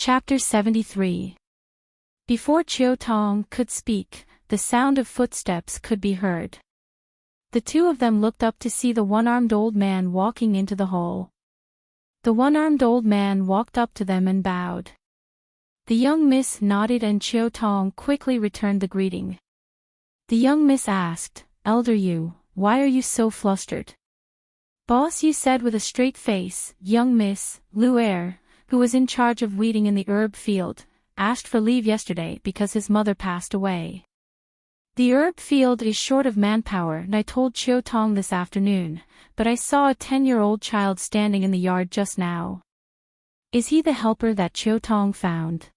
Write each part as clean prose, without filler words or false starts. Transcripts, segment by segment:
Chapter 73. Before Chiu Tong could speak, the sound of footsteps could be heard. The two of them looked up to see the one-armed old man walking into the hall. The one-armed old man walked up to them and bowed. The young miss nodded and Chiu Tong quickly returned the greeting. The young miss asked, "Elder Yu, why are you so flustered?" "Boss," Yu said with a straight face, "young miss, Lu Er, who was in charge of weeding in the herb field, asked for leave yesterday because his mother passed away. The herb field is short of manpower and I told Chiu Tong this afternoon, but I saw a 10-year-old child standing in the yard just now. Is he the helper that Chiu Tong found?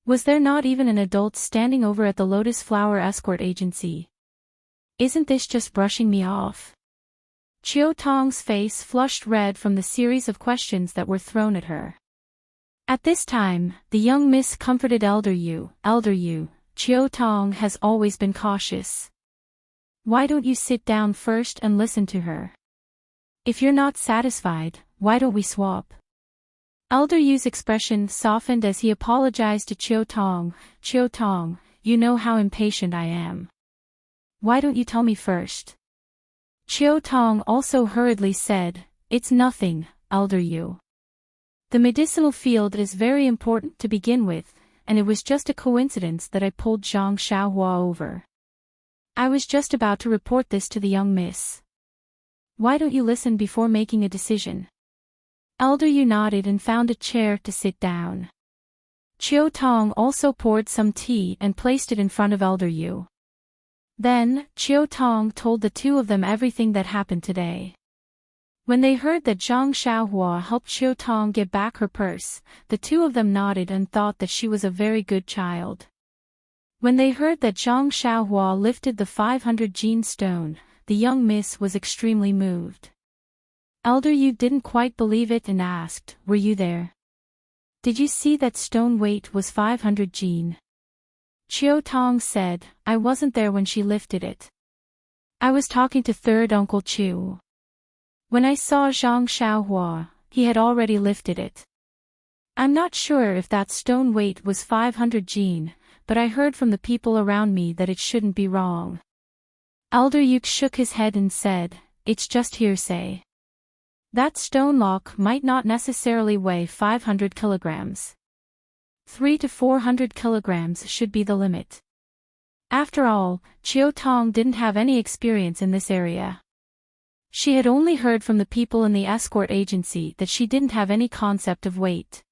Was there not even an adult standing over at the Lotus Flower Escort Agency? Isn't this just brushing me off?" Chiu Tong's face flushed red from the series of questions that were thrown at her. At this time, the young miss comforted Elder Yu. "Elder Yu, Chiu Tong has always been cautious. Why don't you sit down first and listen to her? If you're not satisfied, why don't we swap?" Elder Yu's expression softened as he apologized to Chiu Tong. "Chiu Tong, you know how impatient I am. Why don't you tell me first?" Chiu Tong also hurriedly said, "It's nothing, Elder Yu. The medicinal field is very important to begin with, and it was just a coincidence that I pulled Zhang Xiaohua over. I was just about to report this to the young miss. Why don't you listen before making a decision?" Elder Yu nodded and found a chair to sit down. Chiu Tong also poured some tea and placed it in front of Elder Yu. Then, Chiu Tong told the two of them everything that happened today. When they heard that Zhang Xiaohua helped Chiu Tong get back her purse, the two of them nodded and thought that she was a very good child. When they heard that Zhang Xiaohua lifted the 500 gene stone, the young miss was extremely moved. Elder Yu didn't quite believe it and asked, "Were you there? Did you see that stone weight was 500 gene?" Chiu Tong said, "I wasn't there when she lifted it. I was talking to third Uncle Chu. When I saw Zhang Xiaohua, he had already lifted it. I'm not sure if that stone weight was 500 gene, but I heard from the people around me that it shouldn't be wrong." Elder Yu shook his head and said, "It's just hearsay. That stone lock might not necessarily weigh 500 kilograms. 300 to 400 kilograms should be the limit." After all, Chiu Tong didn't have any experience in this area. She had only heard from the people in the escort agency that she didn't have any concept of weight.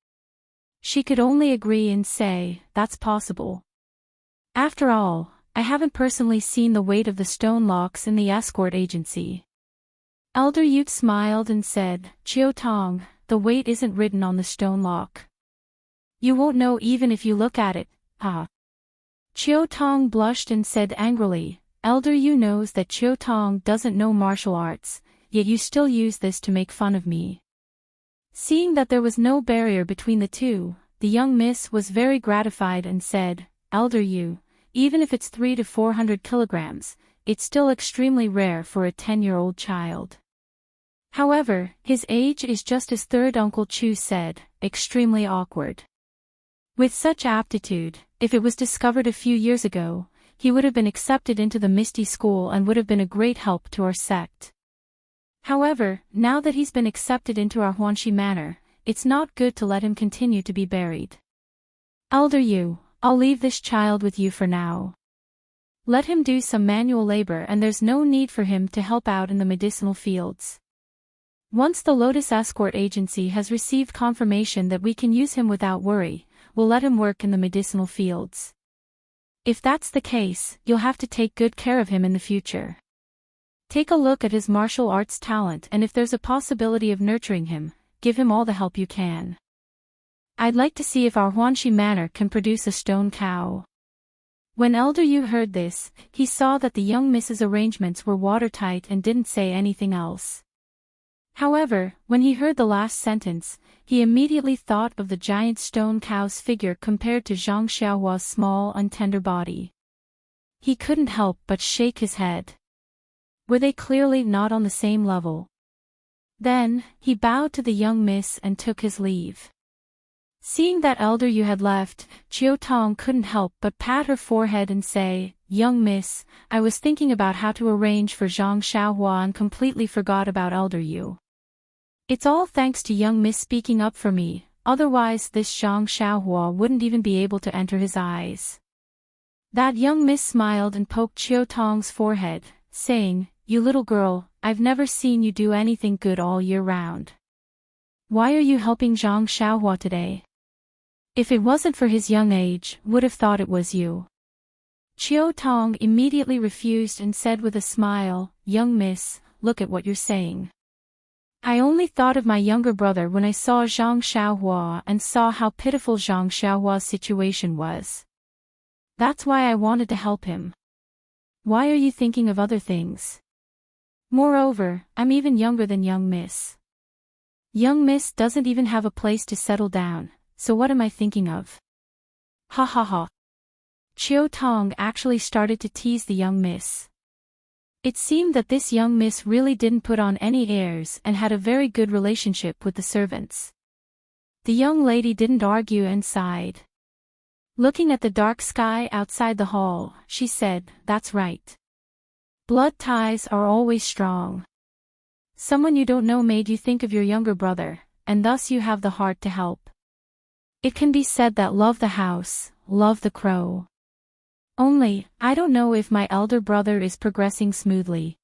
She could only agree and say, "That's possible. After all, I haven't personally seen the weight of the stone locks in the escort agency." Elder Yu smiled and said, "Chiu Tong, the weight isn't written on the stone lock. You won't know even if you look at it, huh?" Chiu Tong blushed and said angrily, "Elder Yu knows that Chiu Tong doesn't know martial arts, yet you still use this to make fun of me." Seeing that there was no barrier between the two, the young miss was very gratified and said, "Elder Yu, even if it's 300 to 400 kilograms, it's still extremely rare for a 10-year-old child. However, his age is just as third Uncle Chu said, extremely awkward. With such aptitude, if it was discovered a few years ago, he would have been accepted into the Misty School and would have been a great help to our sect. However, now that he's been accepted into our Huanxi manor, it's not good to let him continue to be buried. Elder Yu, I'll leave this child with you for now. Let him do some manual labor and there's no need for him to help out in the medicinal fields. Once the Lotus Escort Agency has received confirmation that we can use him without worry, we'll let him work in the medicinal fields. If that's the case, you'll have to take good care of him in the future. Take a look at his martial arts talent and if there's a possibility of nurturing him, give him all the help you can. I'd like to see if our Huanxi manor can produce a stone cow." When Elder Yu heard this, he saw that the young miss's arrangements were watertight and didn't say anything else. However, when he heard the last sentence, he immediately thought of the giant stone cow's figure compared to Zhang Xiaohua's small and tender body. He couldn't help but shake his head. Were they clearly not on the same level? Then, he bowed to the young miss and took his leave. Seeing that elder you had left, Chiu Tong couldn't help but pat her forehead and say, "Young miss, I was thinking about how to arrange for Zhang Xiaohua and completely forgot about elder you. It's all thanks to young miss speaking up for me, otherwise this Zhang Xiaohua wouldn't even be able to enter his eyes." That young miss smiled and poked Chiu Tong's forehead, saying, "You little girl, I've never seen you do anything good all year round. Why are you helping Zhang Xiaohua today? If it wasn't for his young age, would have thought it was you." Chiu Tong immediately refused and said with a smile, "Young miss, look at what you're saying. I only thought of my younger brother when I saw Zhang Xiaohua and saw how pitiful Zhang Xiaohua's situation was. That's why I wanted to help him. Why are you thinking of other things? Moreover, I'm even younger than young miss. Young miss doesn't even have a place to settle down, so what am I thinking of?" Ha ha ha. Chiu Tong actually started to tease the young miss. It seemed that this young miss really didn't put on any airs and had a very good relationship with the servants. The young lady didn't argue and sighed. Looking at the dark sky outside the hall, she said, "That's right. Blood ties are always strong. Someone you don't know made you think of your younger brother, and thus you have the heart to help. It can be said that love the house, love the crow. Only, I don't know if my elder brother is progressing smoothly."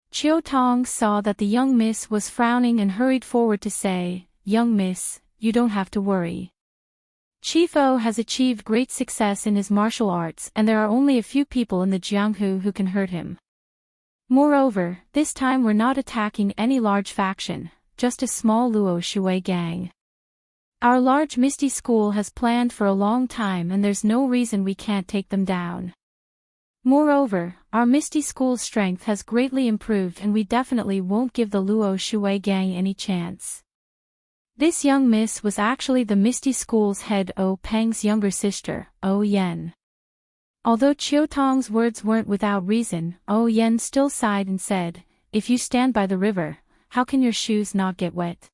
Chiu Tong saw that the young miss was frowning and hurried forward to say, "Young miss, you don't have to worry. Chief O has achieved great success in his martial arts and there are only a few people in the Jianghu who can hurt him. Moreover, this time we're not attacking any large faction, just a small Luo Shui gang. Our large Misty School has planned for a long time and there's no reason we can't take them down. Moreover, our Misty School's strength has greatly improved and we definitely won't give the Luo Shui gang any chance." This young miss was actually the Misty School's head O Peng's younger sister, O Yen. Although Chiu Tong's words weren't without reason, O Yen still sighed and said, "If you stand by the river, how can your shoes not get wet?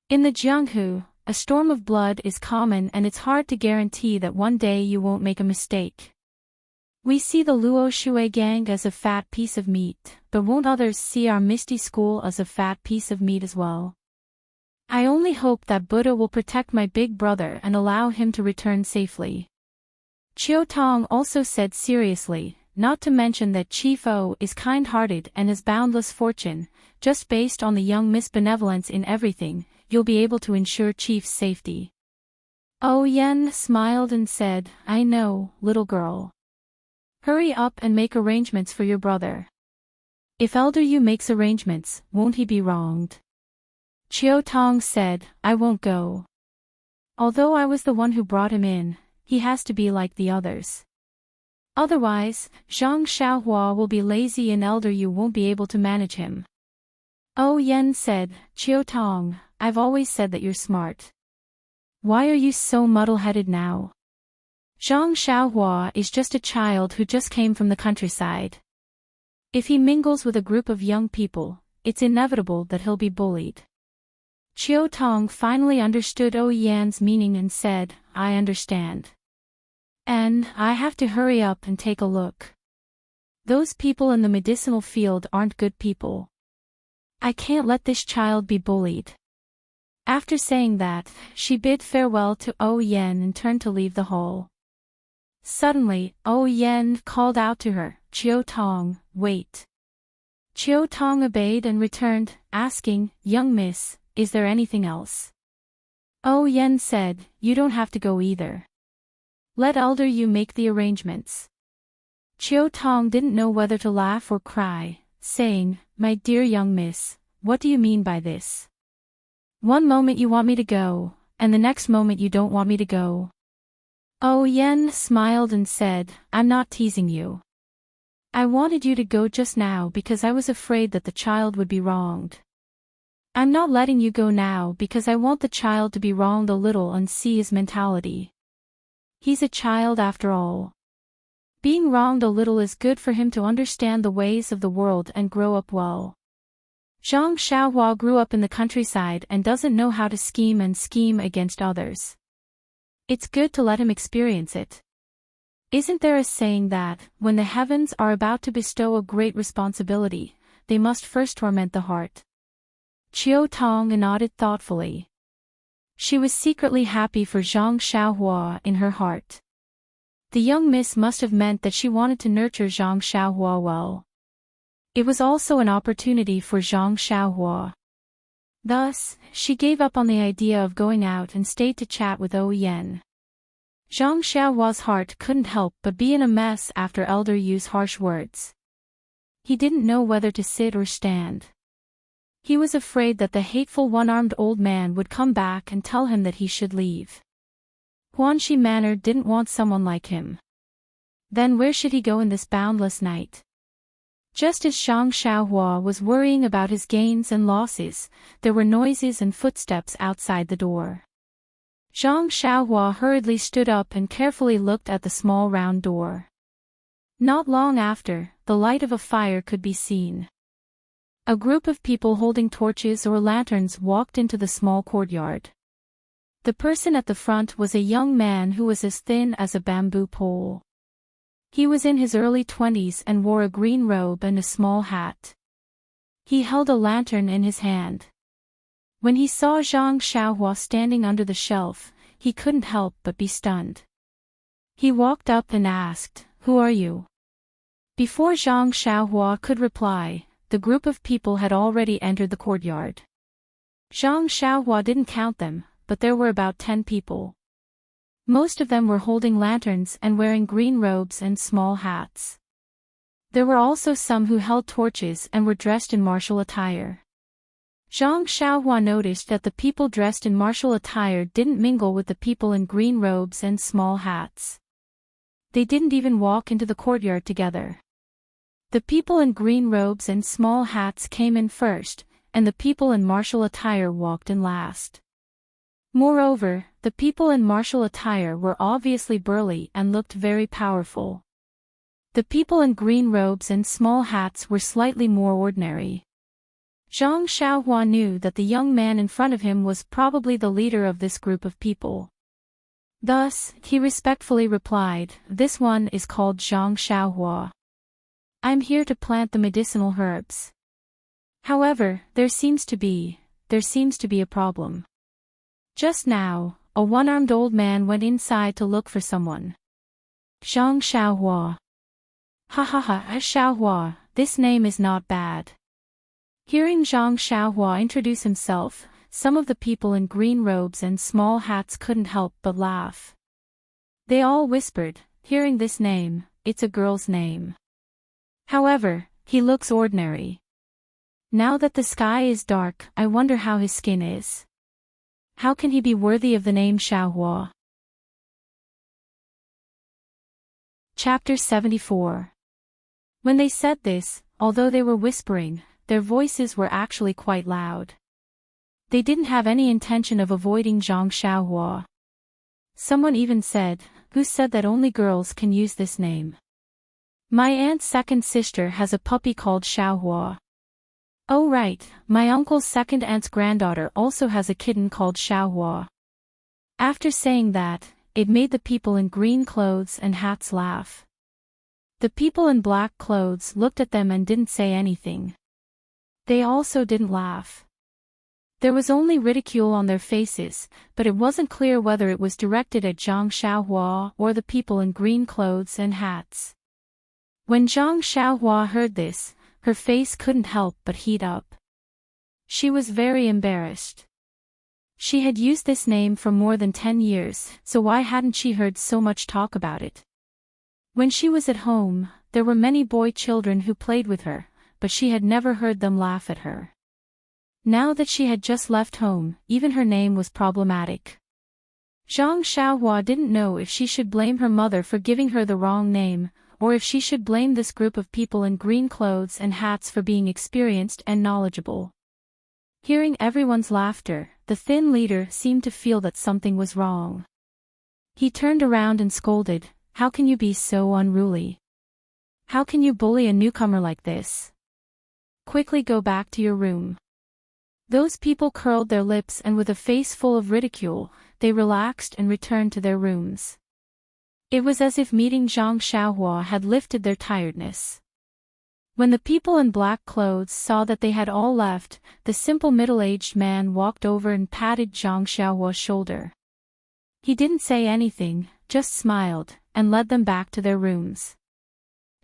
In the Jianghu, a storm of blood is common and it's hard to guarantee that one day you won't make a mistake. We see the Luo Shui gang as a fat piece of meat, but won't others see our Misty School as a fat piece of meat as well? I only hope that Buddha will protect my big brother and allow him to return safely." Chiu Tong also said seriously, "Not to mention that Chief O is kind-hearted and has boundless fortune, just based on the young miss' benevolence in everything, you'll be able to ensure Chief's safety." O Yen smiled and said, "I know, little girl. Hurry up and make arrangements for your brother. If elder you makes arrangements, won't he be wronged?" Chiu Tong said, "I won't go. Although I was the one who brought him in, he has to be like the others. Otherwise, Zhang Xiaohua will be lazy and elder you won't be able to manage him." O Yen said, "Chiu Tong, I've always said that you're smart. Why are you so muddle-headed now? Zhang Xiaohua is just a child who just came from the countryside. If he mingles with a group of young people, it's inevitable that he'll be bullied." Chiu Tong finally understood O Yan's meaning and said, "I understand. And I have to hurry up and take a look. Those people in the medicinal field aren't good people. I can't let this child be bullied." After saying that, she bid farewell to O Yen and turned to leave the hall. Suddenly, O Yen called out to her, "Chiu Tong, wait." Chiu Tong obeyed and returned, asking, "Young miss, is there anything else?" O Yen said, "You don't have to go either. Let elder you make the arrangements." Chiu Tong didn't know whether to laugh or cry, saying, "My dear young miss, what do you mean by this? One moment you want me to go, and the next moment you don't want me to go." O Yen smiled and said, "I'm not teasing you. I wanted you to go just now because I was afraid that the child would be wronged. I'm not letting you go now because I want the child to be wronged a little and see his mentality. He's a child after all. Being wronged a little is good for him to understand the ways of the world and grow up well. Zhang Xiaohua grew up in the countryside and doesn't know how to scheme against others. It's good to let him experience it. Isn't there a saying that, when the heavens are about to bestow a great responsibility, they must first torment the heart? Qiu Tong nodded thoughtfully. She was secretly happy for Zhang Xiaohua in her heart. The young miss must have meant that she wanted to nurture Zhang Xiaohua well. It was also an opportunity for Zhang Xiaohua. Thus, she gave up on the idea of going out and stayed to chat with Yen. Zhang Xiaohua's heart couldn't help but be in a mess after Elder Yu's harsh words. He didn't know whether to sit or stand. He was afraid that the hateful one-armed old man would come back and tell him that he should leave. Huanxi Manor didn't want someone like him. Then where should he go in this boundless night? Just as Zhang Xiaohua was worrying about his gains and losses, there were noises and footsteps outside the door. Zhang Xiaohua hurriedly stood up and carefully looked at the small round door. Not long after, the light of a fire could be seen. A group of people holding torches or lanterns walked into the small courtyard. The person at the front was a young man who was as thin as a bamboo pole. He was in his early 20s and wore a green robe and a small hat. He held a lantern in his hand. When he saw Zhang Xiaohua standing under the shelf, he couldn't help but be stunned. He walked up and asked, "Who are you?" Before Zhang Xiaohua could reply, the group of people had already entered the courtyard. Zhang Xiaohua didn't count them, but there were about 10 people. Most of them were holding lanterns and wearing green robes and small hats. There were also some who held torches and were dressed in martial attire. Zhang Xiaohua noticed that the people dressed in martial attire didn't mingle with the people in green robes and small hats. They didn't even walk into the courtyard together. The people in green robes and small hats came in first, and the people in martial attire walked in last. Moreover, the people in martial attire were obviously burly and looked very powerful. The people in green robes and small hats were slightly more ordinary. Zhang Xiaohua knew that the young man in front of him was probably the leader of this group of people. Thus, he respectfully replied, "This one is called Zhang Xiaohua. I'm here to plant the medicinal herbs. However, there seems to be a problem. Just now, a one-armed old man went inside to look for someone." Zhang Xiaohua. Ha ha ha, Xiaohua, this name is not bad. Hearing Zhang Xiaohua introduce himself, some of the people in green robes and small hats couldn't help but laugh. They all whispered, hearing this name, "It's a girl's name. However, he looks ordinary. Now that the sky is dark, I wonder how his skin is. How can he be worthy of the name Xiaohua?" Chapter 74. When they said this, although they were whispering, their voices were actually quite loud. They didn't have any intention of avoiding Zhang Xiaohua. Someone even said, "Who said that only girls can use this name? My aunt's second sister has a puppy called Xiaohua. Oh right, my uncle's second aunt's granddaughter also has a kitten called Xiaohua." After saying that, it made the people in green clothes and hats laugh. The people in black clothes looked at them and didn't say anything. They also didn't laugh. There was only ridicule on their faces, but it wasn't clear whether it was directed at Zhang Xiaohua or the people in green clothes and hats. When Zhang Xiaohua heard this, her face couldn't help but heat up. She was very embarrassed. She had used this name for more than 10 years, so why hadn't she heard so much talk about it? When she was at home, there were many boy children who played with her, but she had never heard them laugh at her. Now that she had just left home, even her name was problematic. Zhang Xiaohua didn't know if she should blame her mother for giving her the wrong name, or if she should blame this group of people in green clothes and hats for being experienced and knowledgeable. Hearing everyone's laughter, the thin leader seemed to feel that something was wrong. He turned around and scolded, "How can you be so unruly? How can you bully a newcomer like this? quickly go back to your room." Those people curled their lips and with a face full of ridicule, they relaxed and returned to their rooms. It was as if meeting Zhang Xiaohua had lifted their tiredness. When the people in black clothes saw that they had all left, the simple middle-aged man walked over and patted Zhang Xiaohua's shoulder. He didn't say anything, just smiled, and led them back to their rooms.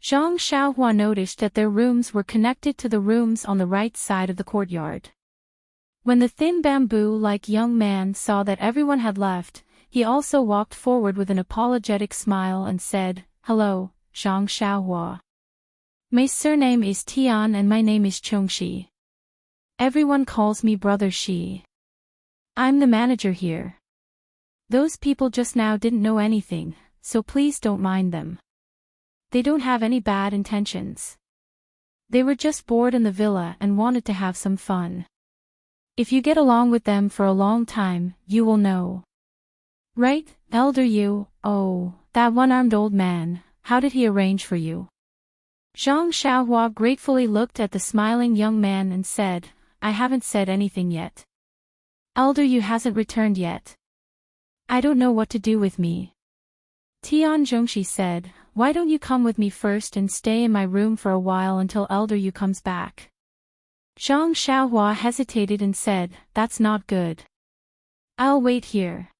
Zhang Xiaohua noticed that their rooms were connected to the rooms on the right side of the courtyard. When the thin bamboo-like young man saw that everyone had left, he also walked forward with an apologetic smile and said, "Hello, Zhang Xiaohua. My surname is Tian and my name is Chongxi. Everyone calls me Brother Xi. I'm the manager here. Those people just now didn't know anything, so please don't mind them. They don't have any bad intentions. They were just bored in the villa and wanted to have some fun. If you get along with them for a long time, you will know. Right, Elder Yu? Oh, that one-armed old man, how did he arrange for you?" Zhang Xiaohua gratefully looked at the smiling young man and said, "I haven't said anything yet. Elder Yu hasn't returned yet. I don't know what to do with me." Tian Zhongxi said, "Why don't you come with me first and stay in my room for a while until Elder Yu comes back?" Zhang Xiaohua hesitated and said, "That's not good. I'll wait here."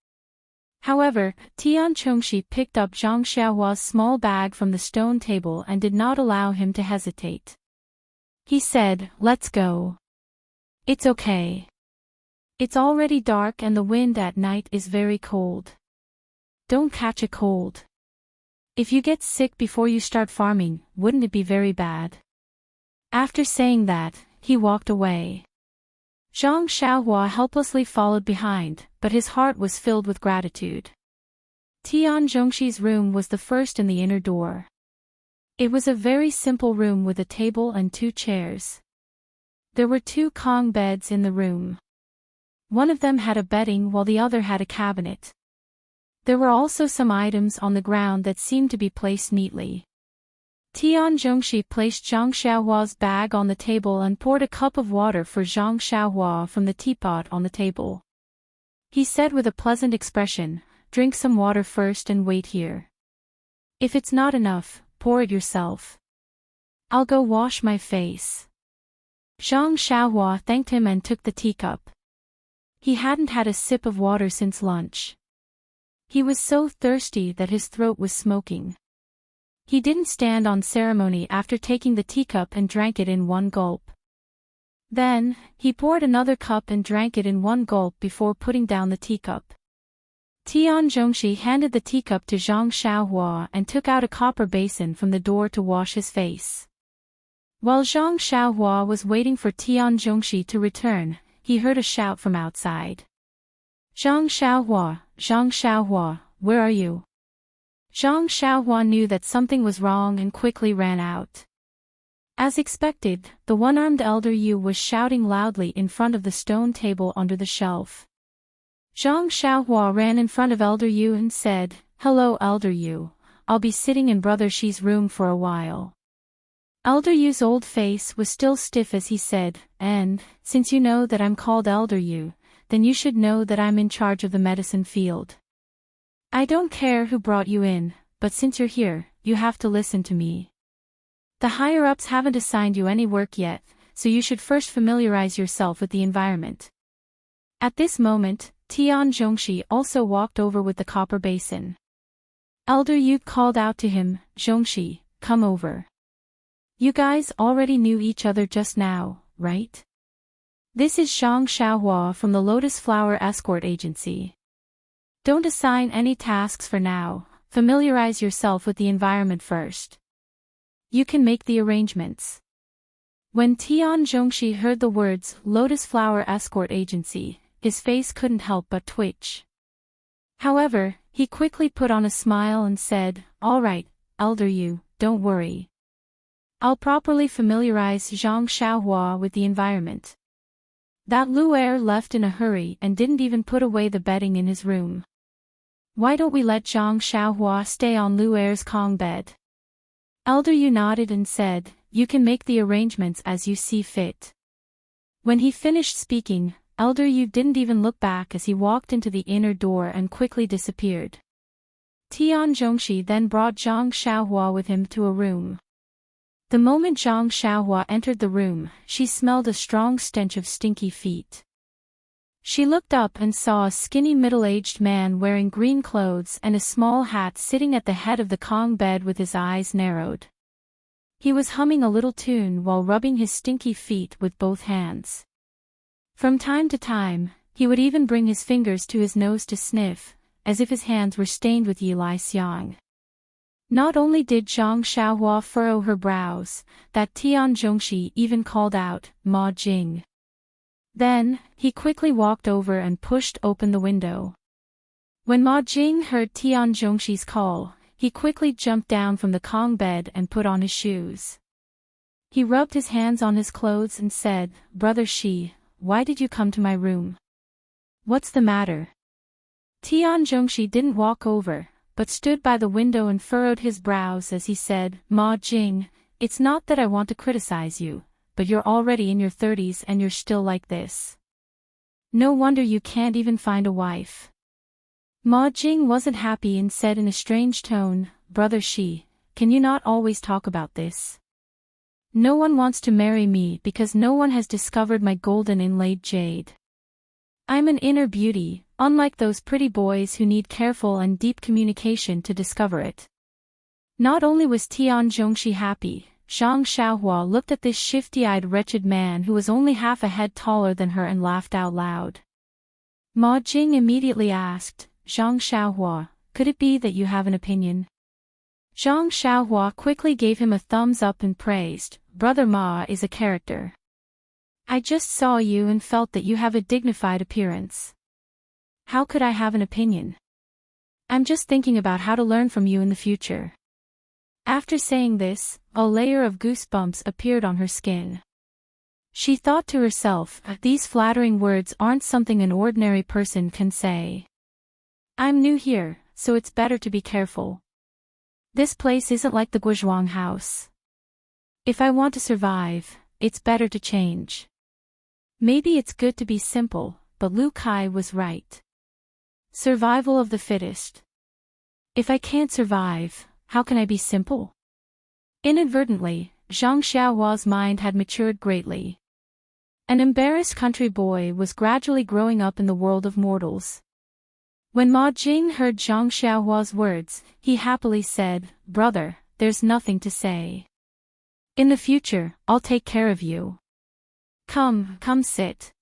However, Tian Chongxi picked up Zhang Xiaohua's small bag from the stone table and did not allow him to hesitate. He said, "Let's go. It's okay. It's already dark and the wind at night is very cold. Don't catch a cold. If you get sick before you start farming, wouldn't it be very bad?" After saying that, he walked away. Zhang Xiaohua helplessly followed behind, but his heart was filled with gratitude. Tian Zhongxi's room was the first in the inner door. It was a very simple room with a table and 2 chairs. There were 2 Kong beds in the room. One of them had a bedding while the other had a cabinet. There were also some items on the ground that seemed to be placed neatly. Tian Zhongxi placed Zhang Xiaohua's bag on the table and poured a cup of water for Zhang Xiaohua from the teapot on the table. He said with a pleasant expression, "Drink some water first and wait here. If it's not enough, pour it yourself. I'll go wash my face." Zhang Xiaohua thanked him and took the teacup. He hadn't had a sip of water since lunch. He was so thirsty that his throat was smoking. He didn't stand on ceremony after taking the teacup and drank it in one gulp. Then, he poured another cup and drank it in one gulp before putting down the teacup. Tian Zhongxi handed the teacup to Zhang Xiaohua and took out a copper basin from the door to wash his face. While Zhang Xiaohua was waiting for Tian Zhongxi to return, he heard a shout from outside. "Zhang Xiaohua, where are you?" Zhang Xiaohua knew that something was wrong and quickly ran out. As expected, the one-armed Elder Yu was shouting loudly in front of the stone table under the shelf. Zhang Xiaohua ran in front of Elder Yu and said, "Hello Elder Yu, I'll be sitting in Brother Shi's room for a while." Elder Yu's old face was still stiff as he said, "And, since you know that I'm called Elder Yu, then you should know that I'm in charge of the medicine field. I don't care who brought you in, but since you're here, you have to listen to me. The higher-ups haven't assigned you any work yet, so you should first familiarize yourself with the environment." At this moment, Tian Zhongxi also walked over with the copper basin. Elder Yu called out to him, "Zhongxi, come over. You guys already knew each other just now, right? This is Zhang Xiaohua from the Lotus Flower Escort Agency. Don't assign any tasks for now, familiarize yourself with the environment first. You can make the arrangements." When Tian Zhongxi heard the words Lotus Flower Escort Agency, his face couldn't help but twitch. However, he quickly put on a smile and said, "All right, Elder Yu, don't worry. I'll properly familiarize Zhang Xiaohua with the environment." That Lu'er left in a hurry and didn't even put away the bedding in his room. "Why don't we let Zhang Xiaohua stay on Lu'er's Kong bed?" Elder Yu nodded and said, you can make the arrangements as you see fit. When he finished speaking, Elder Yu didn't even look back as he walked into the inner door and quickly disappeared. Tian Zhongxi then brought Zhang Xiaohua with him to a room. The moment Zhang Xiaohua entered the room, she smelled a strong stench of stinky feet. She looked up and saw a skinny middle-aged man wearing green clothes and a small hat sitting at the head of the Kong bed with his eyes narrowed. He was humming a little tune while rubbing his stinky feet with both hands. From time to time, he would even bring his fingers to his nose to sniff, as if his hands were stained with Yilai Xiang. Not only did Zhang Xiaohua furrow her brows, that Tian Zhongxi even called out, "Ma Jing." Then, he quickly walked over and pushed open the window. When Ma Jing heard Tian Zhongxi's call, he quickly jumped down from the Kong bed and put on his shoes. He rubbed his hands on his clothes and said, "Brother Shi, why did you come to my room? What's the matter?" Tian Zhongxi didn't walk over, but stood by the window and furrowed his brows as he said, "Ma Jing, it's not that I want to criticize you, but you're already in your 30s and you're still like this. No wonder you can't even find a wife." Ma Jing wasn't happy and said in a strange tone, "Brother Shi, can you not always talk about this? No one wants to marry me because no one has discovered my golden inlaid jade. I'm an inner beauty, unlike those pretty boys who need careful and deep communication to discover it." Not only was Tian Zhongxi happy, Zhang Xiaohua looked at this shifty-eyed wretched man who was only half a head taller than her and laughed out loud. Ma Jing immediately asked, "Zhang Xiaohua, could it be that you have an opinion?" Zhang Xiaohua quickly gave him a thumbs up and praised, "Brother Ma is a character. I just saw you and felt that you have a dignified appearance. How could I have an opinion? I'm just thinking about how to learn from you in the future." After saying this, a layer of goosebumps appeared on her skin. She thought to herself, "These flattering words aren't something an ordinary person can say. I'm new here, so it's better to be careful. This place isn't like the Guozhuang house. If I want to survive, it's better to change. Maybe it's good to be simple," but Lu Kai was right. Survival of the fittest. If I can't survive, how can I be simple? Inadvertently, Zhang Xiaohua's mind had matured greatly. An embarrassed country boy was gradually growing up in the world of mortals. When Ma Jing heard Zhang Xiaohua's words, he happily said, "Brother, there's nothing to say. In the future, I'll take care of you. Come sit."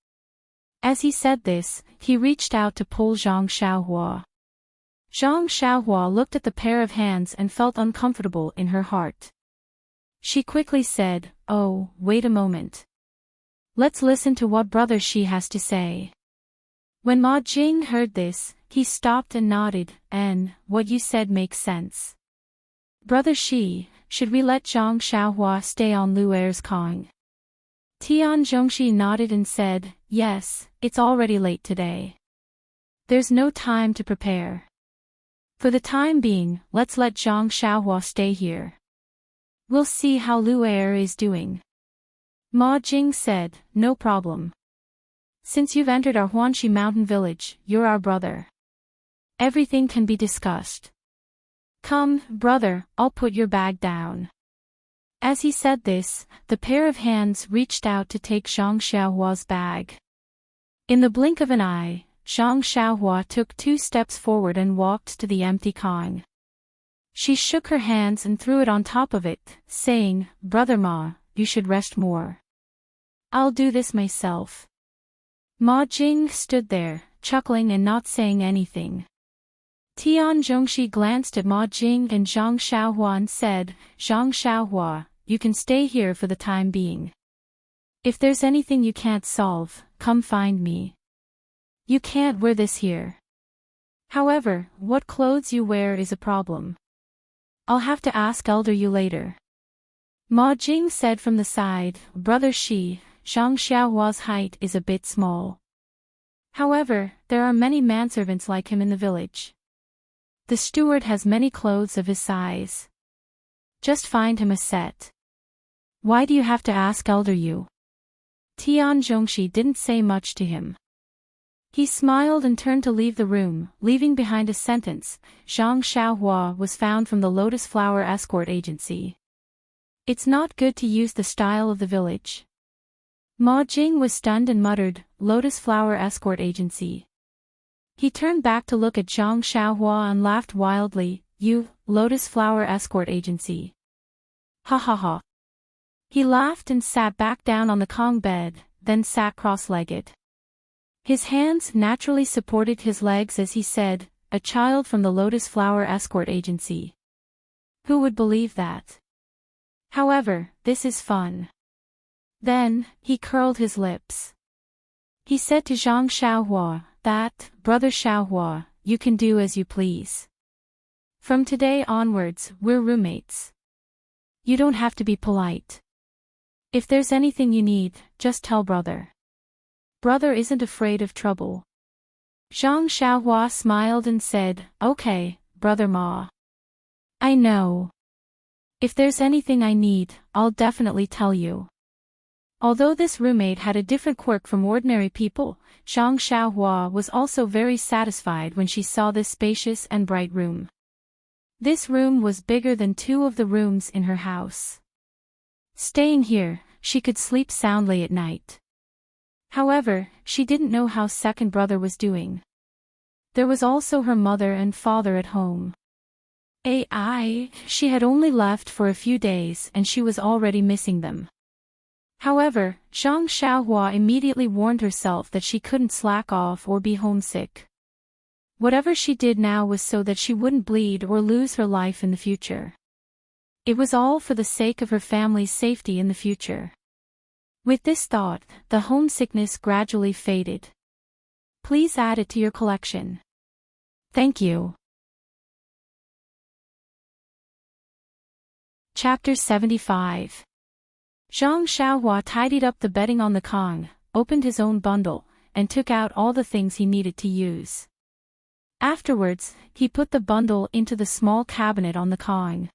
As he said this, he reached out to pull Zhang Xiaohua. Zhang Xiaohua looked at the pair of hands and felt uncomfortable in her heart. She quickly said, "Oh, wait a moment. Let's listen to what Brother Shi has to say." When Ma Jing heard this, he stopped and nodded, "And, what you said makes sense. Brother Shi, should we let Zhang Xiaohua stay on Luer's Kong?" Tian Zhongxi nodded and said, "Yes, it's already late today. There's no time to prepare. For the time being, let's let Zhang Xiaohua stay here. We'll see how Luer is doing." Ma Jing said, "No problem. Since you've entered our Huanxi mountain village, you're our brother. Everything can be discussed. Come, brother, I'll put your bag down." As he said this, the pair of hands reached out to take Zhang Xiaohua's bag. In the blink of an eye, Zhang Xiaohua took 2 steps forward and walked to the empty Kong. She shook her hands and threw it on top of it, saying, "Brother Ma, you should rest more. I'll do this myself." Ma Jing stood there, chuckling and not saying anything. Tian Zhongxi glanced at Ma Jing and Zhang Xiaohua and said, "Zhang Xiaohua, you can stay here for the time being. If there's anything you can't solve, come find me. You can't wear this here. However, what clothes you wear is a problem. I'll have to ask Elder Yu later." Ma Jing said from the side, "Brother Shi, Zhang Xiaohua's height is a bit small. However, there are many manservants like him in the village. The steward has many clothes of his size. Just find him a set." Why do you have to ask, elder you? Tian Zhongxi didn't say much to him. He smiled and turned to leave the room, leaving behind a sentence. Zhang Xiaohua was found from the Lotus Flower Escort Agency. It's not good to use the style of the village. Ma Jing was stunned and muttered, Lotus Flower Escort Agency. He turned back to look at Zhang Xiaohua and laughed wildly, you, Lotus Flower Escort Agency. Ha ha ha. He laughed and sat back down on the Kong bed, then sat cross-legged. His hands naturally supported his legs as he said, a child from the Lotus Flower Escort Agency. Who would believe that? However, this is fun. Then, he curled his lips. He said to Zhang Xiaohua, that, Brother Xiaohua, you can do as you please. From today onwards, we're roommates. You don't have to be polite. If there's anything you need, just tell brother. Brother isn't afraid of trouble. Zhang Xiaohua smiled and said, okay, Brother Ma. I know. If there's anything I need, I'll definitely tell you. Although this roommate had a different quirk from ordinary people, Zhang Xiaohua was also very satisfied when she saw this spacious and bright room. This room was bigger than 2 of the rooms in her house. Staying here, she could sleep soundly at night. However, she didn't know how second brother was doing. There was also her mother and father at home. She had only left for a few days and she was already missing them. However, Zhang Xiaohua immediately warned herself that she couldn't slack off or be homesick. Whatever she did now was so that she wouldn't bleed or lose her life in the future. It was all for the sake of her family's safety in the future. With this thought, the homesickness gradually faded. Please add it to your collection. Thank you. Chapter 75. Zhang Xiaohua tidied up the bedding on the Kong, opened his own bundle, and took out all the things he needed to use. Afterwards, he put the bundle into the small cabinet on the Kong.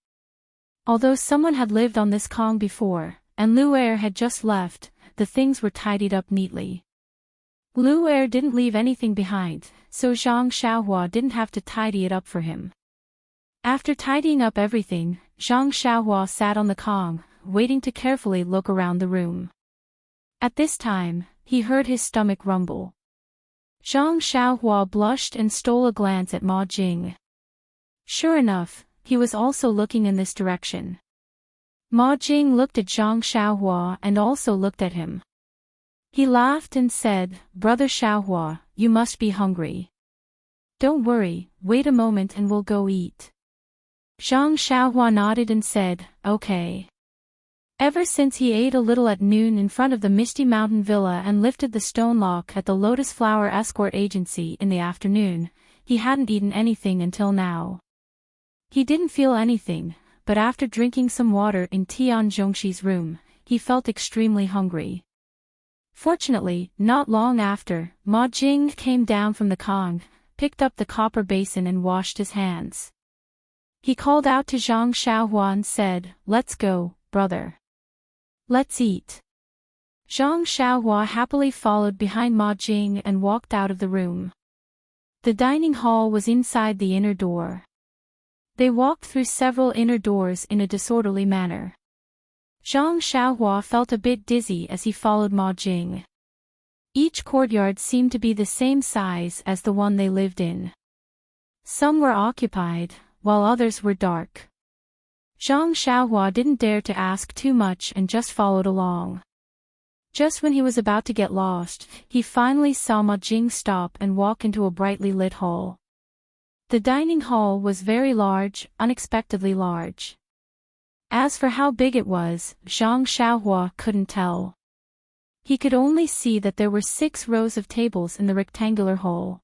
Although someone had lived on this Kong before, and Lu Er had just left, the things were tidied up neatly. Lu Er didn't leave anything behind, so Zhang Xiaohua didn't have to tidy it up for him. After tidying up everything, Zhang Xiaohua sat on the Kong, waiting to carefully look around the room. At this time, he heard his stomach rumble. Zhang Xiaohua blushed and stole a glance at Ma Jing. Sure enough, he was also looking in this direction. Ma Jing looked at Zhang Xiaohua and also looked at him. He laughed and said, Brother Xiaohua, you must be hungry. Don't worry, wait a moment and we'll go eat. Zhang Xiaohua nodded and said, okay. Ever since he ate a little at noon in front of the Misty Mountain Villa and lifted the stone lock at the Lotus Flower Escort Agency in the afternoon, he hadn't eaten anything until now. He didn't feel anything, but after drinking some water in Tian Zhongxi's room, he felt extremely hungry. Fortunately, not long after, Ma Jing came down from the Kong, picked up the copper basin and washed his hands. He called out to Zhang Xiaohua and said, let's go, brother. Let's eat. Zhang Xiaohua happily followed behind Ma Jing and walked out of the room. The dining hall was inside the inner door. They walked through several inner doors in a disorderly manner. Zhang Xiaohua felt a bit dizzy as he followed Ma Jing. Each courtyard seemed to be the same size as the one they lived in. Some were occupied, while others were dark. Zhang Xiaohua didn't dare to ask too much and just followed along. Just when he was about to get lost, he finally saw Ma Jing stop and walk into a brightly lit hall. The dining hall was very large, unexpectedly large. As for how big it was, Zhang Xiaohua couldn't tell. He could only see that there were 6 rows of tables in the rectangular hall.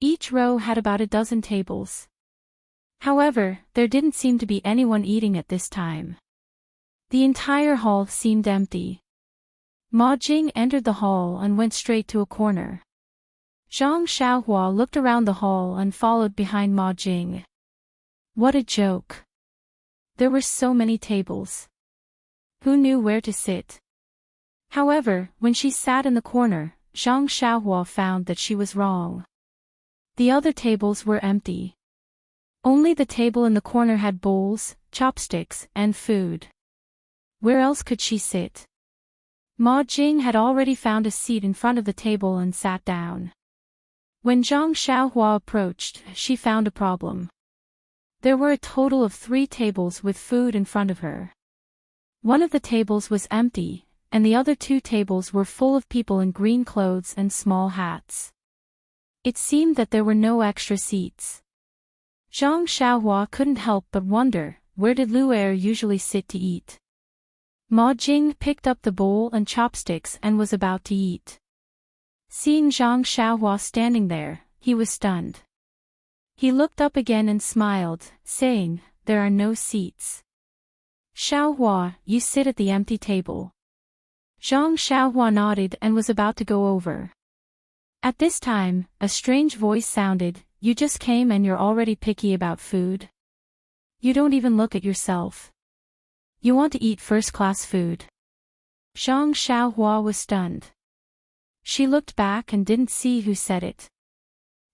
Each row had about a dozen tables. However, there didn't seem to be anyone eating at this time. The entire hall seemed empty. Ma Jing entered the hall and went straight to a corner. Zhang Xiaohua looked around the hall and followed behind Ma Jing. What a joke. There were so many tables. Who knew where to sit? However, when she sat in the corner, Zhang Xiaohua found that she was wrong. The other tables were empty. Only the table in the corner had bowls, chopsticks, and food. Where else could she sit? Ma Jing had already found a seat in front of the table and sat down. When Zhang Xiaohua approached, she found a problem. There were a total of 3 tables with food in front of her. One of the tables was empty, and the other 2 tables were full of people in green clothes and small hats. It seemed that there were no extra seats. Zhang Xiaohua couldn't help but wonder, where did Lu'er usually sit to eat? Ma Jing picked up the bowl and chopsticks and was about to eat. Seeing Zhang Xiaohua standing there, he was stunned. He looked up again and smiled, saying, "There are no seats. Xiaohua, you sit at the empty table." Zhang Xiaohua nodded and was about to go over. At this time, a strange voice sounded, "You just came and you're already picky about food? You don't even look at yourself. You want to eat first-class food." Zhang Xiaohua was stunned. She looked back and didn't see who said it.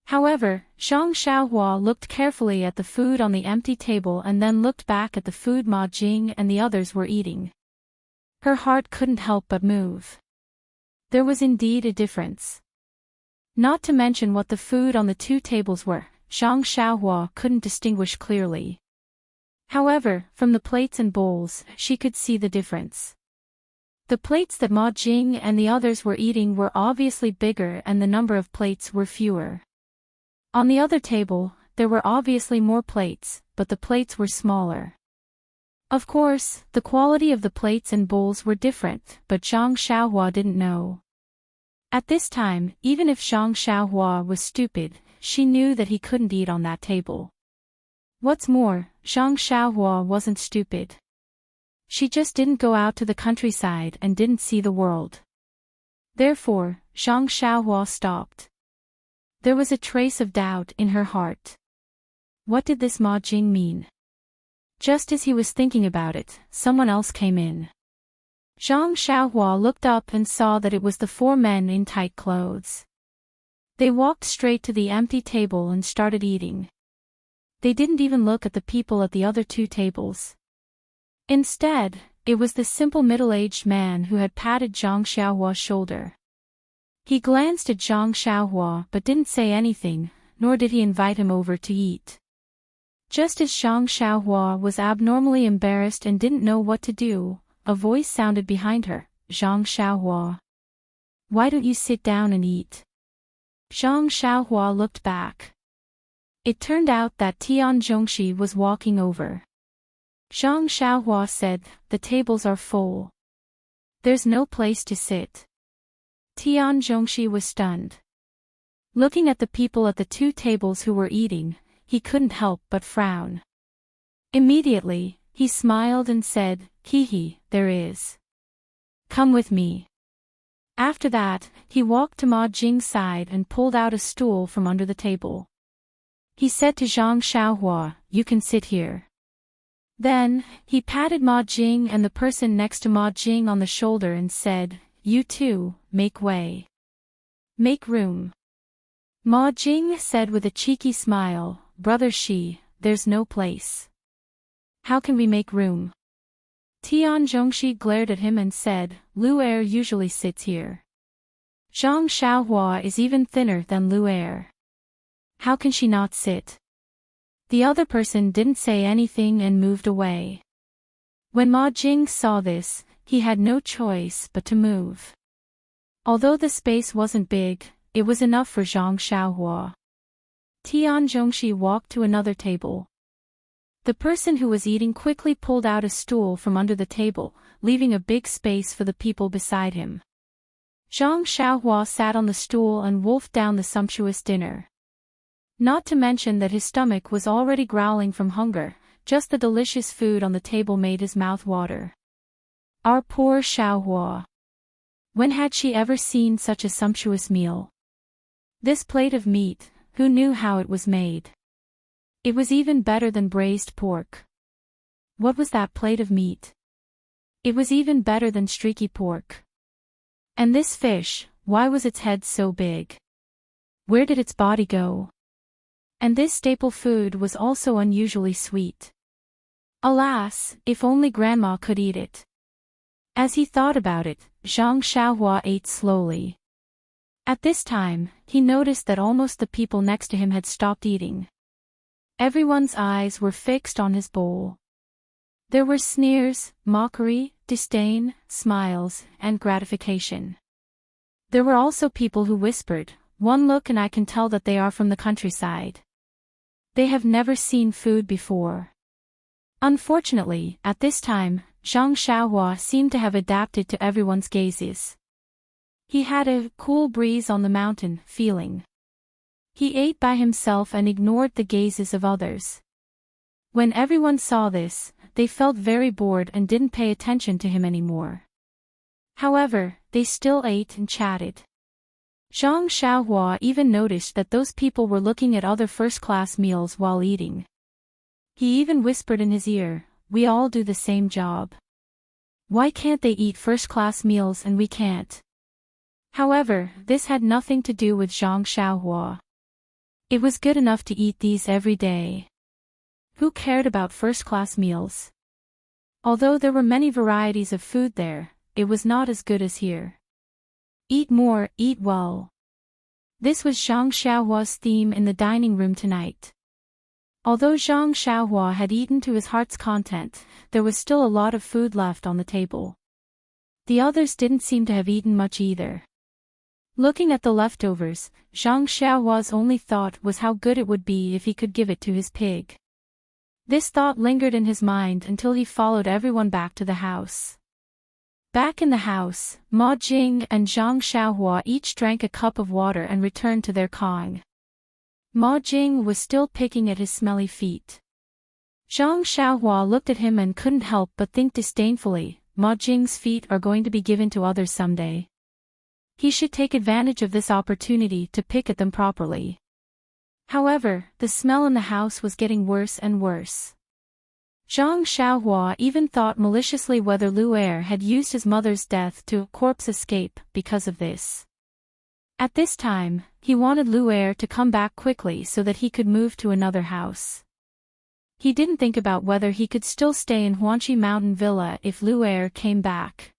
However, Zhang Xiaohua looked carefully at the food on the empty table and then looked back at the food Ma Jing and the others were eating. Her heart couldn't help but move. There was indeed a difference. Not to mention what the food on the 2 tables were, Zhang Xiaohua couldn't distinguish clearly. However, from the plates and bowls, she could see the difference. The plates that Ma Jing and the others were eating were obviously bigger and the number of plates were fewer. On the other table, there were obviously more plates, but the plates were smaller. Of course, the quality of the plates and bowls were different, but Zhang Xiaohua didn't know. At this time, even if Zhang Xiaohua was stupid, she knew that he couldn't eat on that table. What's more, Zhang Xiaohua wasn't stupid. She just didn't go out to the countryside and didn't see the world. Therefore, Zhang Xiaohua stopped. There was a trace of doubt in her heart. What did this Ma Jing mean? Just as he was thinking about it, someone else came in. Zhang Xiaohua looked up and saw that it was the 4 men in tight clothes. They walked straight to the empty table and started eating. They didn't even look at the people at the other 2 tables. Instead, it was the simple middle-aged man who had patted Zhang Xiaohua's shoulder. He glanced at Zhang Xiaohua but didn't say anything, nor did he invite him over to eat. Just as Zhang Xiaohua was abnormally embarrassed and didn't know what to do, a voice sounded behind her, "Zhang Xiaohua. Why don't you sit down and eat?" Zhang Xiaohua looked back. It turned out that Tian Zhongxi was walking over. Zhang Xiaohua said, "The tables are full. There's no place to sit." Tian Zhongxi was stunned. Looking at the people at the 2 tables who were eating, he couldn't help but frown. Immediately, he smiled and said, "Hehe, there is. Come with me." After that, he walked to Ma Jing's side and pulled out a stool from under the table. He said to Zhang Xiaohua, "You can sit here." Then, he patted Ma Jing and the person next to Ma Jing on the shoulder and said, "You two, make way. Make room." Ma Jing said with a cheeky smile, "Brother Shi, there's no place. How can we make room?" Tian Zhongxi glared at him and said, "Lu'er usually sits here. Zhang Xiaohua is even thinner than Lu'er. How can she not sit?" The other person didn't say anything and moved away. When Ma Jing saw this, he had no choice but to move. Although the space wasn't big, it was enough for Zhang Xiaohua. Tian Zhongxi walked to another table. The person who was eating quickly pulled out a stool from under the table, leaving a big space for the people beside him. Zhang Xiaohua sat on the stool and wolfed down the sumptuous dinner. Not to mention that his stomach was already growling from hunger, just the delicious food on the table made his mouth water. Our poor Xiaohua. When had she ever seen such a sumptuous meal? This plate of meat, who knew how it was made? It was even better than braised pork. What was that plate of meat? It was even better than streaky pork. And this fish, why was its head so big? Where did its body go? And this staple food was also unusually sweet. Alas, if only Grandma could eat it. As he thought about it, Zhang Xiaohua ate slowly. At this time, he noticed that almost the people next to him had stopped eating. Everyone's eyes were fixed on his bowl. There were sneers, mockery, disdain, smiles, and gratification. There were also people who whispered, "One look and I can tell that they are from the countryside. They have never seen food before." Unfortunately, at this time, Zhang Xiaohua seemed to have adapted to everyone's gazes. He had a cool breeze on the mountain feeling. He ate by himself and ignored the gazes of others. When everyone saw this, they felt very bored and didn't pay attention to him anymore. However, they still ate and chatted. Zhang Xiaohua even noticed that those people were looking at other first-class meals while eating. He even whispered in his ear, "We all do the same job. Why can't they eat first-class meals and we can't?" However, this had nothing to do with Zhang Xiaohua. It was good enough to eat these every day. Who cared about first-class meals? Although there were many varieties of food there, it was not as good as here. Eat more, eat well. This was Zhang Xiaohua's theme in the dining room tonight. Although Zhang Xiaohua had eaten to his heart's content, there was still a lot of food left on the table. The others didn't seem to have eaten much either. Looking at the leftovers, Zhang Xiaohua's only thought was how good it would be if he could give it to his pig. This thought lingered in his mind until he followed everyone back to the house. Back in the house, Ma Jing and Zhang Xiaohua each drank a cup of water and returned to their kong. Ma Jing was still picking at his smelly feet. Zhang Xiaohua looked at him and couldn't help but think disdainfully, Ma Jing's feet are going to be given to others someday. He should take advantage of this opportunity to pick at them properly. However, the smell in the house was getting worse and worse. Zhang Xiaohua even thought maliciously whether Lu Er had used his mother's death to corpse escape because of this. At this time, he wanted Lu Er to come back quickly so that he could move to another house. He didn't think about whether he could still stay in Huanqi Mountain Villa if Lu Er came back.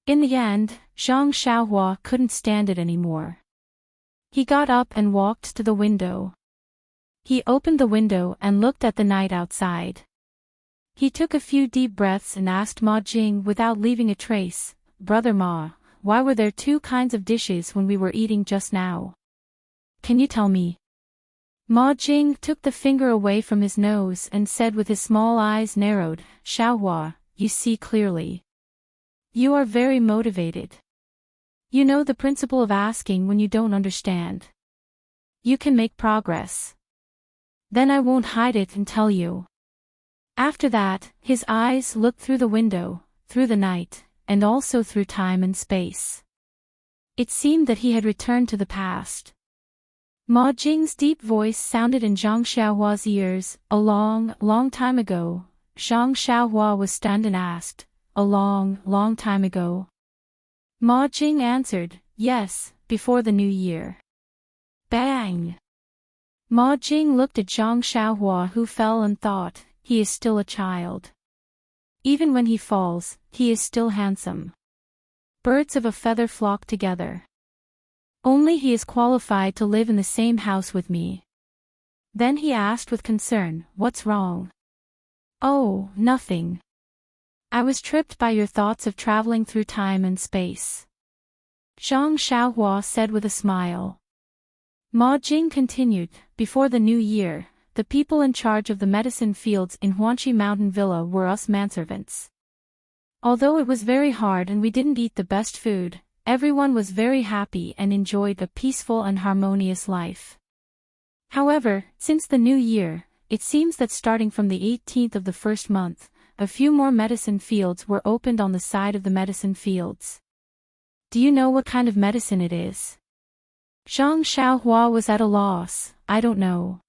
In the end, Zhang Xiaohua couldn't stand it anymore. He got up and walked to the window. He opened the window and looked at the night outside. He took a few deep breaths and asked Ma Jing without leaving a trace, "Brother Ma, why were there two kinds of dishes when we were eating just now? Can you tell me?" Ma Jing took the finger away from his nose and said with his small eyes narrowed, "Xiaohua, you see clearly. You are very motivated. You know the principle of asking when you don't understand. You can make progress. Then I won't hide it and tell you." After that, his eyes looked through the window, through the night, and also through time and space. It seemed that he had returned to the past. Ma Jing's deep voice sounded in Zhang Xiaohua's ears. "A long, long time ago." Zhang Xiaohua was stunned and asked, "A long, long time ago?" Ma Jing answered, "Yes, before the new year." Bang! Ma Jing looked at Zhang Xiaohua, who fell and thought, he is still a child. Even when he falls, he is still handsome. Birds of a feather flock together. Only he is qualified to live in the same house with me. Then he asked with concern, "What's wrong?" "Oh, nothing. I was tripped by your thoughts of traveling through time and space," Zhang Xiaohua said with a smile. Ma Jing continued, "Before the new year, the people in charge of the medicine fields in Huanqi Mountain Villa were us manservants. Although it was very hard and we didn't eat the best food, everyone was very happy and enjoyed a peaceful and harmonious life. However, since the new year, it seems that starting from the 18th of the first month, a few more medicine fields were opened on the side of the medicine fields. Do you know what kind of medicine it is?" Zhang Xiaohua was at a loss. "I don't know."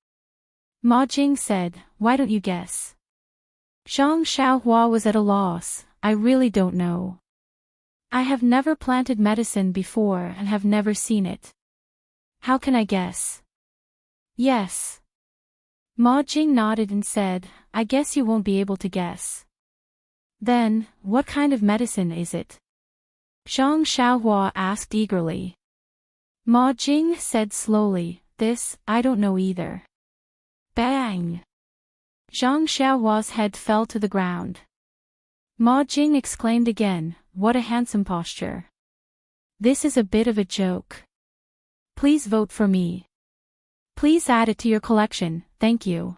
Ma Jing said, "Why don't you guess?" Zhang Xiaohua was at a loss. I really don't know. I have never planted medicine before and have never seen it. How can I guess? Yes. Ma Jing nodded and said, I guess you won't be able to guess. Then, what kind of medicine is it? Zhang Xiaohua asked eagerly. Ma Jing said slowly, this, I don't know either. Bang! Zhang Xiaohua's head fell to the ground. Ma Jing exclaimed again, what a handsome posture. This is a bit of a joke. Please vote for me. Please add it to your collection, thank you.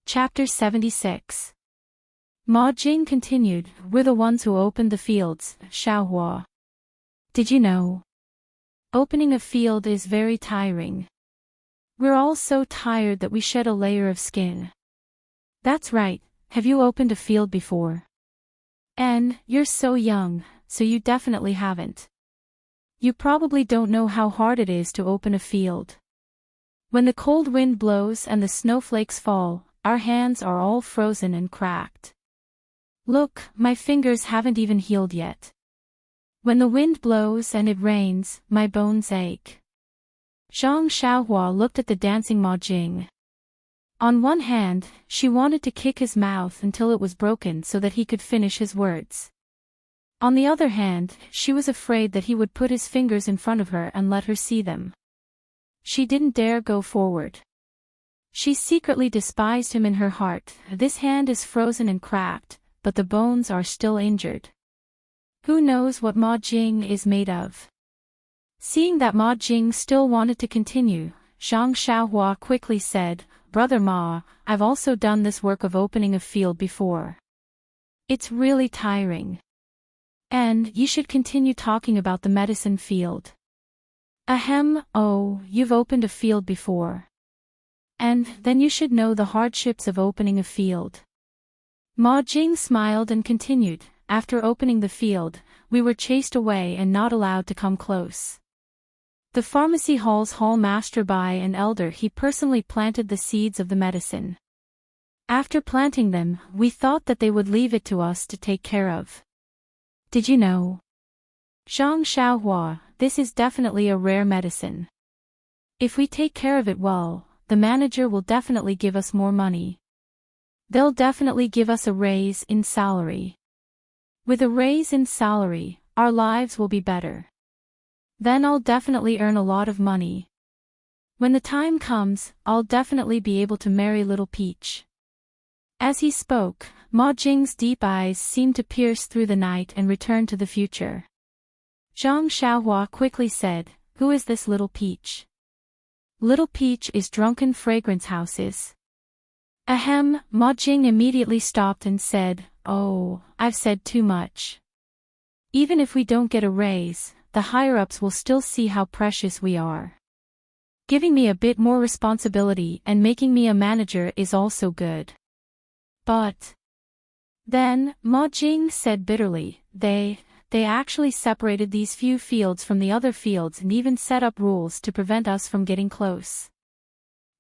Chapter 76. Ma Jing continued, we're the ones who opened the fields, Xiaohua. Did you know? Opening a field is very tiring. We're all so tired that we shed a layer of skin. That's right, have you opened a field before? And, you're so young, so you definitely haven't. You probably don't know how hard it is to open a field. When the cold wind blows and the snowflakes fall, our hands are all frozen and cracked. Look, my fingers haven't even healed yet. When the wind blows and it rains, my bones ache. Zhang Xiaohua looked at the dancing Ma Jing. On one hand, she wanted to kick his mouth until it was broken so that he could finish his words. On the other hand, she was afraid that he would put his fingers in front of her and let her see them. She didn't dare go forward. She secretly despised him in her heart. This hand is frozen and cracked, but the bones are still injured. Who knows what Ma Jing is made of? Seeing that Ma Jing still wanted to continue, Zhang Xiaohua quickly said, Brother Ma, I've also done this work of opening a field before. It's really tiring. And you should continue talking about the medicine field. Ahem, oh, you've opened a field before. And then you should know the hardships of opening a field. Ma Jing smiled and continued, after opening the field, we were chased away and not allowed to come close. The pharmacy hall's hall master by an elder he personally planted the seeds of the medicine. After planting them, we thought that they would leave it to us to take care of. Did you know? Zhang Xiaohua, this is definitely a rare medicine. If we take care of it well, the manager will definitely give us more money. They'll definitely give us a raise in salary. With a raise in salary, our lives will be better. Then I'll definitely earn a lot of money. When the time comes, I'll definitely be able to marry Little Peach. As he spoke, Ma Jing's deep eyes seemed to pierce through the night and return to the future. Zhang Xiaohua quickly said, who is this Little Peach? Little Peach is Drunken Fragrance Houses. Ahem, Ma Jing immediately stopped and said, oh, I've said too much. Even if we don't get a raise, the higher-ups will still see how precious we are. Giving me a bit more responsibility and making me a manager is also good. But then, Ma Jing said bitterly, they actually separated these few fields from the other fields and even set up rules to prevent us from getting close.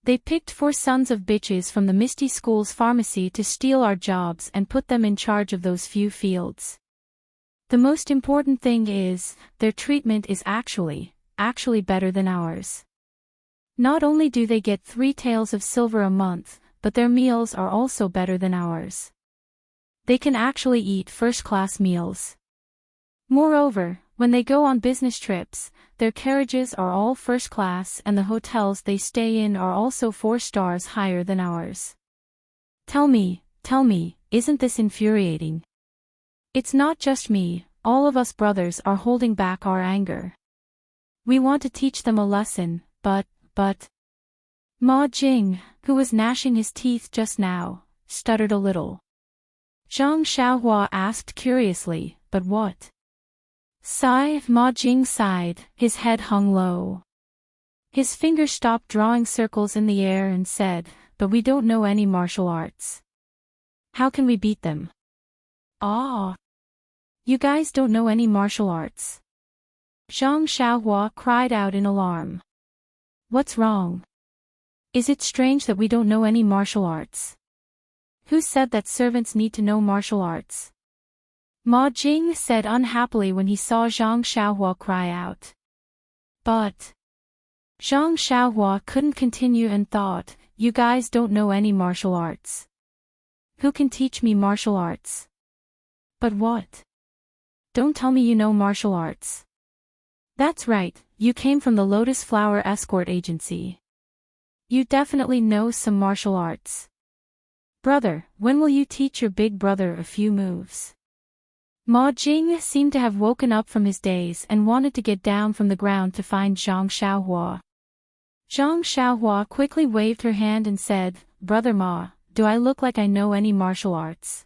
They picked 4 sons of bitches from the Misty School's pharmacy to steal our jobs and put them in charge of those few fields. The most important thing is, their treatment is actually better than ours. Not only do they get 3 taels of silver a month, but their meals are also better than ours. They can actually eat first-class meals. Moreover, when they go on business trips, their carriages are all first class and the hotels they stay in are also 4 stars higher than ours. Tell me, isn't this infuriating? It's not just me, all of us brothers are holding back our anger. We want to teach them a lesson, but... Ma Jing, who was gnashing his teeth just now, stuttered a little. Zhang Xiaohua asked curiously, but what? Sigh, Ma Jing sighed, his head hung low. His fingers stopped drawing circles in the air and said, but we don't know any martial arts. How can we beat them? Ah! You guys don't know any martial arts? Zhang Xiaohua cried out in alarm. What's wrong? Is it strange that we don't know any martial arts? Who said that servants need to know martial arts? Ma Jing said unhappily when he saw Zhang Xiaohua cry out. But Zhang Xiaohua couldn't continue and thought, you guys don't know any martial arts. Who can teach me martial arts? But what? Don't tell me you know martial arts. That's right, you came from the Lotus Flower Escort Agency. You definitely know some martial arts. Brother, when will you teach your big brother a few moves? Ma Jing seemed to have woken up from his daze and wanted to get down from the ground to find Zhang Xiaohua. Zhang Xiaohua quickly waved her hand and said, Brother Ma, do I look like I know any martial arts?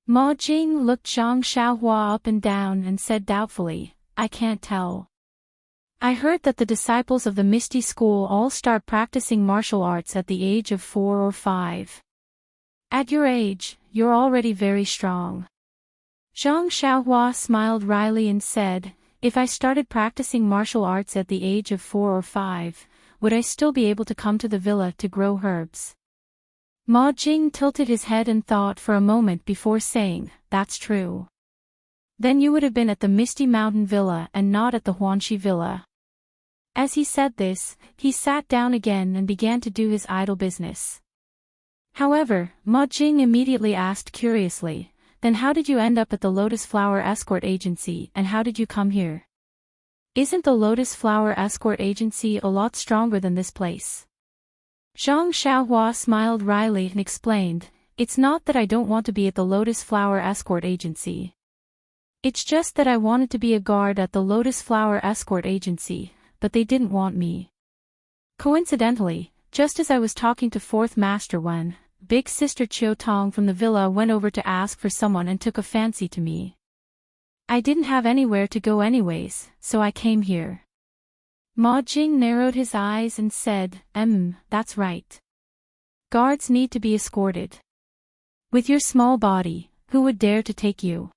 Ma Jing looked Zhang Xiaohua up and down and said doubtfully, I can't tell. I heard that the disciples of the Misty School all start practicing martial arts at the age of 4 or 5. At your age, you're already very strong. Zhang Xiaohua smiled wryly and said, if I started practicing martial arts at the age of 4 or 5, would I still be able to come to the villa to grow herbs? Ma Jing tilted his head and thought for a moment before saying, that's true. Then you would have been at the Misty Mountain Villa and not at the Huanxi Villa. As he said this, he sat down again and began to do his idle business. However, Ma Jing immediately asked curiously, then how did you end up at the Lotus Flower Escort Agency and how did you come here? Isn't the Lotus Flower Escort Agency a lot stronger than this place? Zhang Xiaohua smiled wryly and explained, it's not that I don't want to be at the Lotus Flower Escort Agency. It's just that I wanted to be a guard at the Lotus Flower Escort Agency, but they didn't want me. Coincidentally, just as I was talking to Fourth Master when Big Sister Chiu Tong from the villa went over to ask for someone and took a fancy to me. I didn't have anywhere to go anyways, so I came here. Ma Jing narrowed his eyes and said, that's right. Guards need to be escorted. With your small body, who would dare to take you?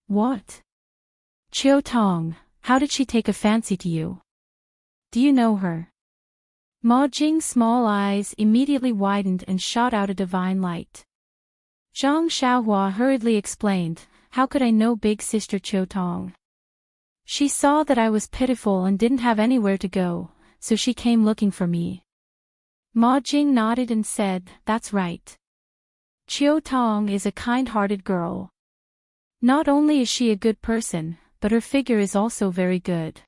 What? Chiu Tong, how did she take a fancy to you? Do you know her? Ma Jing's small eyes immediately widened and shot out a divine light. Zhang Xiaohua hurriedly explained, how could I know Big Sister Chiu Tong? She saw that I was pitiful and didn't have anywhere to go, so she came looking for me. Ma Jing nodded and said, that's right. Chiu Tong is a kind-hearted girl. Not only is she a good person, but her figure is also very good.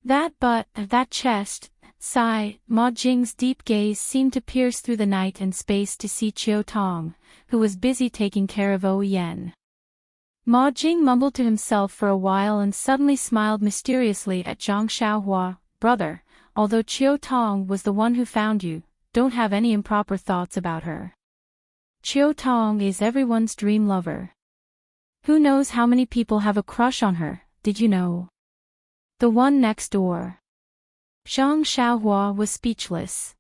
That butt, that chest, sigh, Ma Jing's deep gaze seemed to pierce through the night and space to see Chiu Tong, who was busy taking care of Yen. Ma Jing mumbled to himself for a while and suddenly smiled mysteriously at Zhang Xiaohua, brother, although Chiu Tong was the one who found you, don't have any improper thoughts about her. Chiu Tong is everyone's dream lover. Who knows how many people have a crush on her, did you know? The one next door. Zhang Xiaohua was speechless.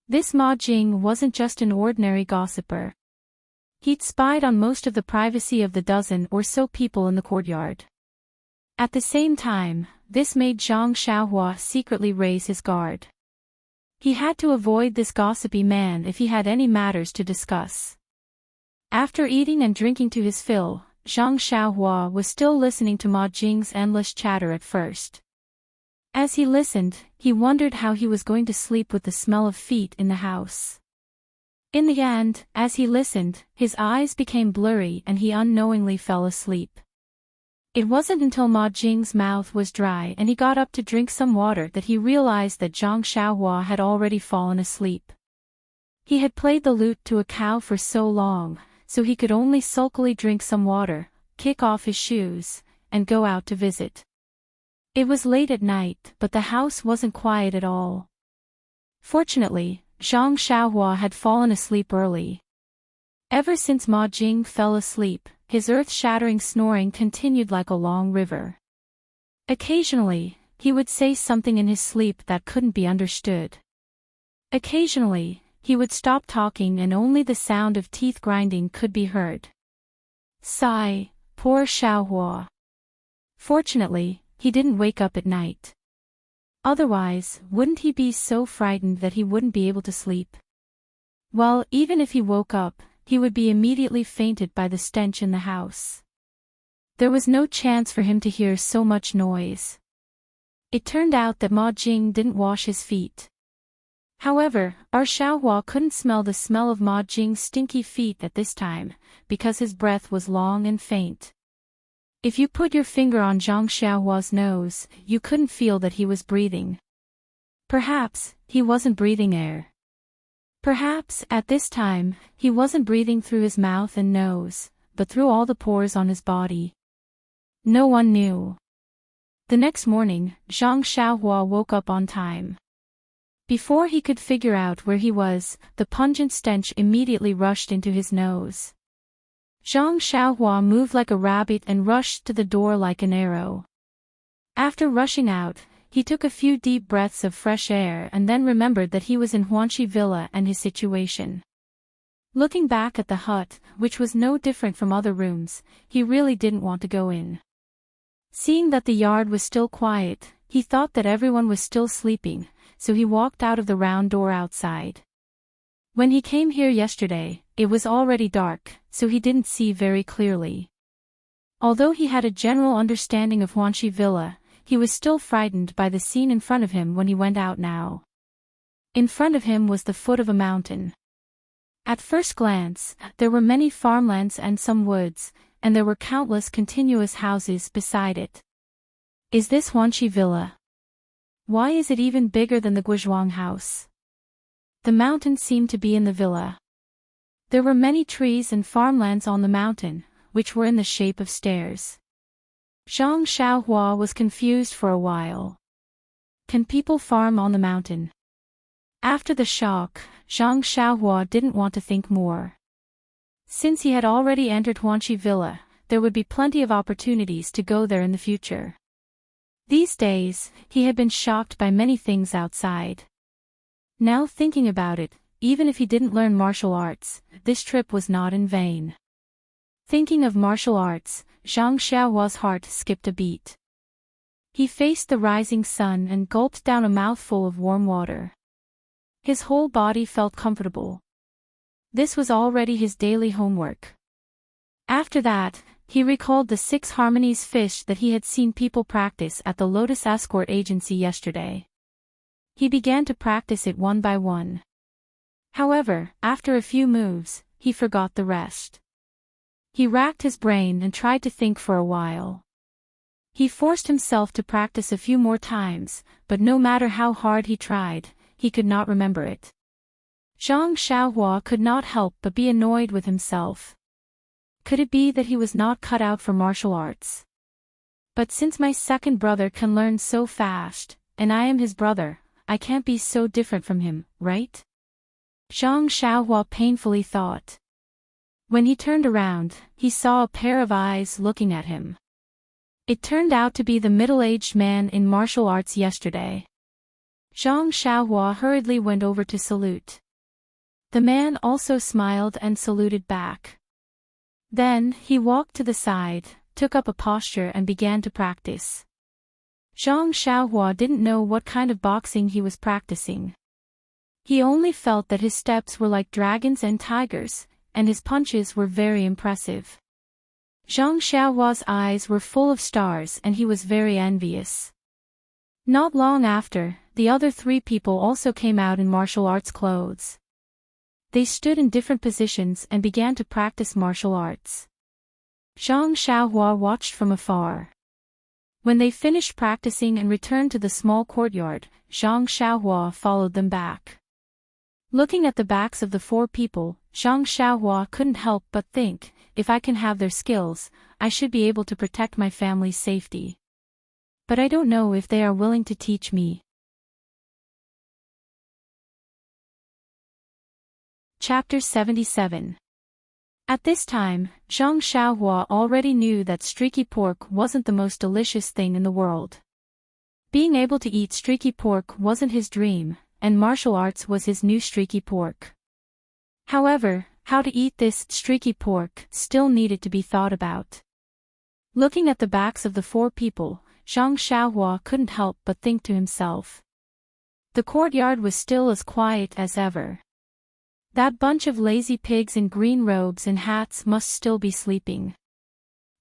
This Ma Jing wasn't just an ordinary gossiper. He'd spied on most of the privacy of the dozen or so people in the courtyard. At the same time, this made Zhang Xiaohua secretly raise his guard. He had to avoid this gossipy man if he had any matters to discuss. After eating and drinking to his fill, Zhang Xiaohua was still listening to Ma Jing's endless chatter at first. As he listened, he wondered how he was going to sleep with the smell of feet in the house. In the end, as he listened, his eyes became blurry and he unknowingly fell asleep. It wasn't until Ma Jing's mouth was dry and he got up to drink some water that he realized that Zhang Xiaohua had already fallen asleep. He had played the lute to a cow for so long, so he could only sulkily drink some water, kick off his shoes, and go out to visit. It was late at night, but the house wasn't quiet at all. Fortunately, Zhang Xiaohua had fallen asleep early. Ever since Ma Jing fell asleep, his earth-shattering snoring continued like a long river. Occasionally, he would say something in his sleep that couldn't be understood. Occasionally, he would stop talking and only the sound of teeth grinding could be heard. Sigh, poor Xiaohua. Fortunately, he didn't wake up at night. Otherwise, wouldn't he be so frightened that he wouldn't be able to sleep? Well, even if he woke up, he would be immediately fainted by the stench in the house. There was no chance for him to hear so much noise. It turned out that Ma Jing didn't wash his feet. However, our Xiaohua couldn't smell the smell of Ma Jing's stinky feet at this time, because his breath was long and faint. If you put your finger on Zhang Xiaohua's nose, you couldn't feel that he was breathing. Perhaps, he wasn't breathing air. Perhaps, at this time, he wasn't breathing through his mouth and nose, but through all the pores on his body. No one knew. The next morning, Zhang Xiaohua woke up on time. Before he could figure out where he was, the pungent stench immediately rushed into his nose. Zhang Xiaohua moved like a rabbit and rushed to the door like an arrow. After rushing out, he took a few deep breaths of fresh air and then remembered that he was in Huanxi Villa and his situation. Looking back at the hut, which was no different from other rooms, he really didn't want to go in. Seeing that the yard was still quiet, he thought that everyone was still sleeping, so he walked out of the round door outside. When he came here yesterday, it was already dark, so he didn't see very clearly. Although he had a general understanding of Huanxi Villa, he was still frightened by the scene in front of him when he went out now. In front of him was the foot of a mountain. At first glance, there were many farmlands and some woods, and there were countless continuous houses beside it. Is this Huanxi Villa? Why is it even bigger than the Guizhuang house? The mountain seemed to be in the villa. There were many trees and farmlands on the mountain, which were in the shape of stairs. Zhang Xiaohua was confused for a while. Can people farm on the mountain? After the shock, Zhang Xiaohua didn't want to think more. Since he had already entered Huanxi Villa, there would be plenty of opportunities to go there in the future. These days, he had been shocked by many things outside. Now thinking about it, even if he didn't learn martial arts, this trip was not in vain. Thinking of martial arts, Zhang Xiaohua's heart skipped a beat. He faced the rising sun and gulped down a mouthful of warm water. His whole body felt comfortable. This was already his daily homework. After that, he recalled the 6 harmonies fish that he had seen people practice at the Lotus Escort Agency yesterday. He began to practice it one by one. However, after a few moves, he forgot the rest. He racked his brain and tried to think for a while. He forced himself to practice a few more times, but no matter how hard he tried, he could not remember it. Zhang Xiaohua could not help but be annoyed with himself. Could it be that he was not cut out for martial arts? But since my second brother can learn so fast, and I am his brother, I can't be so different from him, right? Zhang Xiaohua painfully thought. When he turned around, he saw a pair of eyes looking at him. It turned out to be the middle-aged man in martial arts yesterday. Zhang Xiaohua hurriedly went over to salute. The man also smiled and saluted back. Then, he walked to the side, took up a posture and began to practice. Zhang Xiaohua didn't know what kind of boxing he was practicing. He only felt that his steps were like dragons and tigers, and his punches were very impressive. Zhang Xiaohua's eyes were full of stars and he was very envious. Not long after, the other 3 people also came out in martial arts clothes. They stood in different positions and began to practice martial arts. Zhang Xiaohua watched from afar. When they finished practicing and returned to the small courtyard, Zhang Xiaohua followed them back. Looking at the backs of the 4 people, Zhang Xiaohua couldn't help but think, if I can have their skills, I should be able to protect my family's safety. But I don't know if they are willing to teach me. Chapter 77. At this time, Zhang Xiaohua already knew that streaky pork wasn't the most delicious thing in the world. Being able to eat streaky pork wasn't his dream, and martial arts was his new streaky pork. However, how to eat this streaky pork still needed to be thought about. Looking at the backs of the 4 people, Zhang Xiaohua couldn't help but think to himself. The courtyard was still as quiet as ever. That bunch of lazy pigs in green robes and hats must still be sleeping.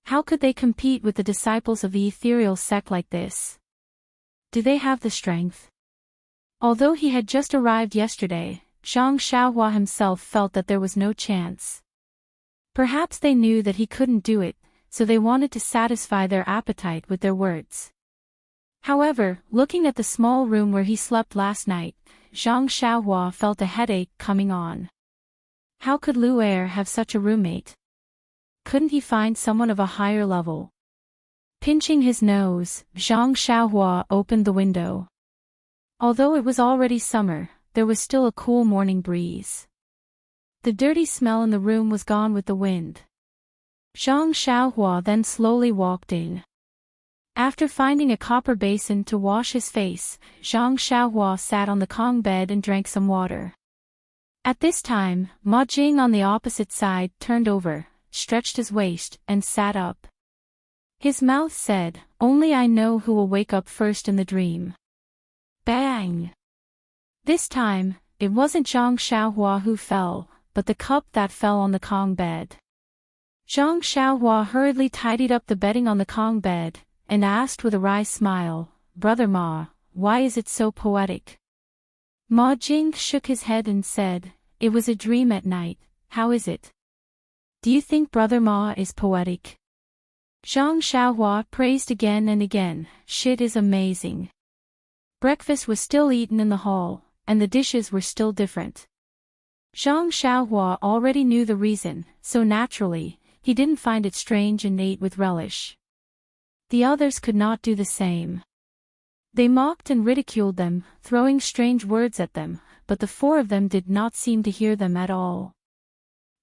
How could they compete with the disciples of the ethereal sect like this? Do they have the strength? Although he had just arrived yesterday, Zhang Xiaohua himself felt that there was no chance. Perhaps they knew that he couldn't do it, so they wanted to satisfy their appetite with their words. However, looking at the small room where he slept last night, Zhang Xiaohua felt a headache coming on. How could Lu Er have such a roommate? Couldn't he find someone of a higher level? Pinching his nose, Zhang Xiaohua opened the window. Although it was already summer, there was still a cool morning breeze. The dirty smell in the room was gone with the wind. Zhang Xiaohua then slowly walked in. After finding a copper basin to wash his face, Zhang Xiaohua sat on the Kong bed and drank some water. At this time, Ma Jing on the opposite side turned over, stretched his waist, and sat up. His mouth said, "Only I know who will wake up first in the dream." Bang! This time, it wasn't Zhang Xiaohua who fell, but the cup that fell on the Kong bed. Zhang Xiaohua hurriedly tidied up the bedding on the Kong bed, and asked with a wry smile, "Brother Ma, why is it so poetic?" Ma Jing shook his head and said, "It was a dream at night, how is it? Do you think Brother Ma is poetic?" Zhang Xiaohua praised again and again, "Shit is amazing." Breakfast was still eaten in the hall, and the dishes were still different. Zhang Xiaohua already knew the reason, so naturally, he didn't find it strange and ate with relish. The others could not do the same. They mocked and ridiculed them, throwing strange words at them, but the four of them did not seem to hear them at all.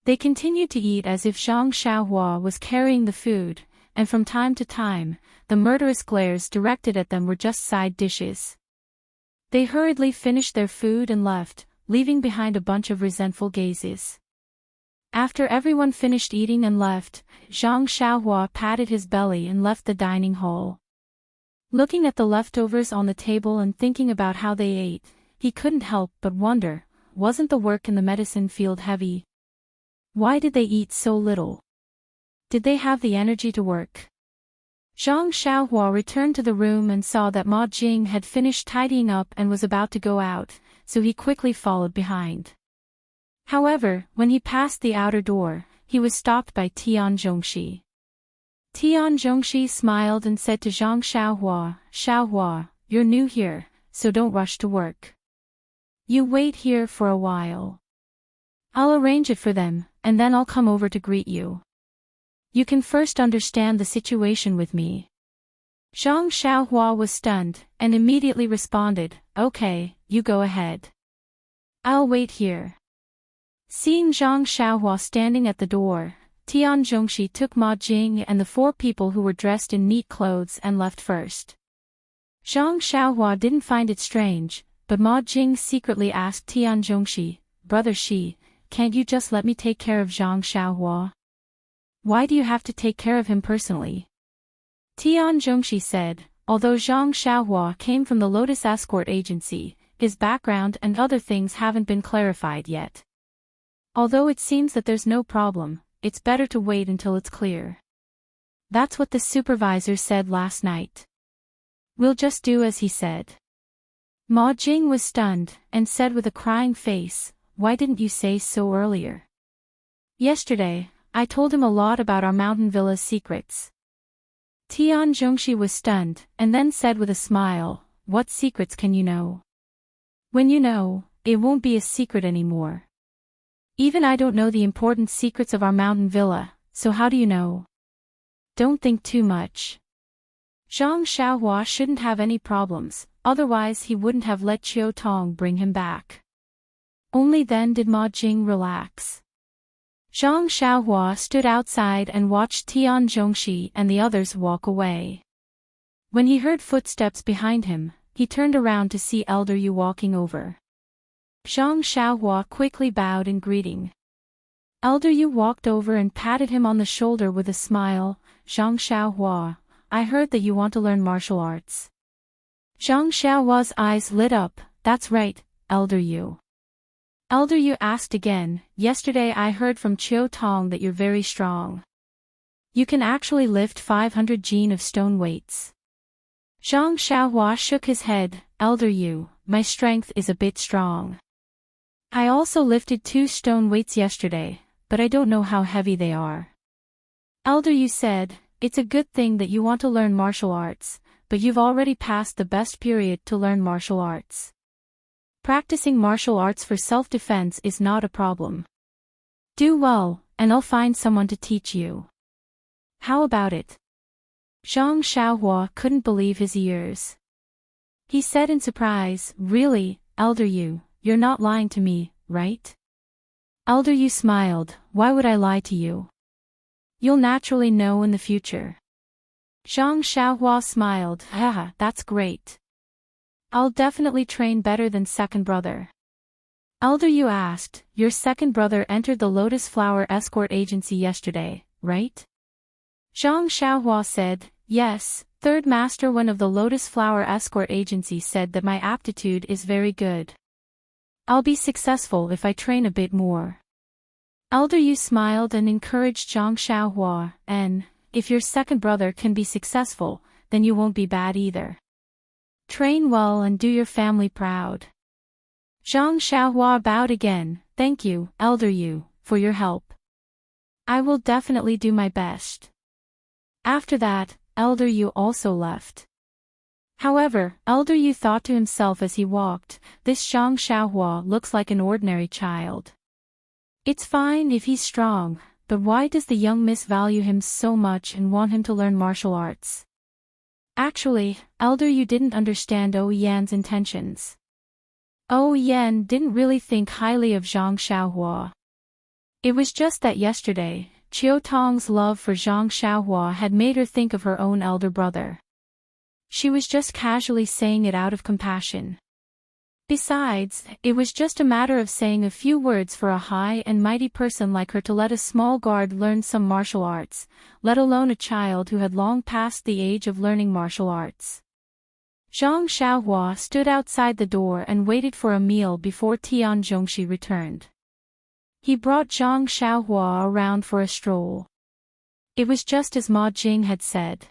They continued to eat as if Zhang Xiaohua was carrying the food, and from time to time, the murderous glares directed at them were just side dishes. They hurriedly finished their food and left, leaving behind a bunch of resentful gazes. After everyone finished eating and left, Zhang Xiaohua patted his belly and left the dining hall. Looking at the leftovers on the table and thinking about how they ate, he couldn't help but wonder, wasn't the work in the medicine field heavy? Why did they eat so little? Did they have the energy to work? Zhang Xiaohua returned to the room and saw that Ma Jing had finished tidying up and was about to go out, so he quickly followed behind. However, when he passed the outer door, he was stopped by Tian Zhongxi. Tian Zhongxi smiled and said to Zhang Xiaohua, "Xiaohua, you're new here, so don't rush to work. You wait here for a while. I'll arrange it for them, and then I'll come over to greet you. You can first understand the situation with me." Zhang Xiaohua was stunned, and immediately responded, "Okay, you go ahead. I'll wait here." Seeing Zhang Xiaohua standing at the door, Tian Zhongxi took Ma Jing and the four people who were dressed in neat clothes and left first. Zhang Xiaohua didn't find it strange, but Ma Jing secretly asked Tian Zhongxi, "Brother Shi, can't you just let me take care of Zhang Xiaohua? Why do you have to take care of him personally?" Tian Zhongxi said, "Although Zhang Xiaohua came from the Lotus Escort Agency, his background and other things haven't been clarified yet. Although it seems that there's no problem, it's better to wait until it's clear. That's what the supervisor said last night. We'll just do as he said." Ma Jing was stunned, and said with a crying face, "Why didn't you say so earlier? Yesterday, I told him a lot about our mountain villa's secrets." Tian Zhongxi was stunned, and then said with a smile, "What secrets can you know? When you know, it won't be a secret anymore. Even I don't know the important secrets of our mountain villa, so how do you know? Don't think too much." Zhang Xiaohua shouldn't have any problems, otherwise he wouldn't have let Qiu Tong bring him back. Only then did Ma Jing relax. Zhang Xiaohua stood outside and watched Tian Zhongxi and the others walk away. When he heard footsteps behind him, he turned around to see Elder Yu walking over. Zhang Xiaohua quickly bowed in greeting. Elder Yu walked over and patted him on the shoulder with a smile. "Zhang Xiaohua, I heard that you want to learn martial arts." Zhang Xiaohua's eyes lit up. "That's right, Elder Yu. Elder Yu asked again, yesterday I heard from Chiu Tong that you're very strong. You can actually lift 500 jin of stone weights. Zhang Xiaohua shook his head, Elder Yu, my strength is a bit strong. I also lifted 2 stone weights yesterday, but I don't know how heavy they are. Elder Yu said, it's a good thing that you want to learn martial arts, but you've already passed the best period to learn martial arts. Practicing martial arts for self-defense is not a problem. Do well, and I'll find someone to teach you. How about it? Zhang Xiaohua couldn't believe his ears. He said in surprise, really, Elder Yu, you're not lying to me, right? Elder Yu smiled, why would I lie to you? You'll naturally know in the future. Zhang Xiaohua smiled, haha, that's great. I'll definitely train better than second brother. Elder Yu asked, your second brother entered the Lotus Flower Escort Agency yesterday, right? Zhang Xiaohua said, yes, third master one of the Lotus Flower Escort Agency said that my aptitude is very good. I'll be successful if I train a bit more. Elder Yu smiled and encouraged Zhang Xiaohua, and, if your second brother can be successful, then you won't be bad either. Train well and do your family proud. Zhang Xiaohua bowed again, thank you, Elder Yu, for your help. I will definitely do my best. After that, Elder Yu also left. However, Elder Yu thought to himself as he walked, this Zhang Xiaohua looks like an ordinary child. It's fine if he's strong, but why does the young miss value him so much and want him to learn martial arts? Actually, Elder Yu didn't understand Ou Yan's intentions. Ou Yan didn't really think highly of Zhang Xiaohua. It was just that yesterday, Chiu Tong's love for Zhang Xiaohua had made her think of her own elder brother. She was just casually saying it out of compassion. Besides, it was just a matter of saying a few words for a high and mighty person like her to let a small guard learn some martial arts, let alone a child who had long passed the age of learning martial arts. Zhang Xiaohua stood outside the door and waited for a meal before Tian Zhongxi returned. He brought Zhang Xiaohua around for a stroll. It was just as Ma Jing had said.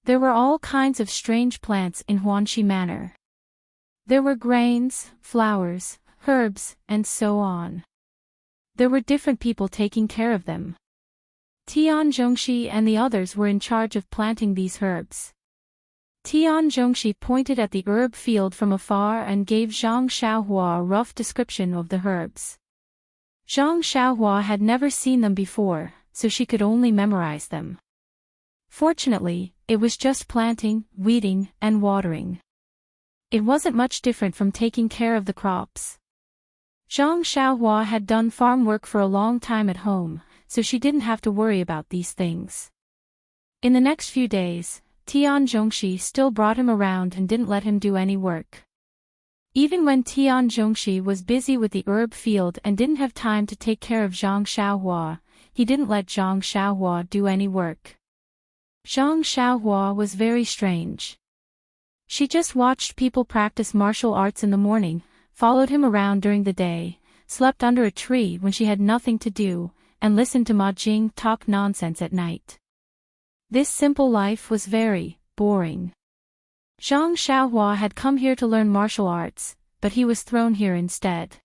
There were all kinds of strange plants in Huanxi Manor. There were grains, flowers, herbs, and so on. There were different people taking care of them. Tian Zhongxi and the others were in charge of planting these herbs. Tian Zhongxi pointed at the herb field from afar and gave Zhang Xiaohua a rough description of the herbs. Zhang Xiaohua had never seen them before, so she could only memorize them. Fortunately, it was just planting, weeding, and watering. It wasn't much different from taking care of the crops. Zhang Xiaohua had done farm work for a long time at home, so she didn't have to worry about these things. In the next few days, Tian Zhongxi still brought him around and didn't let him do any work. Even when Tian Zhongxi was busy with the herb field and didn't have time to take care of Zhang Xiaohua, he didn't let Zhang Xiaohua do any work. Zhang Xiaohua was very strange. She just watched people practice martial arts in the morning, followed him around during the day, slept under a tree when she had nothing to do, and listened to Ma Jing talk nonsense at night. This simple life was very boring. Zhang Xiaohua had come here to learn martial arts, but he was thrown here instead.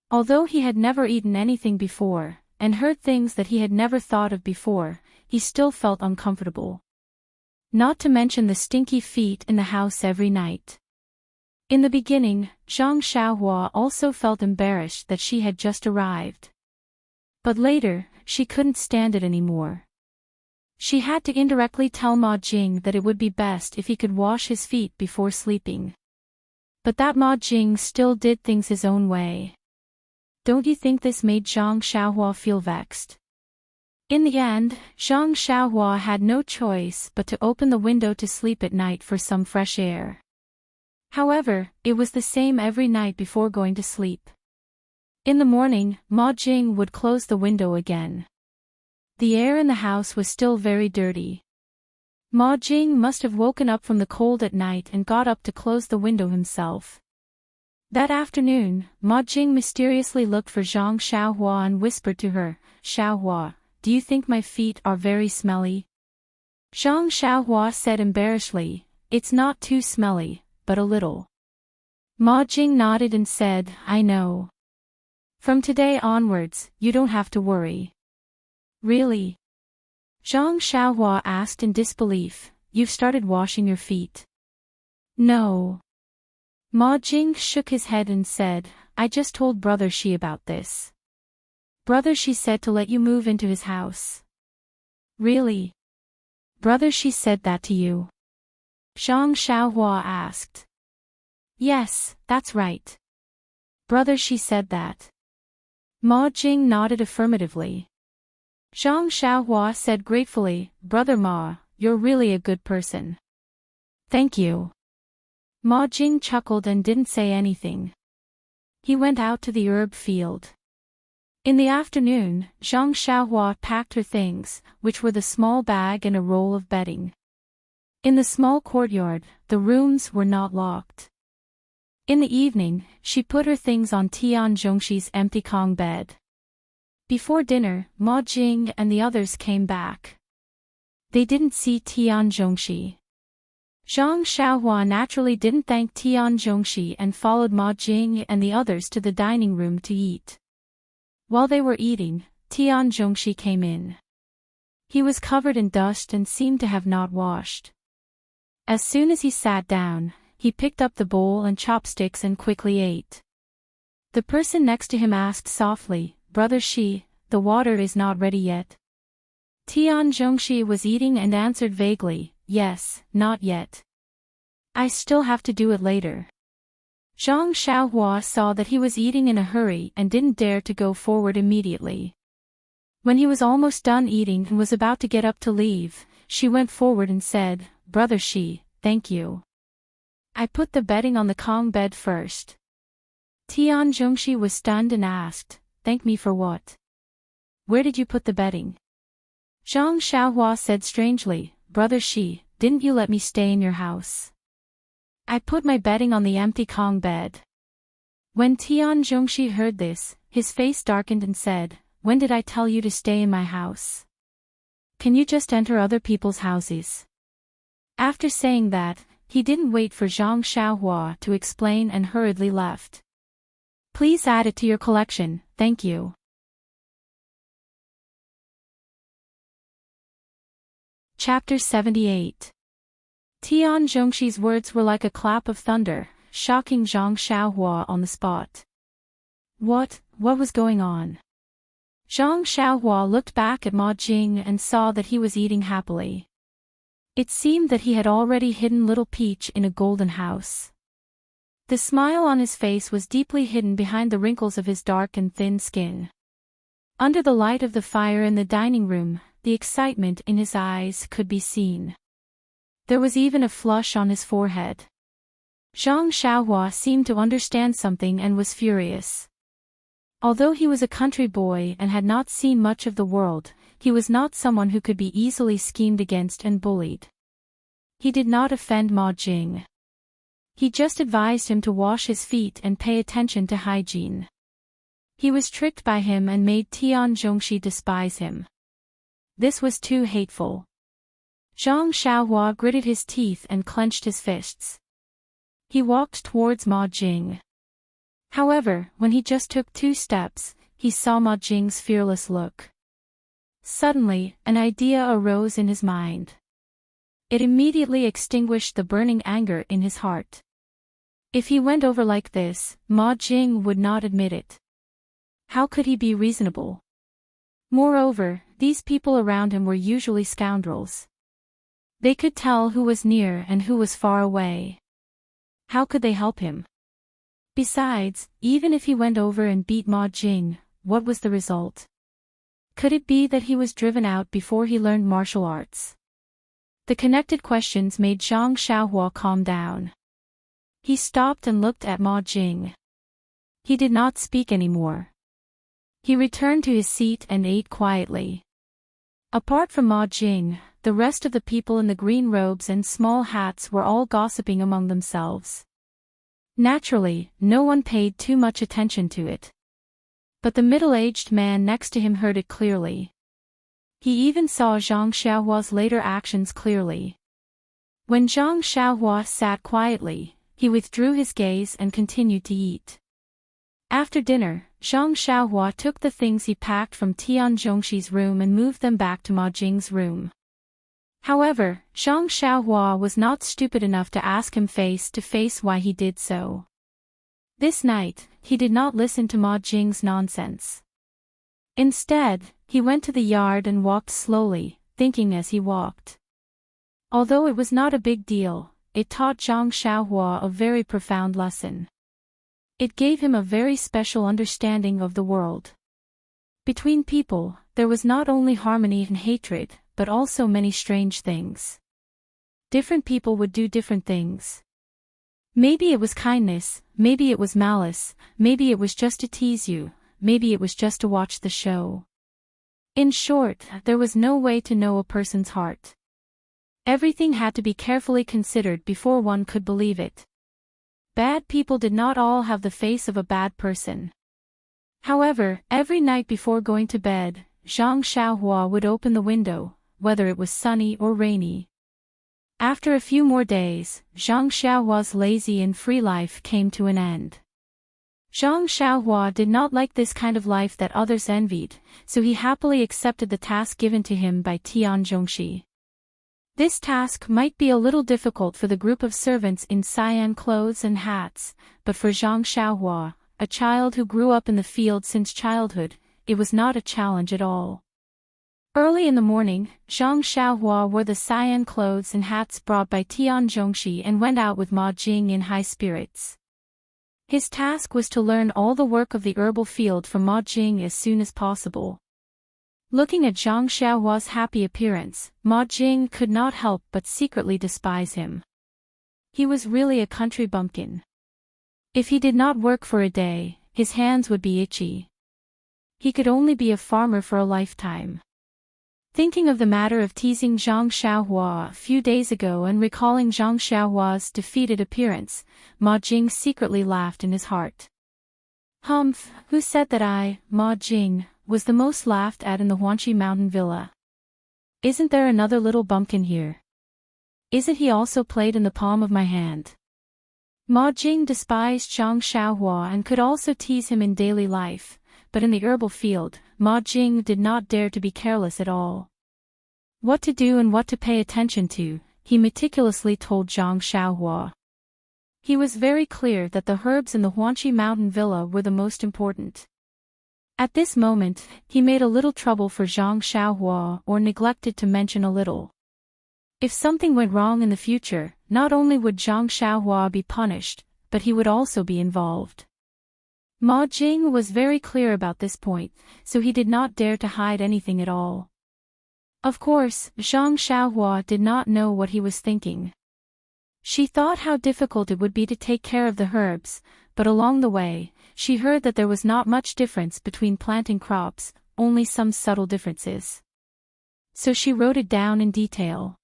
Although he had never eaten anything before, and heard things that he had never thought of before, he still felt uncomfortable. Not to mention the stinky feet in the house every night. In the beginning, Zhang Xiaohua also felt embarrassed that she had just arrived. But later, she couldn't stand it anymore. She had to indirectly tell Ma Jing that it would be best if he could wash his feet before sleeping. But that Ma Jing still did things his own way. Don't you think this made Zhang Xiaohua feel vexed? In the end, Zhang Xiaohua had no choice but to open the window to sleep at night for some fresh air. However, it was the same every night before going to sleep. In the morning, Ma Jing would close the window again. The air in the house was still very dirty. Ma Jing must have woken up from the cold at night and got up to close the window himself. That afternoon, Ma Jing mysteriously looked for Zhang Xiaohua and whispered to her, "Xiaohua, do you think my feet are very smelly?" Zhang Xiaohua said embarrassedly, "It's not too smelly, but a little." Ma Jing nodded and said, "I know. From today onwards, you don't have to worry." "Really?" Zhang Xiaohua asked in disbelief, "You've started washing your feet?" "No." Ma Jing shook his head and said, "I just told Brother Shi about this. Brother Shi said to let you move into his house." "Really? Brother Shi said that to you?" Zhang Xiaohua asked. "Yes, that's right. Brother Shi said that." Ma Jing nodded affirmatively. Zhang Xiaohua said gratefully, "Brother Ma, you're really a good person." "Thank you." Ma Jing chuckled and didn't say anything. He went out to the herb field. In the afternoon, Zhang Xiaohua packed her things, which were the small bag and a roll of bedding. In the small courtyard, the rooms were not locked. In the evening, she put her things on Tian Zhongshi's empty Kong bed. Before dinner, Ma Jing and the others came back. They didn't see Tian Zhongshi. Zhang Xiaohua naturally didn't thank Tian Zhongshi and followed Ma Jing and the others to the dining room to eat. While they were eating, Tian Zhongshi came in. He was covered in dust and seemed to have not washed. As soon as he sat down, he picked up the bowl and chopsticks and quickly ate. The person next to him asked softly, "Brother Shi, the water is not ready yet?" Tian Zhongshi was eating and answered vaguely, "Yes, not yet. I still have to do it later." Zhang Xiaohua saw that he was eating in a hurry and didn't dare to go forward immediately. When he was almost done eating and was about to get up to leave, she went forward and said, "Brother Shi, thank you. I put the bedding on the Kong bed first." Tian Zhongshi was stunned and asked, "Thank me for what? Where did you put the bedding?" Zhang Xiaohua said strangely, "Brother Shi, didn't you let me stay in your house? I put my bedding on the empty Kong bed." When Tian Zhongshi heard this, his face darkened and said, "When did I tell you to stay in my house? Can you just enter other people's houses?" After saying that, he didn't wait for Zhang Xiaohua to explain and hurriedly left. "Please add it to your collection, thank you." Chapter 78. Tian Zhongshi's words were like a clap of thunder, shocking Zhang Xiaohua on the spot. What was going on? Zhang Xiaohua looked back at Ma Jing and saw that he was eating happily. It seemed that he had already hidden Little Peach in a golden house. The smile on his face was deeply hidden behind the wrinkles of his dark and thin skin. Under the light of the fire in the dining room, the excitement in his eyes could be seen. There was even a flush on his forehead. Zhang Xiaohua seemed to understand something and was furious. Although he was a country boy and had not seen much of the world, he was not someone who could be easily schemed against and bullied. He did not offend Ma Jing. He just advised him to wash his feet and pay attention to hygiene. He was tricked by him and made Tian Zhongshi despise him. This was too hateful. Zhang Xiaohua gritted his teeth and clenched his fists. He walked towards Ma Jing. However, when he just took 2 steps, he saw Ma Jing's fearless look. Suddenly, an idea arose in his mind. It immediately extinguished the burning anger in his heart. If he went over like this, Ma Jing would not admit it. How could he be reasonable? Moreover, these people around him were usually scoundrels. They could tell who was near and who was far away. How could they help him? Besides, even if he went over and beat Ma Jing, what was the result? Could it be that he was driven out before he learned martial arts? The connected questions made Zhang Xiaohua calm down. He stopped and looked at Ma Jing. He did not speak anymore. He returned to his seat and ate quietly. Apart from Ma Jing, the rest of the people in the green robes and small hats were all gossiping among themselves. Naturally, no one paid too much attention to it. But the middle-aged man next to him heard it clearly. He even saw Zhang Xiaohua's later actions clearly. When Zhang Xiaohua sat quietly, he withdrew his gaze and continued to eat. After dinner, Zhang Xiaohua took the things he packed from Tian Zhongxi's room and moved them back to Ma Jing's room. However, Zhang Xiaohua was not stupid enough to ask him face to face why he did so. This night, he did not listen to Ma Jing's nonsense. Instead, he went to the yard and walked slowly, thinking as he walked. Although it was not a big deal, it taught Zhang Xiaohua a very profound lesson. It gave him a very special understanding of the world. Between people, there was not only harmony and hatred, but also many strange things. Different people would do different things. Maybe it was kindness, maybe it was malice, maybe it was just to tease you, maybe it was just to watch the show. In short, there was no way to know a person's heart. Everything had to be carefully considered before one could believe it. Bad people did not all have the face of a bad person. However, every night before going to bed, Zhang Xiaohua would open the window, whether it was sunny or rainy. After a few more days, Zhang Xiaohua's lazy and free life came to an end. Zhang Xiaohua did not like this kind of life that others envied, so he happily accepted the task given to him by Tian Zhongxi. This task might be a little difficult for the group of servants in cyan clothes and hats, but for Zhang Xiaohua, a child who grew up in the field since childhood, it was not a challenge at all. Early in the morning, Zhang Xiaohua wore the cyan clothes and hats brought by Tian Zhongxi and went out with Ma Jing in high spirits. His task was to learn all the work of the herbal field from Ma Jing as soon as possible. Looking at Zhang Xiaohua's happy appearance, Ma Jing could not help but secretly despise him. He was really a country bumpkin. If he did not work for a day, his hands would be itchy. He could only be a farmer for a lifetime. Thinking of the matter of teasing Zhang Xiaohua a few days ago and recalling Zhang Xiaohua's defeated appearance, Ma Jing secretly laughed in his heart. Humph, who said that I, Ma Jing, was the most laughed at in the Huanqi Mountain Villa? Isn't there another little bumpkin here? Isn't he also played in the palm of my hand? Ma Jing despised Zhang Xiaohua and could also tease him in daily life, but in the herbal field, Ma Jing did not dare to be careless at all. What to do and what to pay attention to, he meticulously told Zhang Xiaohua. He was very clear that the herbs in the Huanqi Mountain Villa were the most important. At this moment, he made a little trouble for Zhang Xiaohua or neglected to mention a little. If something went wrong in the future, not only would Zhang Xiaohua be punished, but he would also be involved. Ma Jing was very clear about this point, so he did not dare to hide anything at all. Of course, Zhang Xiaohua did not know what he was thinking. She thought how difficult it would be to take care of the herbs, but along the way, she heard that there was not much difference between planting crops, only some subtle differences. So she wrote it down in detail.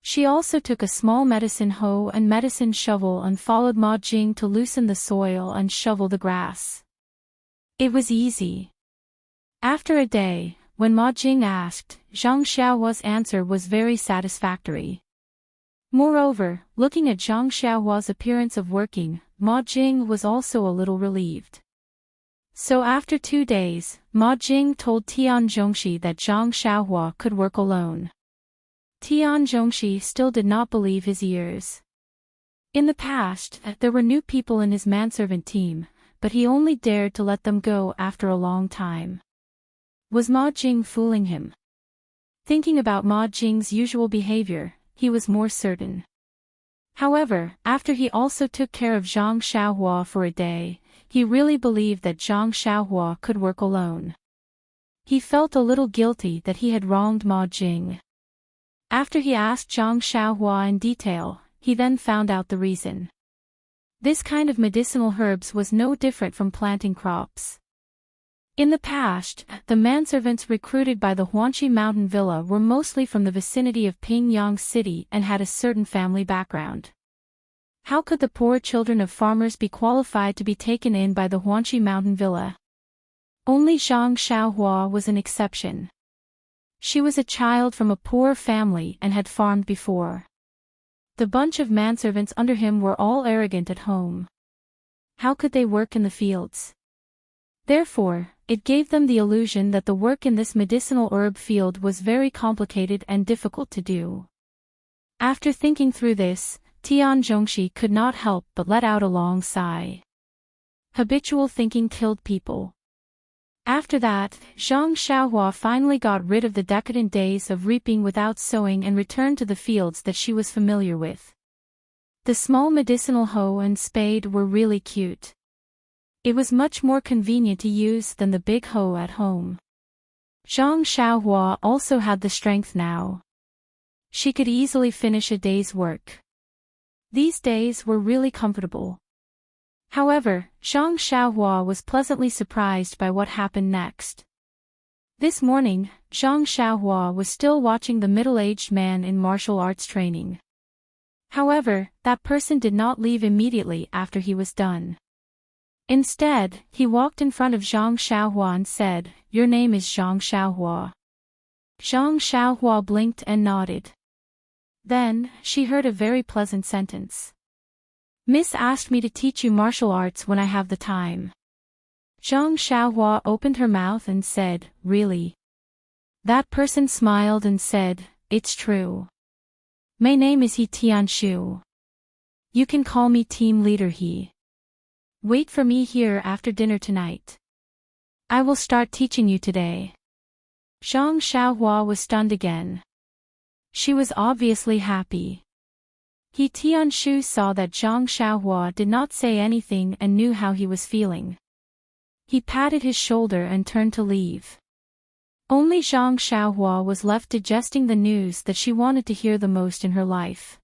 She also took a small medicine hoe and medicine shovel and followed Ma Jing to loosen the soil and shovel the grass. It was easy. After a day, when Ma Jing asked, Zhang Xiaohua's answer was very satisfactory. Moreover, looking at Zhang Xiaohua's appearance of working, Ma Jing was also a little relieved. So after 2 days, Ma Jing told Tian Zhongxi that Zhang Xiaohua could work alone. Tian Zhongxi still did not believe his ears. In the past, there were new people in his manservant team, but he only dared to let them go after a long time. Was Ma Jing fooling him? Thinking about Ma Jing's usual behavior, he was more certain. However, after he also took care of Zhang Xiaohua for a day, he really believed that Zhang Xiaohua could work alone. He felt a little guilty that he had wronged Ma Jing. After he asked Zhang Xiaohua in detail, he then found out the reason. This kind of medicinal herbs was no different from planting crops. In the past, the manservants recruited by the Huanqi Mountain Villa were mostly from the vicinity of Pingyang City and had a certain family background. How could the poor children of farmers be qualified to be taken in by the Huanxi mountain villa? Only Zhang Xiaohua was an exception. She was a child from a poor family and had farmed before. The bunch of manservants under him were all arrogant at home. How could they work in the fields? Therefore, it gave them the illusion that the work in this medicinal herb field was very complicated and difficult to do. After thinking through this, Tian Zhongxi could not help but let out a long sigh. Habitual thinking killed people. After that, Zhang Xiaohua finally got rid of the decadent days of reaping without sowing and returned to the fields that she was familiar with. The small medicinal hoe and spade were really cute. It was much more convenient to use than the big hoe at home. Zhang Xiaohua also had the strength now. She could easily finish a day's work. These days were really comfortable. However, Zhang Xiaohua was pleasantly surprised by what happened next. This morning, Zhang Xiaohua was still watching the middle-aged man in martial arts training. However, that person did not leave immediately after he was done. Instead, he walked in front of Zhang Xiaohua and said, "Your name is Zhang Xiaohua." Zhang Xiaohua blinked and nodded. Then, she heard a very pleasant sentence. "Miss asked me to teach you martial arts when I have the time." Zhang Xiaohua opened her mouth and said, "Really?" That person smiled and said, "It's true. My name is He Tianshu. You can call me team leader He. Wait for me here after dinner tonight. I will start teaching you today." Zhang Xiaohua was stunned again. She was obviously happy. He Tianshu saw that Zhang Xiaohua did not say anything and knew how he was feeling. He patted his shoulder and turned to leave. Only Zhang Xiaohua was left digesting the news that she wanted to hear the most in her life.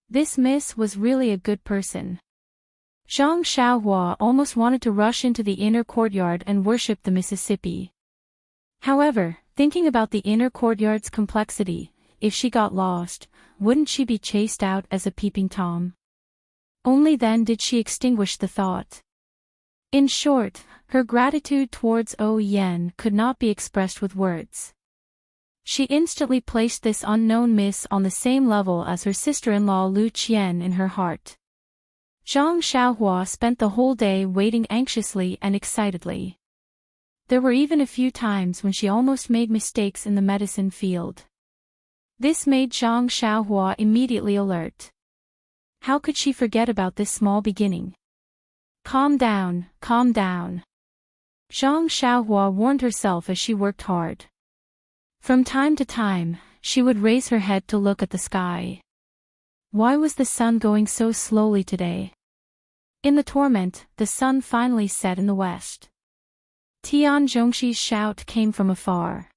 This miss was really a good person. Zhang Xiaohua almost wanted to rush into the inner courtyard and worship the Mississippi. However, thinking about the inner courtyard's complexity, if she got lost, wouldn't she be chased out as a peeping Tom? Only then did she extinguish the thought. In short, her gratitude towards Yen could not be expressed with words. She instantly placed this unknown miss on the same level as her sister-in-law Lu Qian in her heart. Zhang Xiaohua spent the whole day waiting anxiously and excitedly. There were even a few times when she almost made mistakes in the medicine field. This made Zhang Xiaohua immediately alert. How could she forget about this small beginning? Calm down, calm down. Zhang Xiaohua warned herself as she worked hard. From time to time, she would raise her head to look at the sky. Why was the sun going so slowly today? In the torment, the sun finally set in the west. Tian Zhongxi's shout came from afar.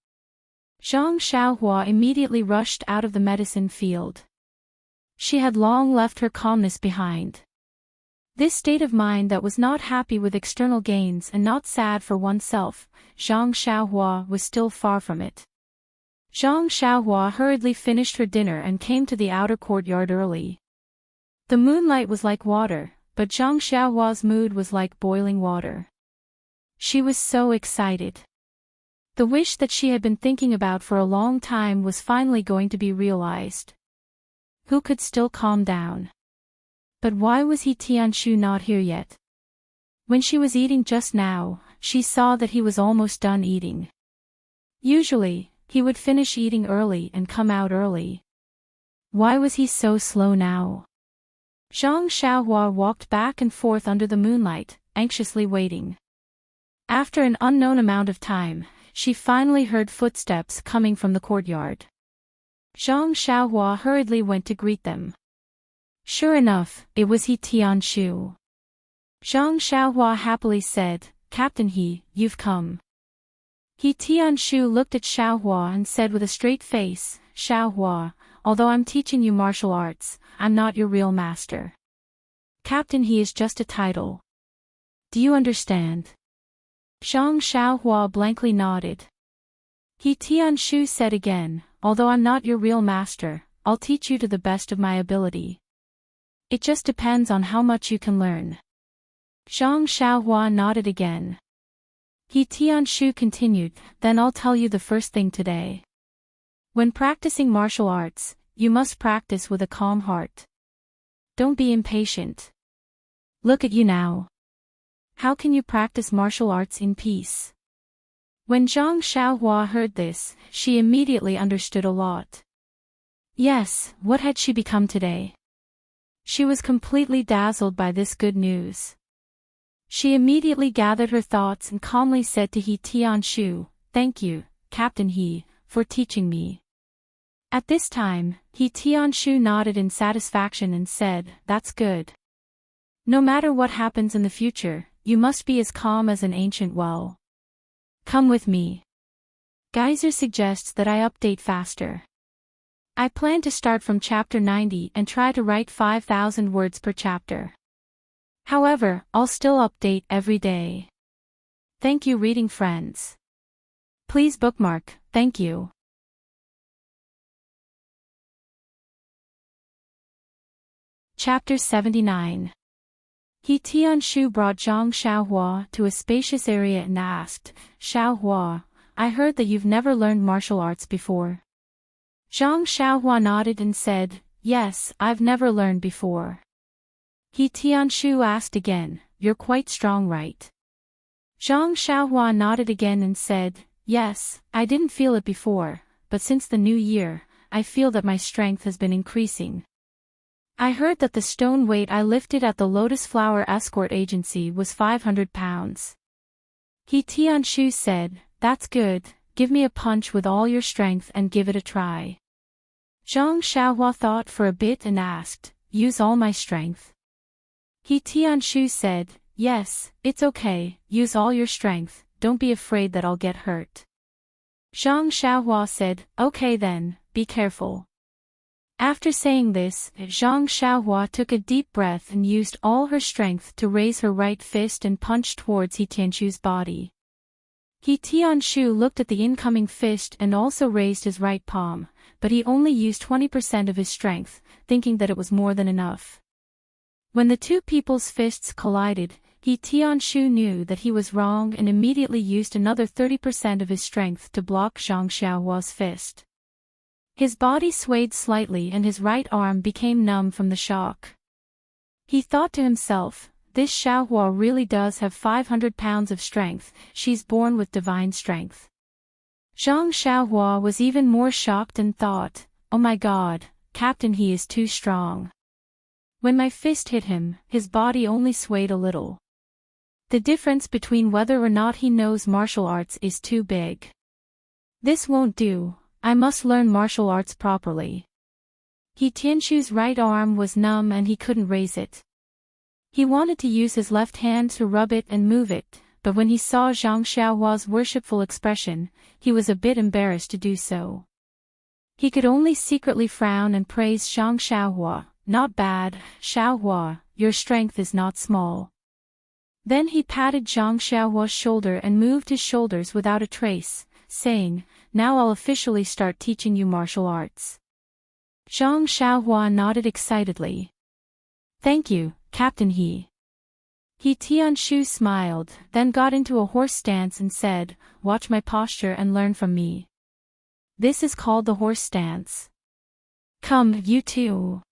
Zhang Xiaohua immediately rushed out of the medicine field. She had long left her calmness behind. This state of mind that was not happy with external gains and not sad for oneself, Zhang Xiaohua was still far from it. Zhang Xiaohua hurriedly finished her dinner and came to the outer courtyard early. The moonlight was like water, but Zhang Xiaohua's mood was like boiling water. She was so excited. The wish that she had been thinking about for a long time was finally going to be realized. Who could still calm down? But why was He Tianshu not here yet? When she was eating just now, she saw that he was almost done eating. Usually, he would finish eating early and come out early. Why was he so slow now? Zhang Xiaohua walked back and forth under the moonlight, anxiously waiting. After an unknown amount of time, she finally heard footsteps coming from the courtyard. Zhang Xiaohua hurriedly went to greet them. Sure enough, it was He Tianshu. Zhang Xiaohua happily said, "Captain He, you've come." He Tianshu looked at Xiaohua and said with a straight face, "Xiaohua, although I'm teaching you martial arts, I'm not your real master. Captain He is just a title. Do you understand?" Zhang Xiaohua blankly nodded. He Tianshu said again, "Although I'm not your real master, I'll teach you to the best of my ability." It just depends on how much you can learn. Zhang Xiaohua nodded again. He Tianshu continued, then I'll tell you the first thing today. When practicing martial arts, you must practice with a calm heart. Don't be impatient. Look at you now. How can you practice martial arts in peace? When Zhang Xiaohua heard this, she immediately understood a lot. Yes, what had she become today? She was completely dazzled by this good news. She immediately gathered her thoughts and calmly said to He Tianshu, "Thank you, Captain He, for teaching me." At this time, He Tianshu nodded in satisfaction and said, "That's good. No matter what happens in the future, you must be as calm as an ancient well. Come with me. Geyser suggests that I update faster. I plan to start from chapter 90 and try to write 5,000 words per chapter. However, I'll still update every day. Thank you, reading friends. Please bookmark, thank you." Chapter 79. He Tianshu brought Zhang Xiaohua to a spacious area and asked, "Xiaohua, I heard that you've never learned martial arts before." Zhang Xiaohua nodded and said, "Yes, I've never learned before." He Tianshu asked again, "You're quite strong, right?" Zhang Xiaohua nodded again and said, "Yes, I didn't feel it before, but since the new year, I feel that my strength has been increasing. I heard that the stone weight I lifted at the Lotus Flower Escort Agency was 500 pounds. He Tianshu said, "That's good, give me a punch with all your strength and give it a try." Zhang Xiaohua thought for a bit and asked, "Use all my strength?" He Tianshu said, "Yes, it's okay, use all your strength, don't be afraid that I'll get hurt." Zhang Xiaohua said, "Okay then, be careful." After saying this, Zhang Xiaohua took a deep breath and used all her strength to raise her right fist and punch towards He Tianshu's body. He Tianshu looked at the incoming fist and also raised his right palm, but he only used 20% of his strength, thinking that it was more than enough. When the two people's fists collided, He Tianshu knew that he was wrong and immediately used another 30% of his strength to block Zhang Xiaohua's fist. His body swayed slightly and his right arm became numb from the shock. He thought to himself, "This Xiaohua really does have 500 pounds of strength, she's born with divine strength." Zhang Xiaohua was even more shocked and thought, "Oh my god, Captain He is too strong. When my fist hit him, his body only swayed a little. The difference between whether or not he knows martial arts is too big. This won't do, I must learn martial arts properly." He Tianshu's right arm was numb and he couldn't raise it. He wanted to use his left hand to rub it and move it, but when he saw Zhang Xiaohua's worshipful expression, he was a bit embarrassed to do so. He could only secretly frown and praise Zhang Xiaohua. "Not bad, Xiaohua, your strength is not small." Then he patted Zhang Xiaohua's shoulder and moved his shoulders without a trace, saying, "Now I'll officially start teaching you martial arts." Zhang Xiaohua nodded excitedly. "Thank you, Captain He." He Tianshu smiled, then got into a horse stance and said, "Watch my posture and learn from me. This is called the horse stance. Come, you too."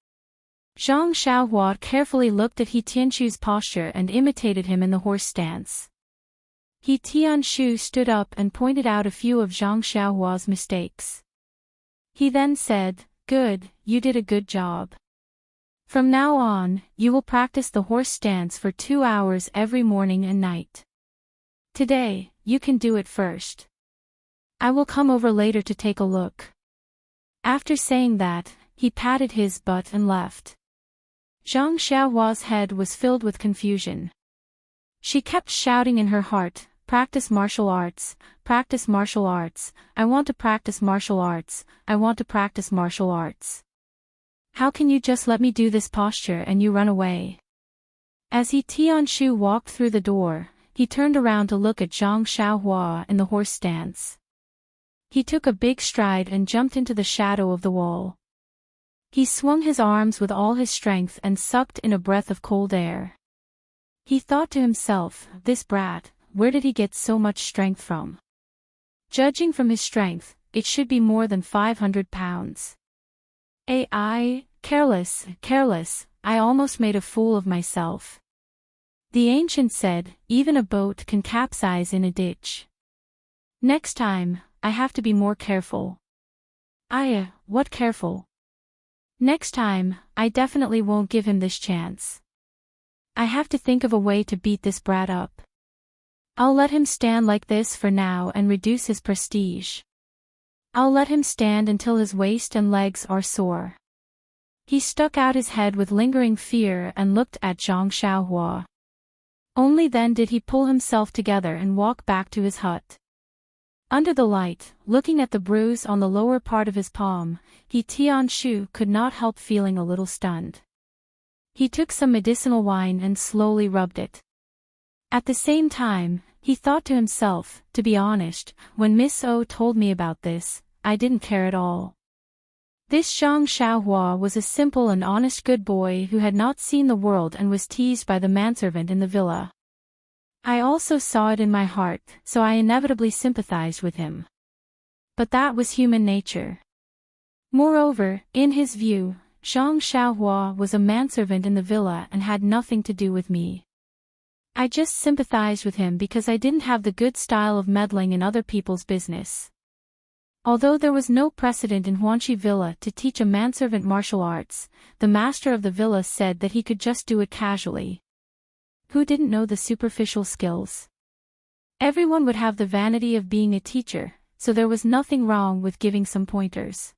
Zhang Xiaohua carefully looked at He Tianshu's posture and imitated him in the horse stance. He Tianshu stood up and pointed out a few of Zhang Xiaohua's mistakes. He then said, "Good, you did a good job. From now on, you will practice the horse stance for 2 hours every morning and night. Today, you can do it first. I will come over later to take a look." After saying that, he patted his butt and left. Zhang Xiaohua's head was filled with confusion. She kept shouting in her heart, "Practice martial arts, practice martial arts, I want to practice martial arts, I want to practice martial arts. How can you just let me do this posture and you run away?" As He Tianshu walked through the door, he turned around to look at Zhang Xiaohua in the horse stance. He took a big stride and jumped into the shadow of the wall. He swung his arms with all his strength and sucked in a breath of cold air. He thought to himself, this brat, where did he get so much strength from? Judging from his strength, it should be more than 500 pounds. Careless, I almost made a fool of myself. The ancient said, even a boat can capsize in a ditch. Next time, I have to be more careful. What careful? Next time, I definitely won't give him this chance. I have to think of a way to beat this brat up. I'll let him stand like this for now and reduce his prestige. I'll let him stand until his waist and legs are sore. He stuck out his head with lingering fear and looked at Zhang Xiaohua. Only then did he pull himself together and walk back to his hut. Under the light, looking at the bruise on the lower part of his palm, Tianshu could not help feeling a little stunned. He took some medicinal wine and slowly rubbed it. At the same time, he thought to himself, to be honest, when Miss O told me about this, I didn't care at all. This Zhang Xiaohua was a simple and honest good boy who had not seen the world and was teased by the manservant in the villa. I also saw it in my heart, so I inevitably sympathized with him. But that was human nature. Moreover, in his view, Zhang Xiaohua was a manservant in the villa and had nothing to do with me. I just sympathized with him because I didn't have the good style of meddling in other people's business. Although there was no precedent in Huanxi Villa to teach a manservant martial arts, the master of the villa said that he could just do it casually. Who didn't know the superficial skills? Everyone would have the vanity of being a teacher, so there was nothing wrong with giving some pointers.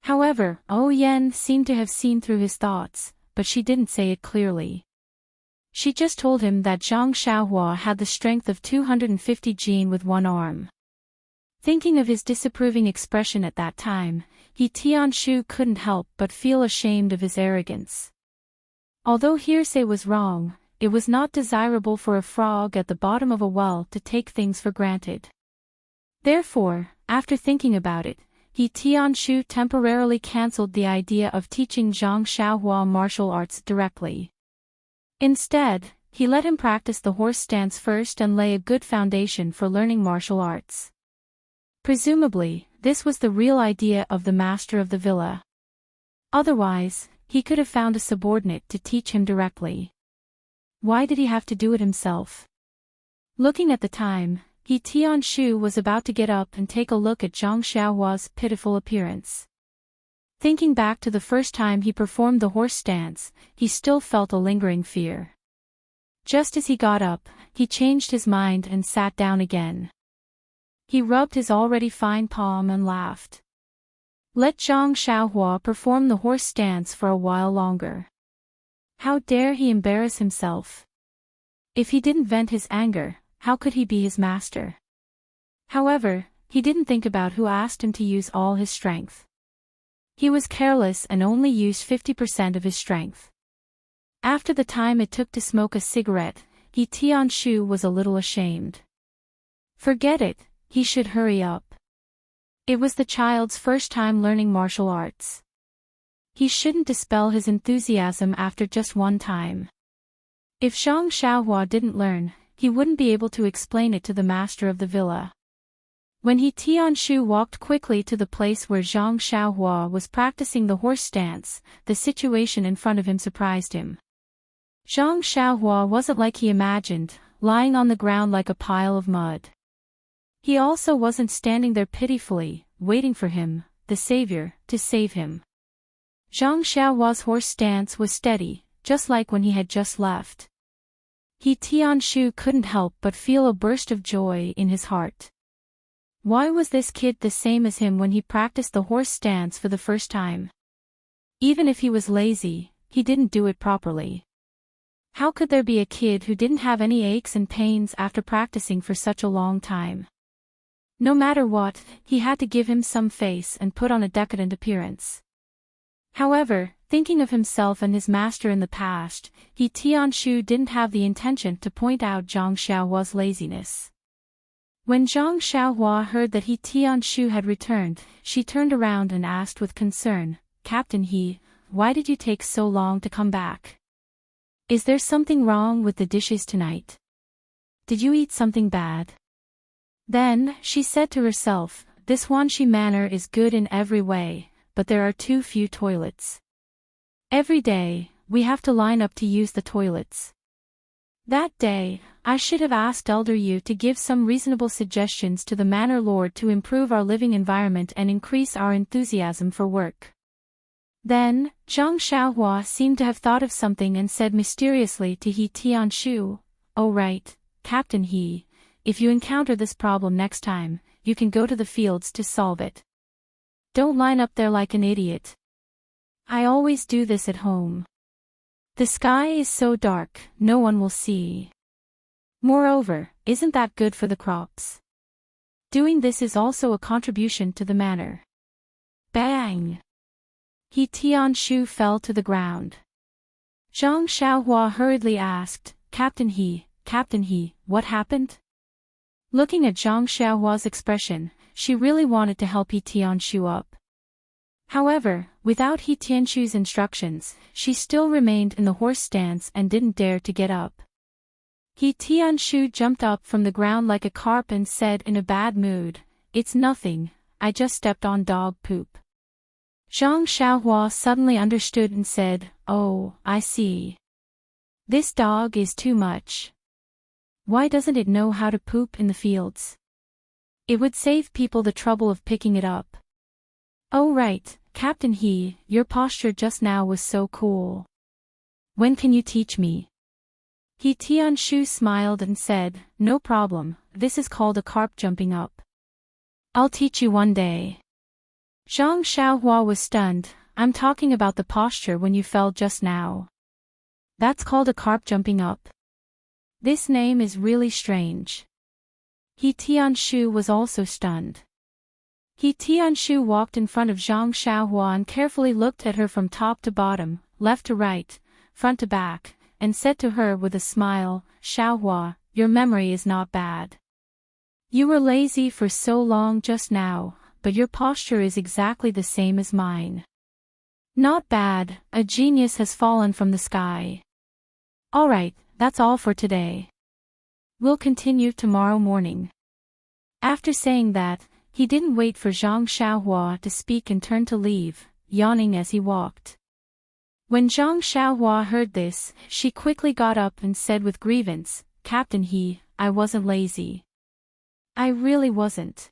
However, Yen seemed to have seen through his thoughts, but she didn't say it clearly. She just told him that Zhang Xiaohua had the strength of 250 jin with one arm. Thinking of his disapproving expression at that time, Tianshu couldn't help but feel ashamed of his arrogance. Although hearsay was wrong, it was not desirable for a frog at the bottom of a well to take things for granted. Therefore, after thinking about it, Tianshu temporarily cancelled the idea of teaching Zhang Xiaohua martial arts directly. Instead, he let him practice the horse stance first and lay a good foundation for learning martial arts. Presumably, this was the real idea of the master of the villa. Otherwise, he could have found a subordinate to teach him directly. Why did he have to do it himself? Looking at the time, Tianshu was about to get up and take a look at Zhang Xiaohua's pitiful appearance. Thinking back to the first time he performed the horse stance, he still felt a lingering fear. Just as he got up, he changed his mind and sat down again. He rubbed his already fine palm and laughed. Let Zhang Xiaohua perform the horse stance for a while longer. How dare he embarrass himself? If he didn't vent his anger, how could he be his master? However, he didn't think about who asked him to use all his strength. He was careless and only used 50% of his strength. After the time it took to smoke a cigarette, Tianshu was a little ashamed. Forget it, he should hurry up. It was the child's first time learning martial arts. He shouldn't dispel his enthusiasm after just one time. If Zhang Xiaohua didn't learn, he wouldn't be able to explain it to the master of the villa. When Tianshu walked quickly to the place where Zhang Xiaohua was practicing the horse stance, the situation in front of him surprised him. Zhang Xiaohua wasn't like he imagined, lying on the ground like a pile of mud. He also wasn't standing there pitifully, waiting for him, the savior, to save him. Zhang Xiaohua's horse stance was steady, just like when he had just left. Tianshu couldn't help but feel a burst of joy in his heart. Why was this kid the same as him when he practiced the horse stance for the first time? Even if he was lazy, he didn't do it properly. How could there be a kid who didn't have any aches and pains after practicing for such a long time? No matter what, he had to give him some face and put on a decadent appearance. However, thinking of himself and his master in the past, Tianshu didn't have the intention to point out Zhang Xiaohua's laziness. When Zhang Xiaohua heard that Tianshu had returned, she turned around and asked with concern, Captain He, why did you take so long to come back? Is there something wrong with the dishes tonight? Did you eat something bad? Then, she said to herself, this Wanshi manor is good in every way, but there are too few toilets. Every day, we have to line up to use the toilets. That day, I should have asked Elder Yu to give some reasonable suggestions to the manor lord to improve our living environment and increase our enthusiasm for work. Then, Zhang Xiaohua seemed to have thought of something and said mysteriously to He Tianshu, "Oh right, Captain He, if you encounter this problem next time, you can go to the fields to solve it. Don't line up there like an idiot. I always do this at home. The sky is so dark, no one will see. Moreover, isn't that good for the crops? Doing this is also a contribution to the manor." Bang! He Tianshu fell to the ground. Zhang Xiaohua hurriedly asked, Captain He, what happened?" Looking at Zhang Xiaohua's expression, she really wanted to help He Tianshu up. However, without He Tianshu's instructions, she still remained in the horse stance and didn't dare to get up. He Tianshu jumped up from the ground like a carp and said in a bad mood, "It's nothing, I just stepped on dog poop." Zhang Xiaohua suddenly understood and said, "Oh, I see. This dog is too much. Why doesn't it know how to poop in the fields? It would save people the trouble of picking it up." "Oh right, Captain He, your posture just now was so cool. When can you teach me?" He Tianshu smiled and said, "No problem, this is called a carp jumping up. I'll teach you one day." Zhang Xiaohua was stunned. "I'm talking about the posture when you fell just now. That's called a carp jumping up? This name is really strange." He Tianshu was also stunned. He Tianshu walked in front of Zhang Xiaohua and carefully looked at her from top to bottom, left to right, front to back, and said to her with a smile, "Xiaohua, your memory is not bad. You were lazy for so long just now, but your posture is exactly the same as mine. Not bad, a genius has fallen from the sky. Alright, that's all for today. We'll continue tomorrow morning." After saying that, he didn't wait for Zhang Xiaohua to speak and turned to leave, yawning as he walked. When Zhang Xiaohua heard this, she quickly got up and said with grievance, "Captain He, I wasn't lazy. I really wasn't."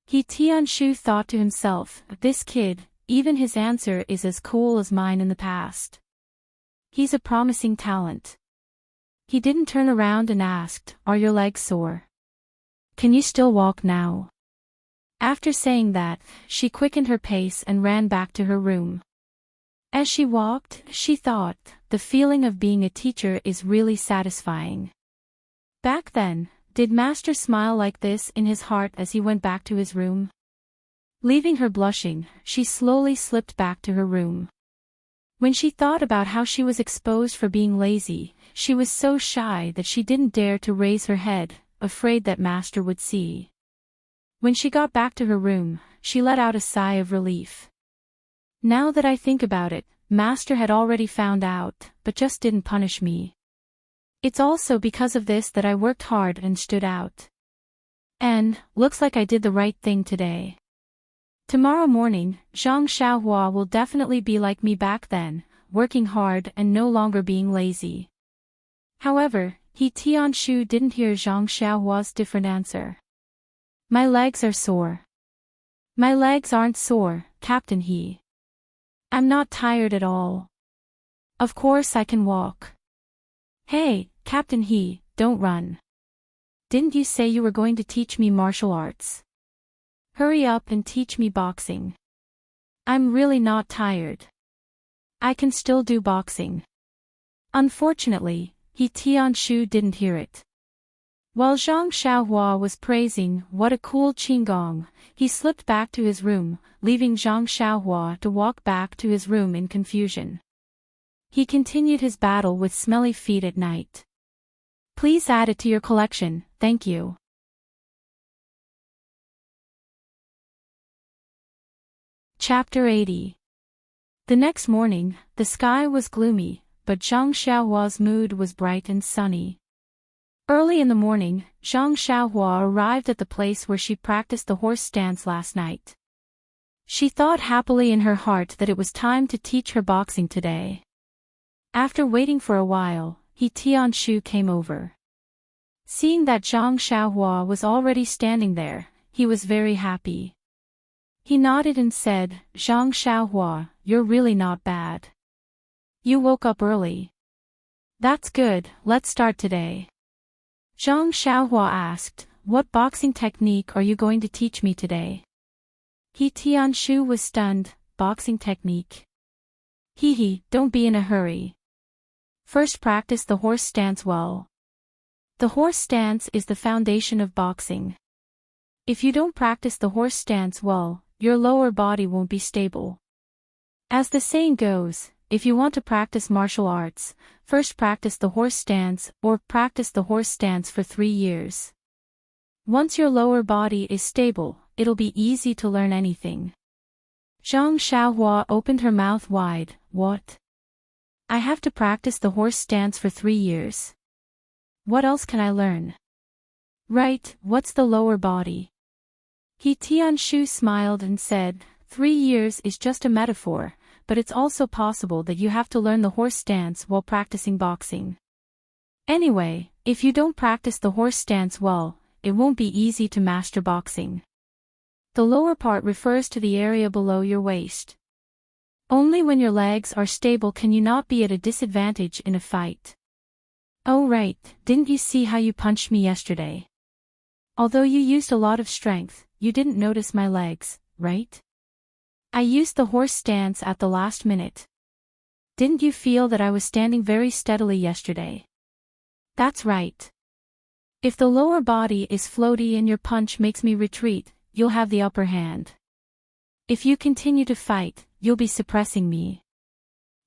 He Tianshu thought to himself, "This kid, even his answer is as cool as mine in the past. He's a promising talent." He didn't turn around and asked, "Are your legs sore? Can you still walk now?" After saying that, she quickened her pace and ran back to her room. As she walked, she thought, the feeling of being a teacher is really satisfying. Back then, did Master smile like this in his heart as he went back to his room? Leaving her blushing, she slowly slipped back to her room. When she thought about how she was exposed for being lazy, she was so shy that she didn't dare to raise her head, afraid that Master would see. When she got back to her room, she let out a sigh of relief. Now that I think about it, Master had already found out, but just didn't punish me. It's also because of this that I worked hard and stood out. And, looks like I did the right thing today. Tomorrow morning, Zhang Xiaohua will definitely be like me back then, working hard and no longer being lazy." However, He Tianshu didn't hear Zhang Xiaohua's different answer. "My legs are sore." "My legs aren't sore, Captain He. I'm not tired at all. Of course I can walk." "Hey, Captain He, don't run. Didn't you say you were going to teach me martial arts? Hurry up and teach me boxing. I'm really not tired. I can still do boxing." Unfortunately, He Tianshu didn't hear it. While Zhang Xiaohua was praising what a cool qigong, he slipped back to his room, leaving Zhang Xiaohua to walk back to his room in confusion. He continued his battle with smelly feet at night. Please add it to your collection, thank you. Chapter 80. The next morning, the sky was gloomy, but Zhang Xiaohua's mood was bright and sunny. Early in the morning, Zhang Xiaohua arrived at the place where she practiced the horse stance last night. She thought happily in her heart that it was time to teach her boxing today. After waiting for a while, He Tianshu came over. Seeing that Zhang Xiaohua was already standing there, he was very happy. He nodded and said, "Zhang Xiaohua, you're really not bad. You woke up early. That's good, let's start today." Zhang Xiaohua asked, "What boxing technique are you going to teach me today?" He Tianshu was stunned. "Boxing technique? Hee, don't be in a hurry. First practice the horse stance well. The horse stance is the foundation of boxing. If you don't practice the horse stance well, your lower body won't be stable. As the saying goes, if you want to practice martial arts, first practice the horse stance or practice the horse stance for 3 years. Once your lower body is stable, it'll be easy to learn anything." Zhang Xiaohua opened her mouth wide. "What? I have to practice the horse stance for 3 years? What else can I learn?" "Right, what's the lower body?" He Tianshu smiled and said, 3 years is just a metaphor, but it's also possible that you have to learn the horse stance while practicing boxing. Anyway, if you don't practice the horse stance well, it won't be easy to master boxing. The lower part refers to the area below your waist. Only when your legs are stable can you not be at a disadvantage in a fight. Oh right, didn't you see how you punched me yesterday? Although you used a lot of strength, you didn't notice my legs, right? I used the horse stance at the last minute. Didn't you feel that I was standing very steadily yesterday? That's right. If the lower body is floaty and your punch makes me retreat, you'll have the upper hand. If you continue to fight, you'll be suppressing me.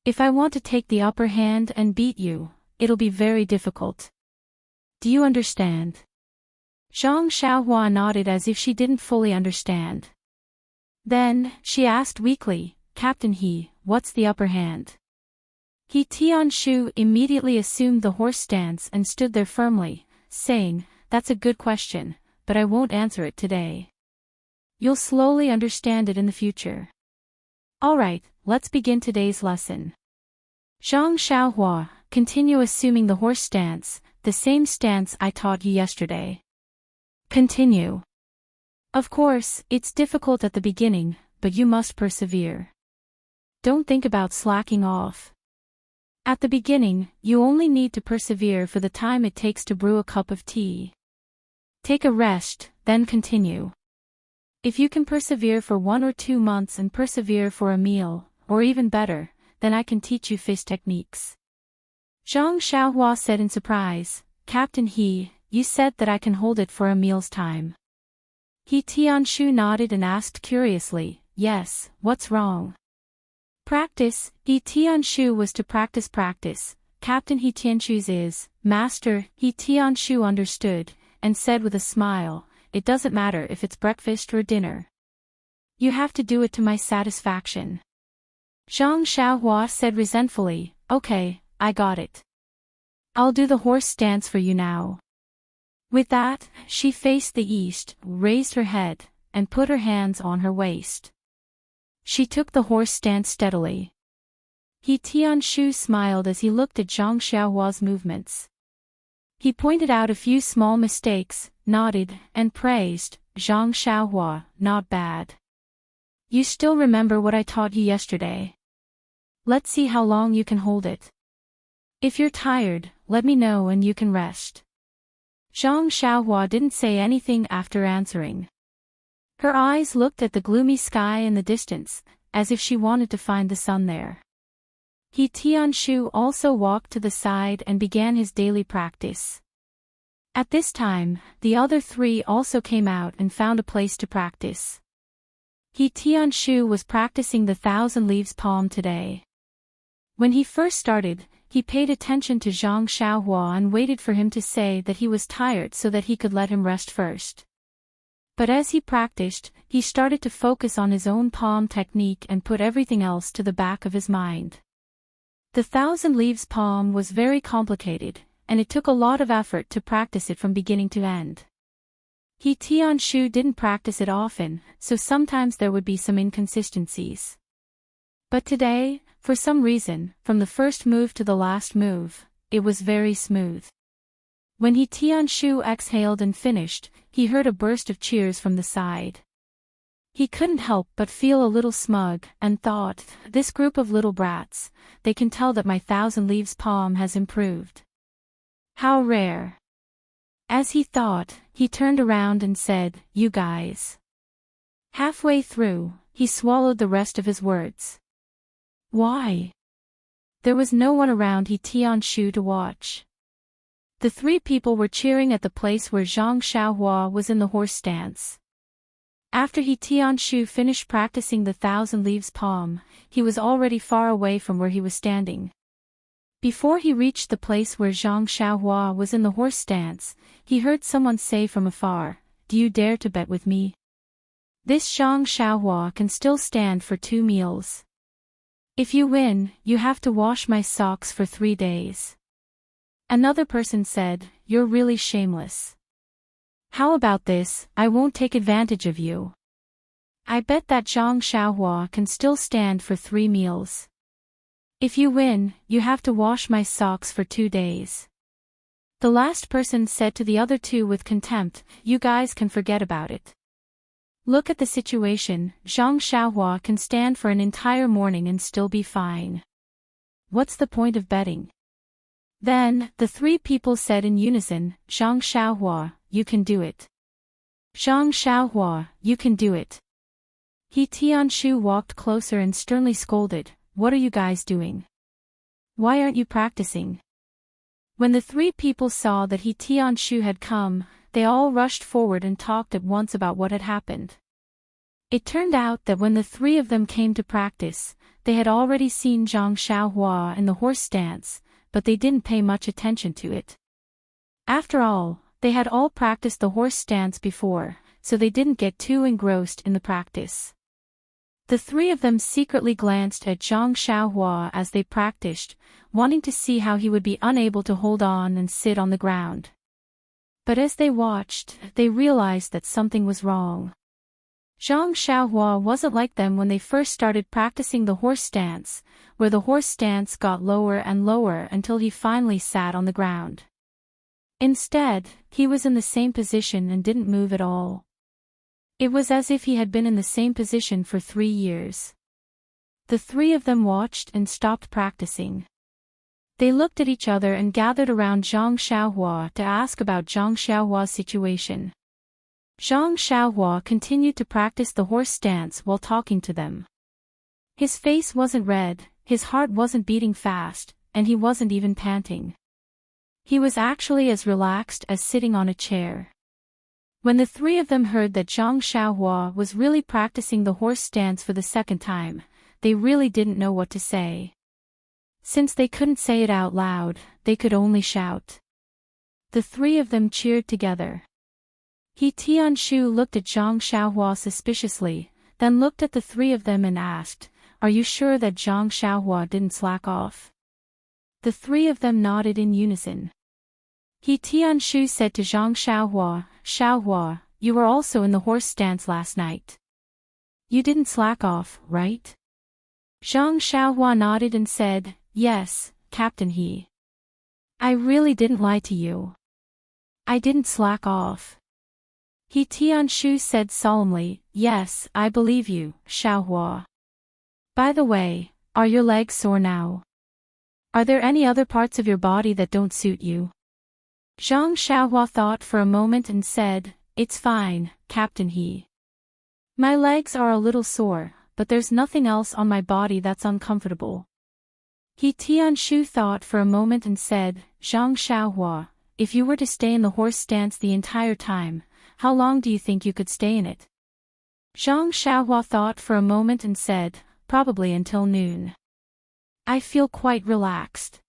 If I want to take the upper hand and beat you, it'll be very difficult. Do you understand?" Zhang Xiaohua nodded as if she didn't fully understand. Then, she asked weakly, "Captain He, what's the upper hand?" He Tianshu immediately assumed the horse stance and stood there firmly, saying, "That's a good question, but I won't answer it today. You'll slowly understand it in the future. Alright, let's begin today's lesson. Zhang Xiaohua, continue assuming the horse stance, the same stance I taught you yesterday. Continue. Of course, it's difficult at the beginning, but you must persevere. Don't think about slacking off. At the beginning, you only need to persevere for the time it takes to brew a cup of tea. Take a rest, then continue. If you can persevere for 1 or 2 months and persevere for a meal, or even better, then I can teach you fish techniques." Zhang Xiaohua said in surprise, "Captain He, you said that I can hold it for a meal's time." He Tianshu nodded and asked curiously, "Yes, what's wrong?" Practice. He Tianshu was to practice. Captain He Tianshu's is, Master. He Tianshu understood, and said with a smile, "It doesn't matter if it's breakfast or dinner. You have to do it to my satisfaction." Zhang Xiaohua said resentfully, "Okay, I got it. I'll do the horse stance for you now." With that, she faced the east, raised her head, and put her hands on her waist. She took the horse stance steadily. He Tianshu smiled as he looked at Zhang Xiaohua's movements. He pointed out a few small mistakes, nodded, and praised, "Zhang Xiaohua, not bad. You still remember what I taught you yesterday? Let's see how long you can hold it. If you're tired, let me know and you can rest." Zhang Xiaohua didn't say anything after answering. Her eyes looked at the gloomy sky in the distance, as if she wanted to find the sun there. He Tianshu also walked to the side and began his daily practice. At this time, the other 3 also came out and found a place to practice. He Tianshu was practicing the 1,000 Leaves palm today. When he first started, he paid attention to Zhang Xiaohua and waited for him to say that he was tired so that he could let him rest first. But as he practiced, he started to focus on his own palm technique and put everything else to the back of his mind. The Thousand Leaves palm was very complicated, and it took a lot of effort to practice it from beginning to end. Tianshu didn't practice it often, so sometimes there would be some inconsistencies. But today, for some reason, from the first move to the last move, it was very smooth. When Tianshu exhaled and finished, he heard a burst of cheers from the side. He couldn't help but feel a little smug, and thought, this group of little brats, they can tell that my Thousand Leaves palm has improved. How rare. As he thought, he turned around and said, you guys. Halfway through, he swallowed the rest of his words. Why? There was no one around Tianshu to watch. The three people were cheering at the place where Zhang Xiaohua was in the horse stance. After Tianshu finished practicing the Thousand Leaves palm, he was already far away from where he was standing. Before he reached the place where Zhang Xiaohua was in the horse stance, he heard someone say from afar, do you dare to bet with me? This Zhang Xiaohua can still stand for 2 meals. If you win, you have to wash my socks for 3 days. Another person said, you're really shameless. How about this, I won't take advantage of you. I bet that Zhang Xiaohua can still stand for 3 meals. If you win, you have to wash my socks for 2 days. The last person said to the other two with contempt, you guys can forget about it. Look at the situation, Zhang Xiaohua can stand for an entire morning and still be fine. What's the point of betting? Then, the 3 people said in unison, Zhang Xiaohua, you can do it. Zhang Xiaohua, you can do it. Tianshu walked closer and sternly scolded, what are you guys doing? Why aren't you practicing? When the 3 people saw that Tianshu had come, they all rushed forward and talked at once about what had happened. It turned out that when the 3 of them came to practice, they had already seen Zhang Xiaohua in the horse stance, but they didn't pay much attention to it. After all, they had all practiced the horse stance before, so they didn't get too engrossed in the practice. The 3 of them secretly glanced at Zhang Xiaohua as they practiced, wanting to see how he would be unable to hold on and sit on the ground. But as they watched, they realized that something was wrong. Zhang Xiaohua wasn't like them when they first started practicing the horse stance, where the horse stance got lower and lower until he finally sat on the ground. Instead, he was in the same position and didn't move at all. It was as if he had been in the same position for 3 years. The 3 of them watched and stopped practicing. They looked at each other and gathered around Zhang Xiaohua to ask about Zhang Xiaohua's situation. Zhang Xiaohua continued to practice the horse stance while talking to them. His face wasn't red, his heart wasn't beating fast, and he wasn't even panting. He was actually as relaxed as sitting on a chair. When the 3 of them heard that Zhang Xiaohua was really practicing the horse stance for the 2nd time, they really didn't know what to say. Since they couldn't say it out loud, they could only shout. The 3 of them cheered together. Tianshu looked at Zhang Xiaohua suspiciously, then looked at the 3 of them and asked, are you sure that Zhang Xiaohua didn't slack off? The 3 of them nodded in unison. Tianshu said to Zhang Xiaohua, Xiaohua, you were also in the horse stance last night. You didn't slack off, right? Zhang Xiaohua nodded and said, yes, Captain He. I really didn't lie to you. I didn't slack off. Tianshu said solemnly, yes, I believe you, Xiaohua. By the way, are your legs sore now? Are there any other parts of your body that don't suit you? Zhang Xiaohua thought for a moment and said, it's fine, Captain He. My legs are a little sore, but there's nothing else on my body that's uncomfortable. Tianshu thought for a moment and said, Zhang Xiaohua, if you were to stay in the horse stance the entire time, how long do you think you could stay in it? Zhang Xiaohua thought for a moment and said, probably until noon. I feel quite relaxed.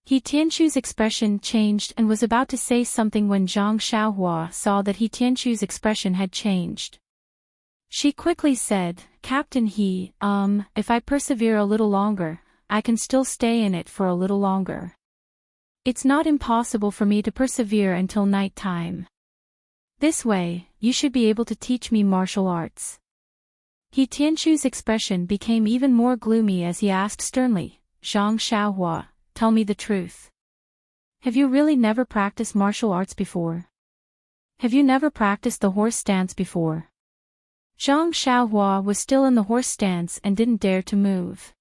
He Tianchu's expression changed and was about to say something when Zhang Xiaohua saw that He Tianchu's expression had changed. She quickly said, Captain He, if I persevere a little longer, I can still stay in it for a little longer. It's not impossible for me to persevere until night time. This way, you should be able to teach me martial arts. He Tianchu's expression became even more gloomy as he asked sternly, Zhang Xiaohua, tell me the truth. Have you really never practiced martial arts before? Have you never practiced the horse stance before? Zhang Xiaohua was still in the horse stance and didn't dare to move.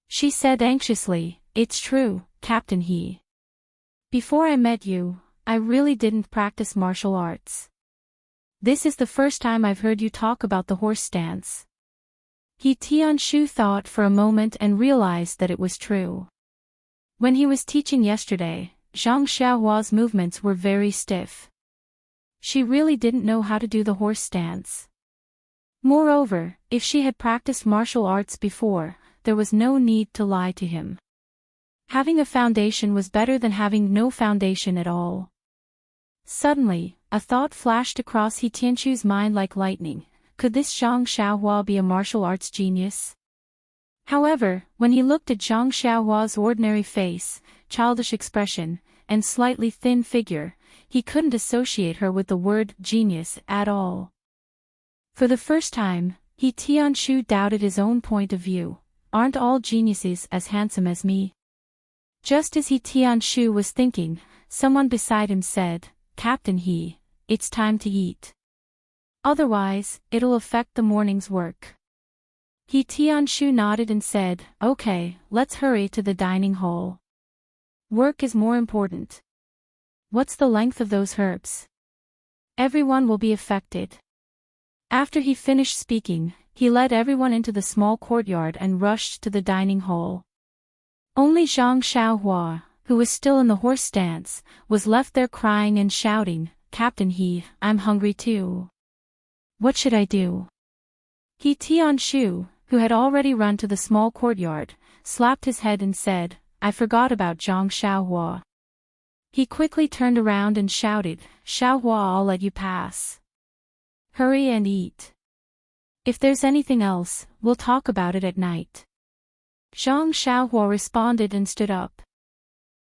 She said anxiously, It's true, Captain He. Before I met you, I really didn't practice martial arts. This is the first time I've heard you talk about the horse stance. He Tianshu thought for a moment and realized that it was true. When he was teaching yesterday, Zhang Xiaohua's movements were very stiff. She really didn't know how to do the horse stance. Moreover, if she had practiced martial arts before, there was no need to lie to him. Having a foundation was better than having no foundation at all. Suddenly, a thought flashed across He Tianchu's mind like lightning. Could this Zhang Xiaohua be a martial arts genius? However, when he looked at Zhang Xiaohua's ordinary face, childish expression, and slightly thin figure, he couldn't associate her with the word genius at all. For the first time, He Tianshu doubted his own point of view. Aren't all geniuses as handsome as me? Just as He Tianshu was thinking, someone beside him said, Captain He, it's time to eat. Otherwise, it'll affect the morning's work. He Tianshu nodded and said, Okay, let's hurry to the dining hall. Work is more important. What's the length of those herbs? Everyone will be affected. After he finished speaking, he led everyone into the small courtyard and rushed to the dining hall. Only Zhang Xiaohua, who was still in the horse stance, was left there crying and shouting, Captain He, I'm hungry too. What should I do? He Tianshu, who had already run to the small courtyard, slapped his head and said, I forgot about Zhang Xiaohua. He quickly turned around and shouted, Xiaohua, I'll let you pass. Hurry and eat. If there's anything else, we'll talk about it at night. Zhang Xiaohua responded and stood up.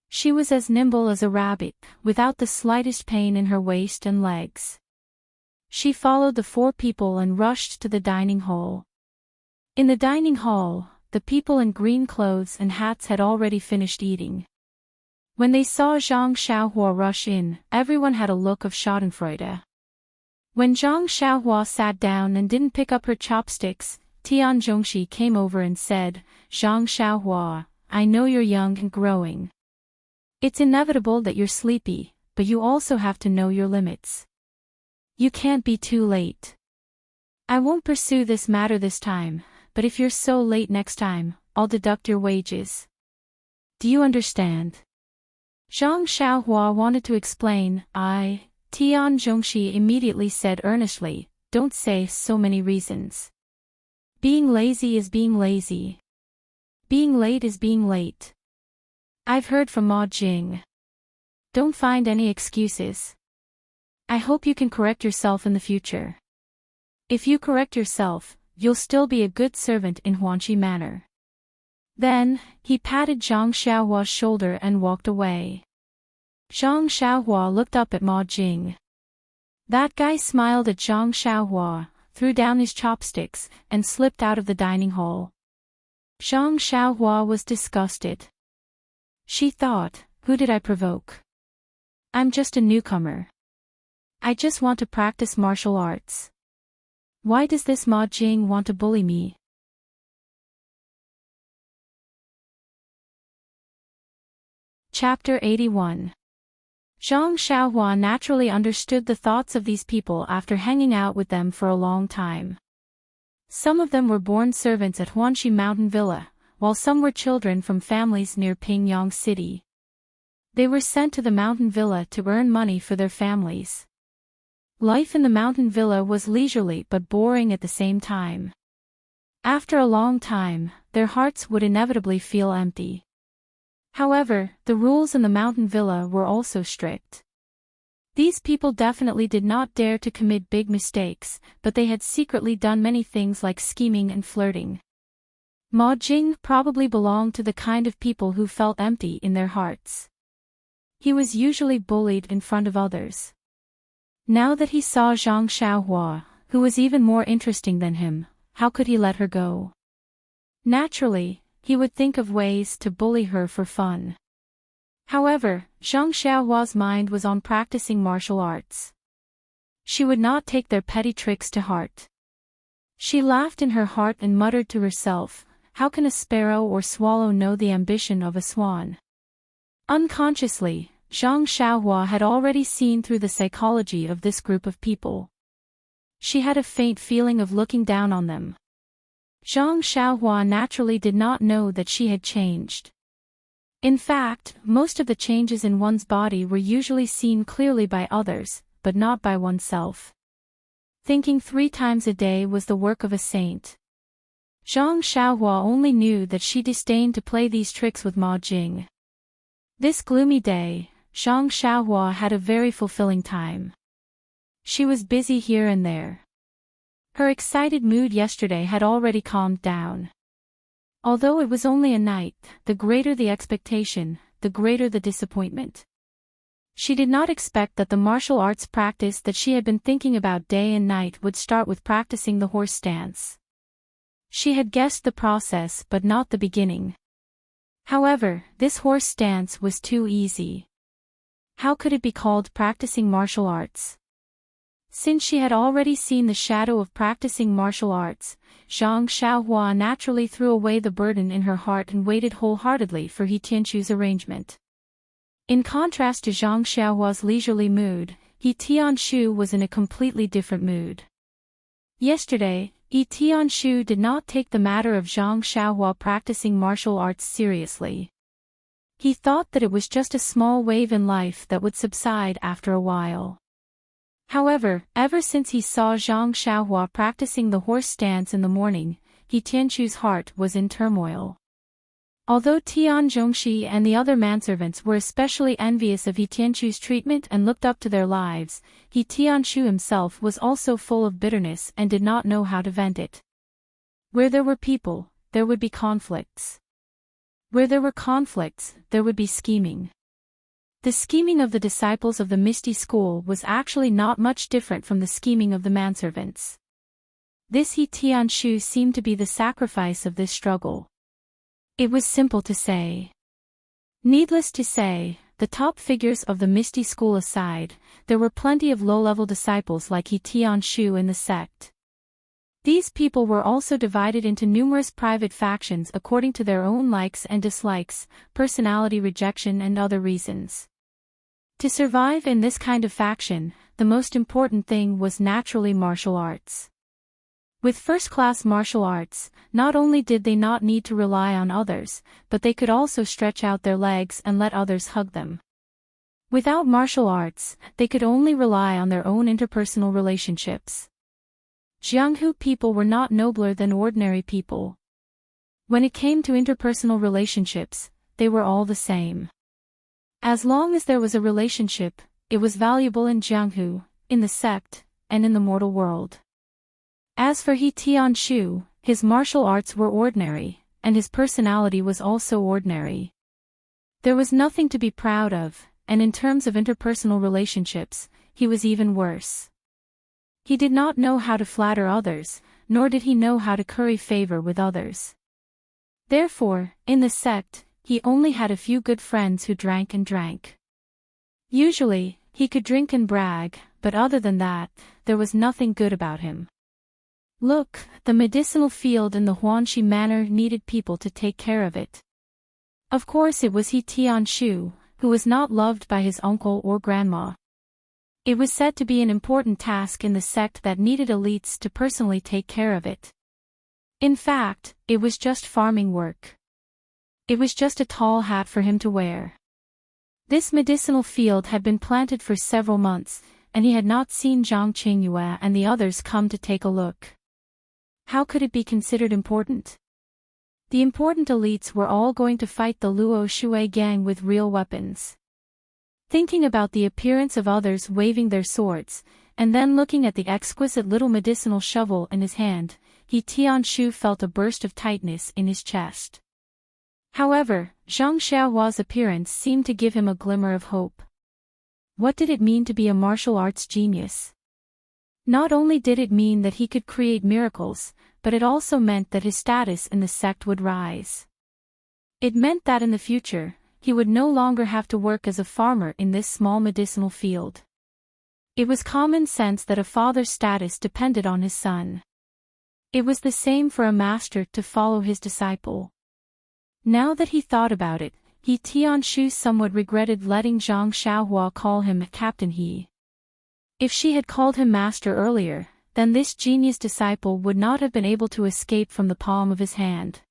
She was as nimble as a rabbit, without the slightest pain in her waist and legs. She followed the four people and rushed to the dining hall. In the dining hall, the people in green clothes and hats had already finished eating. When they saw Zhang Xiaohua rush in, everyone had a look of schadenfreude. When Zhang Xiaohua sat down and didn't pick up her chopsticks, Tian Zhongxi came over and said, Zhang Xiaohua, I know you're young and growing. It's inevitable that you're sleepy, but you also have to know your limits. You can't be too late. I won't pursue this matter this time, but if you're so late next time, I'll deduct your wages. Do you understand? Zhang Xiaohua wanted to explain, Tian Zhongxi immediately said earnestly, don't say so many reasons. Being lazy is being lazy. Being late is being late. I've heard from Ma Jing. Don't find any excuses. I hope you can correct yourself in the future. If you correct yourself, you'll still be a good servant in Huanqi Manor. Then, he patted Zhang Xiaohua's shoulder and walked away. Zhang Xiaohua looked up at Ma Jing. That guy smiled at Zhang Xiaohua, threw down his chopsticks, and slipped out of the dining hall. Zhang Xiaohua was disgusted. She thought, who did I provoke? I'm just a newcomer. I just want to practice martial arts. Why does this Ma Jing want to bully me? Chapter 81. Zhang Xiaohua naturally understood the thoughts of these people after hanging out with them for a long time. Some of them were born servants at Huanqi Mountain Villa, while some were children from families near Pingyang City. They were sent to the mountain villa to earn money for their families. Life in the mountain villa was leisurely but boring at the same time. After a long time, their hearts would inevitably feel empty. However, the rules in the mountain villa were also strict. These people definitely did not dare to commit big mistakes, but they had secretly done many things like scheming and flirting. Ma Jing probably belonged to the kind of people who felt empty in their hearts. He was usually bullied in front of others. Now that he saw Zhang Xiaohua, who was even more interesting than him, how could he let her go? Naturally, he would think of ways to bully her for fun. However, Zhang Xiaohua's mind was on practicing martial arts. She would not take their petty tricks to heart. She laughed in her heart and muttered to herself, "How can a sparrow or swallow know the ambition of a swan?" Unconsciously, Zhang Xiaohua had already seen through the psychology of this group of people. She had a faint feeling of looking down on them. Zhang Xiaohua naturally did not know that she had changed. In fact, most of the changes in one's body were usually seen clearly by others, but not by oneself. Thinking 3 times a day was the work of a saint. Zhang Xiaohua only knew that she disdained to play these tricks with Ma Jing. This gloomy day, Zhang Xiaohua had a very fulfilling time. She was busy here and there. Her excited mood yesterday had already calmed down. Although it was only a night, the greater the expectation, the greater the disappointment. She did not expect that the martial arts practice that she had been thinking about day and night would start with practicing the horse stance. She had guessed the process but not the beginning. However, this horse stance was too easy. How could it be called practicing martial arts? Since she had already seen the shadow of practicing martial arts, Zhang Xiaohua naturally threw away the burden in her heart and waited wholeheartedly for He Tianchu's arrangement. In contrast to Zhang Xiaohua's leisurely mood, He Tianshu was in a completely different mood. Yesterday, He Tianshu did not take the matter of Zhang Xiaohua practicing martial arts seriously. He thought that it was just a small wave in life that would subside after a while. However, ever since he saw Zhang Xiaohua practicing the horse stance in the morning, He Tianchu's heart was in turmoil. Although Tian Zhongxi and the other manservants were especially envious of He Tianchu's treatment and looked up to their lives, He Tianshu himself was also full of bitterness and did not know how to vent it. Where there were people, there would be conflicts. Where there were conflicts, there would be scheming. The scheming of the disciples of the Misty School was actually not much different from the scheming of the manservants. This He Tianshu seemed to be the sacrifice of this struggle. It was simple to say. Needless to say, the top figures of the Misty School aside, there were plenty of low-level disciples like He Tianshu in the sect. These people were also divided into numerous private factions according to their own likes and dislikes, personality rejection and other reasons. To survive in this kind of faction, the most important thing was naturally martial arts. With first-class martial arts, not only did they not need to rely on others, but they could also stretch out their legs and let others hug them. Without martial arts, they could only rely on their own interpersonal relationships. Jianghu people were not nobler than ordinary people. When it came to interpersonal relationships, they were all the same. As long as there was a relationship, it was valuable in Jianghu, in the sect, and in the mortal world. As for He Tianshu, his martial arts were ordinary, and his personality was also ordinary. There was nothing to be proud of, and in terms of interpersonal relationships, he was even worse. He did not know how to flatter others, nor did he know how to curry favor with others. Therefore, in the sect, he only had a few good friends who drank and drank. Usually, he could drink and brag, but other than that, there was nothing good about him. Look, the medicinal field in the Huanxi Manor needed people to take care of it. Of course it was He Tianshu, who was not loved by his uncle or grandma. It was said to be an important task in the sect that needed elites to personally take care of it. In fact, it was just farming work. It was just a tall hat for him to wear. This medicinal field had been planted for several months, and he had not seen Zhang Qingyue and the others come to take a look. How could it be considered important? The important elites were all going to fight the Luo Shui gang with real weapons. Thinking about the appearance of others waving their swords, and then looking at the exquisite little medicinal shovel in his hand, Tianshu felt a burst of tightness in his chest. However, Zhang Xiaohua's appearance seemed to give him a glimmer of hope. What did it mean to be a martial arts genius? Not only did it mean that he could create miracles, but it also meant that his status in the sect would rise. It meant that in the future, he would no longer have to work as a farmer in this small medicinal field. It was common sense that a father's status depended on his son. It was the same for a master to follow his disciple. Now that he thought about it, Tianshu somewhat regretted letting Zhang Xiaohua call him Captain He. If she had called him master earlier, then this genius disciple would not have been able to escape from the palm of his hand.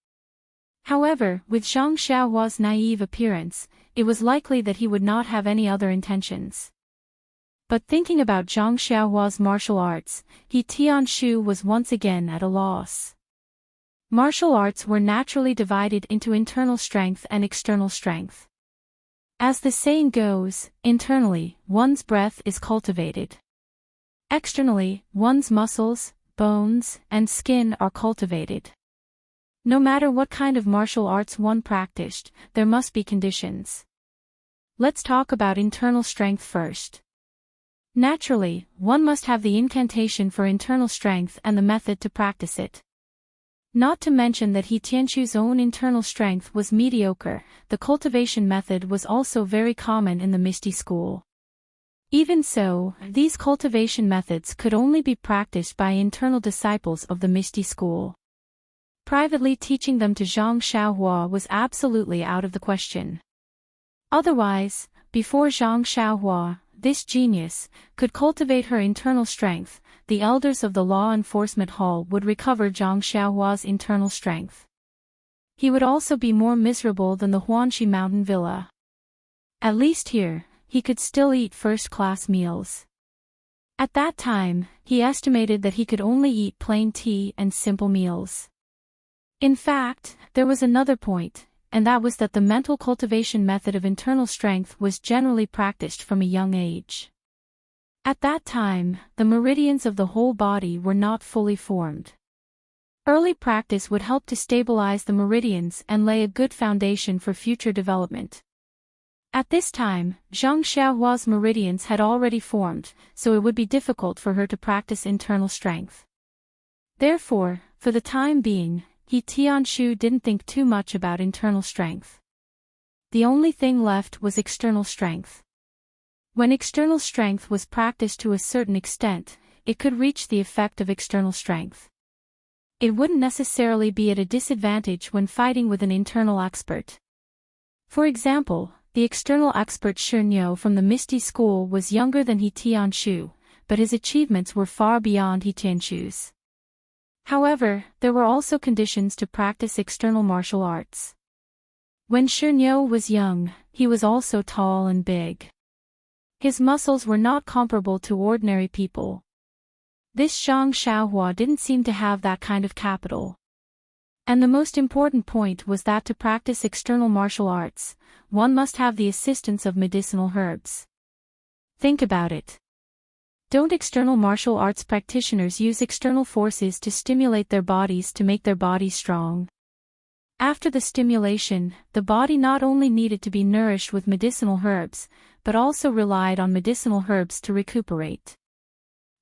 However, with Zhang Xiaohua's naive appearance, it was likely that he would not have any other intentions. But thinking about Zhang Xiaohua's martial arts, Tianshu was once again at a loss. Martial arts were naturally divided into internal strength and external strength. As the saying goes, internally, one's breath is cultivated. Externally, one's muscles, bones, and skin are cultivated. No matter what kind of martial arts one practiced, there must be conditions. Let's talk about internal strength first. Naturally, one must have the incantation for internal strength and the method to practice it. Not to mention that Tianshu's own internal strength was mediocre, the cultivation method was also very common in the Misty School. Even so, these cultivation methods could only be practiced by internal disciples of the Misty School. Privately teaching them to Zhang Xiaohua was absolutely out of the question. Otherwise, before Zhang Xiaohua, this genius, could cultivate her internal strength, the elders of the Law Enforcement Hall would recover Zhang Xiaohua's internal strength. He would also be more miserable than the Huanxi Mountain Villa. At least here, he could still eat first-class meals. At that time, he estimated that he could only eat plain tea and simple meals. In fact, there was another point, and that was that the mental cultivation method of internal strength was generally practiced from a young age. At that time, the meridians of the whole body were not fully formed. Early practice would help to stabilize the meridians and lay a good foundation for future development. At this time, Zhang Xiaohua's meridians had already formed, so it would be difficult for her to practice internal strength. Therefore, for the time being, Tianshu didn't think too much about internal strength. The only thing left was external strength. When external strength was practiced to a certain extent, it could reach the effect of external strength. It wouldn't necessarily be at a disadvantage when fighting with an internal expert. For example, the external expert Shernyo from the Misty School was younger than Tianshu, but his achievements were far beyond Tianshu's. However, there were also conditions to practice external martial arts. When Shernyo was young, he was also tall and big. His muscles were not comparable to ordinary people. This Zhang Xiaohua didn't seem to have that kind of capital. And the most important point was that to practice external martial arts, one must have the assistance of medicinal herbs. Think about it. Don't external martial arts practitioners use external forces to stimulate their bodies to make their bodies strong? After the stimulation, the body not only needed to be nourished with medicinal herbs, but also relied on medicinal herbs to recuperate.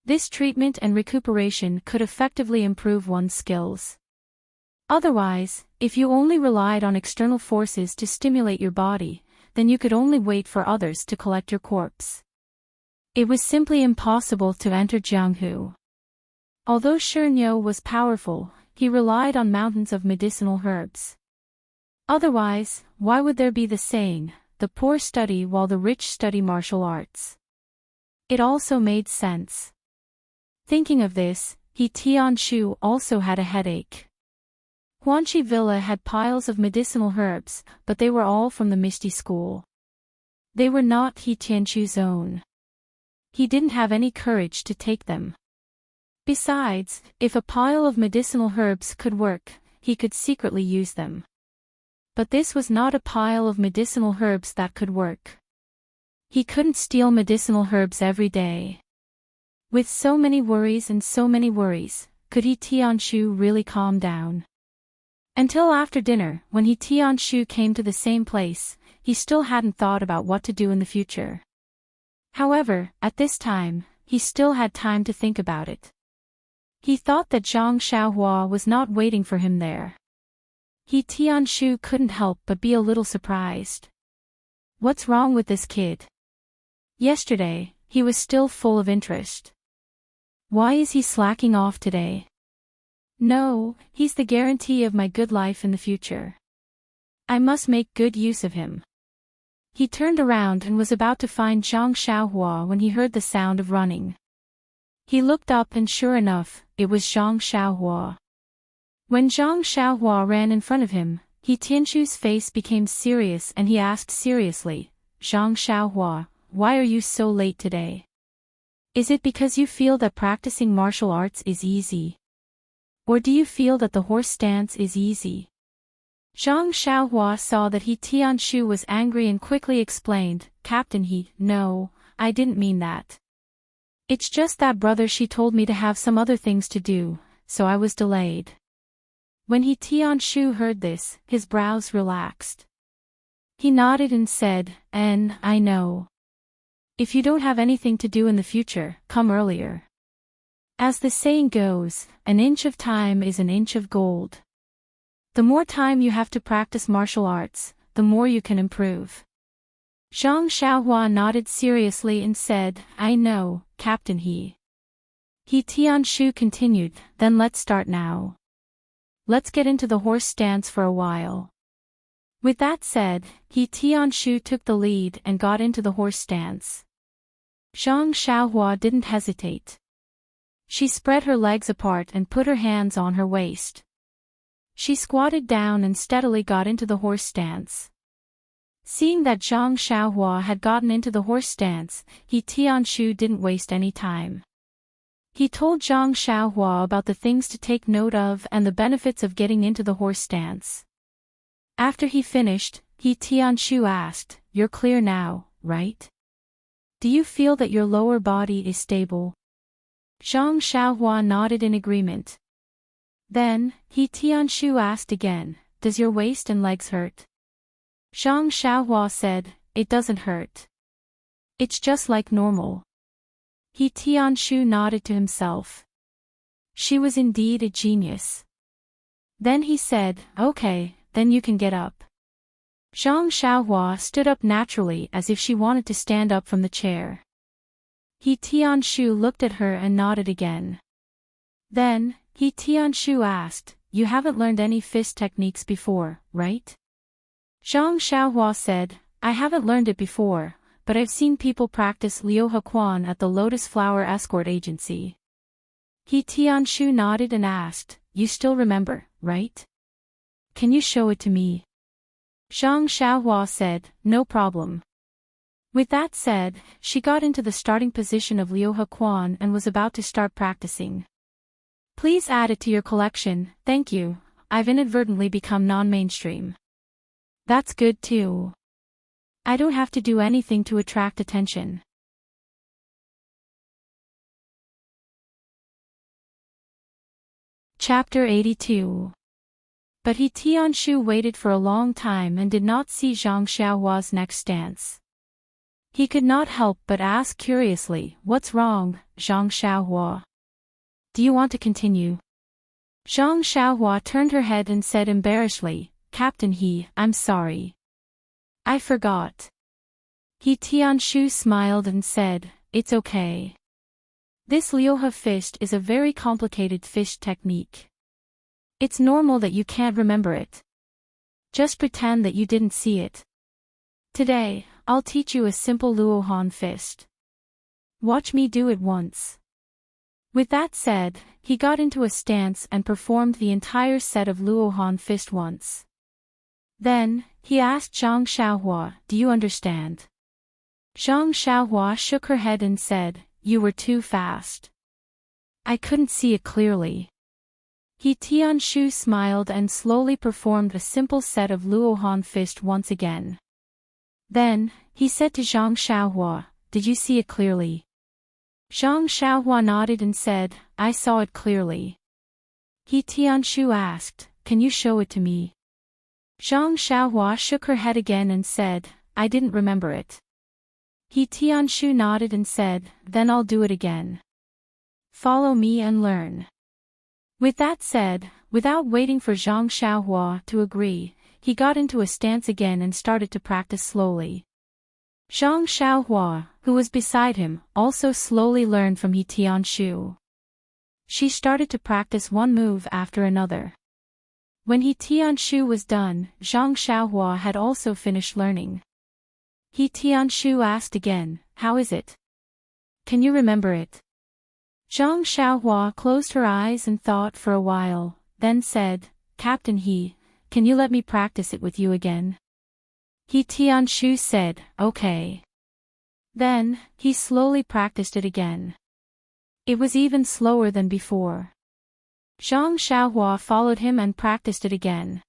This treatment and recuperation could effectively improve one's skills. Otherwise, if you only relied on external forces to stimulate your body, then you could only wait for others to collect your corpse. It was simply impossible to enter Jianghu. Although Shernyo was powerful, he relied on mountains of medicinal herbs. Otherwise, why would there be the saying, the poor study while the rich study martial arts? It also made sense. Thinking of this, Tianshu also had a headache. Huanxi Villa had piles of medicinal herbs, but they were all from the Misty School. They were not Tianshu's own. He didn't have any courage to take them. Besides, if a pile of medicinal herbs could work, he could secretly use them. But this was not a pile of medicinal herbs that could work. He couldn't steal medicinal herbs every day. With so many worries, could he Tianshu really calm down? Until after dinner, when he Tianshu came to the same place, he still hadn't thought about what to do in the future. However, at this time, he still had time to think about it. He thought that Zhang Xiaohua was not waiting for him there. He Tianshu couldn't help but be a little surprised. What's wrong with this kid? Yesterday, he was still full of interest. Why is he slacking off today? No, he's the guarantee of my good life in the future. I must make good use of him. He turned around and was about to find Zhang Xiaohua when he heard the sound of running. He looked up and sure enough, it was Zhang Xiaohua. When Zhang Xiaohua ran in front of him, he Tianshu's face became serious and he asked seriously, Zhang Xiaohua, why are you so late today? Is it because you feel that practicing martial arts is easy? Or do you feel that the horse stance is easy? Zhang Xiaohua saw that he Tianshu was angry and quickly explained, Captain no, I didn't mean that. It's just that brother she told me to have some other things to do, so I was delayed. When he Tianshu heard this, his brows relaxed. He nodded and said, I know. If you don't have anything to do in the future, come earlier. As the saying goes, an inch of time is an inch of gold. The more time you have to practice martial arts, the more you can improve. Zhang Xiaohua nodded seriously and said, I know, Captain He Tianshu continued, then let's start now. Let's get into the horse stance for a while. With that said, He Tianshu took the lead and got into the horse stance. Zhang Xiaohua didn't hesitate. She spread her legs apart and put her hands on her waist. She squatted down and steadily got into the horse stance. Seeing that Zhang Xiaohua had gotten into the horse stance, He Tianshu didn't waste any time. He told Zhang Xiaohua about the things to take note of and the benefits of getting into the horse stance. After he finished, He Tianshu asked, You're clear now, right? Do you feel that your lower body is stable? Zhang Xiaohua nodded in agreement. Then, He Tianshu asked again, Does your waist and legs hurt? Zhang Xiaohua said, It doesn't hurt. It's just like normal. He Tianshu nodded to himself. She was indeed a genius. Then he said, Okay, then you can get up. Zhang Xiaohua stood up naturally as if she wanted to stand up from the chair. He Tianshu looked at her and nodded again. Then, He Tianshu asked, You haven't learned any fist techniques before, right? Zhang Xiaohua said, I haven't learned it before, but I've seen people practice Liu Hequan at the Lotus Flower Escort Agency. He Tianshu nodded and asked, You still remember, right? Can you show it to me? Zhang Xiaohua said, No problem. With that said, she got into the starting position of Liu Hequan and was about to start practicing. Please add it to your collection, thank you, I've inadvertently become non-mainstream. That's good too. I don't have to do anything to attract attention. Chapter 82. But He Tianshu waited for a long time and did not see Zhang Xiaohua's next stance. He could not help but ask curiously, What's wrong, Zhang Xiaohua? Do you want to continue? Zhang Xiaohua turned her head and said embarrassedly, Captain I'm sorry. I forgot. He Tianshu smiled and said, It's okay. This Liuhe fist is a very complicated fist technique. It's normal that you can't remember it. Just pretend that you didn't see it. Today, I'll teach you a simple Luohan fist. Watch me do it once. With that said, he got into a stance and performed the entire set of Luohan fist once. Then, he asked Zhang Xiaohua, Do you understand? Zhang Xiaohua shook her head and said, You were too fast. I couldn't see it clearly. He Tianshu smiled and slowly performed a simple set of Luohan fist once again. Then, he said to Zhang Xiaohua, "Did you see it clearly?" Zhang Xiaohua nodded and said, "I saw it clearly." He Tianshu asked, "Can you show it to me?" Zhang Xiaohua shook her head again and said, "I didn't remember it." He Tianshu nodded and said, "Then I'll do it again. Follow me and learn." With that said, without waiting for Zhang Xiaohua to agree, he got into a stance again and started to practice slowly. Zhang Xiaohua, who was beside him, also slowly learned from He Tianshu. She started to practice one move after another. When He Tianshu was done, Zhang Xiaohua had also finished learning. He Tianshu asked again, "How is it? Can you remember it?" Zhang Xiaohua closed her eyes and thought for a while, then said, "Captain He, can you let me practice it with you again?" He Tianshu said, "Okay." Then, he slowly practiced it again. It was even slower than before. Zhang Xiaohua followed him and practiced it again.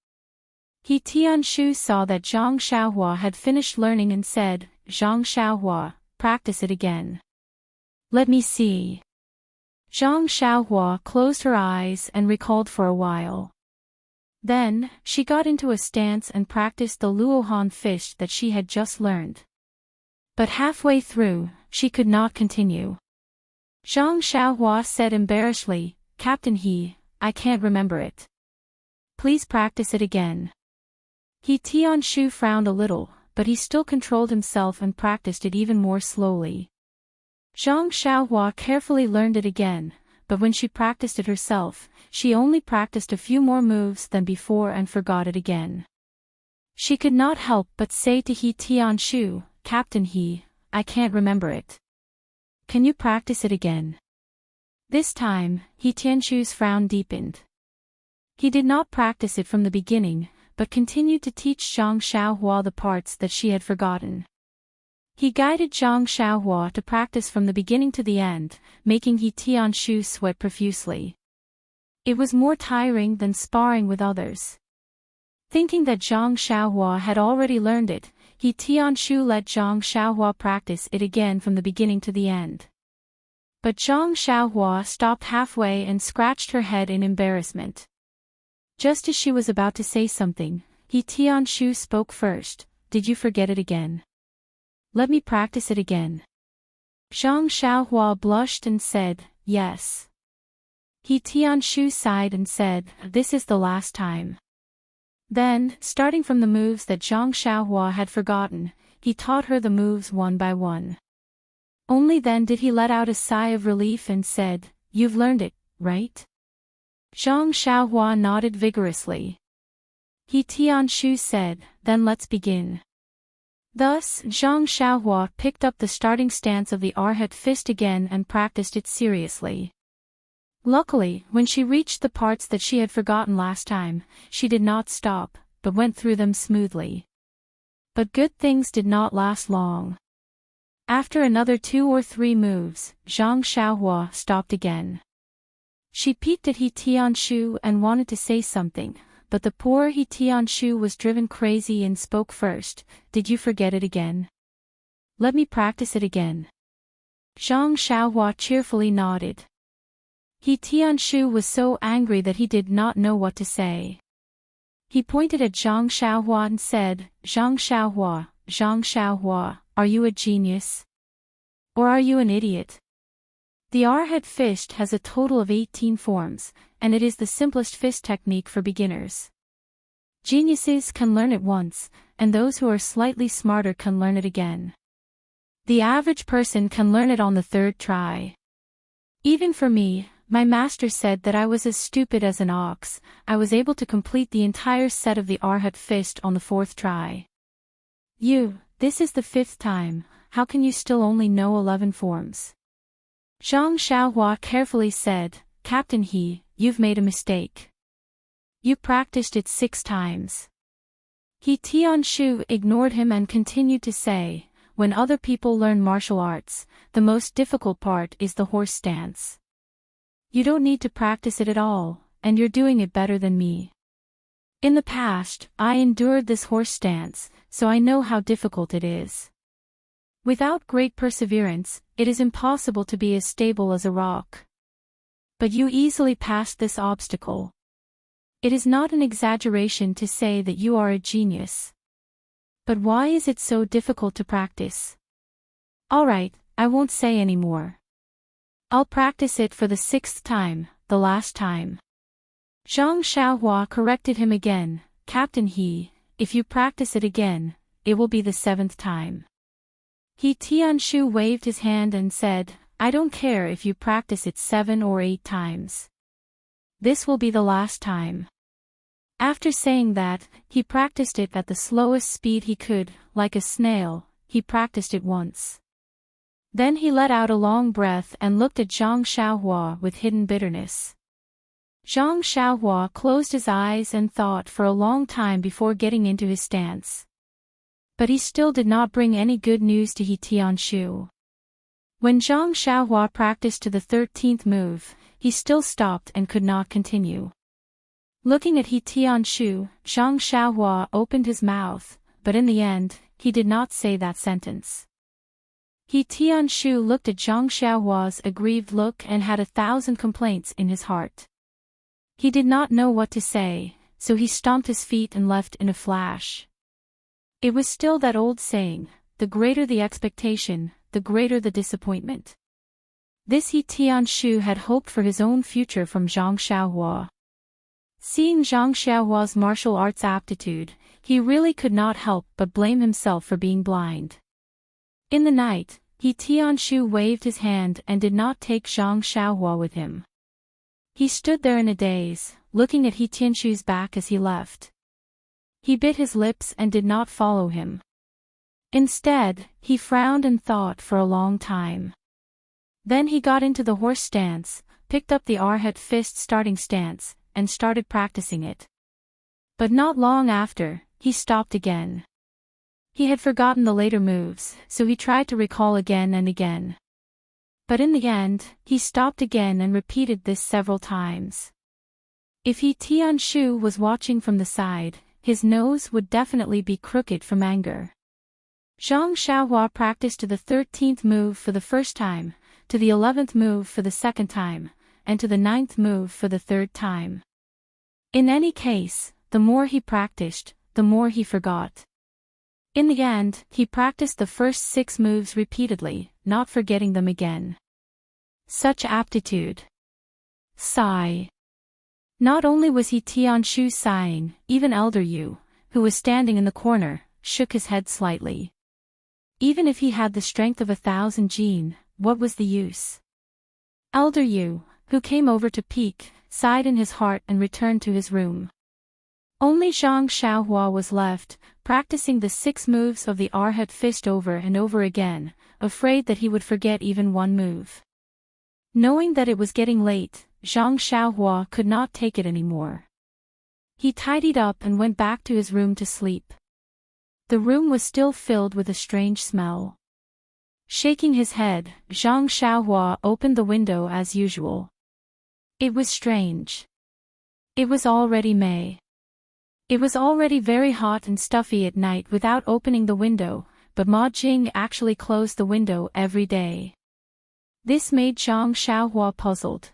He Tianshu saw that Zhang Xiaohua had finished learning and said, "Zhang Xiaohua, practice it again." "Let me see." Zhang Xiaohua closed her eyes and recalled for a while. Then, she got into a stance and practiced the Luohan fist that she had just learned. But halfway through, she could not continue. Zhang Xiaohua said embarrassedly, "Captain He, I can't remember it. Please practice it again." He Tianshu frowned a little, but he still controlled himself and practiced it even more slowly. Zhang Xiaohua carefully learned it again, but when she practiced it herself, she only practiced a few more moves than before and forgot it again. She could not help but say to He Tianshu, "Captain He, I can't remember it. Can you practice it again?" This time, He Tianshu's frown deepened. He did not practice it from the beginning, but continued to teach Zhang Xiaohua the parts that she had forgotten. He guided Zhang Xiaohua to practice from the beginning to the end, making He Tianshu sweat profusely. It was more tiring than sparring with others. Thinking that Zhang Xiaohua had already learned it, He Tianshu let Zhang Xiaohua practice it again from the beginning to the end. But Zhang Xiaohua stopped halfway and scratched her head in embarrassment. Just as she was about to say something, He Tianshu spoke first, "Did you forget it again? Let me practice it again." Zhang Xiaohua blushed and said, "Yes." He Tianshu sighed and said, "This is the last time." Then, starting from the moves that Zhang Xiaohua had forgotten, he taught her the moves one by one. Only then did he let out a sigh of relief and said, "You've learned it, right?" Zhang Xiaohua nodded vigorously. He Tianshu said, "Then let's begin." Thus, Zhang Xiaohua picked up the starting stance of the Arhat fist again and practiced it seriously. Luckily, when she reached the parts that she had forgotten last time, she did not stop, but went through them smoothly. But good things did not last long. After another 2 or 3 moves, Zhang Xiaohua stopped again. She peeked at He Tianshu and wanted to say something, but the poor He Tianshu was driven crazy and spoke first, "Did you forget it again? Let me practice it again." Zhang Xiaohua cheerfully nodded. He Tianshu was so angry that he did not know what to say. He pointed at Zhang Xiaohua and said, Zhang Xiaohua, are you a genius? Or are you an idiot? The Arhat fist has a total of 18 forms, and it is the simplest fist technique for beginners. Geniuses can learn it once, and those who are slightly smarter can learn it again. The average person can learn it on the 3rd try. Even for me, my master said that I was as stupid as an ox. I was able to complete the entire set of the Arhat fist on the 4th try. This is the 5th time, how can you still only know 11 forms? Zhang Xiaohua carefully said, Captain He, you've made a mistake. You practiced it 6 times. He Tianshu ignored him and continued to say, when other people learn martial arts, the most difficult part is the horse stance. You don't need to practice it at all, and you're doing it better than me. In the past, I endured this horse stance, so I know how difficult it is. Without great perseverance, it is impossible to be as stable as a rock. But you easily passed this obstacle. It is not an exaggeration to say that you are a genius. But why is it so difficult to practice? All right, I won't say any more. I'll practice it for the 6th time, the last time. Zhang Xiaohua corrected him again. Captain He, if you practice it again, it will be the 7th time. He Tianshu waved his hand and said, I don't care if you practice it 7 or 8 times. This will be the last time. After saying that, he practiced it at the slowest speed he could, like a snail. He practiced it once. Then he let out a long breath and looked at Zhang Xiaohua with hidden bitterness. Zhang Xiaohua closed his eyes and thought for a long time before getting into his stance. But he still did not bring any good news to He Tianshu. When Zhang Xiaohua practiced to the 13th move, he still stopped and could not continue. Looking at He Tianshu, Zhang Xiaohua opened his mouth, but in the end, he did not say that sentence. He Tianshu looked at Zhang Xiaohua's aggrieved look and had 1,000 complaints in his heart. He did not know what to say, so he stomped his feet and left in a flash. It was still that old saying, the greater the expectation, the greater the disappointment. This He Tianshu had hoped for his own future from Zhang Xiaohua. Seeing Zhang Xiaohua's martial arts aptitude, he really could not help but blame himself for being blind. In the night, He Tianshu waved his hand and did not take Zhang Xiaohua with him. He stood there in a daze, looking at He Tianshu's back as he left. He bit his lips and did not follow him. Instead, he frowned and thought for a long time. Then he got into the horse stance, picked up the Arhat fist starting stance, and started practicing it. But not long after, he stopped again. He had forgotten the later moves, so he tried to recall again and again. But in the end, he stopped again and repeated this several times. If He Tianshu was watching from the side, his nose would definitely be crooked from anger. Zhang Xiaohua practiced to the 13th move for the first time, to the 11th move for the 2nd time, and to the 9th move for the 3rd time. In any case, the more he practiced, the more he forgot. In the end, he practiced the first 6 moves repeatedly, not forgetting them again. Such aptitude. Sigh. Not only was He Tianshu sighing, even Elder Yu, who was standing in the corner, shook his head slightly. Even if he had the strength of 1,000 jin, what was the use? Elder Yu, who came over to peek, sighed in his heart and returned to his room. Only Zhang Xiaohua was left, practicing the 6 moves of the Arhat fist over and over again, afraid that he would forget even one move. Knowing that it was getting late, Zhang Xiaohua could not take it anymore. He tidied up and went back to his room to sleep. The room was still filled with a strange smell. Shaking his head, Zhang Xiaohua opened the window as usual. It was strange. It was already May. It was already very hot and stuffy at night without opening the window, but Ma Jing actually closed the window every day. This made Zhang Xiaohua puzzled.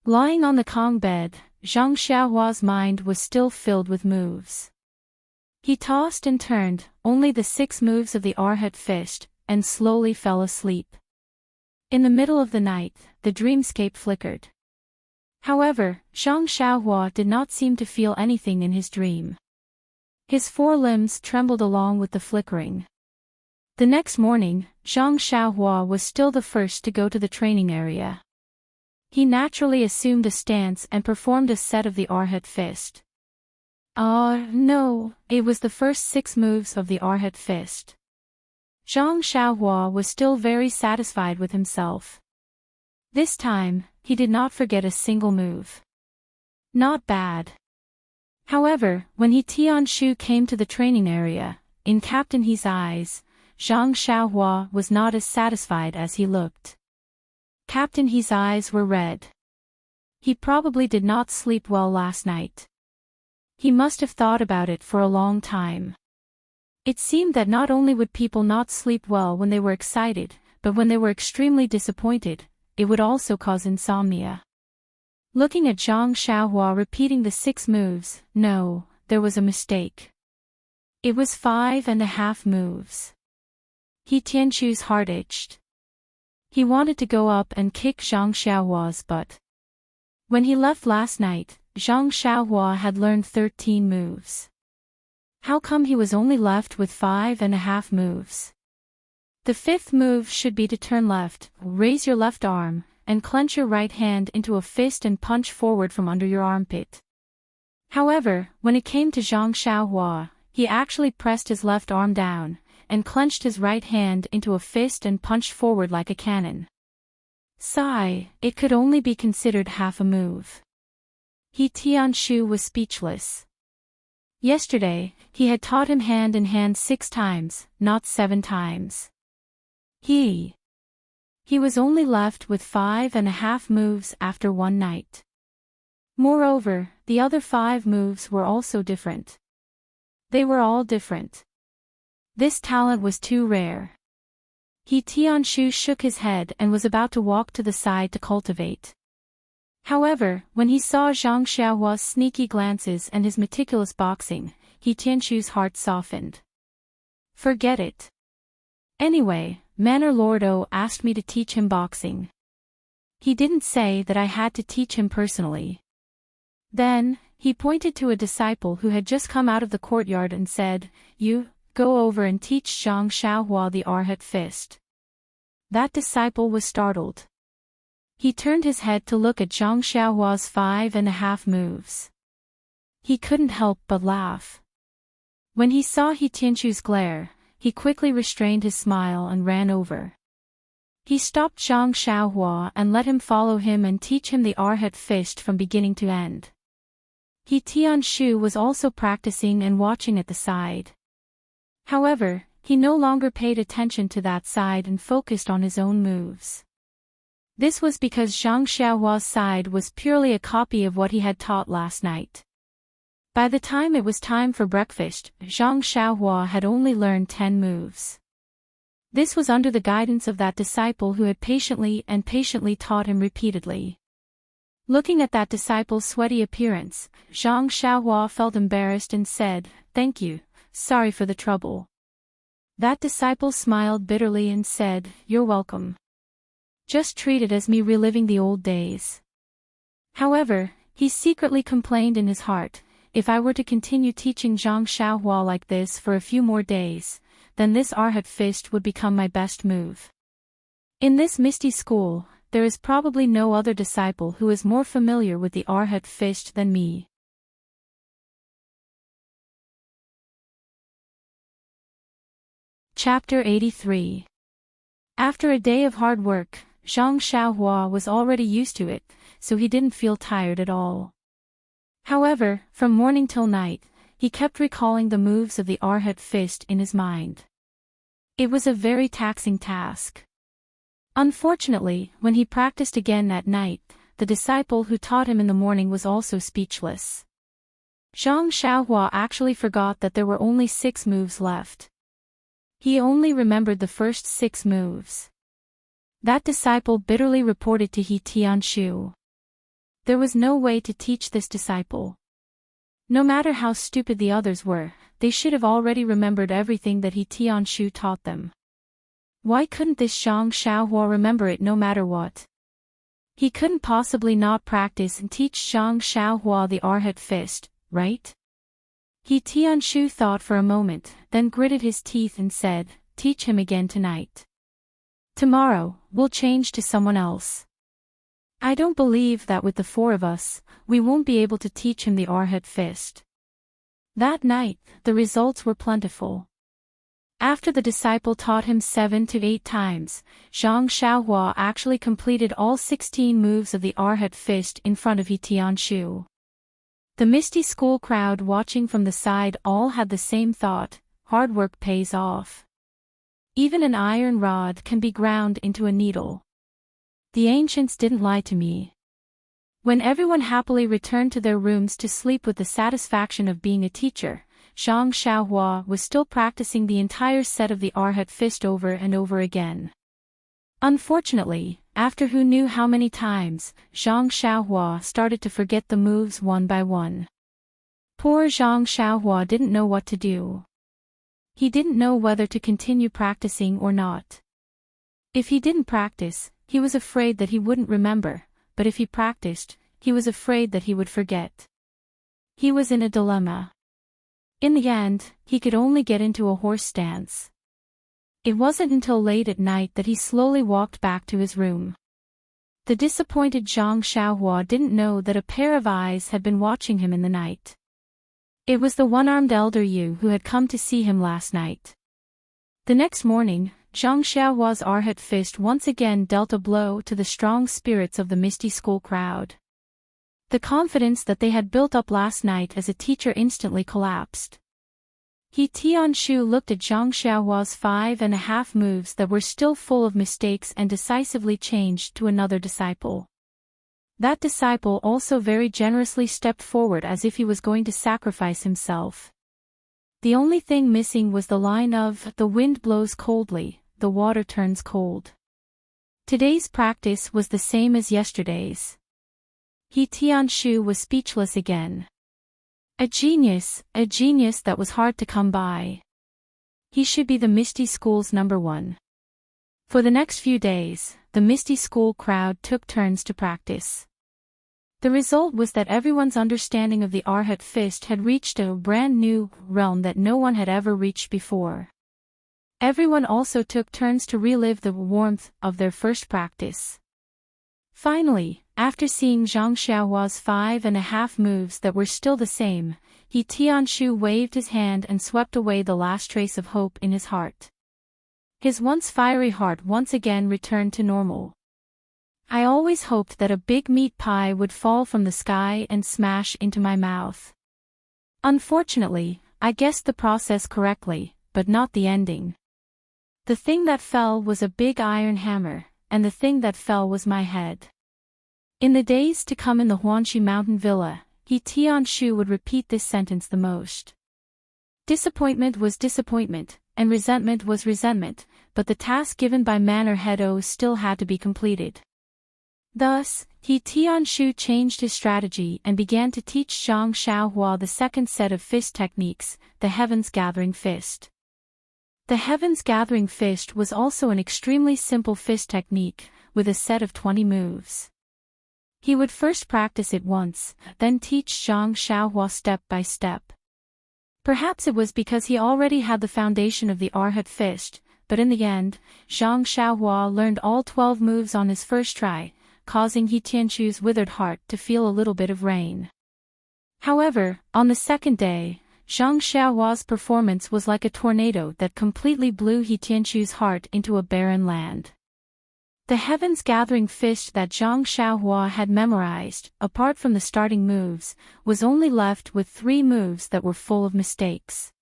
Lying on the Kong bed, Zhang Xiaohua's mind was still filled with moves. He tossed and turned, only the 6 moves of the Arhat fist, and slowly fell asleep. In the middle of the night, the dreamscape flickered. However, Zhang Xiaohua did not seem to feel anything in his dream. His 4 limbs trembled along with the flickering. The next morning, Zhang Xiaohua was still the first to go to the training area. He naturally assumed a stance and performed a set of the Arhat fist. No, it was the first 6 moves of the Arhat fist. Zhang Xiaohua was still very satisfied with himself. This time, he did not forget a single move. Not bad. However, when He Tianshu came to the training area, in Captain He's eyes, Zhang Xiaohua was not as satisfied as he looked. Captain He's eyes were red. He probably did not sleep well last night. He must have thought about it for a long time. It seemed that not only would people not sleep well when they were excited, but when they were extremely disappointed, it would also cause insomnia. Looking at Zhang Xiaohua repeating the 6 moves, no, there was a mistake. It was 5.5 moves. He Tianchu's heart itched. He wanted to go up and kick Zhang Xiaohua's butt. When he left last night, Zhang Xiaohua had learned 13 moves. How come he was only left with 5.5 moves? The 5th move should be to turn left, raise your left arm, and clench your right hand into a fist and punch forward from under your armpit. However, when it came to Zhang Xiaohua, he actually pressed his left arm down, and clenched his right hand into a fist and punched forward like a cannon. Sigh, it could only be considered half a move. He Tianshu was speechless. Yesterday, he had taught him hand in hand 6 times, not 7 times. He was only left with 5.5 moves after one night. Moreover, the other 5 moves were also different. They were all different. This talent was too rare. He Tianshu shook his head and was about to walk to the side to cultivate. However, when he saw Zhang Xiaohua's sneaky glances and his meticulous boxing, He Tianshu's heart softened. Forget it. Anyway, Manor Lord O asked me to teach him boxing. He didn't say that I had to teach him personally. Then, he pointed to a disciple who had just come out of the courtyard and said, "You, go over and teach Zhang Xiaohua the Arhat fist." That disciple was startled. He turned his head to look at Zhang Xiaohua's 5.5 moves. He couldn't help but laugh. When he saw He Tianshu's glare, he quickly restrained his smile and ran over. He stopped Zhang Xiaohua and let him follow him and teach him the Arhat fist from beginning to end. He Tianshu was also practicing and watching at the side. However, he no longer paid attention to that side and focused on his own moves. This was because Zhang Xiaohua's side was purely a copy of what he had taught last night. By the time it was time for breakfast, Zhang Xiaohua had only learned 10 moves. This was under the guidance of that disciple who had patiently taught him repeatedly. Looking at that disciple's sweaty appearance, Zhang Xiaohua felt embarrassed and said, "Thank you, sorry for the trouble." That disciple smiled bitterly and said, "You're welcome. Just treat it as me reliving the old days." However, he secretly complained in his heart, if I were to continue teaching Zhang Xiaohua like this for a few more days, then this Arhat fist would become my best move. In this misty school, there is probably no other disciple who is more familiar with the Arhat fist than me. Chapter 83. After a day of hard work, Zhang Xiaohua was already used to it, so he didn't feel tired at all. However, from morning till night, he kept recalling the moves of the Arhat fist in his mind. It was a very taxing task. Unfortunately, when he practiced again at night, the disciple who taught him in the morning was also speechless. Zhang Xiaohua actually forgot that there were only 6 moves left. He only remembered the first 6 moves. That disciple bitterly reported to He Tianshu. There was no way to teach this disciple. No matter how stupid the others were, they should have already remembered everything that He Tianshu taught them. Why couldn't this Zhang Xiaohua remember it no matter what? He couldn't possibly not practice and teach Zhang Xiaohua the Arhat fist, right? He Tianshu thought for a moment, then gritted his teeth and said, "Teach him again tonight. Tomorrow, we'll change to someone else. I don't believe that with the 4 of us, we won't be able to teach him the Arhat fist." That night, the results were plentiful. After the disciple taught him 7 to 8 times, Zhang Xiaohua actually completed all 16 moves of the Arhat fist in front of He Tianshu. The misty school crowd watching from the side all had the same thought: hard work pays off. Even an iron rod can be ground into a needle. The ancients didn't lie to me. When everyone happily returned to their rooms to sleep with the satisfaction of being a teacher, Zhang Xiaohua was still practicing the entire set of the Arhat fist over and over again. Unfortunately, after who knew how many times, Zhang Xiaohua started to forget the moves one by one. Poor Zhang Xiaohua didn't know what to do. He didn't know whether to continue practicing or not. If he didn't practice, he was afraid that he wouldn't remember, but if he practiced, he was afraid that he would forget. He was in a dilemma. In the end, he could only get into a horse stance. It wasn't until late at night that he slowly walked back to his room. The disappointed Zhang Xiaohua didn't know that a pair of eyes had been watching him in the night. It was the one-armed elder Yu who had come to see him last night. The next morning, Zhang Xiaohua's Arhat fist once again dealt a blow to the strong spirits of the Misty School crowd. The confidence that they had built up last night as a teacher instantly collapsed. He Tianshu looked at Zhang Xiaohua's 5.5 moves that were still full of mistakes and decisively changed to another disciple. That disciple also very generously stepped forward as if he was going to sacrifice himself. The only thing missing was the line of, "The wind blows coldly, the water turns cold." Today's practice was the same as yesterday's. He Tianshu was speechless again. A genius that was hard to come by. He should be the Misty School's #1. For the next few days, the Misty School crowd took turns to practice. The result was that everyone's understanding of the Arhat fist had reached a brand new realm that no one had ever reached before. Everyone also took turns to relive the warmth of their first practice. Finally, after seeing Zhang Xiaohua's 5.5 moves that were still the same, He Tianshu waved his hand and swept away the last trace of hope in his heart. His once fiery heart once again returned to normal. I always hoped that a big meat pie would fall from the sky and smash into my mouth. Unfortunately, I guessed the process correctly, but not the ending. The thing that fell was a big iron hammer, and the thing that fell was my head. In the days to come in the Huanxi Mountain Villa, He Tianshu would repeat this sentence the most. Disappointment was disappointment, and resentment was resentment, but the task given by Manor Head O still had to be completed. Thus, He Tianshu changed his strategy and began to teach Zhang Xiaohua the second set of fist techniques, the Heavens Gathering Fist. The Heavens Gathering Fist was also an extremely simple fist technique, with a set of 20 moves. He would first practice it once, then teach Zhang Xiaohua step by step. Perhaps it was because he already had the foundation of the Arhat fist, but in the end, Zhang Xiaohua learned all 12 moves on his first try, causing He Tianshu's withered heart to feel a little bit of rain. However, on the second day, Zhang Xiaohua's performance was like a tornado that completely blew He Tianshu's heart into a barren land. The Heavens Gathering Fist that Zhang Xiaohua had memorized, apart from the starting moves, was only left with 3 moves that were full of mistakes.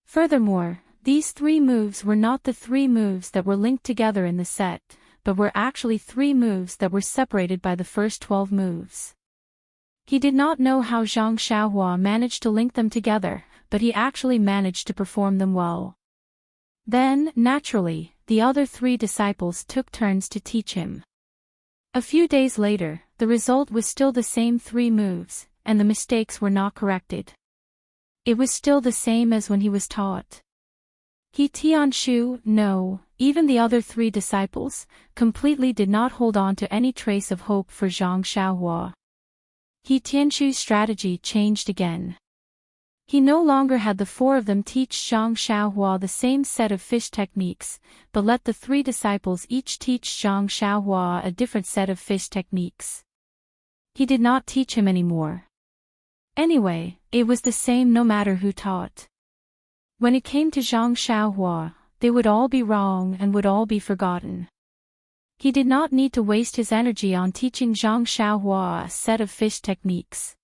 Furthermore, these 3 moves were not the 3 moves that were linked together in the set, but were actually 3 moves that were separated by the first 12 moves. He did not know how Zhang Xiaohua managed to link them together, but he actually managed to perform them well. Then, naturally, the other 3 disciples took turns to teach him. A few days later, the result was still the same 3 moves, and the mistakes were not corrected. It was still the same as when he was taught. He Tianshu, no, even the other 3 disciples, completely did not hold on to any trace of hope for Zhang Xiaohua. He Tianshu's strategy changed again. He no longer had the 4 of them teach Zhang Xiaohua the same set of fist techniques, but let the 3 disciples each teach Zhang Xiaohua a different set of fist techniques. He did not teach him anymore. Anyway, it was the same no matter who taught. When it came to Zhang Xiaohua, they would all be wrong and would all be forgotten. He did not need to waste his energy on teaching Zhang Xiaohua a set of fist techniques.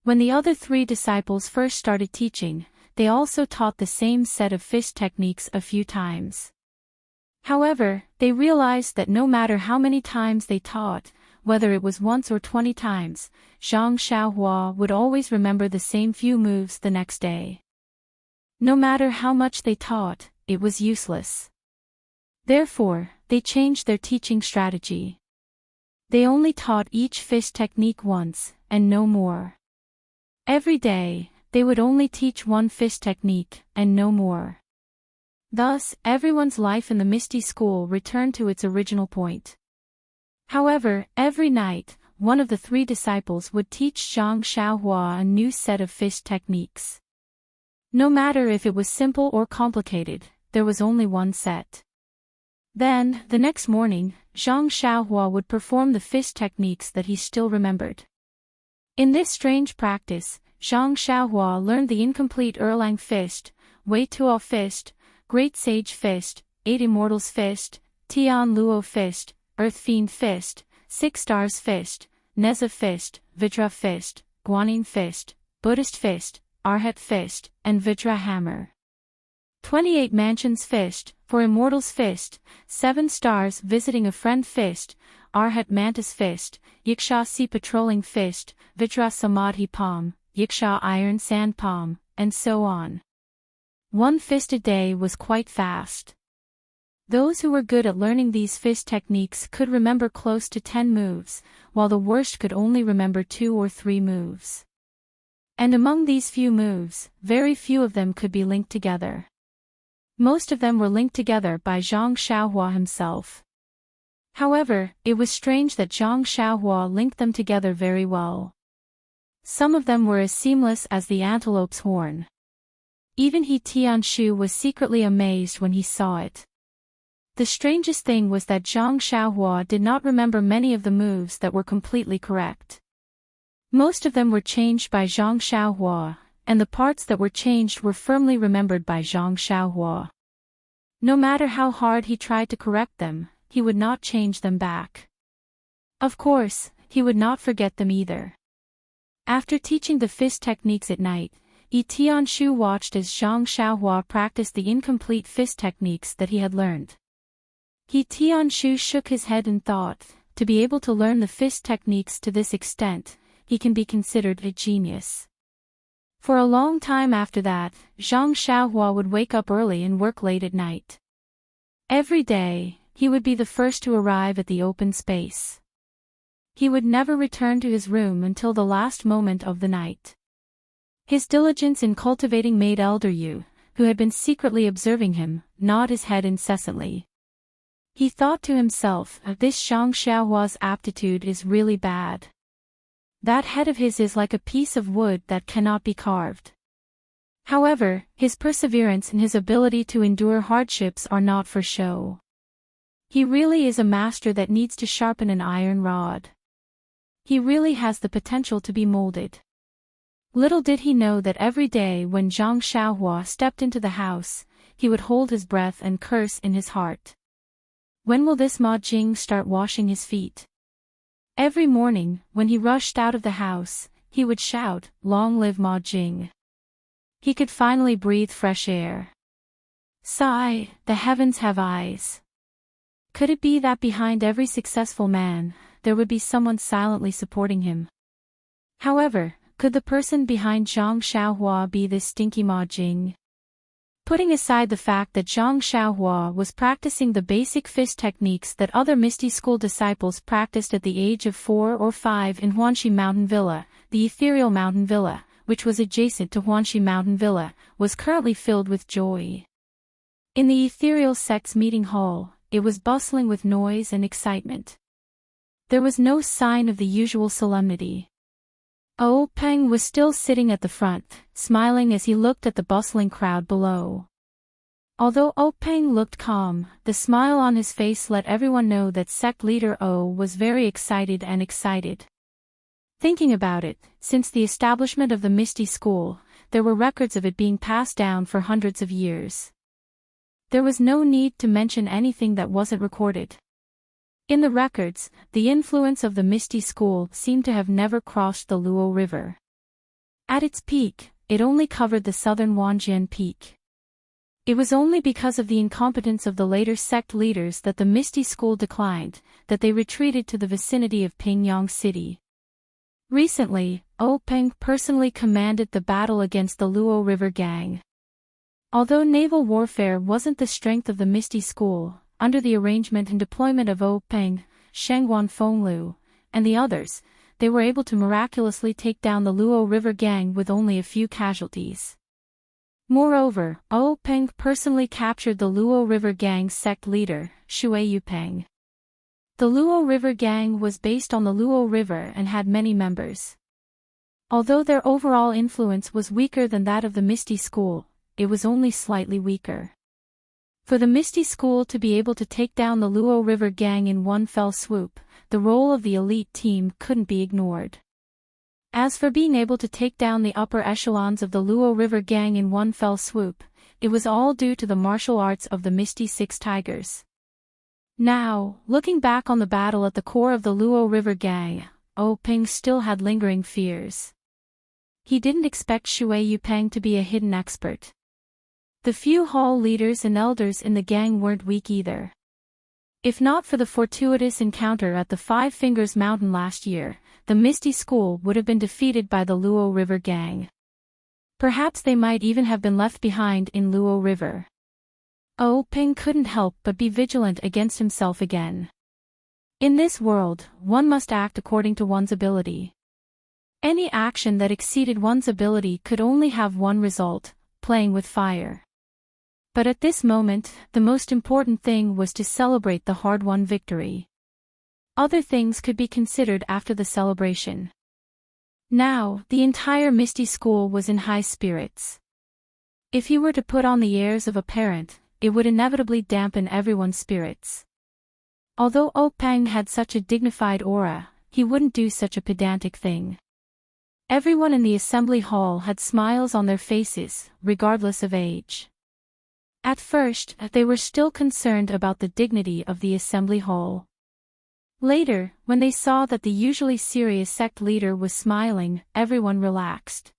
When the other 3 disciples first started teaching, they also taught the same set of fist techniques a few times. However, they realized that no matter how many times they taught, whether it was once or 20 times, Zhang Xiaohua would always remember the same few moves the next day. No matter how much they taught, it was useless. Therefore, they changed their teaching strategy. They only taught each fish technique once, and no more. Every day, they would only teach one fish technique, and no more. Thus, everyone's life in the Misty School returned to its original point. However, every night, one of the 3 disciples would teach Zhang Xiaohua a new set of fish techniques. No matter if it was simple or complicated, there was only one set. Then, the next morning, Zhang Xiaohua would perform the fish techniques that he still remembered. In this strange practice, Zhang Xiaohua learned the incomplete Erlang fist, Wei Tuo fist, Great Sage fist, 8 Immortals fist, Tian Luo fist, Earth Fiend fist, 6 Stars fist, Neza fist, Vajra fist, Guanyin fist, Buddhist fist, Arhat fist, and Vajra hammer. 28 Mansions fist, for Immortals fist, 7 Stars visiting a friend fist, Arhat Mantis fist, Yiksha Sea patrolling fist, Vajra Samadhi palm, Yiksha iron sand palm, and so on. 1 fist a day was quite fast. Those who were good at learning these fist techniques could remember close to 10 moves, while the worst could only remember 2 or 3 moves. And among these few moves, very few of them could be linked together. Most of them were linked together by Zhang Xiaohua himself. However, it was strange that Zhang Xiaohua linked them together very well. Some of them were as seamless as the antelope's horn. Even He Tianshu was secretly amazed when he saw it. The strangest thing was that Zhang Xiaohua did not remember many of the moves that were completely correct. Most of them were changed by Zhang Xiaohua, and the parts that were changed were firmly remembered by Zhang Xiaohua. No matter how hard he tried to correct them, he would not change them back. Of course, he would not forget them either. After teaching the fist techniques at night, Yi Tianshu watched as Zhang Xiaohua practiced the incomplete fist techniques that he had learned. Yi Tianshu shook his head and thought, to be able to learn the fist techniques to this extent, he can be considered a genius. For a long time after that, Zhang Xiaohua would wake up early and work late at night. Every day, he would be the first to arrive at the open space. He would never return to his room until the last moment of the night. His diligence in cultivating made Elder Yu, who had been secretly observing him, nod his head incessantly. He thought to himself, this Zhang Xiaohua's aptitude is really bad. That head of his is like a piece of wood that cannot be carved. However, his perseverance and his ability to endure hardships are not for show. He really is a master that needs to sharpen an iron rod. He really has the potential to be molded. Little did he know that every day when Zhang Xiaohua stepped into the house, he would hold his breath and curse in his heart. When will this Ma Jing start washing his feet? Every morning, when he rushed out of the house, he would shout, "Long live Ma Jing." He could finally breathe fresh air. Sigh, the heavens have eyes. Could it be that behind every successful man, there would be someone silently supporting him? However, could the person behind Zhang Xiaohua be this stinky Ma Jing? Putting aside the fact that Zhang Xiaohua was practicing the basic fist techniques that other Misty School disciples practiced at the age of 4 or 5 in Huanxi Mountain Villa, the ethereal mountain villa, which was adjacent to Huanxi Mountain Villa, was currently filled with joy. In the ethereal sect's meeting hall, it was bustling with noise and excitement. There was no sign of the usual solemnity. Oh Peng was still sitting at the front, smiling as he looked at the bustling crowd below. Although Oh Peng looked calm, the smile on his face let everyone know that sect leader Oh was very excited and excited. Thinking about it, since the establishment of the Misty School, there were records of it being passed down for hundreds of years. There was no need to mention anything that wasn't recorded. In the records, the influence of the Misty School seemed to have never crossed the Luo River. At its peak, it only covered the southern Wanjian Peak. It was only because of the incompetence of the later sect leaders that the Misty School declined, that they retreated to the vicinity of Pingyang City. Recently, Peng personally commanded the battle against the Luo River Gang. Although naval warfare wasn't the strength of the Misty School, under the arrangement and deployment of Peng, Shengguan Fenglu, and the others, they were able to miraculously take down the Luo River Gang with only a few casualties. Moreover, Peng personally captured the Luo River Gang sect leader, Shui Yupeng. The Luo River Gang was based on the Luo River and had many members. Although their overall influence was weaker than that of the Misty School, it was only slightly weaker. For the Misty School to be able to take down the Luo River Gang in one fell swoop, the role of the elite team couldn't be ignored. As for being able to take down the upper echelons of the Luo River Gang in one fell swoop, it was all due to the martial arts of the Misty Six Tigers. Now, looking back on the battle at the core of the Luo River Gang, Peng still had lingering fears. He didn't expect Shui Yupeng to be a hidden expert. The few hall leaders and elders in the gang weren't weak either. If not for the fortuitous encounter at the Five Fingers Mountain last year, the Misty School would have been defeated by the Luo River Gang. Perhaps they might even have been left behind in Luo River. Peng couldn't help but be vigilant against himself again. In this world, one must act according to one's ability. Any action that exceeded one's ability could only have one result: playing with fire. But at this moment, the most important thing was to celebrate the hard-won victory. Other things could be considered after the celebration. Now, the entire Misty School was in high spirits. If he were to put on the airs of a parent, it would inevitably dampen everyone's spirits. Although Peng had such a dignified aura, he wouldn't do such a pedantic thing. Everyone in the assembly hall had smiles on their faces, regardless of age. At first, they were still concerned about the dignity of the assembly hall. Later, when they saw that the usually serious sect leader was smiling, everyone relaxed.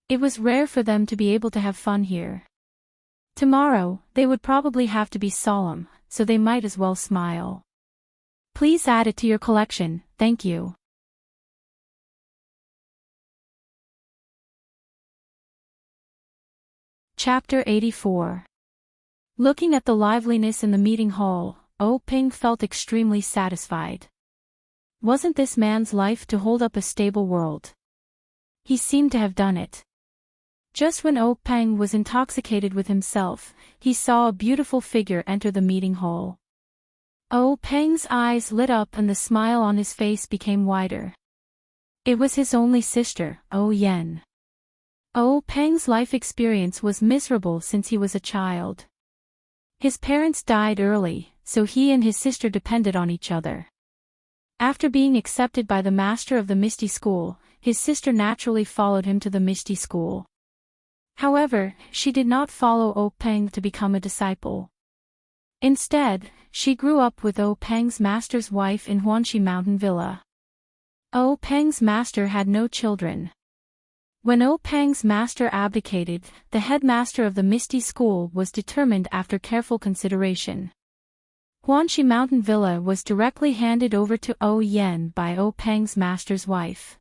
It was rare for them to be able to have fun here. Tomorrow, they would probably have to be solemn, so they might as well smile. Please add it to your collection, thank you. Chapter 84. Looking at the liveliness in the meeting hall, Peng felt extremely satisfied. Wasn't this man's life to hold up a stable world? He seemed to have done it. Just when Peng was intoxicated with himself, he saw a beautiful figure enter the meeting hall. Peng's eyes lit up and the smile on his face became wider. It was his only sister, Yen. Peng's life experience was miserable since he was a child. His parents died early, so he and his sister depended on each other. After being accepted by the master of the Misty School, his sister naturally followed him to the Misty School. However, she did not follow Peng to become a disciple. Instead, she grew up with Peng's master's wife in Huanxi Mountain Villa. Peng's master had no children. When Peng's master abdicated, the headmaster of the Misty School was determined after careful consideration. Huanxi Mountain Villa was directly handed over to Yen by Peng's master's wife.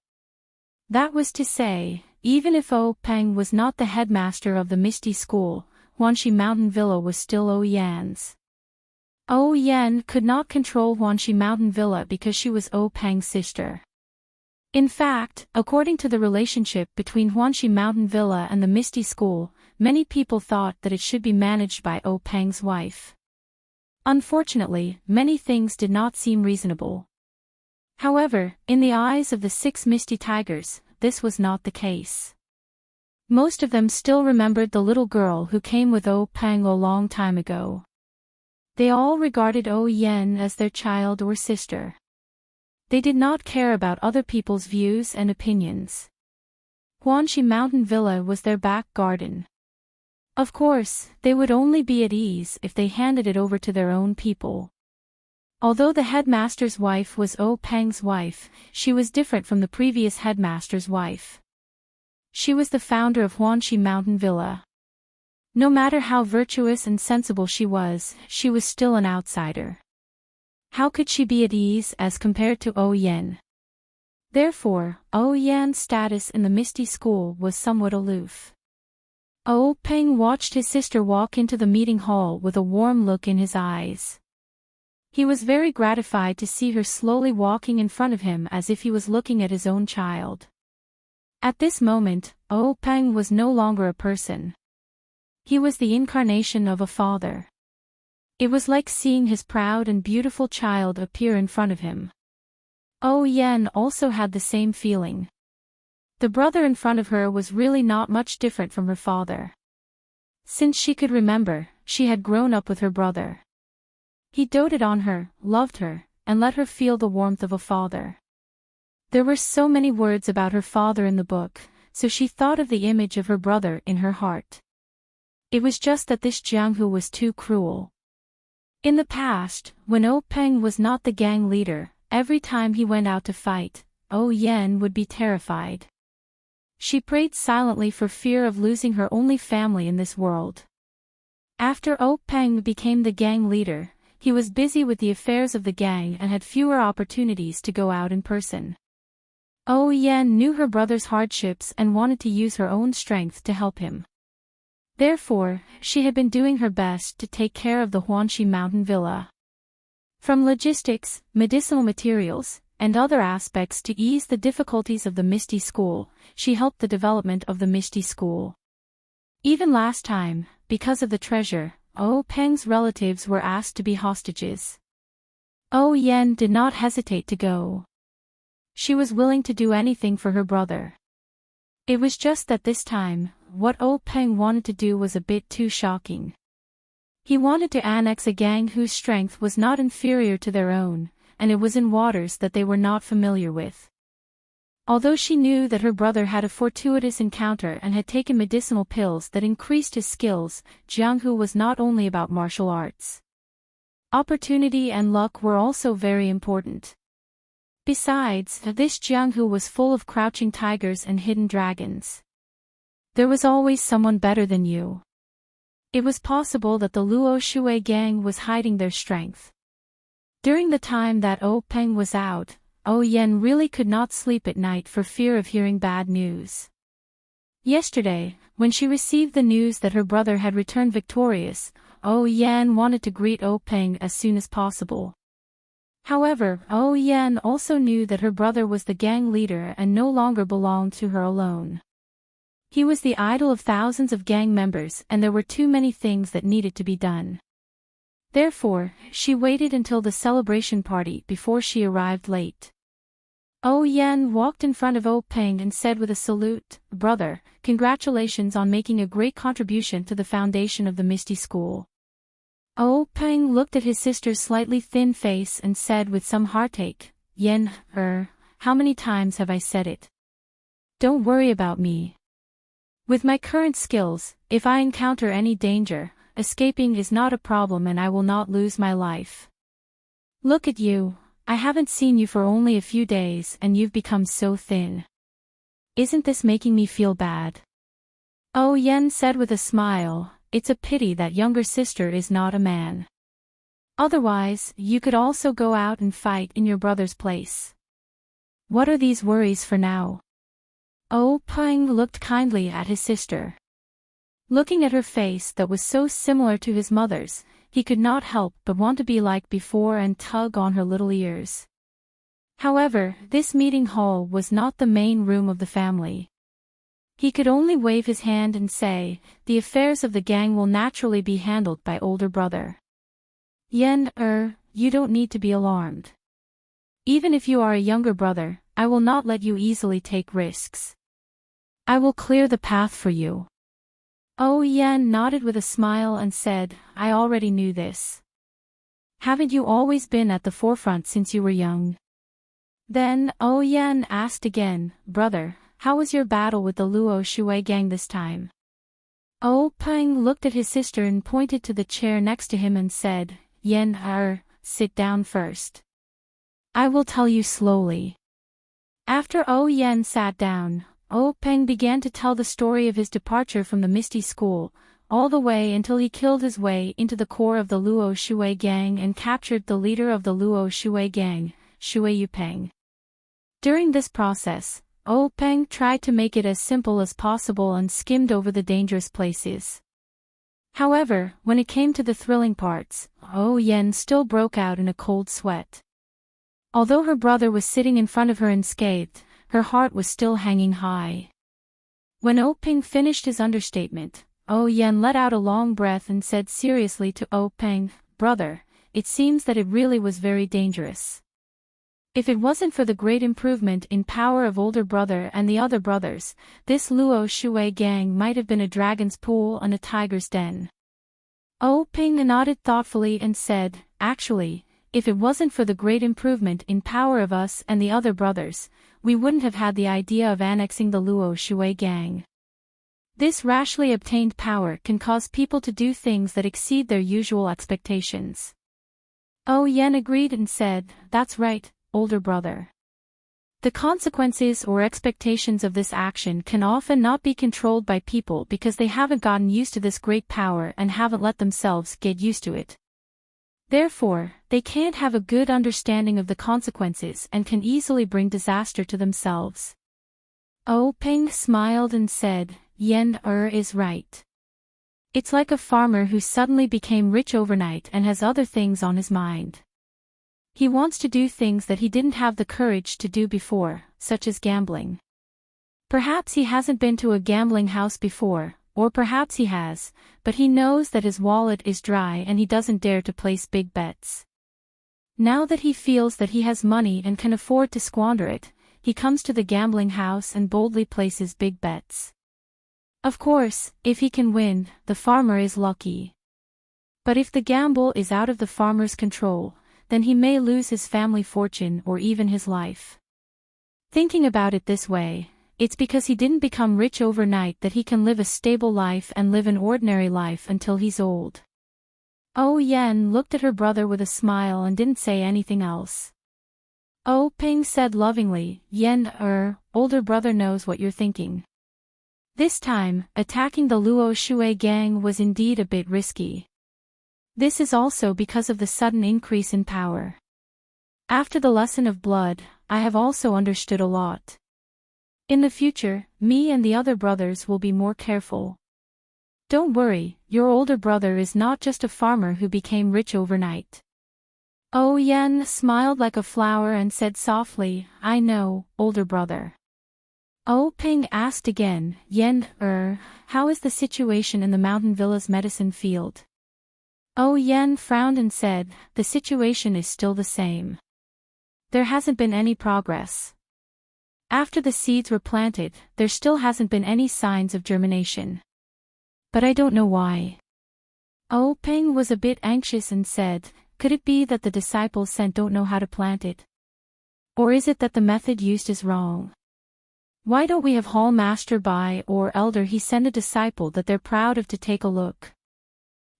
That was to say, even if Peng was not the headmaster of the Misty School, Huanxi Mountain Villa was still Yen's. Yen could not control Huanxi Mountain Villa because she was Peng's sister. In fact, according to the relationship between Huanxi Mountain Villa and the Misty School, many people thought that it should be managed by Peng's wife. Unfortunately, many things did not seem reasonable. However, in the eyes of the 6 Misty Tigers, this was not the case. Most of them still remembered the little girl who came with Peng a long time ago. They all regarded Yen as their child or sister. They did not care about other people's views and opinions. Huanxi Mountain Villa was their back garden. Of course, they would only be at ease if they handed it over to their own people. Although the headmaster's wife was Peng's wife, she was different from the previous headmaster's wife. She was the founder of Huanxi Mountain Villa. No matter how virtuous and sensible she was still an outsider. How could she be at ease as compared to Oh Yen? Therefore, Oh Yan's status in the Misty School was somewhat aloof. Oh Peng watched his sister walk into the meeting hall with a warm look in his eyes. He was very gratified to see her slowly walking in front of him as if he was looking at his own child. At this moment, Oh Peng was no longer a person. He was the incarnation of a father. It was like seeing his proud and beautiful child appear in front of him. Oh Yen also had the same feeling. The brother in front of her was really not much different from her father. Since she could remember, she had grown up with her brother. He doted on her, loved her, and let her feel the warmth of a father. There were so many words about her father in the book, so she thought of the image of her brother in her heart. It was just that this Jianghu was too cruel. In the past, when Oh Peng was not the gang leader, every time he went out to fight, Oh Yen would be terrified. She prayed silently for fear of losing her only family in this world. After Oh Peng became the gang leader, he was busy with the affairs of the gang and had fewer opportunities to go out in person. Oh Yen knew her brother's hardships and wanted to use her own strength to help him. Therefore, she had been doing her best to take care of the Huanxi Mountain Villa. From logistics, medicinal materials, and other aspects to ease the difficulties of the Misty School, she helped the development of the Misty School. Even last time, because of the treasure, Oh Peng's relatives were asked to be hostages. Oh Yen did not hesitate to go. She was willing to do anything for her brother. It was just that this time, what Oh Peng wanted to do was a bit too shocking. He wanted to annex a gang whose strength was not inferior to their own, and it was in waters that they were not familiar with. Although she knew that her brother had a fortuitous encounter and had taken medicinal pills that increased his skills, Jianghu was not only about martial arts. Opportunity and luck were also very important. Besides, this Jianghu was full of crouching tigers and hidden dragons. There was always someone better than you. It was possible that the Luo Shui gang was hiding their strength. During the time that Oh Peng was out, Oh Yen really could not sleep at night for fear of hearing bad news. Yesterday, when she received the news that her brother had returned victorious, Oh Yen wanted to greet Oh Peng as soon as possible. However, Oh Yen also knew that her brother was the gang leader and no longer belonged to her alone. He was the idol of thousands of gang members and there were too many things that needed to be done. Therefore, she waited until the celebration party before she arrived late. Oh Yen walked in front of Oh Peng and said with a salute, "Brother, congratulations on making a great contribution to the foundation of the Misty School." Oh Peng looked at his sister's slightly thin face and said with some heartache, "Yen, how many times have I said it? Don't worry about me. With my current skills, if I encounter any danger, escaping is not a problem and I will not lose my life. Look at you, I haven't seen you for only a few days and you've become so thin. Isn't this making me feel bad?" Oh Yen said with a smile, "It's a pity that younger sister is not a man. Otherwise, you could also go out and fight in your brother's place. What are these worries for now?" Oh Peng looked kindly at his sister. Looking at her face that was so similar to his mother's, he could not help but want to be like before and tug on her little ears. However, this meeting hall was not the main room of the family. He could only wave his hand and say, "The affairs of the gang will naturally be handled by older brother. Yen, you don't need to be alarmed. Even if you are a younger brother, I will not let you easily take risks. I will clear the path for you." Oh Yen nodded with a smile and said, "I already knew this. Haven't you always been at the forefront since you were young?" Then, Oh Yen asked again, "Brother, how was your battle with the Luo Shui gang this time?" Oh Peng looked at his sister and pointed to the chair next to him and said, "Yen, sit down first. I will tell you slowly." After Oh Yen sat down, Oh Peng began to tell the story of his departure from the Misty School. all the way until he killed his way into the core of the Luo Shui gang and captured the leader of the Luo Shui gang, Shui Yupeng. During this process, Peng tried to make it as simple as possible and skimmed over the dangerous places. However, when it came to the thrilling parts, Yen still broke out in a cold sweat. Although her brother was sitting in front of her unscathed, her heart was still hanging high. When Peng finished his understatement, Yen let out a long breath and said seriously to Peng, "Brother, it seems that it really was very dangerous. If it wasn't for the great improvement in power of older brother and the other brothers, this Luo Shui gang might have been a dragon's pool and a tiger's den." Peng nodded thoughtfully and said, "Actually, if it wasn't for the great improvement in power of us and the other brothers, we wouldn't have had the idea of annexing the Luo Shui gang. This rashly obtained power can cause people to do things that exceed their usual expectations." Yen agreed and said, "That's right, older brother. The consequences or expectations of this action can often not be controlled by people because they haven't gotten used to this great power and haven't let themselves get used to it. Therefore, they can't have a good understanding of the consequences and can easily bring disaster to themselves." Peng smiled and said, "Yen is right. It's like a farmer who suddenly became rich overnight and has other things on his mind. He wants to do things that he didn't have the courage to do before, such as gambling. Perhaps he hasn't been to a gambling house before, or perhaps he has, but he knows that his wallet is dry and he doesn't dare to place big bets. Now that he feels that he has money and can afford to squander it, he comes to the gambling house and boldly places big bets. Of course, if he can win, the farmer is lucky. But if the gamble is out of the farmer's control, then he may lose his family fortune or even his life. Thinking about it this way, it's because he didn't become rich overnight that he can live a stable life and live an ordinary life until he's old." Yen looked at her brother with a smile and didn't say anything else. Peng said lovingly, "Yen, older brother knows what you're thinking. This time, attacking the Luo Shui gang was indeed a bit risky. This is also because of the sudden increase in power. After the lesson of blood, I have also understood a lot. In the future, me and the other brothers will be more careful. Don't worry, your older brother is not just a farmer who became rich overnight." Yen smiled like a flower and said softly, "I know, older brother." Peng asked again, "Yen, how is the situation in the mountain villa's medicine field?" Yen frowned and said, "The situation is still the same. There hasn't been any progress. After the seeds were planted, there still hasn't been any signs of germination. But I don't know why." Peng was a bit anxious and said, "Could it be that the disciples sent don't know how to plant it? Or is it that the method used is wrong? Why don't we have Hall Master Bai or Elder he send a disciple that they're proud of to take a look?"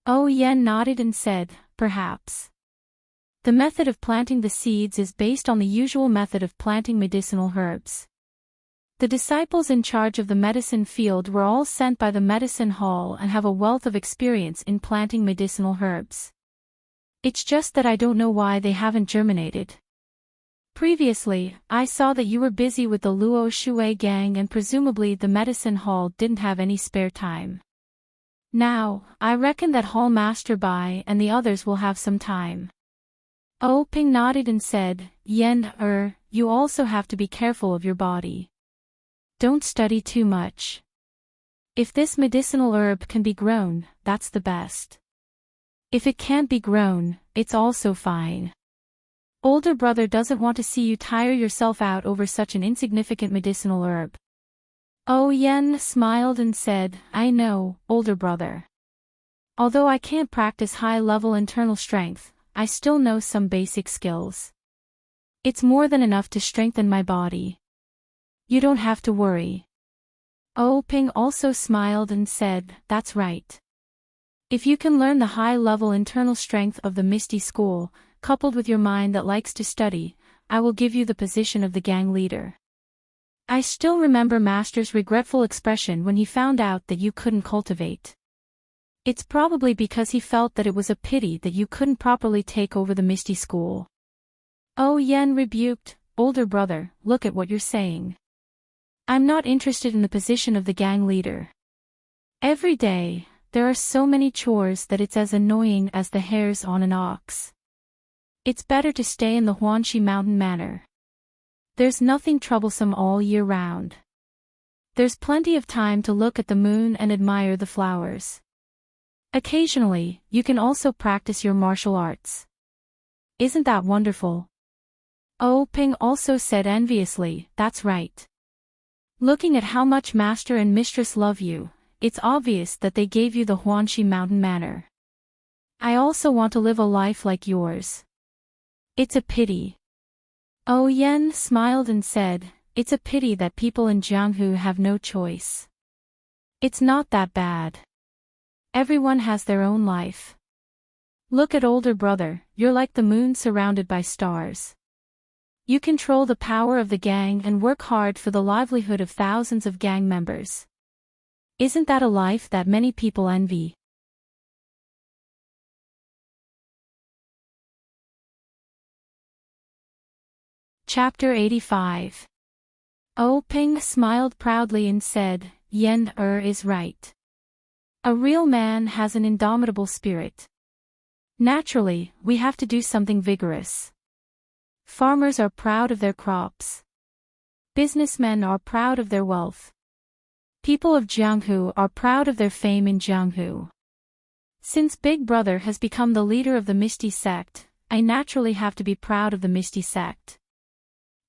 Yen nodded and said, "Perhaps. The method of planting the seeds is based on the usual method of planting medicinal herbs. The disciples in charge of the medicine field were all sent by the medicine hall and have a wealth of experience in planting medicinal herbs. It's just that I don't know why they haven't germinated. Previously, I saw that you were busy with the Luo Shui gang and presumably the medicine hall didn't have any spare time. Now, I reckon that Hall Master Bai and the others will have some time." Peng nodded and said, "Yen, you also have to be careful of your body. Don't study too much. If this medicinal herb can be grown, that's the best. If it can't be grown, it's also fine. Older brother doesn't want to see you tire yourself out over such an insignificant medicinal herb." Yen smiled and said, "I know, older brother. Although I can't practice high-level internal strength, I still know some basic skills. It's more than enough to strengthen my body. You don't have to worry." Peng also smiled and said, "That's right. If you can learn the high-level internal strength of the Misty School, coupled with your mind that likes to study, I will give you the position of the gang leader. I still remember Master's regretful expression when he found out that you couldn't cultivate. It's probably because he felt that it was a pity that you couldn't properly take over the Misty School. Oh, Yen rebuked, older brother, look at what you're saying. I'm not interested in the position of the gang leader. Every day, there are so many chores that it's as annoying as the hairs on an ox. It's better to stay in the Huanxi Mountain Manor. There's nothing troublesome all year round. There's plenty of time to look at the moon and admire the flowers. Occasionally, you can also practice your martial arts. Isn't that wonderful? Oh, Ping also said enviously, that's right. Looking at how much master and mistress love you, it's obvious that they gave you the Huanxi Mountain Manor. I also want to live a life like yours. It's a pity. Oh, Yen smiled and said, it's a pity that people in Jianghu have no choice. It's not that bad. Everyone has their own life. Look at older brother, you're like the moon surrounded by stars. You control the power of the gang and work hard for the livelihood of thousands of gang members. Isn't that a life that many people envy? Chapter 85. Oh, Ping smiled proudly and said, Yen is right. A real man has an indomitable spirit. Naturally, we have to do something vigorous. Farmers are proud of their crops. Businessmen are proud of their wealth. People of Jianghu are proud of their fame in Jianghu. Since Big Brother has become the leader of the Misty Sect, I naturally have to be proud of the Misty Sect.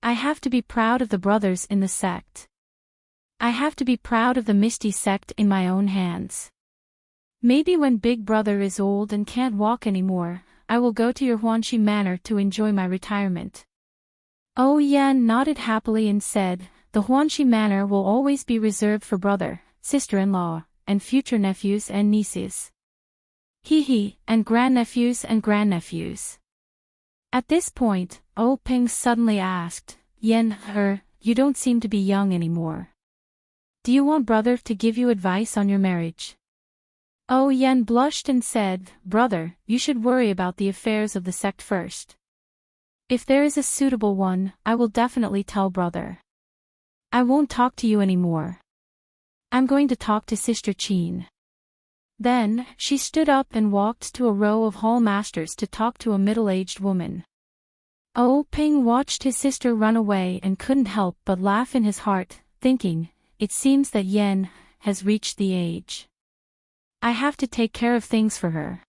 I have to be proud of the brothers in the sect. I have to be proud of the Misty Sect in my own hands. Maybe when Big Brother is old and can't walk anymore, I will go to your Huanxi Manor to enjoy my retirement. Oh, Yan nodded happily and said, the Huanxi Manor will always be reserved for brother, sister-in-law, and future nephews and nieces. Hee, and grandnephews and grandnephews. At this point, Oh Ping suddenly asked, Yen, you don't seem to be young anymore. Do you want brother to give you advice on your marriage? Oh Yen blushed and said, brother, you should worry about the affairs of the sect first. If there is a suitable one, I will definitely tell brother. I won't talk to you anymore. I'm going to talk to Sister Qin. Then, she stood up and walked to a row of hall masters to talk to a middle-aged woman. Oh Ping watched his sister run away and couldn't help but laugh in his heart, thinking, it seems that Yen has reached the age. I have to take care of things for her.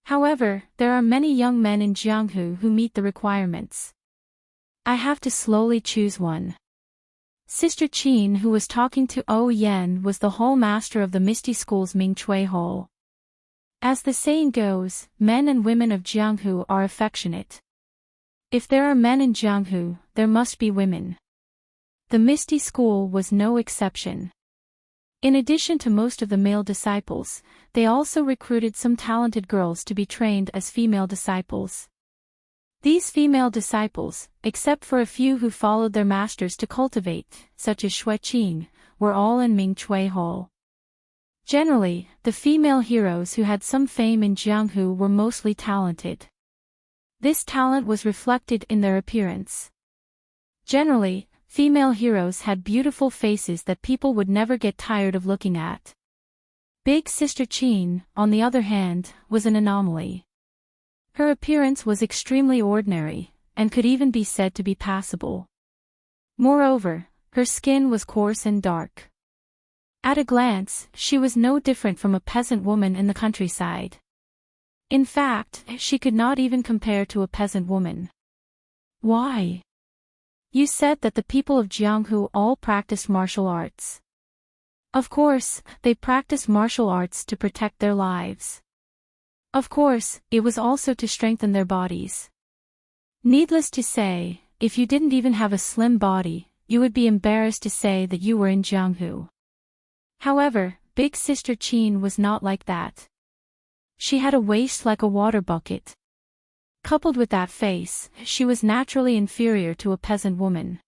However, there are many young men in Jianghu who meet the requirements. I have to slowly choose one. Sister Qin, who was talking to Oh Yen, was the hall master of the Misty School's Mingchui Hall. As the saying goes, men and women of Jianghu are affectionate. If there are men in Jianghu, there must be women. The Misty School was no exception. In addition to most of the male disciples, they also recruited some talented girls to be trained as female disciples. These female disciples, except for a few who followed their masters to cultivate, such as Xueqing, were all in Mingchui Hall. Generally, the female heroes who had some fame in Jianghu were mostly talented. This talent was reflected in their appearance. Generally, female heroes had beautiful faces that people would never get tired of looking at. Big Sister Qin, on the other hand, was an anomaly. Her appearance was extremely ordinary, and could even be said to be passable. Moreover, her skin was coarse and dark. At a glance, she was no different from a peasant woman in the countryside. In fact, she could not even compare to a peasant woman. Why? You said that the people of Jianghu all practiced martial arts. Of course, they practiced martial arts to protect their lives. Of course, it was also to strengthen their bodies. Needless to say, if you didn't even have a slim body, you would be embarrassed to say that you were in Jianghu. However, Big Sister Qin was not like that. She had a waist like a water bucket. Coupled with that face, she was naturally inferior to a peasant woman.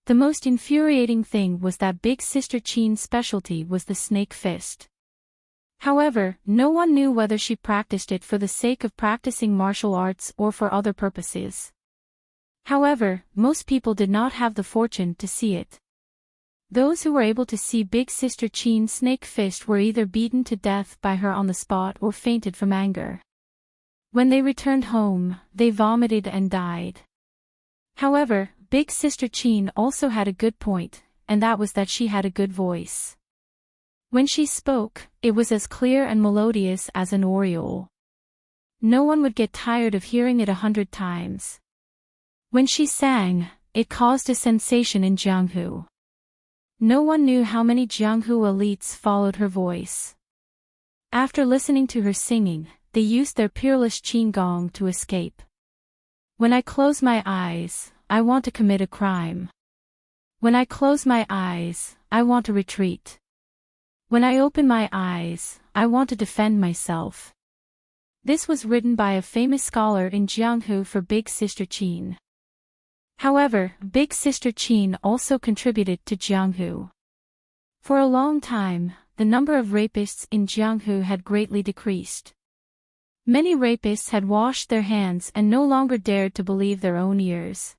The most infuriating thing was that Big Sister Qin's specialty was the snake fist. However, no one knew whether she practiced it for the sake of practicing martial arts or for other purposes. However, most people did not have the fortune to see it. Those who were able to see Big Sister Chin's snake fist were either beaten to death by her on the spot or fainted from anger. When they returned home, they vomited and died. However, Big Sister Chin also had a good point, and that was that she had a good voice. When she spoke, it was as clear and melodious as an oriole. No one would get tired of hearing it 100 times. When she sang, it caused a sensation in Jianghu. No one knew how many Jianghu elites followed her voice. After listening to her singing, they used their peerless qin gong to escape. When I close my eyes, I want to commit a crime. When I close my eyes, I want to retreat. When I open my eyes, I want to defend myself. This was written by a famous scholar in Jianghu for Big Sister Chin. However, Big Sister Chin also contributed to Jianghu. For a long time, the number of rapists in Jianghu had greatly decreased. Many rapists had washed their hands and no longer dared to believe their own ears.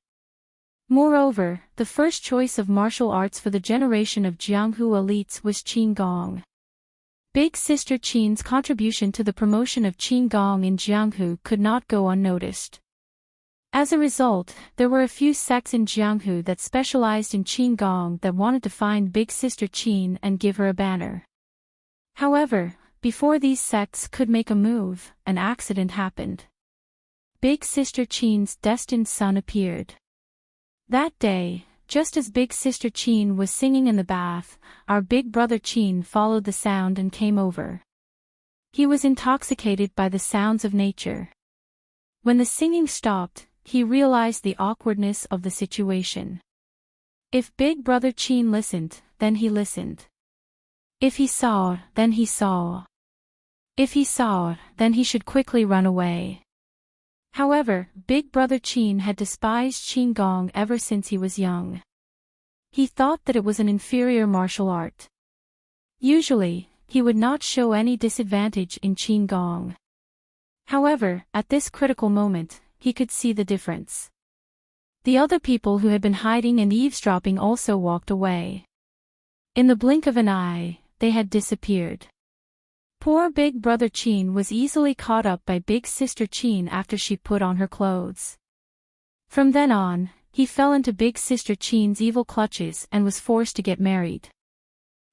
Moreover, the first choice of martial arts for the generation of Jianghu elites was qin gong. Big Sister Chin's contribution to the promotion of qin gong in Jianghu could not go unnoticed. As a result, there were a few sects in Jianghu that specialized in qin gong that wanted to find Big Sister Chin and give her a banner. However, before these sects could make a move, an accident happened. Big Sister Chin's destined son appeared. That day, just as Big Sister Chin was singing in the bath, our big brother Chin followed the sound and came over. He was intoxicated by the sounds of nature. When the singing stopped, he realized the awkwardness of the situation. If Big Brother Chin listened, then he listened. If he saw, then he saw. If he saw, then he should quickly run away. However, Big Brother Chin had despised qin gong ever since he was young. He thought that it was an inferior martial art. Usually, he would not show any disadvantage in qin gong. However, at this critical moment, he could see the difference. The other people who had been hiding and eavesdropping also walked away. In the blink of an eye, they had disappeared. Poor Big Brother Chin was easily caught up by Big Sister Chin after she put on her clothes. From then on, he fell into Big Sister Chin's evil clutches and was forced to get married.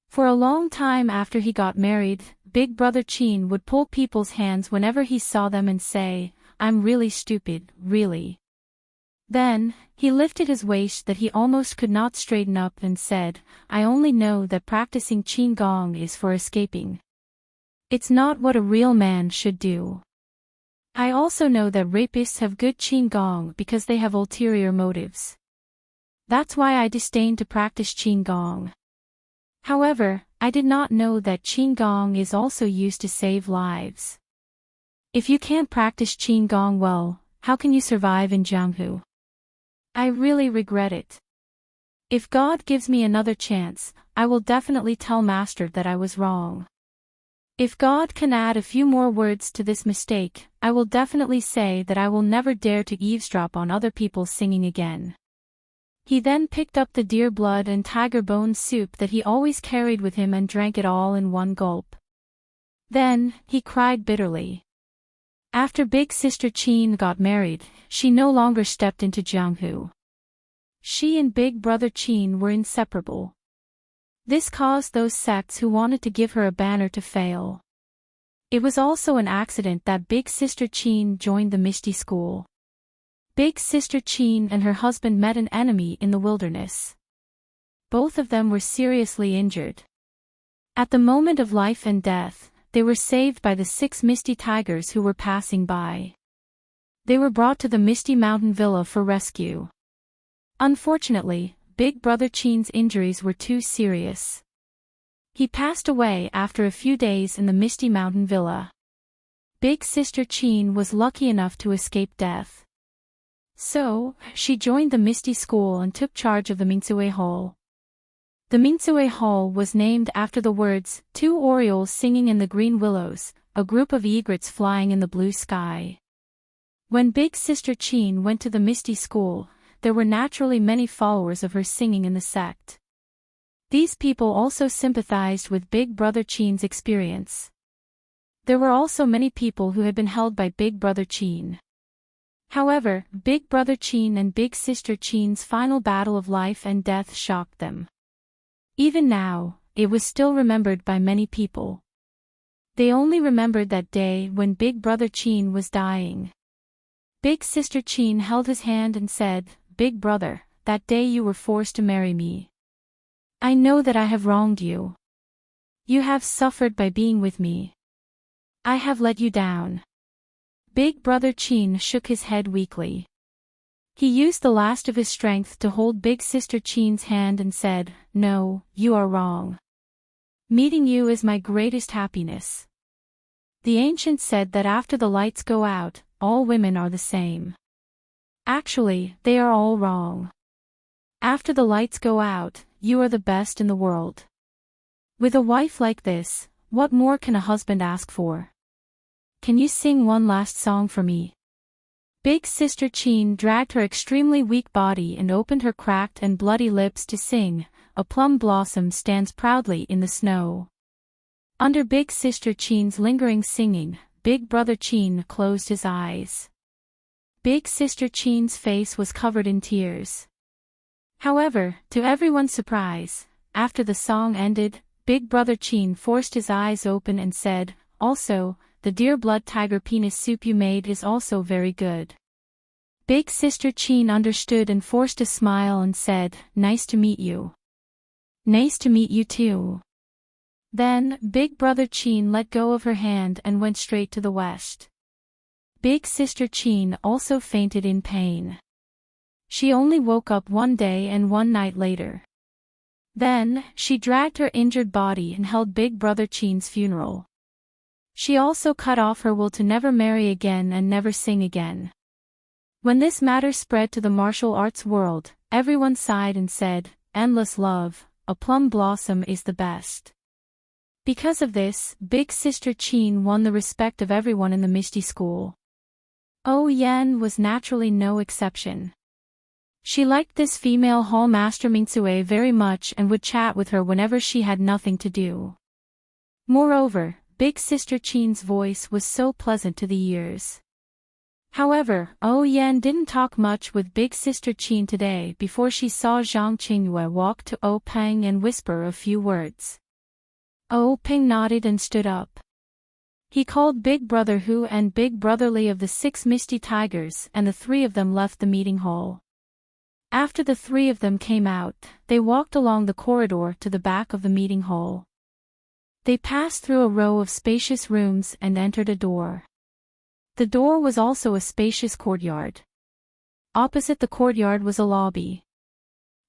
For a long time after he got married, Big Brother Chin would pull people's hands whenever he saw them and say, "I'm really stupid, really." Then, he lifted his waist that he almost could not straighten up and said, "I only know that practicing qin gong is for escaping. It's not what a real man should do. I also know that rapists have good qin gong because they have ulterior motives. That's why I disdain to practice qin gong. However, I did not know that qin gong is also used to save lives. If you can't practice qin gong well, how can you survive in Jianghu? I really regret it. If God gives me another chance, I will definitely tell Master that I was wrong. If God can add a few more words to this mistake, I will definitely say that I will never dare to eavesdrop on other people singing again." He then picked up the deer blood and tiger bone soup that he always carried with him and drank it all in one gulp. Then, he cried bitterly. After Big Sister Chin got married, she no longer stepped into Jianghu. She and Big Brother Chin were inseparable. This caused those sects who wanted to give her a banner to fail. It was also an accident that Big Sister Chin joined the Misty School. Big Sister Chin and her husband met an enemy in the wilderness. Both of them were seriously injured. At the moment of life and death, they were saved by the 6 Misty Tigers who were passing by. They were brought to the Misty Mountain Villa for rescue. Unfortunately, Big Brother Chin's injuries were too serious. He passed away after a few days in the Misty Mountain Villa. Big Sister Chin was lucky enough to escape death. So, she joined the Misty School and took charge of the Mingsue Hall. The Mintsue Hall was named after the words, two orioles singing in the green willows, a group of egrets flying in the blue sky. When Big Sister Chin went to the Misty School, there were naturally many followers of her singing in the sect. These people also sympathized with Big Brother Chin's experience. There were also many people who had been held by Big Brother Chin. However, Big Brother Chin and Big Sister Chin's final battle of life and death shocked them. Even now, it was still remembered by many people. They only remembered that day when Big Brother Chin was dying. Big Sister Chin held his hand and said, "Big brother, that day you were forced to marry me. I know that I have wronged you. You have suffered by being with me. I have let you down." Big Brother Chin shook his head weakly. He used the last of his strength to hold Big Sister Chin's hand and said, "No, you are wrong. Meeting you is my greatest happiness." The ancient said that after the lights go out, all women are the same. Actually, they are all wrong. After the lights go out, you are the best in the world. With a wife like this, what more can a husband ask for? Can you sing one last song for me? Big Sister Chin dragged her extremely weak body and opened her cracked and bloody lips to sing, "A plum blossom stands proudly in the snow." Under Big Sister Chin's lingering singing, Big Brother Chin closed his eyes. Big Sister Chin's face was covered in tears. However, to everyone's surprise, after the song ended, Big Brother Chin forced his eyes open and said, "Also, the deer blood tiger penis soup you made is also very good." Big Sister Chin understood and forced a smile and said, "Nice to meet you." "Nice to meet you too." Then, Big Brother Chin let go of her hand and went straight to the west. Big Sister Chin also fainted in pain. She only woke up one day and one night later. Then, she dragged her injured body and held Big Brother Chin's funeral. She also cut off her will to never marry again and never sing again. When this matter spread to the martial arts world, everyone sighed and said, "Endless love, a plum blossom is the best." Because of this, Big Sister Chin won the respect of everyone in the Misty School. Oh Yen was naturally no exception. She liked this female hall master Mintsue very much and would chat with her whenever she had nothing to do. Moreover, Big Sister Chin's voice was so pleasant to the ears. However, Oh Yen didn't talk much with Big Sister Chin today before she saw Zhang Qingyue walk to Oh Peng and whisper a few words. Oh Peng nodded and stood up. He called Big Brother Hu and Big Brother Li of the 6 Misty Tigers and the 3 of them left the meeting hall. After the 3 of them came out, they walked along the corridor to the back of the meeting hall. They passed through a row of spacious rooms and entered a door. The door was also a spacious courtyard. Opposite the courtyard was a lobby.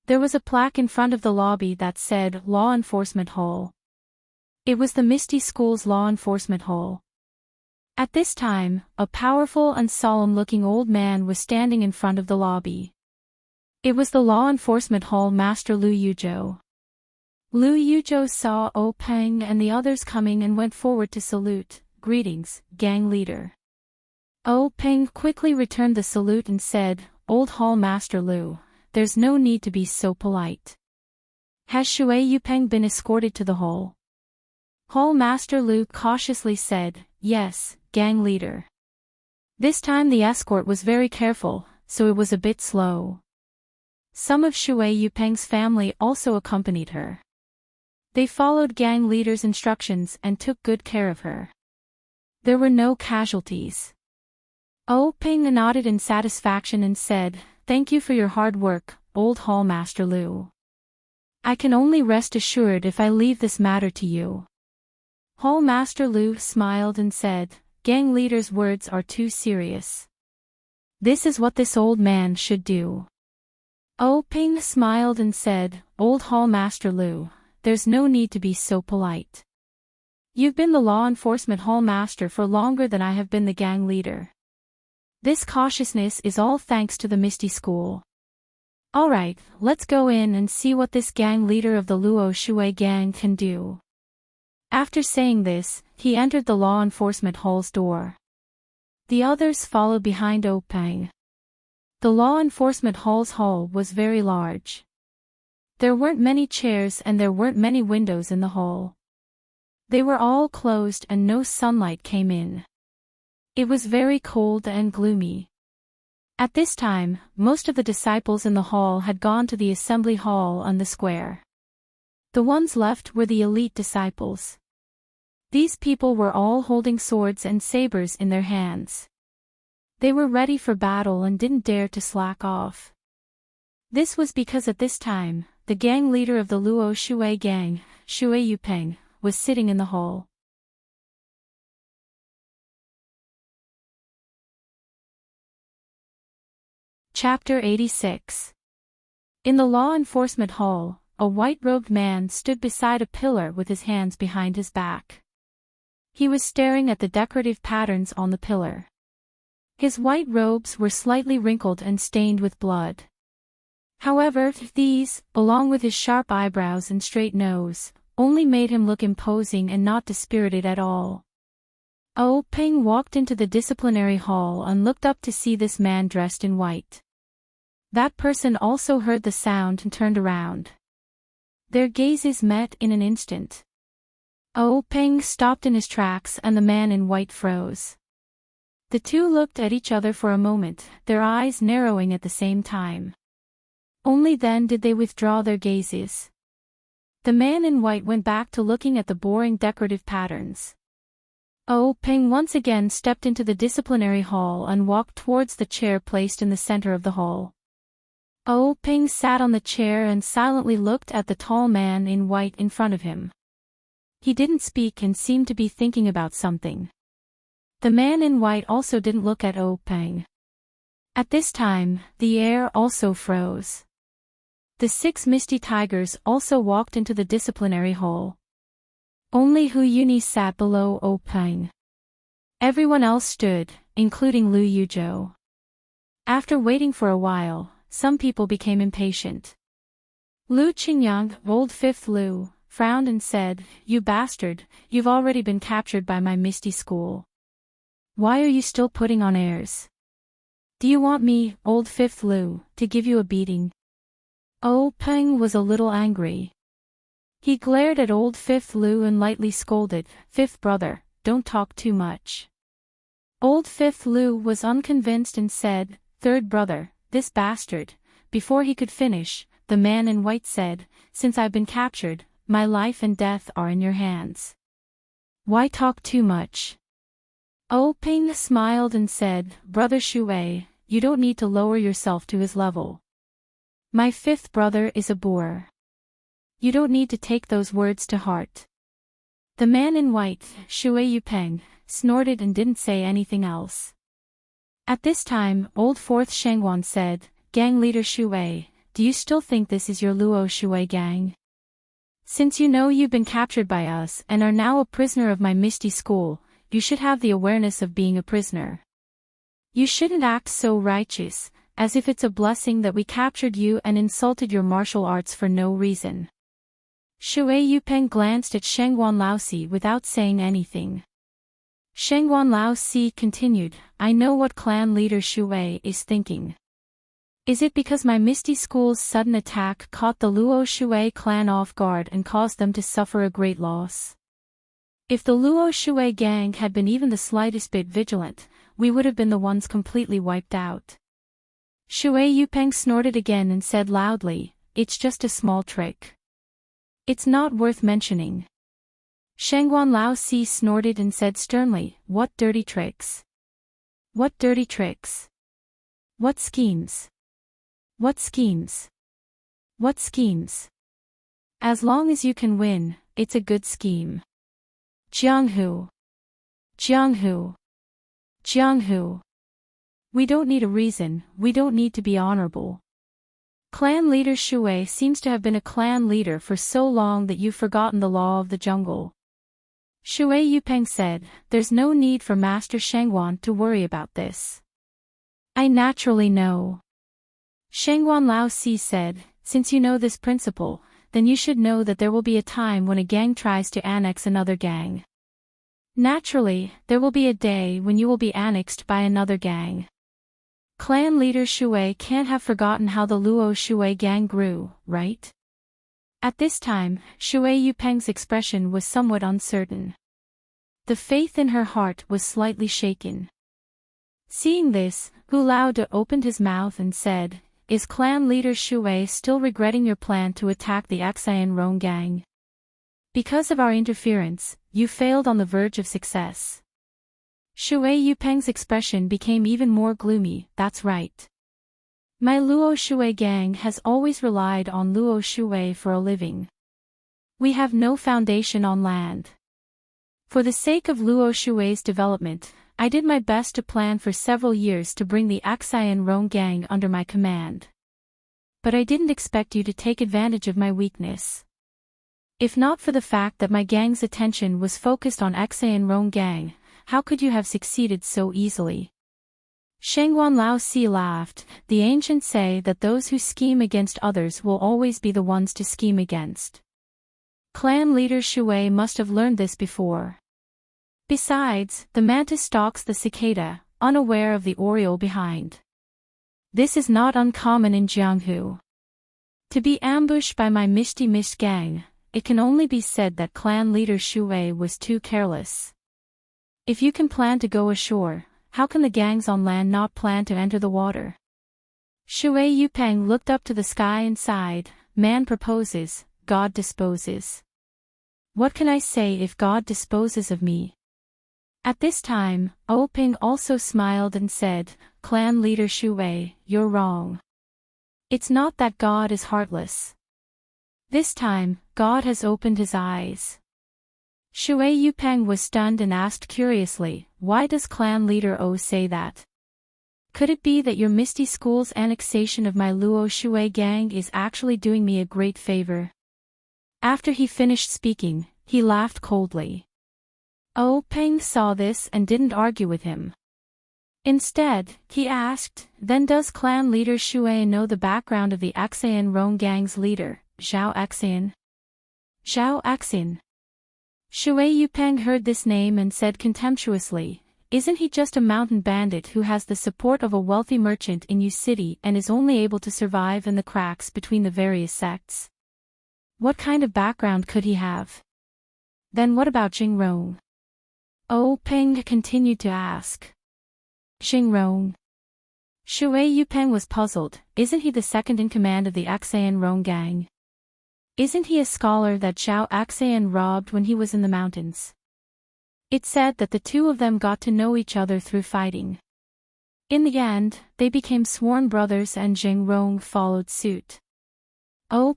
There was a plaque in front of the lobby that said Law Enforcement Hall. It was the Misty School's Law Enforcement Hall. At this time, a powerful and solemn-looking old man was standing in front of the lobby. It was the Law Enforcement Hall Master Lu Yuzhou. Lu Yuzhou saw Oh Peng and the others coming and went forward to salute. "Greetings, gang leader." Oh Peng quickly returned the salute and said, "Old Hall Master Lu, there's no need to be so polite. Has Shui Yupeng been escorted to the hall?" Hall Master Lu cautiously said, "Yes, gang leader." This time the escort was very careful, so it was a bit slow. Some of Shui Yupeng's family also accompanied her. They followed gang leader's instructions and took good care of her. There were no casualties. Oh Peng nodded in satisfaction and said, "Thank you for your hard work, Old Hall Master Lu. I can only rest assured if I leave this matter to you." Hall Master Lu smiled and said, "Gang leader's words are too serious. This is what this old man should do." Oh Peng smiled and said, "Old Hall Master Lu, there's no need to be so polite. You've been the law enforcement hall master for longer than I have been the gang leader. This cautiousness is all thanks to the Misty School. Alright, let's go in and see what this gang leader of the Luo Shui gang can do. After saying this, he entered the law enforcement hall's door. The others followed behind Openg. The law enforcement hall's hall was very large. There weren't many chairs and there weren't many windows in the hall. They were all closed and no sunlight came in. It was very cold and gloomy. At this time, most of the disciples in the hall had gone to the assembly hall on the square. The ones left were the elite disciples. These people were all holding swords and sabers in their hands. They were ready for battle and didn't dare to slack off. This was because at this time, the gang leader of the Luo Shui gang, Shui Yupeng, was sitting in the hall. Chapter 86. In the law enforcement hall, a white-robed man stood beside a pillar with his hands behind his back. He was staring at the decorative patterns on the pillar. His white robes were slightly wrinkled and stained with blood. However, these, along with his sharp eyebrows and straight nose, only made him look imposing and not dispirited at all. Peng walked into the disciplinary hall and looked up to see this man dressed in white. That person also heard the sound and turned around. Their gazes met in an instant. Peng stopped in his tracks and the man in white froze. The two looked at each other for a moment, their eyes narrowing at the same time. Only then did they withdraw their gazes. The man in white went back to looking at the boring decorative patterns. Peng once again stepped into the disciplinary hall and walked towards the chair placed in the center of the hall. Peng sat on the chair and silently looked at the tall man in white in front of him. He didn't speak and seemed to be thinking about something. The man in white also didn't look at Peng. At this time, the air also froze. The 6 misty tigers also walked into the disciplinary hall. Only Hu Yuni sat below Peng. Everyone else stood, including Lu Yuzhou. After waiting for a while, some people became impatient. Lu Qingyang, old 5th Lu, frowned and said, "You bastard, you've already been captured by my misty school. Why are you still putting on airs? Do you want me, old 5th Lu, to give you a beating?" Peng was a little angry. He glared at old 5th Lu and lightly scolded, "5th brother, don't talk too much." Old 5th Lu was unconvinced and said, "3rd brother, this bastard." Before he could finish, the man in white said, "Since I've been captured, my life and death are in your hands. Why talk too much?" Peng smiled and said, "Brother Shui, you don't need to lower yourself to his level. My 5th brother is a boor. You don't need to take those words to heart." The man in white, Shui Yupeng, snorted and didn't say anything else. At this time, old 4th Shangguan said, "Gang leader Shui, do you still think this is your Luo Shui gang? Since you know you've been captured by us and are now a prisoner of my misty school, you should have the awareness of being a prisoner. You shouldn't act so righteous, as if it's a blessing that we captured you and insulted your martial arts for no reason." Shui Yupeng glanced at Shangguan Laosi without saying anything. Shangguan Laosi continued, "I know what clan leader Shui is thinking. Is it because my misty school's sudden attack caught the Luo Shui clan off guard and caused them to suffer a great loss? If the Luo Shui gang had been even the slightest bit vigilant, we would have been the ones completely wiped out." Shui Yupeng snorted again and said loudly, "It's just a small trick. It's not worth mentioning." Shangguan Laosi snorted and said sternly, "What dirty tricks? What dirty tricks? What schemes? What schemes? What schemes? As long as you can win, it's a good scheme. Jianghu. Jianghu. Jianghu. We don't need a reason, we don't need to be honorable. Clan leader Shui seems to have been a clan leader for so long that you've forgotten the law of the jungle." Shui Yupeng said, "There's no need for Master Shangguan to worry about this. I naturally know." Shangguan Lao Si said, since you know this principle, then you should know that there will be a time when a gang tries to annex another gang. Naturally, there will be a day when you will be annexed by another gang. Clan leader Shui can't have forgotten how the Luo Shui gang grew, right? At this time, Shui Yupeng's expression was somewhat uncertain. The faith in her heart was slightly shaken. Seeing this, Gu Laoda opened his mouth and said, is clan leader Shui still regretting your plan to attack the Axian Rong gang? Because of our interference, you failed on the verge of success. Shui Yupeng's expression became even more gloomy. That's right. My Luo Shui gang has always relied on Luo Shui for a living. We have no foundation on land. For the sake of Luo Shui's development, I did my best to plan for several years to bring the Axian Rong gang under my command. But I didn't expect you to take advantage of my weakness. If not for the fact that my gang's attention was focused on Axian Rong gang, how could you have succeeded so easily? Shangguan Lao Si laughed. The ancients say that those who scheme against others will always be the ones to scheme against. Clan leader Shui must have learned this before. Besides, the mantis stalks the cicada, unaware of the oriole behind. This is not uncommon in Jianghu. To be ambushed by my Mishti Mish gang, it can only be said that clan leader Shui was too careless. If you can plan to go ashore, how can the gangs on land not plan to enter the water? Shui Yupeng looked up to the sky and sighed, man proposes, God disposes. What can I say if God disposes of me? At this time, Ping also smiled and said, clan leader Shui, you're wrong. It's not that God is heartless. This time, God has opened his eyes. Shui Yupeng was stunned and asked curiously, why does clan leader O say that? Could it be that your Misty School's annexation of my Luo Shui gang is actually doing me a great favor? After he finished speaking, he laughed coldly. Peng saw this and didn't argue with him. Instead, he asked, then does clan leader Shui know the background of the Axian Rong gang's leader, Zhao Axian? Zhao Axian. Shui Yupeng heard this name and said contemptuously, isn't he just a mountain bandit who has the support of a wealthy merchant in Yu City and is only able to survive in the cracks between the various sects? What kind of background could he have? Then what about Jingrong? Peng continued to ask. Jingrong. Shui Yupeng was puzzled, isn't he the second in command of the Axian Rong gang? Isn't he a scholar that Zhao Axian robbed when he was in the mountains? It said that the two of them got to know each other through fighting. In the end, they became sworn brothers and Jingrong followed suit.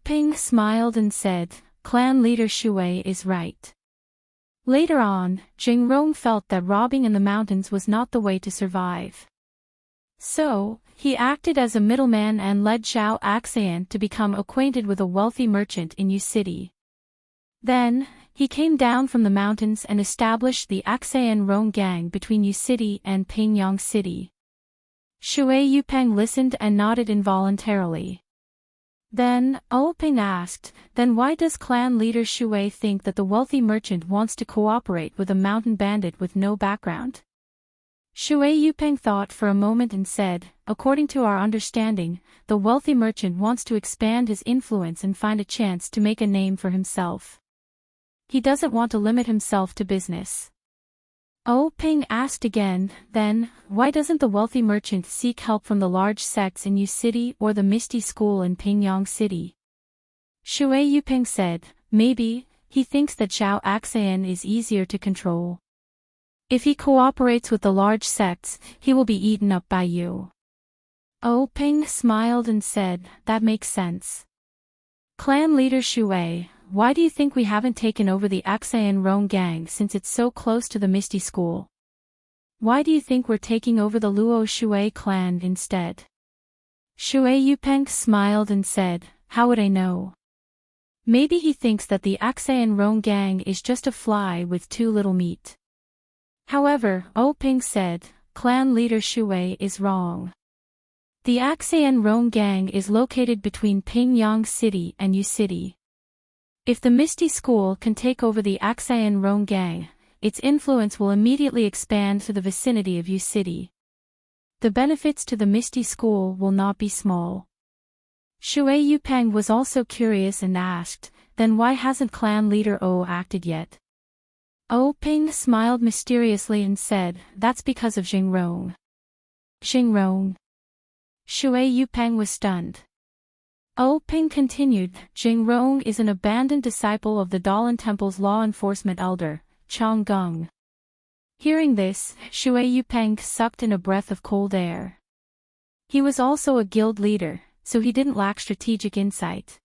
Ping smiled and said, clan leader Shui is right. Later on, Jingrong felt that robbing in the mountains was not the way to survive. So, he acted as a middleman and led Zhao Axian to become acquainted with a wealthy merchant in Yu City. Then, he came down from the mountains and established the Axian Rong gang between Yu City and Pingyang City. Shui Yupeng listened and nodded involuntarily. Then, Ping asked, then why does clan leader Shui think that the wealthy merchant wants to cooperate with a mountain bandit with no background? Shui Yupeng thought for a moment and said, according to our understanding, the wealthy merchant wants to expand his influence and find a chance to make a name for himself. He doesn't want to limit himself to business. Ping asked again, then, why doesn't the wealthy merchant seek help from the large sects in Yu City or the Misty School in Pingyang City? Shui Yupeng said, maybe, he thinks that Zhao Axian is easier to control. If he cooperates with the large sects, he will be eaten up by you. Ping smiled and said, that makes sense. Clan leader Shui, why do you think we haven't taken over the Axian Rong gang since it's so close to the Misty School? Why do you think we're taking over the Luo Shui clan instead? Shui Yupeng smiled and said, how would I know? Maybe he thinks that the Axian Rong gang is just a fly with too little meat. However, Ping said, clan leader Shui is wrong. The Axian Rong Gang is located between Pingyang City and Yu City. If the Misty School can take over the Axian Rong Gang, its influence will immediately expand to the vicinity of Yu City. The benefits to the Misty School will not be small. Shui Yupeng was also curious and asked, then why hasn't clan leader O acted yet? O Ping smiled mysteriously and said, that's because of Xingrong. Xingrong. Shui Yupeng was stunned. O Ping continued, Xingrong is an abandoned disciple of the Dalan Temple's law enforcement elder, Chang Geng. Hearing this, Shui Yupeng sucked in a breath of cold air. He was also a guild leader, so he didn't lack strategic insight.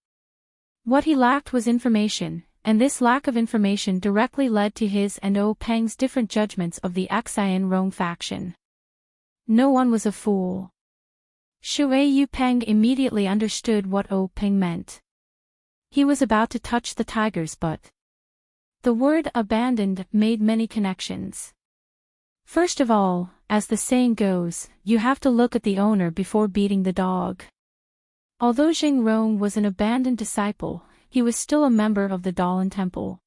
What he lacked was information, and this lack of information directly led to his and O Peng's different judgments of the Axian Rong faction. No one was a fool. Shui Yupeng immediately understood what O Peng meant. He was about to touch the tiger's butt. The word abandoned made many connections. First of all, as the saying goes, you have to look at the owner before beating the dog. Although Xingrong was an abandoned disciple, he was still a member of the Dalan Temple.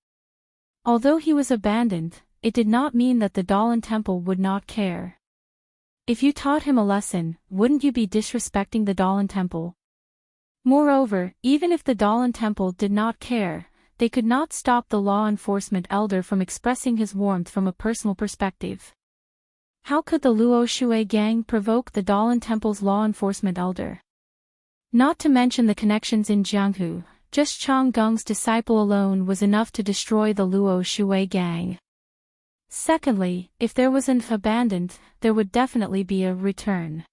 Although he was abandoned, it did not mean that the Dalan Temple would not care. If you taught him a lesson, wouldn't you be disrespecting the Dalan Temple? Moreover, even if the Dalan Temple did not care, they could not stop the law enforcement elder from expressing his warmth from a personal perspective. How could the Luo Shui gang provoke the Dalan Temple's law enforcement elder? Not to mention the connections in Jianghu, just Chang Geng's disciple alone was enough to destroy the Luo Shui gang. Secondly, if there was an abandoned, there would definitely be a return.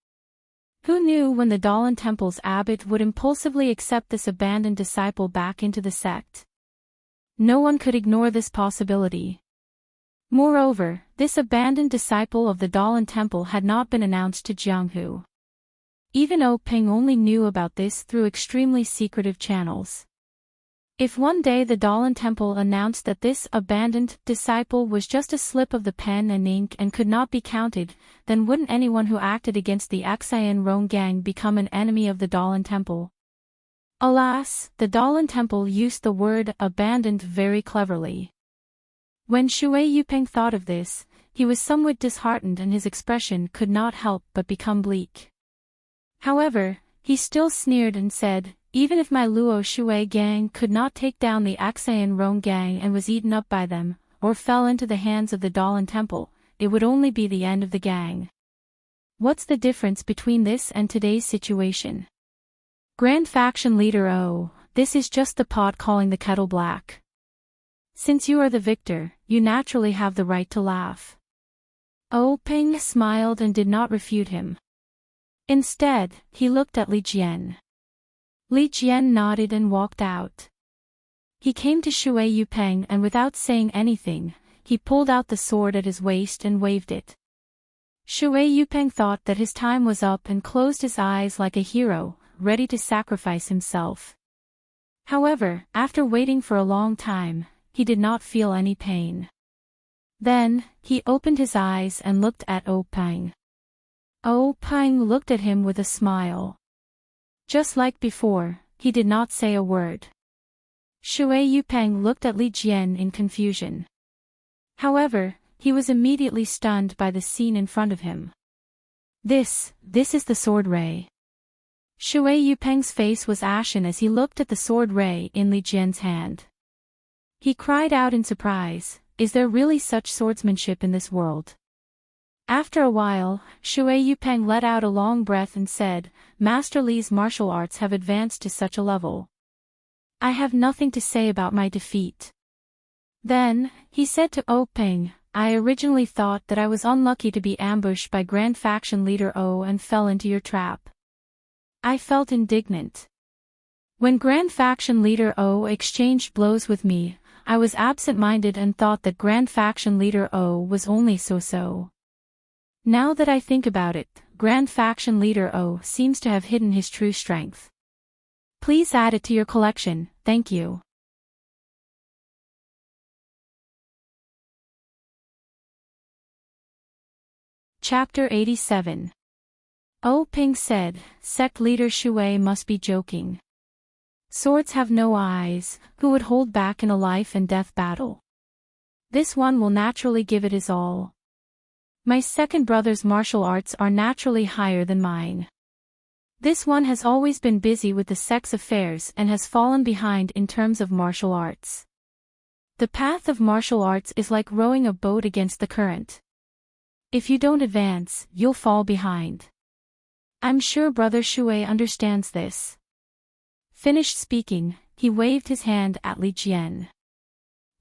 Who knew when the Dalan Temple's abbot would impulsively accept this abandoned disciple back into the sect? No one could ignore this possibility. Moreover, this abandoned disciple of the Dalan Temple had not been announced to Jianghu. Even O Peng only knew about this through extremely secretive channels. If one day the Dalan Temple announced that this abandoned disciple was just a slip of the pen and ink and could not be counted, then wouldn't anyone who acted against the Axian Rong gang become an enemy of the Dalan Temple? Alas, the Dalan Temple used the word abandoned very cleverly. When Shui Yupeng thought of this, he was somewhat disheartened and his expression could not help but become bleak. However, he still sneered and said, even if my Luo Shui gang could not take down the Axian Rong gang and was eaten up by them, or fell into the hands of the Dalan Temple, it would only be the end of the gang. What's the difference between this and today's situation? Grand Faction Leader O, this is just the pot calling the kettle black. Since you are the victor, you naturally have the right to laugh. O Peng smiled and did not refute him. Instead, he looked at Li Jian. Li Jian nodded and walked out. He came to Shui Yupeng and without saying anything, he pulled out the sword at his waist and waved it. Shui Yupeng thought that his time was up and closed his eyes like a hero, ready to sacrifice himself. However, after waiting for a long time, he did not feel any pain. Then, he opened his eyes and looked at O Peng. O Peng looked at him with a smile. Just like before, he did not say a word. Shui Yupeng looked at Li Jian in confusion. However, he was immediately stunned by the scene in front of him. This is the sword ray. Shui Yupeng's face was ashen as he looked at the sword ray in Li Jian's hand. He cried out in surprise, is there really such swordsmanship in this world? After a while, Shui Yupeng let out a long breath and said, Master Li's martial arts have advanced to such a level. I have nothing to say about my defeat. Then, he said to O Peng, I originally thought that I was unlucky to be ambushed by Grand Faction Leader O and fell into your trap. I felt indignant. When Grand Faction Leader O exchanged blows with me, I was absent-minded and thought that Grand Faction Leader O was only so-so. Now that I think about it, Grand Faction Leader O seems to have hidden his true strength. Please add it to your collection, thank you. Chapter 87. Oh Ping said, sect leader Shui must be joking. Swords have no eyes, who would hold back in a life and death battle? This one will naturally give it his all. My second brother's martial arts are naturally higher than mine. This one has always been busy with the sect's affairs and has fallen behind in terms of martial arts. The path of martial arts is like rowing a boat against the current. If you don't advance, you'll fall behind. I'm sure Brother Shui understands this. Finished speaking, he waved his hand at Li Jian.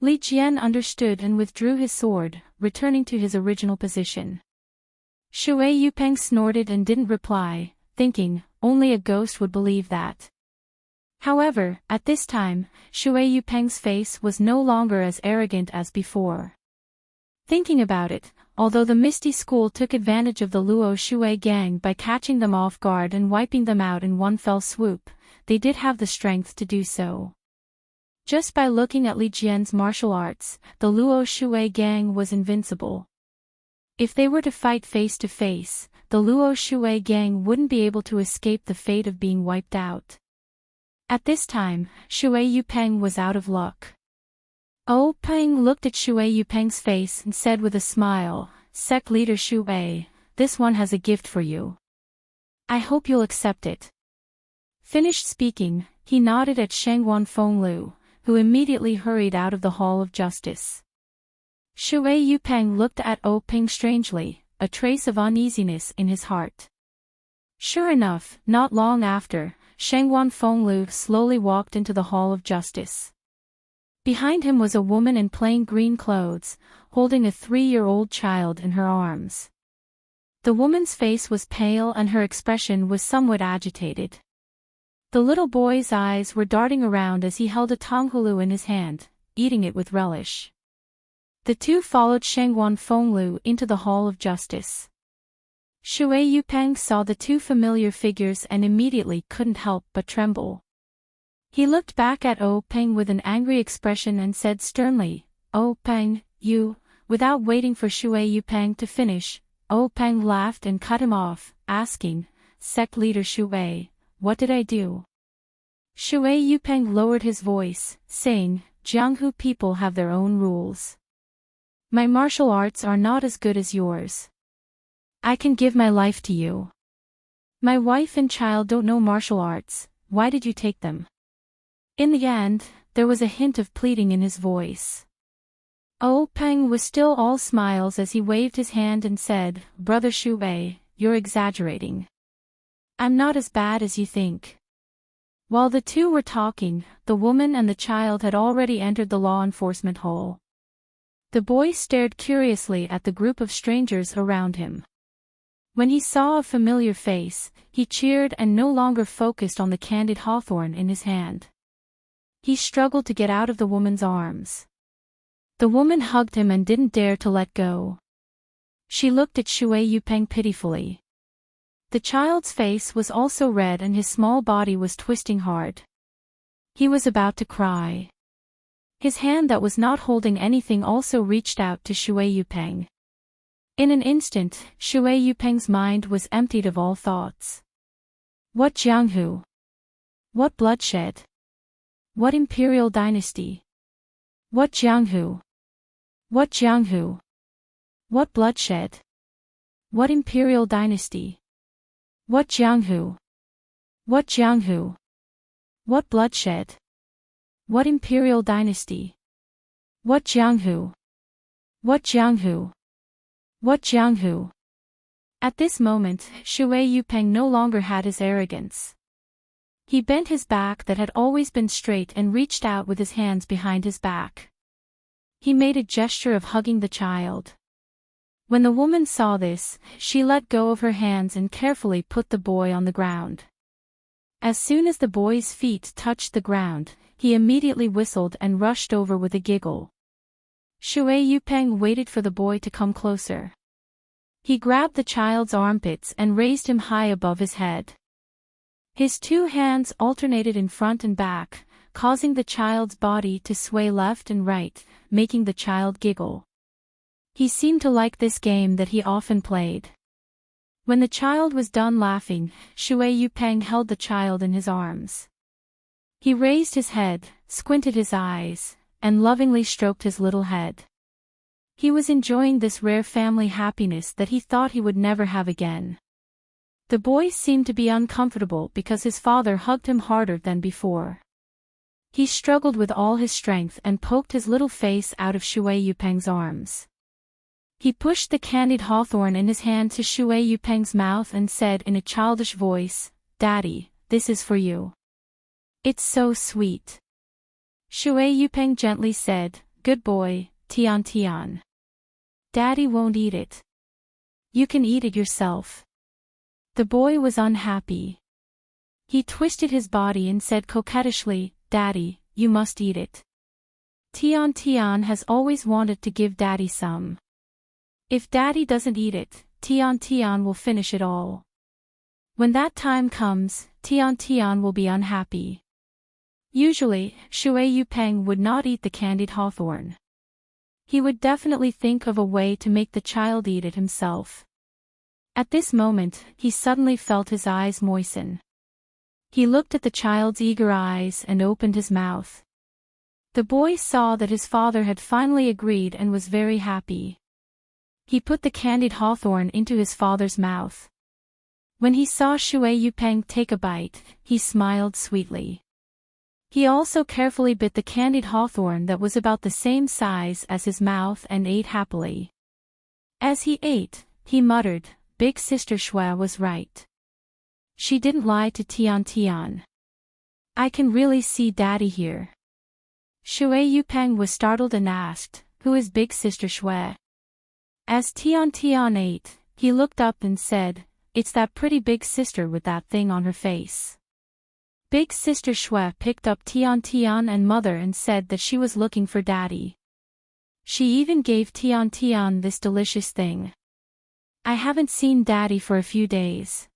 Li Jian understood and withdrew his sword, returning to his original position. Shui Yupeng snorted and didn't reply, thinking, only a ghost would believe that. However, at this time, Shui Yupeng's face was no longer as arrogant as before. Thinking about it, although the Misty School took advantage of the Luo Shui gang by catching them off guard and wiping them out in one fell swoop, they did have the strength to do so. Just by looking at Li Jian's martial arts, the Luo Shui gang was invincible. If they were to fight face to face, the Luo Shui gang wouldn't be able to escape the fate of being wiped out. At this time, Shui Yupeng was out of luck. Oh Peng looked at Shui Yupeng's face and said with a smile, Sect leader Shui, this one has a gift for you. I hope you'll accept it. Finished speaking, he nodded at Shangguan Fenglu, who immediately hurried out of the Hall of Justice. Shui Yupeng looked at Oh Peng strangely, a trace of uneasiness in his heart. Sure enough, not long after, Shangguan Fenglu slowly walked into the Hall of Justice. Behind him was a woman in plain green clothes, holding a 3-year-old child in her arms. The woman's face was pale and her expression was somewhat agitated. The little boy's eyes were darting around as he held a tonghulu in his hand, eating it with relish. The two followed Shangguan Fenglu into the Hall of Justice. Shui Yupeng saw the two familiar figures and immediately couldn't help but tremble. He looked back at Oh Peng with an angry expression and said sternly, Oh Peng, you, without waiting for Shui Yupeng to finish, Oh Peng laughed and cut him off, asking, Sect leader Shui, what did I do? Shui Yupeng lowered his voice, saying, Jianghu people have their own rules. My martial arts are not as good as yours. I can give my life to you. My wife and child don't know martial arts, why did you take them? In the end, there was a hint of pleading in his voice. Oh Peng was still all smiles as he waved his hand and said, Brother Shui, you're exaggerating. I'm not as bad as you think. While the two were talking, the woman and the child had already entered the law enforcement hall. The boy stared curiously at the group of strangers around him. When he saw a familiar face, he cheered and no longer focused on the candied hawthorn in his hand. He struggled to get out of the woman's arms. The woman hugged him and didn't dare to let go. She looked at Shui Yupeng pitifully. The child's face was also red and his small body was twisting hard. He was about to cry. His hand that was not holding anything also reached out to Shui Yupeng. In an instant, Shui Yupeng's mind was emptied of all thoughts. What Jianghu? What bloodshed? What imperial dynasty? What Jianghu? What Jianghu? What bloodshed? What imperial dynasty? What Jianghu? What Jianghu? What bloodshed? What imperial dynasty? What Jianghu? What Jianghu? What Jianghu? At this moment, Shui Yupeng no longer had his arrogance. He bent his back that had always been straight and reached out with his hands behind his back. He made a gesture of hugging the child. When the woman saw this, she let go of her hands and carefully put the boy on the ground. As soon as the boy's feet touched the ground, he immediately whistled and rushed over with a giggle. Shui Yupeng waited for the boy to come closer. He grabbed the child's armpits and raised him high above his head. His two hands alternated in front and back, causing the child's body to sway left and right, making the child giggle. He seemed to like this game that he often played. When the child was done laughing, Shui Yupeng held the child in his arms. He raised his head, squinted his eyes, and lovingly stroked his little head. He was enjoying this rare family happiness that he thought he would never have again. The boy seemed to be uncomfortable because his father hugged him harder than before. He struggled with all his strength and poked his little face out of Shui Yupeng's arms. He pushed the candied hawthorn in his hand to Shui Yupeng's mouth and said in a childish voice, "Daddy, this is for you. It's so sweet." Shui Yupeng gently said, "Good boy, Tian Tian. Daddy won't eat it. You can eat it yourself." The boy was unhappy. He twisted his body and said coquettishly, "Daddy, you must eat it. Tian Tian has always wanted to give Daddy some. If Daddy doesn't eat it, Tian Tian will finish it all. When that time comes, Tian Tian will be unhappy." Usually, Shui Yupeng would not eat the candied hawthorn. He would definitely think of a way to make the child eat it himself. At this moment, he suddenly felt his eyes moisten. He looked at the child's eager eyes and opened his mouth. The boy saw that his father had finally agreed and was very happy. He put the candied hawthorn into his father's mouth. When he saw Shui Yupeng take a bite, he smiled sweetly. He also carefully bit the candied hawthorn that was about the same size as his mouth and ate happily. As he ate, he muttered, "Big Sister Shui was right. She didn't lie to Tian Tian. I can really see Daddy here." Shui Yupeng was startled and asked, "Who is Big Sister Shui?" As Tian Tian ate, he looked up and said, "It's that pretty big sister with that thing on her face." Big Sister Shui picked up Tian Tian and Mother and said that she was looking for Daddy. She even gave Tian Tian this delicious thing. "I haven't seen Daddy for a few days."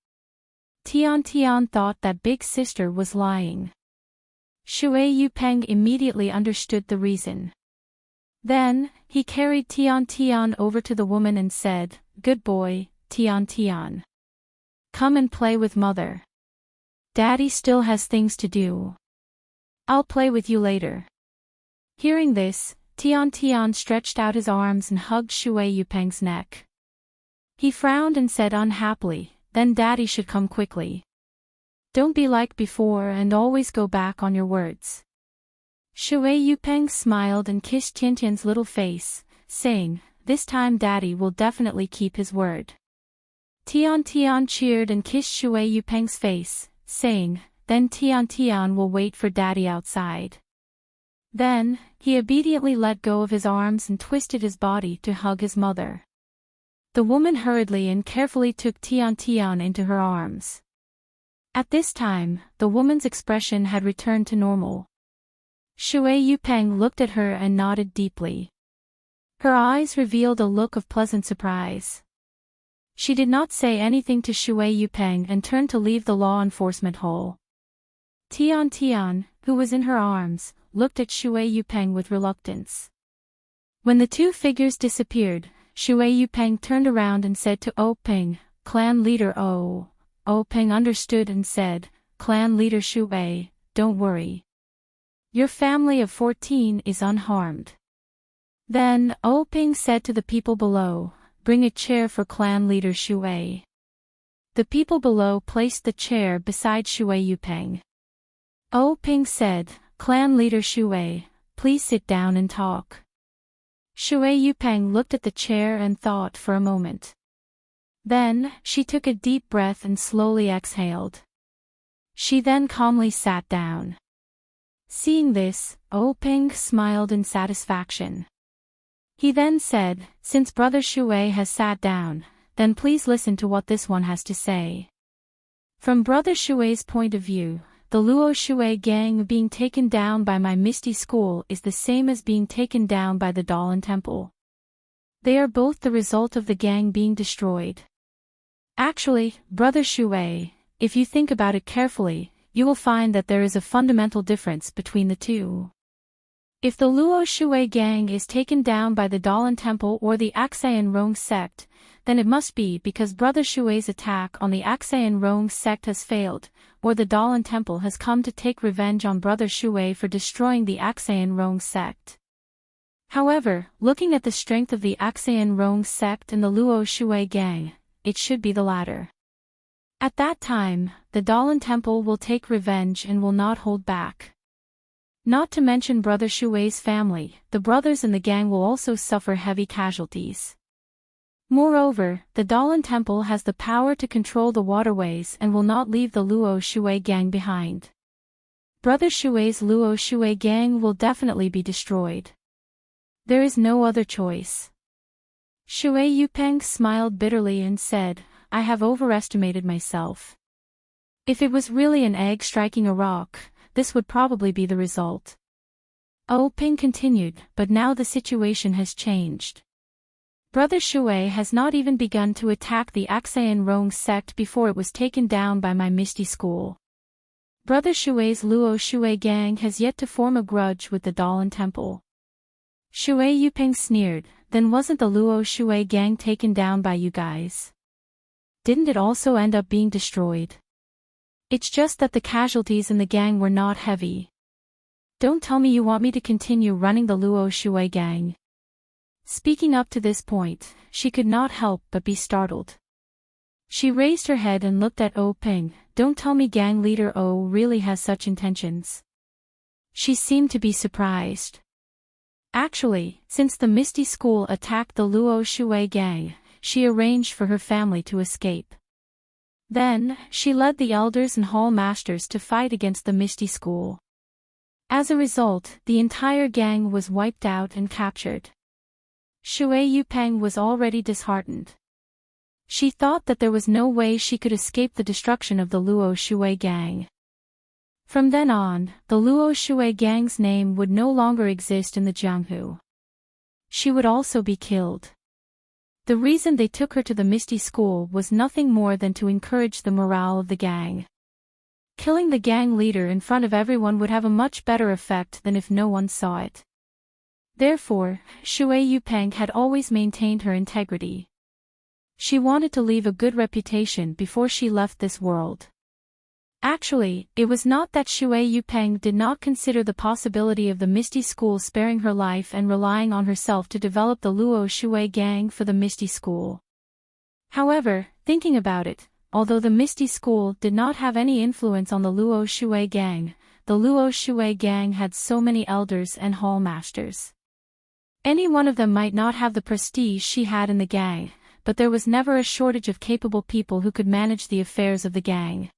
Tian Tian thought that Big Sister was lying. Shui Yupeng immediately understood the reason. Then, he carried Tian Tian over to the woman and said, "Good boy, Tian Tian. Come and play with Mother. Daddy still has things to do. I'll play with you later." Hearing this, Tian Tian stretched out his arms and hugged Shui Yupeng's neck. He frowned and said unhappily, "Then Daddy should come quickly. Don't be like before and always go back on your words." Shui Yupeng smiled and kissed Tiantian's little face, saying, "This time Daddy will definitely keep his word." Tian Tian cheered and kissed Shui Yupeng's face, saying, "Then Tian Tian will wait for Daddy outside." Then, he obediently let go of his arms and twisted his body to hug his mother. The woman hurriedly and carefully took Tian Tian into her arms. At this time, the woman's expression had returned to normal. Shui Yupeng looked at her and nodded deeply. Her eyes revealed a look of pleasant surprise. She did not say anything to Shui Yupeng and turned to leave the law enforcement hall. Tian Tian, who was in her arms, looked at Shui Yupeng with reluctance. When the two figures disappeared, Shui Yupeng turned around and said to O Peng, "Clan leader O." O Peng understood and said, "Clan leader Shui, don't worry. Your family of 14 is unharmed." Then, O Peng said to the people below, "Bring a chair for clan leader Shui." The people below placed the chair beside Shui Yupeng. O Peng said, "Clan leader Shui, please sit down and talk." Shui Yupeng looked at the chair and thought for a moment. Then, she took a deep breath and slowly exhaled. She then calmly sat down. Seeing this, O Peng smiled in satisfaction. He then said, "Since Brother Shui has sat down, then please listen to what this one has to say." From Brother Shui's point of view, the Luo Shui gang being taken down by my Misty School is the same as being taken down by the Dalan Temple. They are both the result of the gang being destroyed. Actually, Brother Shui, if you think about it carefully, you will find that there is a fundamental difference between the two. If the Luo Shui gang is taken down by the Dalan Temple or the Aksayan Rong sect, then it must be because Brother Shui's attack on the Axayan Rong sect has failed, or the Dalan Temple has come to take revenge on Brother Shui for destroying the Axayan Rong sect. However, looking at the strength of the Axayan Rong sect and the Luo Shui gang, it should be the latter. At that time, the Dalan Temple will take revenge and will not hold back. Not to mention Brother Shui's family, the brothers in the gang will also suffer heavy casualties. Moreover, the Dalan Temple has the power to control the waterways and will not leave the Luo Shui gang behind. Brother Shui's Luo Shui gang will definitely be destroyed. There is no other choice. Shui Yupeng smiled bitterly and said, I have overestimated myself. If it was really an egg striking a rock, this would probably be the result. Ping continued, but now the situation has changed. Brother Shui has not even begun to attack the Axayan Rong sect before it was taken down by my Misty School. Brother Shui's Luo Shui gang has yet to form a grudge with the Dalan Temple. Shui Yupeng sneered, then wasn't the Luo Shui gang taken down by you guys? Didn't it also end up being destroyed? It's just that the casualties in the gang were not heavy. Don't tell me you want me to continue running the Luo Shui gang. Speaking up to this point, she could not help but be startled. She raised her head and looked at Ping. Don't tell me gang leader really has such intentions. She seemed to be surprised. Actually, since the Misty School attacked the Luo Shui gang, she arranged for her family to escape. Then, she led the elders and hall masters to fight against the Misty School. As a result, the entire gang was wiped out and captured. Shui Yupeng was already disheartened. She thought that there was no way she could escape the destruction of the Luo Shui gang. From then on, the Luo Shui gang's name would no longer exist in the Jianghu. She would also be killed. The reason they took her to the Misty School was nothing more than to encourage the morale of the gang. Killing the gang leader in front of everyone would have a much better effect than if no one saw it. Therefore, Shui Yupeng had always maintained her integrity. She wanted to leave a good reputation before she left this world. Actually, it was not that Shui Yupeng did not consider the possibility of the Misty School sparing her life and relying on herself to develop the Luo Shui gang for the Misty School. However, thinking about it, although the Misty School did not have any influence on the Luo Shui gang, the Luo Shui gang had so many elders and hall masters. Any one of them might not have the prestige she had in the gang, but there was never a shortage of capable people who could manage the affairs of the gang.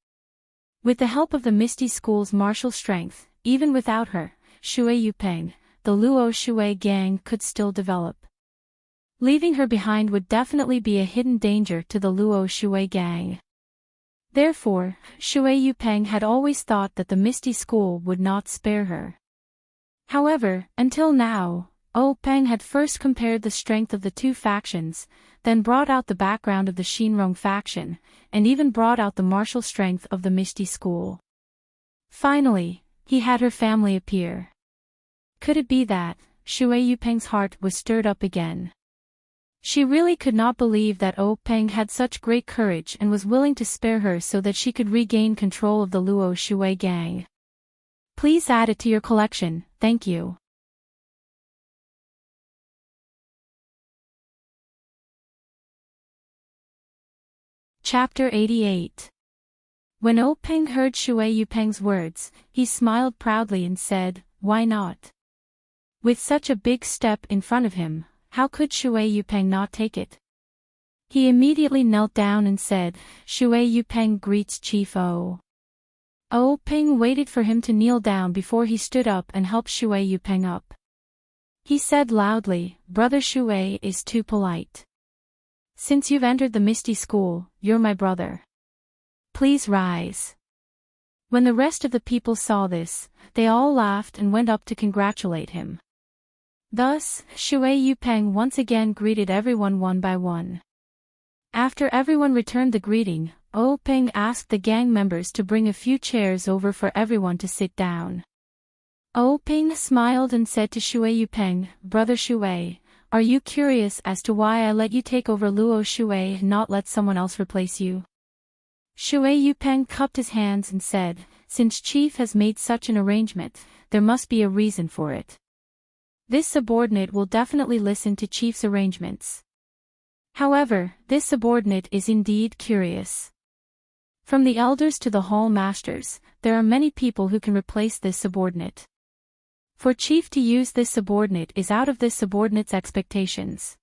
With the help of the Misty School's martial strength, even without her, Shui Yupeng, the Luo Shui gang could still develop. Leaving her behind would definitely be a hidden danger to the Luo Shui gang. Therefore, Shui Yupeng had always thought that the Misty School would not spare her. However, until now, Peng had first compared the strength of the two factions, then brought out the background of the Shinrong faction, and even brought out the martial strength of the Misty School. Finally, he had her family appear. Could it be that Shui Yupeng's heart was stirred up again? She really could not believe that Peng had such great courage and was willing to spare her so that she could regain control of the Luo Shui gang. Please add it to your collection, thank you. Chapter 88. When Peng heard Shui Yupeng's words, he smiled proudly and said, why not? With such a big step in front of him, how could Shui Yupeng not take it? He immediately knelt down and said, Shui Yupeng greets Chief O. Peng waited for him to kneel down before he stood up and helped Shui Yupeng up. He said loudly, Brother Shui is too polite. Since you've entered the Misty School, you're my brother. Please rise. When the rest of the people saw this, they all laughed and went up to congratulate him. Thus, Shui Yupeng once again greeted everyone one by one. After everyone returned the greeting, Peng asked the gang members to bring a few chairs over for everyone to sit down. Peng smiled and said to Shui Yupeng, Brother Shui, Are you curious as to why I let you take over Luo Shui and not let someone else replace you? Shui Yupeng cupped his hands and said, since Chief has made such an arrangement, there must be a reason for it. This subordinate will definitely listen to Chief's arrangements. However, this subordinate is indeed curious. From the elders to the hall masters, there are many people who can replace this subordinate. For Chief to use this subordinate is out of this subordinate's expectations.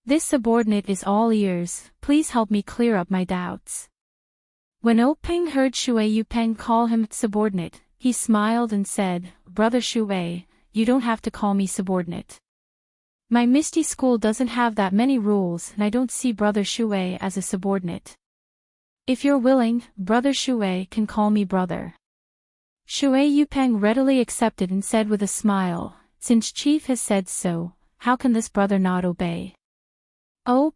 This subordinate is all ears, please help me clear up my doubts. When Openg heard Shui Yupeng call him subordinate, he smiled and said, Brother Shui, you don't have to call me subordinate. My Misty School doesn't have that many rules and I don't see Brother Shui as a subordinate. If you're willing, Brother Shui can call me brother. Shui Yupeng readily accepted and said with a smile, since Chief has said so, how can this brother not obey?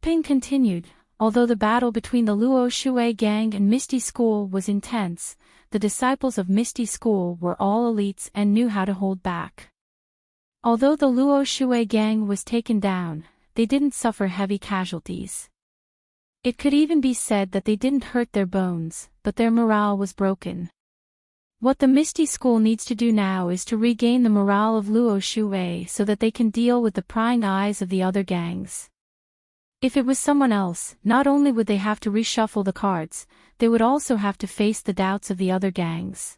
Ping continued, although the battle between the Luo Shui gang and Misty School was intense, the disciples of Misty School were all elites and knew how to hold back. Although the Luo Shui gang was taken down, they didn't suffer heavy casualties. It could even be said that they didn't hurt their bones, but their morale was broken. What the Misty School needs to do now is to regain the morale of Luo Shui so that they can deal with the prying eyes of the other gangs. If it was someone else, not only would they have to reshuffle the cards, they would also have to face the doubts of the other gangs.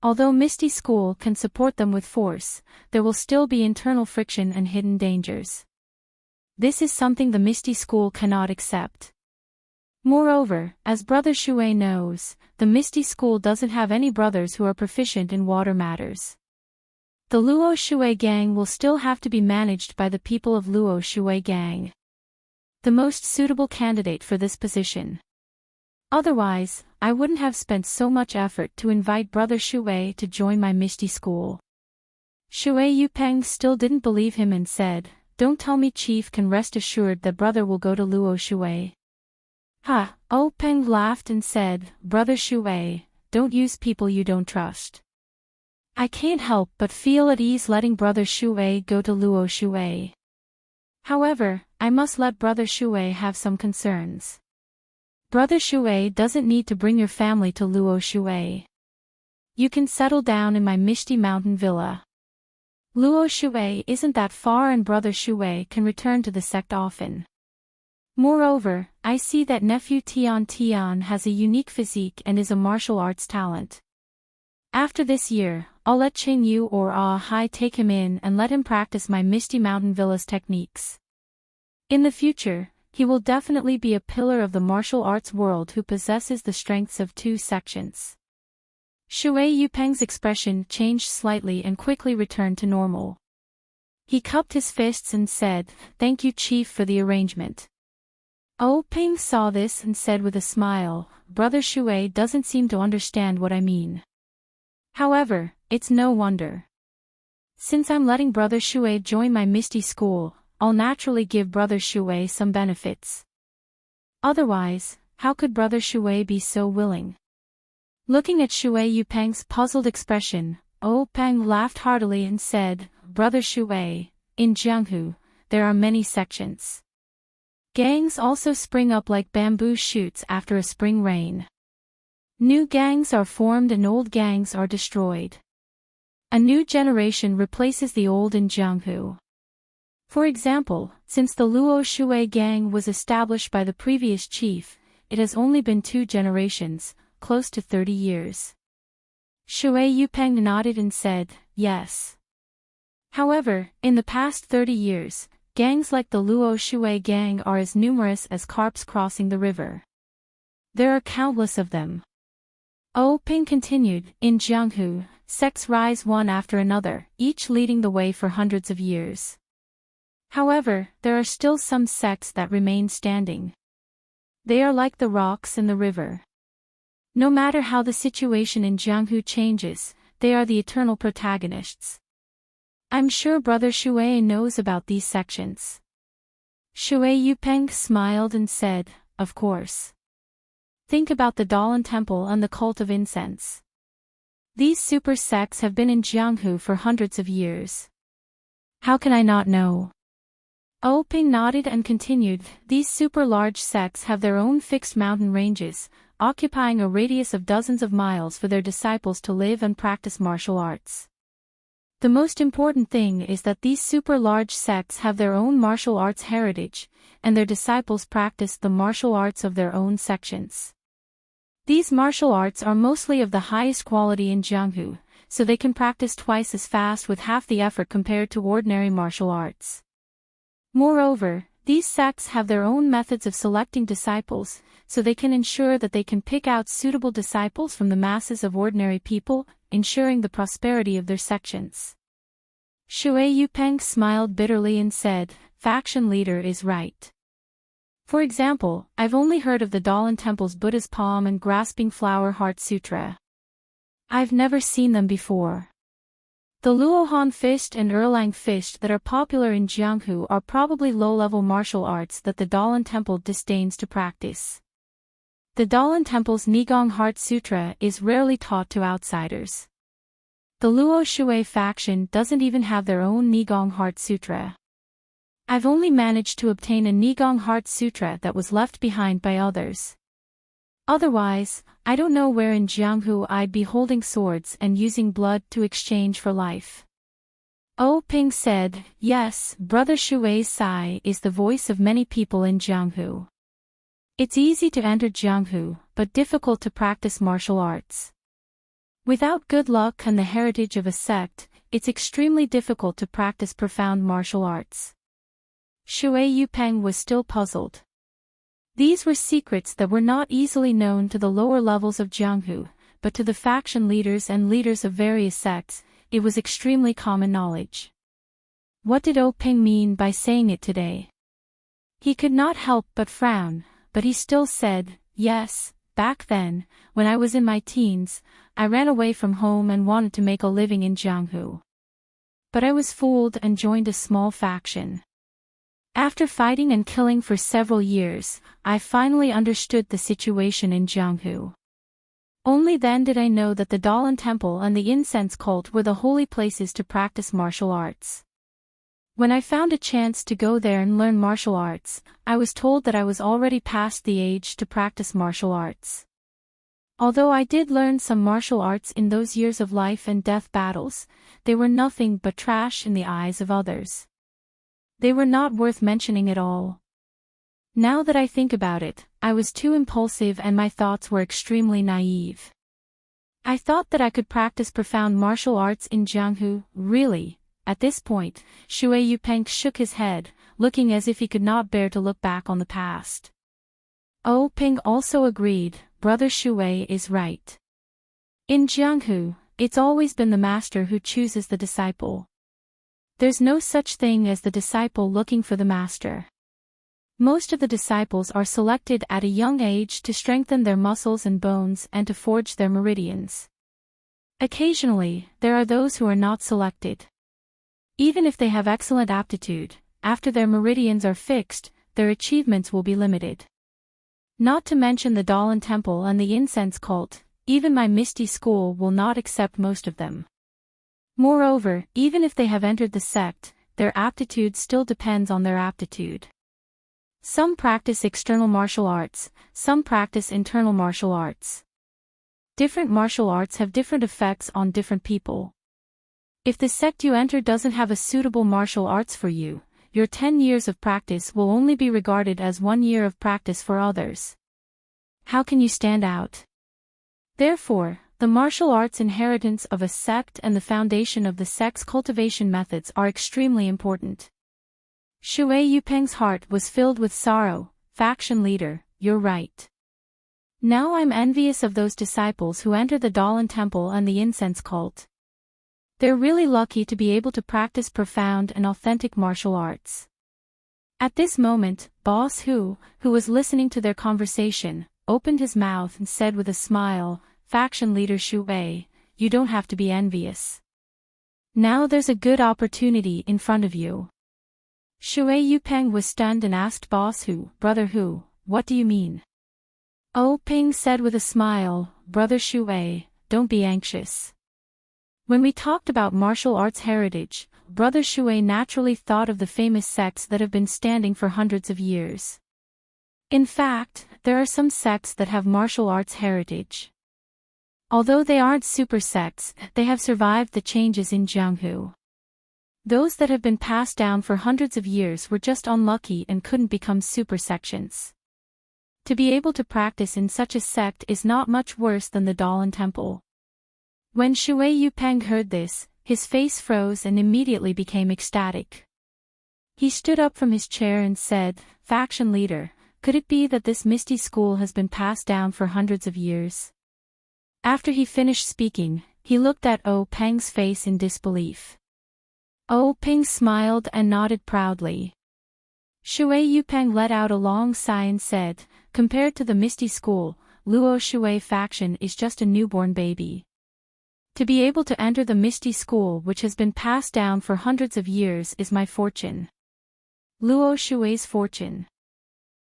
Although Misty School can support them with force, there will still be internal friction and hidden dangers. This is something the Misty School cannot accept. Moreover, as Brother Shui knows, the Misty School doesn't have any brothers who are proficient in water matters. The Luo Shui gang will still have to be managed by the people of Luo Shui gang. The most suitable candidate for this position. Otherwise, I wouldn't have spent so much effort to invite Brother Shui to join my Misty School. Shui Yupeng still didn't believe him and said, don't tell me Chief can rest assured that brother will go to Luo Shui. Ha, Peng laughed and said, Brother Shui, don't use people you don't trust. I can't help but feel at ease letting Brother Shui go to Luo Shui. However, I must let Brother Shui have some concerns. Brother Shui doesn't need to bring your family to Luo Shui. You can settle down in my Misty Mountain villa. Luo Shui isn't that far and Brother Shui can return to the sect often. Moreover, I see that nephew Tian has a unique physique and is a martial arts talent. After this year, I'll let Qing Yu or Hai take him in and let him practice my Misty Mountain Villa's techniques. In the future, he will definitely be a pillar of the martial arts world who possesses the strengths of two sections. Shui Yupeng's expression changed slightly and quickly returned to normal. He cupped his fists and said, Thank you Chief for the arrangement. Ping saw this and said with a smile, Brother Shui doesn't seem to understand what I mean. However, it's no wonder. Since I'm letting Brother Shui join my Misty School, I'll naturally give Brother Shui some benefits. Otherwise, how could Brother Shui be so willing? Looking at Shui Yupeng's puzzled expression, Peng laughed heartily and said, Brother Shui, in Jianghu, there are many sections. Gangs also spring up like bamboo shoots after a spring rain. New gangs are formed and old gangs are destroyed. A new generation replaces the old in Jianghu. For example, since the Luo Shui gang was established by the previous chief, it has only been 2 generations, close to 30 years. Shui Yupeng nodded and said, yes. However, in the past 30 years, gangs like the Luo Shui gang are as numerous as carps crossing the river. There are countless of them. Ping continued, in Jianghu, sects rise one after another, each leading the way for hundreds of years. However, there are still some sects that remain standing. They are like the rocks in the river. No matter how the situation in Jianghu changes, they are the eternal protagonists. I'm sure Brother Shui knows about these sections. Shui Yupeng smiled and said, of course. Think about the Dalan Temple and the cult of incense. These super sects have been in Jianghu for hundreds of years. How can I not know? Ping nodded and continued, these super-large sects have their own fixed mountain ranges, occupying a radius of dozens of miles for their disciples to live and practice martial arts. The most important thing is that these super-large sects have their own martial arts heritage, and their disciples practice the martial arts of their own sections. These martial arts are mostly of the highest quality in Jianghu, so they can practice twice as fast with half the effort compared to ordinary martial arts. Moreover, these sects have their own methods of selecting disciples, so they can ensure that they can pick out suitable disciples from the masses of ordinary people, ensuring the prosperity of their sections. Shui Yupeng smiled bitterly and said, faction leader is right. For example, I've only heard of the Dalan Temple's Buddha's Palm and Grasping Flower Heart Sutra. I've never seen them before. The Luohan fist and Erlang fist that are popular in Jianghu are probably low-level martial arts that the Dalan Temple disdains to practice. The Dalan Temple's Nigong Heart Sutra is rarely taught to outsiders. The Luo Shui faction doesn't even have their own Nigong Heart Sutra. I've only managed to obtain a Nigong Heart Sutra that was left behind by others. Otherwise, I don't know where in Jianghu I'd be holding swords and using blood to exchange for life. Ping said, yes, Brother Shui's Sai is the voice of many people in Jianghu. It's easy to enter Jianghu, but difficult to practice martial arts. Without good luck and the heritage of a sect, it's extremely difficult to practice profound martial arts. Shui Yupeng was still puzzled. These were secrets that were not easily known to the lower levels of Jianghu, but to the faction leaders and leaders of various sects, it was extremely common knowledge. What did Ping mean by saying it today? He could not help but frown, but he still said, yes, back then, when I was in my teens, I ran away from home and wanted to make a living in Jianghu. But I was fooled and joined a small faction. After fighting and killing for several years, I finally understood the situation in Jianghu. Only then did I know that the Dalan Temple and the incense cult were the holy places to practice martial arts. When I found a chance to go there and learn martial arts, I was told that I was already past the age to practice martial arts. Although I did learn some martial arts in those years of life and death battles, they were nothing but trash in the eyes of others. They were not worth mentioning at all. Now that I think about it, I was too impulsive and my thoughts were extremely naive. I thought that I could practice profound martial arts in Jianghu, really. At this point, Shui Yupeng shook his head, looking as if he could not bear to look back on the past. Ping also agreed, Brother Shui is right. In Jianghu, it's always been the master who chooses the disciple. There's no such thing as the disciple looking for the master. Most of the disciples are selected at a young age to strengthen their muscles and bones and to forge their meridians. Occasionally, there are those who are not selected. Even if they have excellent aptitude, after their meridians are fixed, their achievements will be limited. Not to mention the Dalan Temple and the incense cult, even my Misty school will not accept most of them. Moreover, even if they have entered the sect, their aptitude still depends on their aptitude. Some practice external martial arts, some practice internal martial arts. Different martial arts have different effects on different people. If the sect you enter doesn't have a suitable martial arts for you, your 10 years of practice will only be regarded as 1 year of practice for others. How can you stand out? Therefore, the martial arts inheritance of a sect and the foundation of the sect's cultivation methods are extremely important. Shui Yupeng's heart was filled with sorrow. Faction leader, you're right. Now I'm envious of those disciples who enter the Dalan Temple and the incense cult. They're really lucky to be able to practice profound and authentic martial arts. At this moment, Boss who was listening to their conversation, opened his mouth and said with a smile, Faction leader Shui, you don't have to be envious. Now there's a good opportunity in front of you. Shui Yupeng was stunned and asked Boss Hu, Brother Hu, what do you mean? Ping said with a smile, Brother Shui, don't be anxious. When we talked about martial arts heritage, Brother Shui naturally thought of the famous sects that have been standing for hundreds of years. In fact, there are some sects that have martial arts heritage. Although they aren't super sects, they have survived the changes in Jianghu. Those that have been passed down for hundreds of years were just unlucky and couldn't become super sections. To be able to practice in such a sect is not much worse than the Dalan Temple. When Shui Yupeng heard this, his face froze and immediately became ecstatic. He stood up from his chair and said, "Faction leader, could it be that this misty school has been passed down for hundreds of years?" After he finished speaking, he looked at Peng's face in disbelief. Peng smiled and nodded proudly. Shui Yupeng let out a long sigh and said, "Compared to the Misty School, Luo Shui faction is just a newborn baby. To be able to enter the Misty School which has been passed down for hundreds of years is my fortune. Luo Shui's fortune.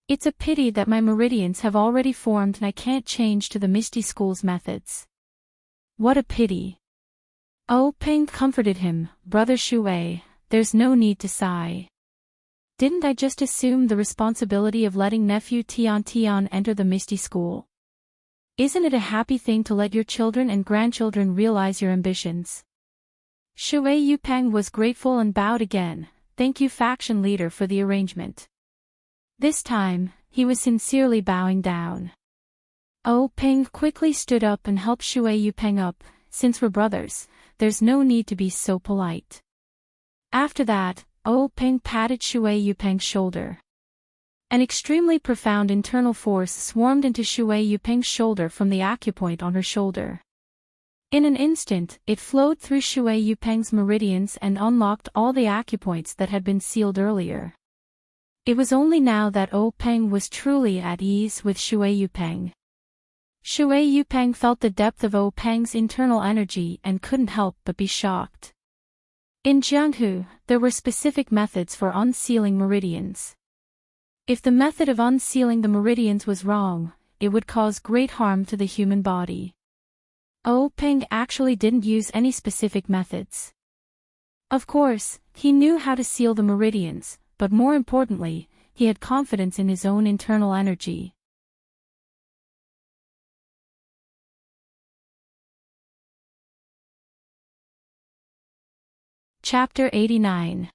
It's a pity that my meridians have already formed and I can't change to the Misty School's methods. What a pity." Peng comforted him, "Brother Shui, there's no need to sigh. Didn't I just assume the responsibility of letting nephew Tian enter the Misty School? Isn't it a happy thing to let your children and grandchildren realize your ambitions?" Shui Yupeng was grateful and bowed again, "Thank you faction leader for the arrangement." This time, he was sincerely bowing down. Peng quickly stood up and helped Shui Yupeng up, "Since we're brothers, there's no need to be so polite." After that, Peng patted Shui Yupeng's shoulder. An extremely profound internal force swarmed into Shui Yupeng's shoulder from the acupoint on her shoulder. In an instant, it flowed through Shui Yupeng's meridians and unlocked all the acupoints that had been sealed earlier. It was only now that Peng was truly at ease with Shui Yupeng. Shui Yupeng felt the depth of Peng's internal energy and couldn't help but be shocked. In Jianghu, there were specific methods for unsealing meridians. If the method of unsealing the meridians was wrong, it would cause great harm to the human body. Peng actually didn't use any specific methods. Of course, he knew how to seal the meridians, but more importantly, he had confidence in his own internal energy. Chapter 89.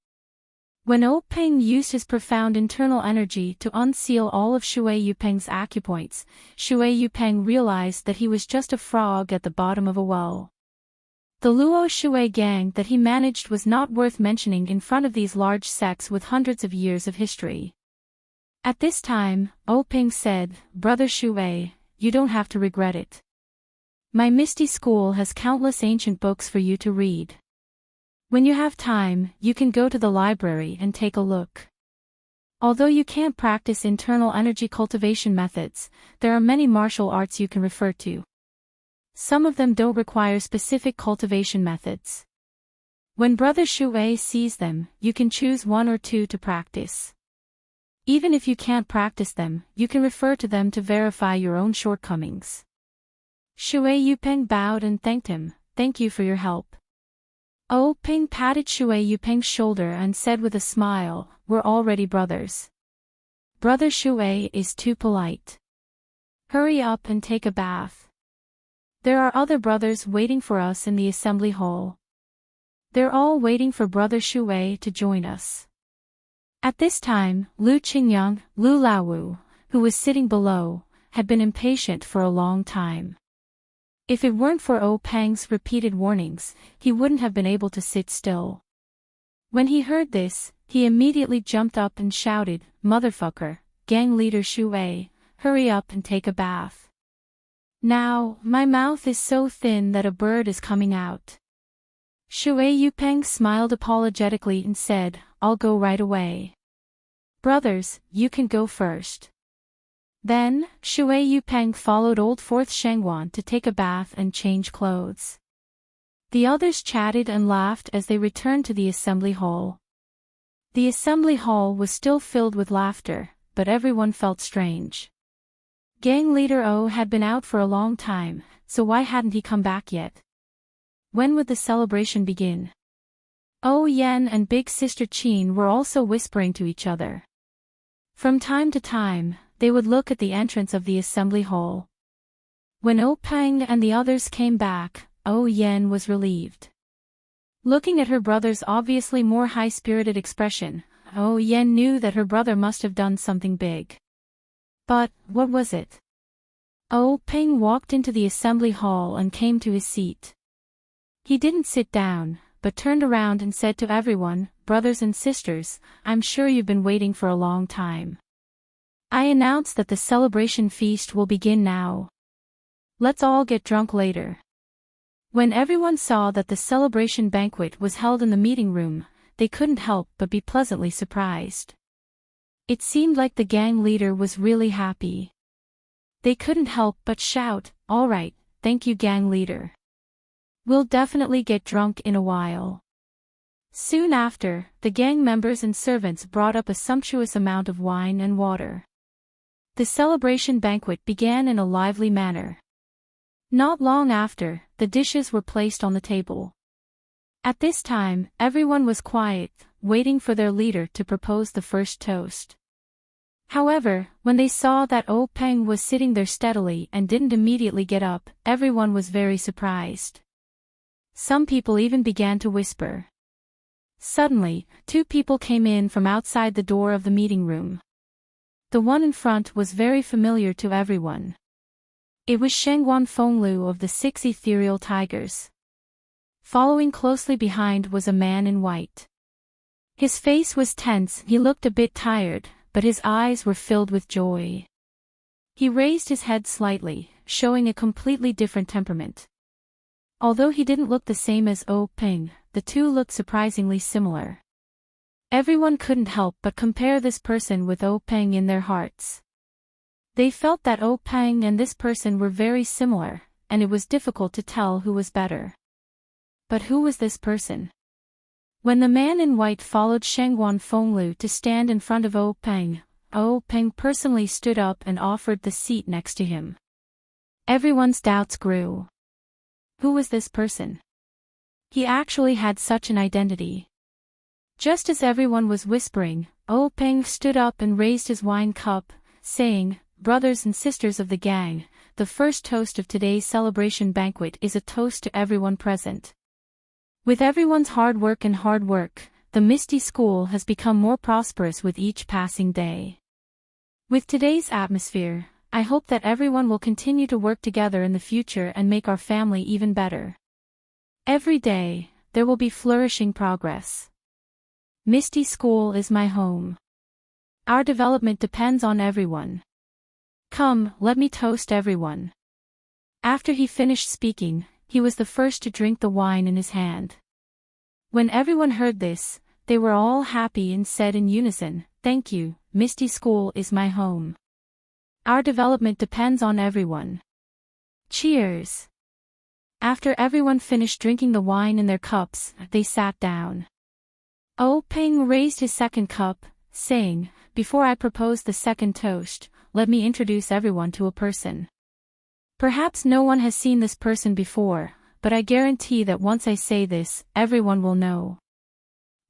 When Peng used his profound internal energy to unseal all of Shui Yupeng's acupoints, Shui Yupeng realized that he was just a frog at the bottom of a well. The Luo Shui gang that he managed was not worth mentioning in front of these large sects with hundreds of years of history. At this time, Peng said, "Brother Shui, you don't have to regret it. My Misty School has countless ancient books for you to read. When you have time, you can go to the library and take a look. Although you can't practice internal energy cultivation methods, there are many martial arts you can refer to. Some of them don't require specific cultivation methods. When Brother Shui sees them, you can choose one or two to practice. Even if you can't practice them, you can refer to them to verify your own shortcomings." Shui Yupeng bowed and thanked him, "Thank you for your help." Peng patted Shui Yupeng's shoulder and said with a smile, "We're already brothers. Brother Shui is too polite. Hurry up and take a bath. There are other brothers waiting for us in the assembly hall. They're all waiting for Brother Shui to join us." At this time, Lu Qingyang, Lu Laowu, who was sitting below, had been impatient for a long time. If it weren't for Peng's repeated warnings, he wouldn't have been able to sit still. When he heard this, he immediately jumped up and shouted, "Motherfucker, gang leader Shui, hurry up and take a bath. Now, my mouth is so thin that a bird is coming out." Shui Yupeng smiled apologetically and said, "I'll go right away. Brothers, you can go first." Then, Shui Yupeng followed old Fourth Shangwan to take a bath and change clothes. The others chatted and laughed as they returned to the assembly hall. The assembly hall was still filled with laughter, but everyone felt strange. Gang leader had been out for a long time, so why hadn't he come back yet? When would the celebration begin? Oh Yen and big sister Qin were also whispering to each other. From time to time, they would look at the entrance of the assembly hall. When Oh Peng and the others came back, Oh Yen was relieved. Looking at her brother's obviously more high-spirited expression, Oh Yen knew that her brother must have done something big. But, what was it? Oh Peng walked into the assembly hall and came to his seat. He didn't sit down, but turned around and said to everyone, "Brothers and sisters, I'm sure you've been waiting for a long time. I announce that the celebration feast will begin now. Let's all get drunk later." When everyone saw that the celebration banquet was held in the meeting room, they couldn't help but be pleasantly surprised. It seemed like the gang leader was really happy. They couldn't help but shout, "All right, thank you gang leader. We'll definitely get drunk in a while." Soon after, the gang members and servants brought up a sumptuous amount of wine and water. The celebration banquet began in a lively manner. Not long after, the dishes were placed on the table. At this time, everyone was quiet, waiting for their leader to propose the first toast. However, when they saw that Oh Peng was sitting there steadily and didn't immediately get up, everyone was very surprised. Some people even began to whisper. Suddenly, two people came in from outside the door of the meeting room. The one in front was very familiar to everyone. It was Shengguan Fenglu of the Six Ethereal Tigers. Following closely behind was a man in white. His face was tense, he looked a bit tired, but his eyes were filled with joy. He raised his head slightly, showing a completely different temperament. Although he didn't look the same as Oh Peng, the two looked surprisingly similar. Everyone couldn't help but compare this person with Oh Peng in their hearts. They felt that Oh Peng and this person were very similar, and it was difficult to tell who was better. But who was this person? When the man in white followed Shengguan Fenglu to stand in front of Oh Peng personally stood up and offered the seat next to him. Everyone's doubts grew. Who was this person? He actually had such an identity. Just as everyone was whispering, Oh Peng stood up and raised his wine cup, saying, "Brothers and sisters of the gang, the first toast of today's celebration banquet is a toast to everyone present. With everyone's hard work, the Misty School has become more prosperous with each passing day. With today's atmosphere, I hope that everyone will continue to work together in the future and make our family even better. Every day, there will be flourishing progress. Misty School is my home. Our development depends on everyone. Come, let me toast everyone." After he finished speaking, he was the first to drink the wine in his hand. When everyone heard this, they were all happy and said in unison, "Thank you, Misty School is my home. Our development depends on everyone. Cheers." After everyone finished drinking the wine in their cups, they sat down. Oh Peng raised his second cup, saying, "Before I propose the second toast, let me introduce everyone to a person. Perhaps no one has seen this person before, but I guarantee that once I say this, everyone will know."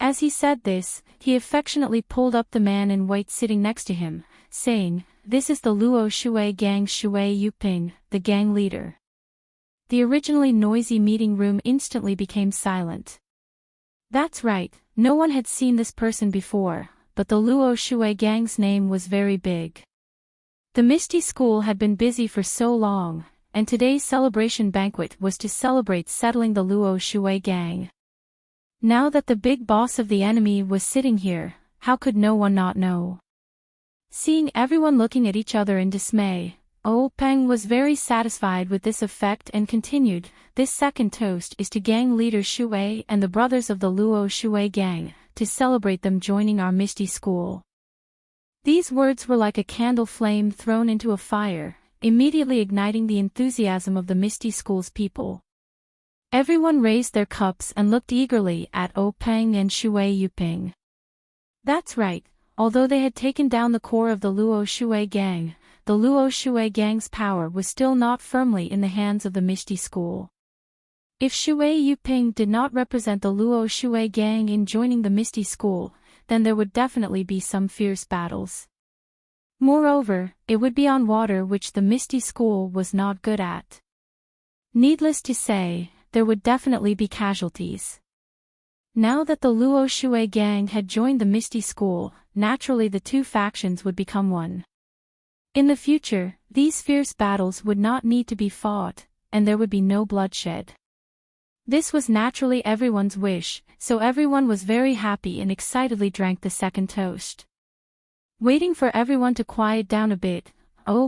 As he said this, he affectionately pulled up the man in white sitting next to him, saying, "This is the Luo Shui Gang Shui Yuping, the gang leader." The originally noisy meeting room instantly became silent. That's right, no one had seen this person before, but the Luo Shui Gang's name was very big. The Misty School had been busy for so long, and today's celebration banquet was to celebrate settling the Luo Shui Gang. Now that the big boss of the enemy was sitting here, how could no one not know? Seeing everyone looking at each other in dismay, Oh Peng was very satisfied with this effect and continued, "This second toast is to gang leader Shui and the brothers of the Luo Shui Gang, to celebrate them joining our Misty School." These words were like a candle flame thrown into a fire, immediately igniting the enthusiasm of the Misty School's people. Everyone raised their cups and looked eagerly at Oh Peng and Shui Yuping. That's right, although they had taken down the core of the Luo Shui Gang, the Luo Shui Gang's power was still not firmly in the hands of the Misty School. If Shui Yuping did not represent the Luo Shui gang in joining the Misty School, then there would definitely be some fierce battles. Moreover, it would be on water, which the Misty School was not good at. Needless to say, there would definitely be casualties. Now that the Luo Shui gang had joined the Misty School, naturally the two factions would become one. In the future, these fierce battles would not need to be fought, and there would be no bloodshed. This was naturally everyone's wish, so everyone was very happy and excitedly drank the second toast. Waiting for everyone to quiet down a bit,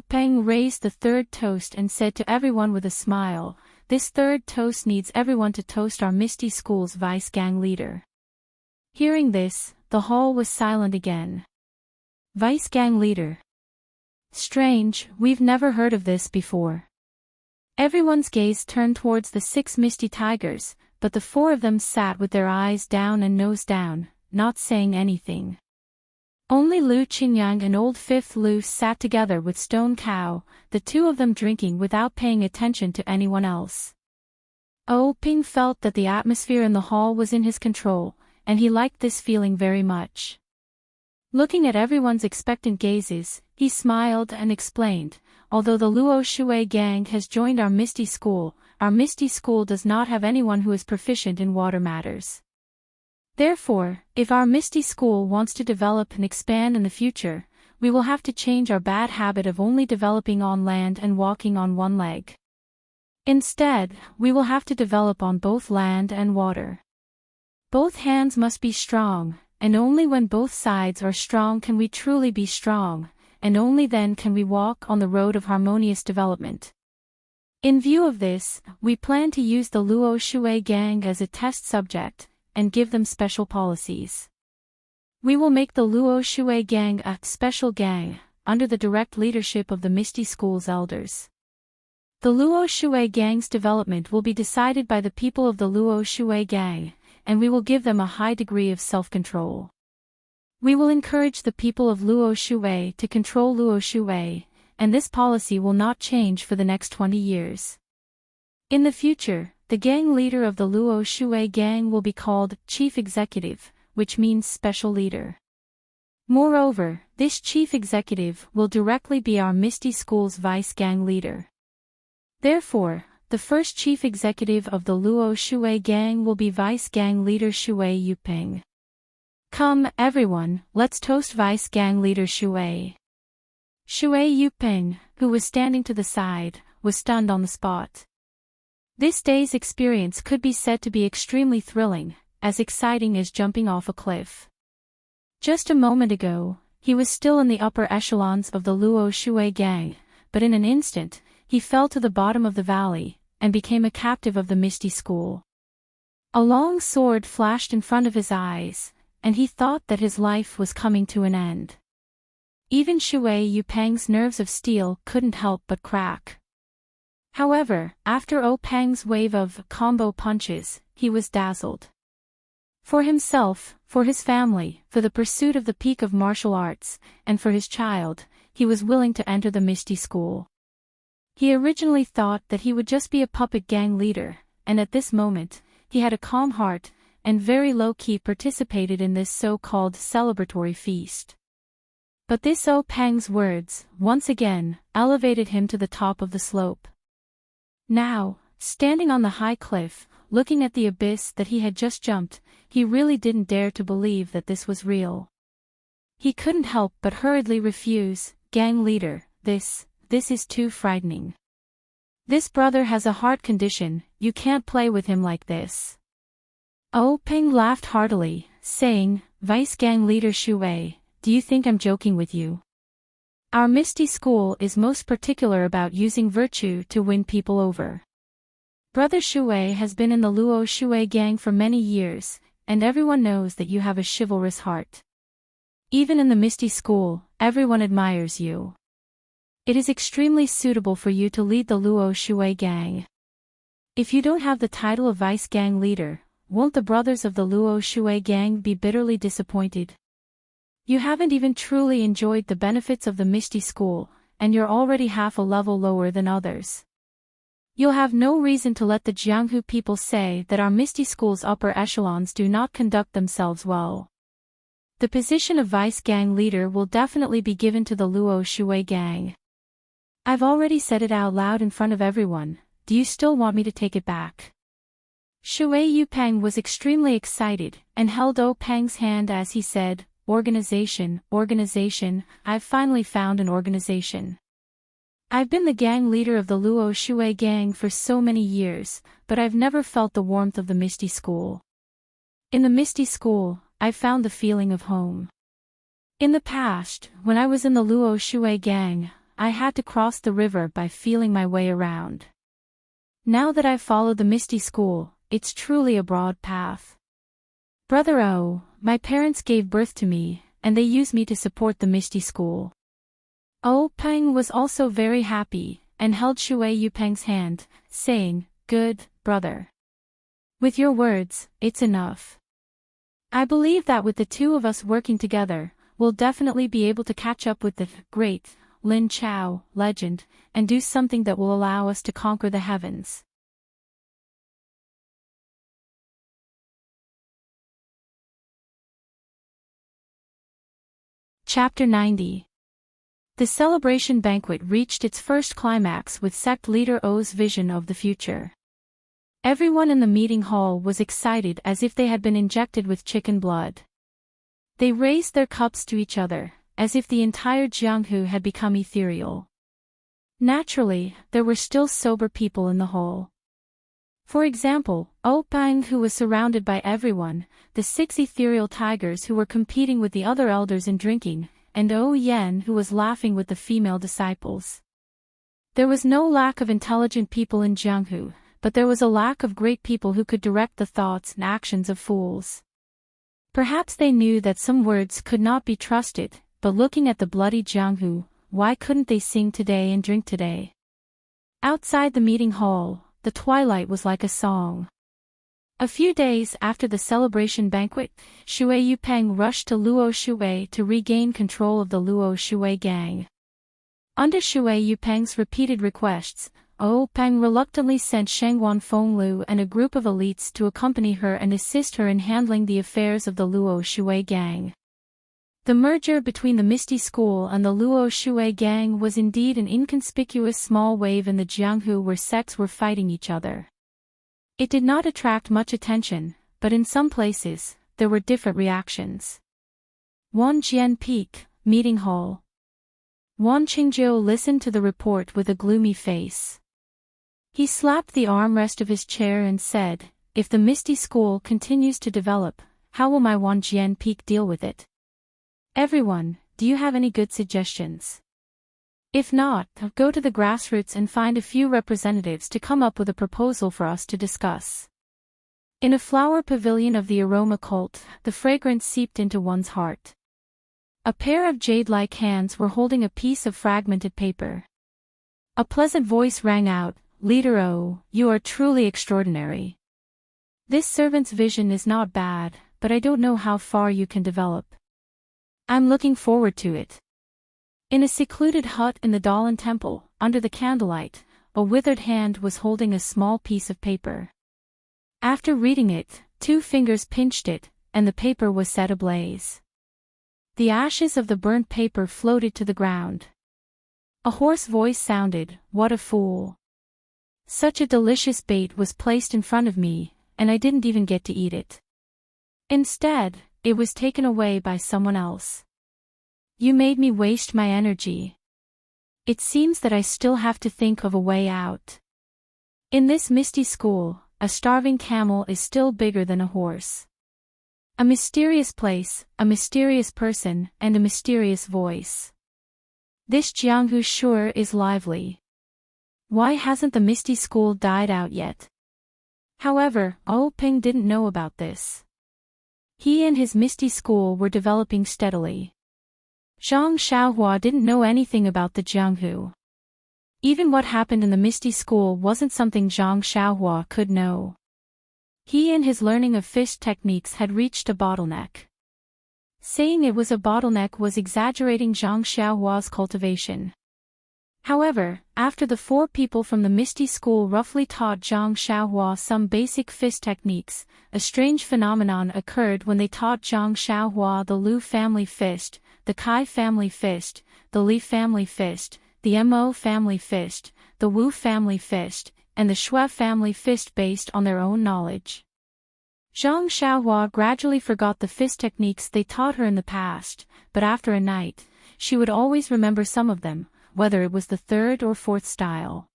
Peng raised the third toast and said to everyone with a smile, "This third toast needs everyone to toast our Misty School's vice gang leader." Hearing this, the hall was silent again. Vice gang leader. Strange, we've never heard of this before. Everyone's gaze turned towards the 6 Misty Tigers, but the 4 of them sat with their eyes down and nose down, not saying anything. Only Lu Qingyang and old Fifth Lu sat together with Stone Cow, the 2 of them drinking without paying attention to anyone else. Ping felt that the atmosphere in the hall was in his control, and he liked this feeling very much. Looking at everyone's expectant gazes, he smiled and explained, "Although the Luo Shui gang has joined our Misty School does not have anyone who is proficient in water matters. Therefore, if our Misty School wants to develop and expand in the future, we will have to change our bad habit of only developing on land and walking on one leg. Instead, we will have to develop on both land and water. Both hands must be strong, and only when both sides are strong can we truly be strong, and only then can we walk on the road of harmonious development. In view of this, we plan to use the Luo Shui gang as a test subject, and give them special policies. We will make the Luo Shui gang a special gang, under the direct leadership of the Misty School's elders. The Luo Shui gang's development will be decided by the people of the Luo Shui gang, and we will give them a high degree of self-control. We will encourage the people of Luo Shui to control Luo Shui, and this policy will not change for the next 20 years. In the future, the gang leader of the Luo Shui gang will be called Chief Executive, which means special leader. Moreover, this Chief Executive will directly be our Misty School's vice gang leader. Therefore, the first Chief Executive of the Luo Shui gang will be Vice Gang Leader Shui Yuping. Come, everyone, let's toast Vice Gang Leader Shui. Shui Yuping, who was standing to the side, was stunned on the spot. This day's experience could be said to be extremely thrilling, as exciting as jumping off a cliff. Just a moment ago, he was still in the upper echelons of the Luo Shui gang, but in an instant, he fell to the bottom of the valley, and became a captive of the Misty School. A long sword flashed in front of his eyes, and he thought that his life was coming to an end. Even Shui Yupeng's nerves of steel couldn't help but crack. However, after Peng's wave of combo punches, he was dazzled. For himself, for his family, for the pursuit of the peak of martial arts, and for his child, he was willing to enter the Misty School. He originally thought that he would just be a puppet gang leader, and at this moment, he had a calm heart, and very low-key participated in this so-called celebratory feast. But this Peng's words, once again, elevated him to the top of the slope. Now, standing on the high cliff, looking at the abyss that he had just jumped, he really didn't dare to believe that this was real. He couldn't help but hurriedly refuse, "Gang leader, this is too frightening. This brother has a heart condition, you can't play with him like this." Peng laughed heartily, saying, "Vice gang leader Shui, do you think I'm joking with you? Our Misty School is most particular about using virtue to win people over. Brother Shui has been in the Luo Shui gang for many years, and everyone knows that you have a chivalrous heart. Even in the Misty School, everyone admires you. It is extremely suitable for you to lead the Luo Shui gang. If you don't have the title of vice gang leader, won't the brothers of the Luo Shui gang be bitterly disappointed? You haven't even truly enjoyed the benefits of the Misty School, and you're already half a level lower than others. You'll have no reason to let the Jianghu people say that our Misty School's upper echelons do not conduct themselves well. The position of vice gang leader will definitely be given to the Luo Shui gang. I've already said it out loud in front of everyone. Do you still want me to take it back? Shui Yupeng was extremely excited, and held O Peng's hand as he said, Organization, I've finally found an organization. I've been the gang leader of the Luo Shui gang for so many years, but I've never felt the warmth of the Misty School. In the Misty School, I found the feeling of home. In the past, when I was in the Luo Shui gang, I had to cross the river by feeling my way around. Now that I've followed the Misty School, it's truly a broad path. Brother O, my parents gave birth to me, and they used me to support the Misty School. O Peng was also very happy, and held Shui Yupeng's hand, saying, Good, brother. With your words, it's enough. I believe that with the two of us working together, we'll definitely be able to catch up with the great Lin Chao legend, and do something that will allow us to conquer the heavens. Chapter 90. The celebration banquet reached its first climax with sect leader O's vision of the future. Everyone in the meeting hall was excited as if they had been injected with chicken blood. They raised their cups to each other, as if the entire Jianghu had become ethereal. Naturally, there were still sober people in the hall. For example, O Peng, who was surrounded by everyone, the 6 ethereal tigers who were competing with the other elders in drinking, and O Yen, who was laughing with the female disciples. There was no lack of intelligent people in Jianghu, but there was a lack of great people who could direct the thoughts and actions of fools. Perhaps they knew that some words could not be trusted, but looking at the bloody Jianghu, why couldn't they sing today and drink today? Outside the meeting hall, the twilight was like a song. A few days after the celebration banquet, Shui Yupeng rushed to Luo Shui to regain control of the Luo Shui gang. Under Shui Yupeng's repeated requests, O Peng reluctantly sent Shengwan Fenglu and a group of elites to accompany her and assist her in handling the affairs of the Luo Shui gang. The merger between the Misty School and the Luo Shui gang was indeed an inconspicuous small wave in the Jianghu where sects were fighting each other. It did not attract much attention, but in some places, there were different reactions. Wanjian Peak, Meeting Hall. Wan Qingjiu listened to the report with a gloomy face. He slapped the armrest of his chair and said, If the Misty School continues to develop, how will my Wanjian Peak deal with it? Everyone, do you have any good suggestions? If not, go to the grassroots and find a few representatives to come up with a proposal for us to discuss. In a flower pavilion of the aroma cult, the fragrance seeped into one's heart. A pair of jade-like hands were holding a piece of fragmented paper. A pleasant voice rang out, Leader O, you are truly extraordinary. This servant's vision is not bad, but I don't know how far you can develop. I'm looking forward to it. In a secluded hut in the Dalan temple, under the candlelight, a withered hand was holding a small piece of paper. After reading it, 2 fingers pinched it, and the paper was set ablaze. The ashes of the burnt paper floated to the ground. A hoarse voice sounded, What a fool. Such a delicious bait was placed in front of me, and I didn't even get to eat it. Instead, it was taken away by someone else. You made me waste my energy. It seems that I still have to think of a way out. In this Misty School, a starving camel is still bigger than a horse. A mysterious place, a mysterious person, and a mysterious voice. This Jianghu sure is lively. Why hasn't the Misty School died out yet? However, O Peng didn't know about this. He and his Misty School were developing steadily. Zhang Xiaohua didn't know anything about the Jianghu. Even what happened in the Misty School wasn't something Zhang Xiaohua could know. He and his learning of fish techniques had reached a bottleneck. Saying it was a bottleneck was exaggerating Zhang Xiaohua's cultivation. However, after the 4 people from the Misty School roughly taught Zhang Xiaohua some basic fist techniques, a strange phenomenon occurred when they taught Zhang Xiaohua the Lu family fist, the Kai family fist, the Li family fist, the Mo family fist, the Wu family fist, and the Shui family fist based on their own knowledge. Zhang Xiaohua gradually forgot the fist techniques they taught her in the past, but after a night, she would always remember some of them, whether it was the 3rd or 4th style.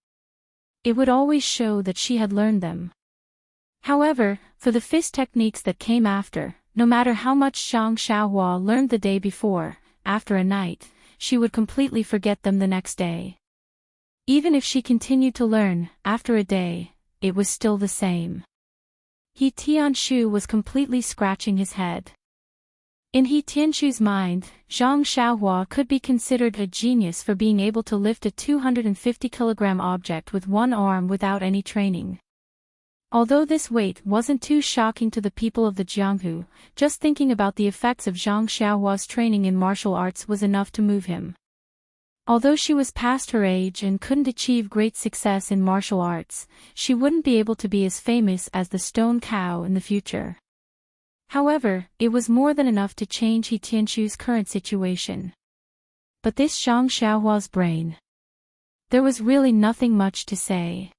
It would always show that she had learned them. However, for the fist techniques that came after, no matter how much Zhang Xiaohua learned the day before, after a night, she would completely forget them the next day. Even if she continued to learn, after a day, it was still the same. He Tianshu was completely scratching his head. In He Tianshu's mind, Zhang Xiaohua could be considered a genius for being able to lift a 250-kilogram object with one arm without any training. Although this weight wasn't too shocking to the people of the Jianghu, just thinking about the effects of Zhang Xiaohua's training in martial arts was enough to move him. Although she was past her age and couldn't achieve great success in martial arts, she wouldn't be able to be as famous as the Stone Cow in the future. However, it was more than enough to change He Tianshu's current situation. But this Zhang Xiaohua's brain. There was really nothing much to say.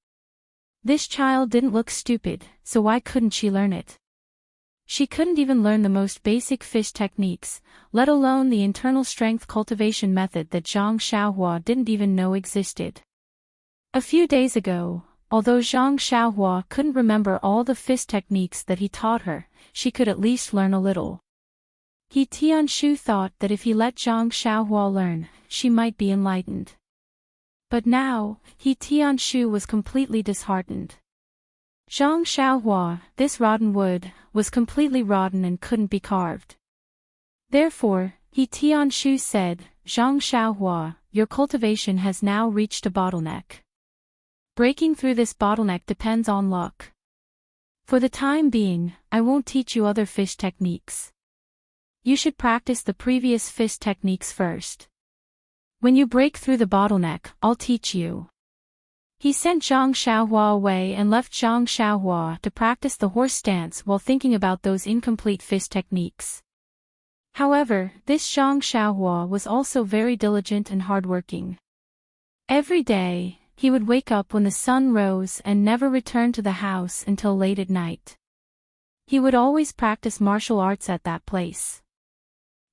This child didn't look stupid, so why couldn't she learn it? She couldn't even learn the most basic fist techniques, let alone the internal strength cultivation method that Zhang Xiaohua didn't even know existed. A few days ago, although Zhang Xiaohua couldn't remember all the fist techniques that he taught her, she could at least learn a little. He Tianshu thought that if he let Zhang Xiaohua learn, she might be enlightened. But now, He Tianshu was completely disheartened. Zhang Xiaohua, this rotten wood, was completely rotten and couldn't be carved. Therefore, He Tianshu said, Zhang Xiaohua, your cultivation has now reached a bottleneck. Breaking through this bottleneck depends on luck. For the time being, I won't teach you other fist techniques. You should practice the previous fist techniques first. When you break through the bottleneck, I'll teach you. He sent Zhang Xiaohua away and left Zhang Xiaohua to practice the horse stance while thinking about those incomplete fist techniques. However, this Zhang Xiaohua was also very diligent and hardworking. Every day, he would wake up when the sun rose and never return to the house until late at night. He would always practice martial arts at that place.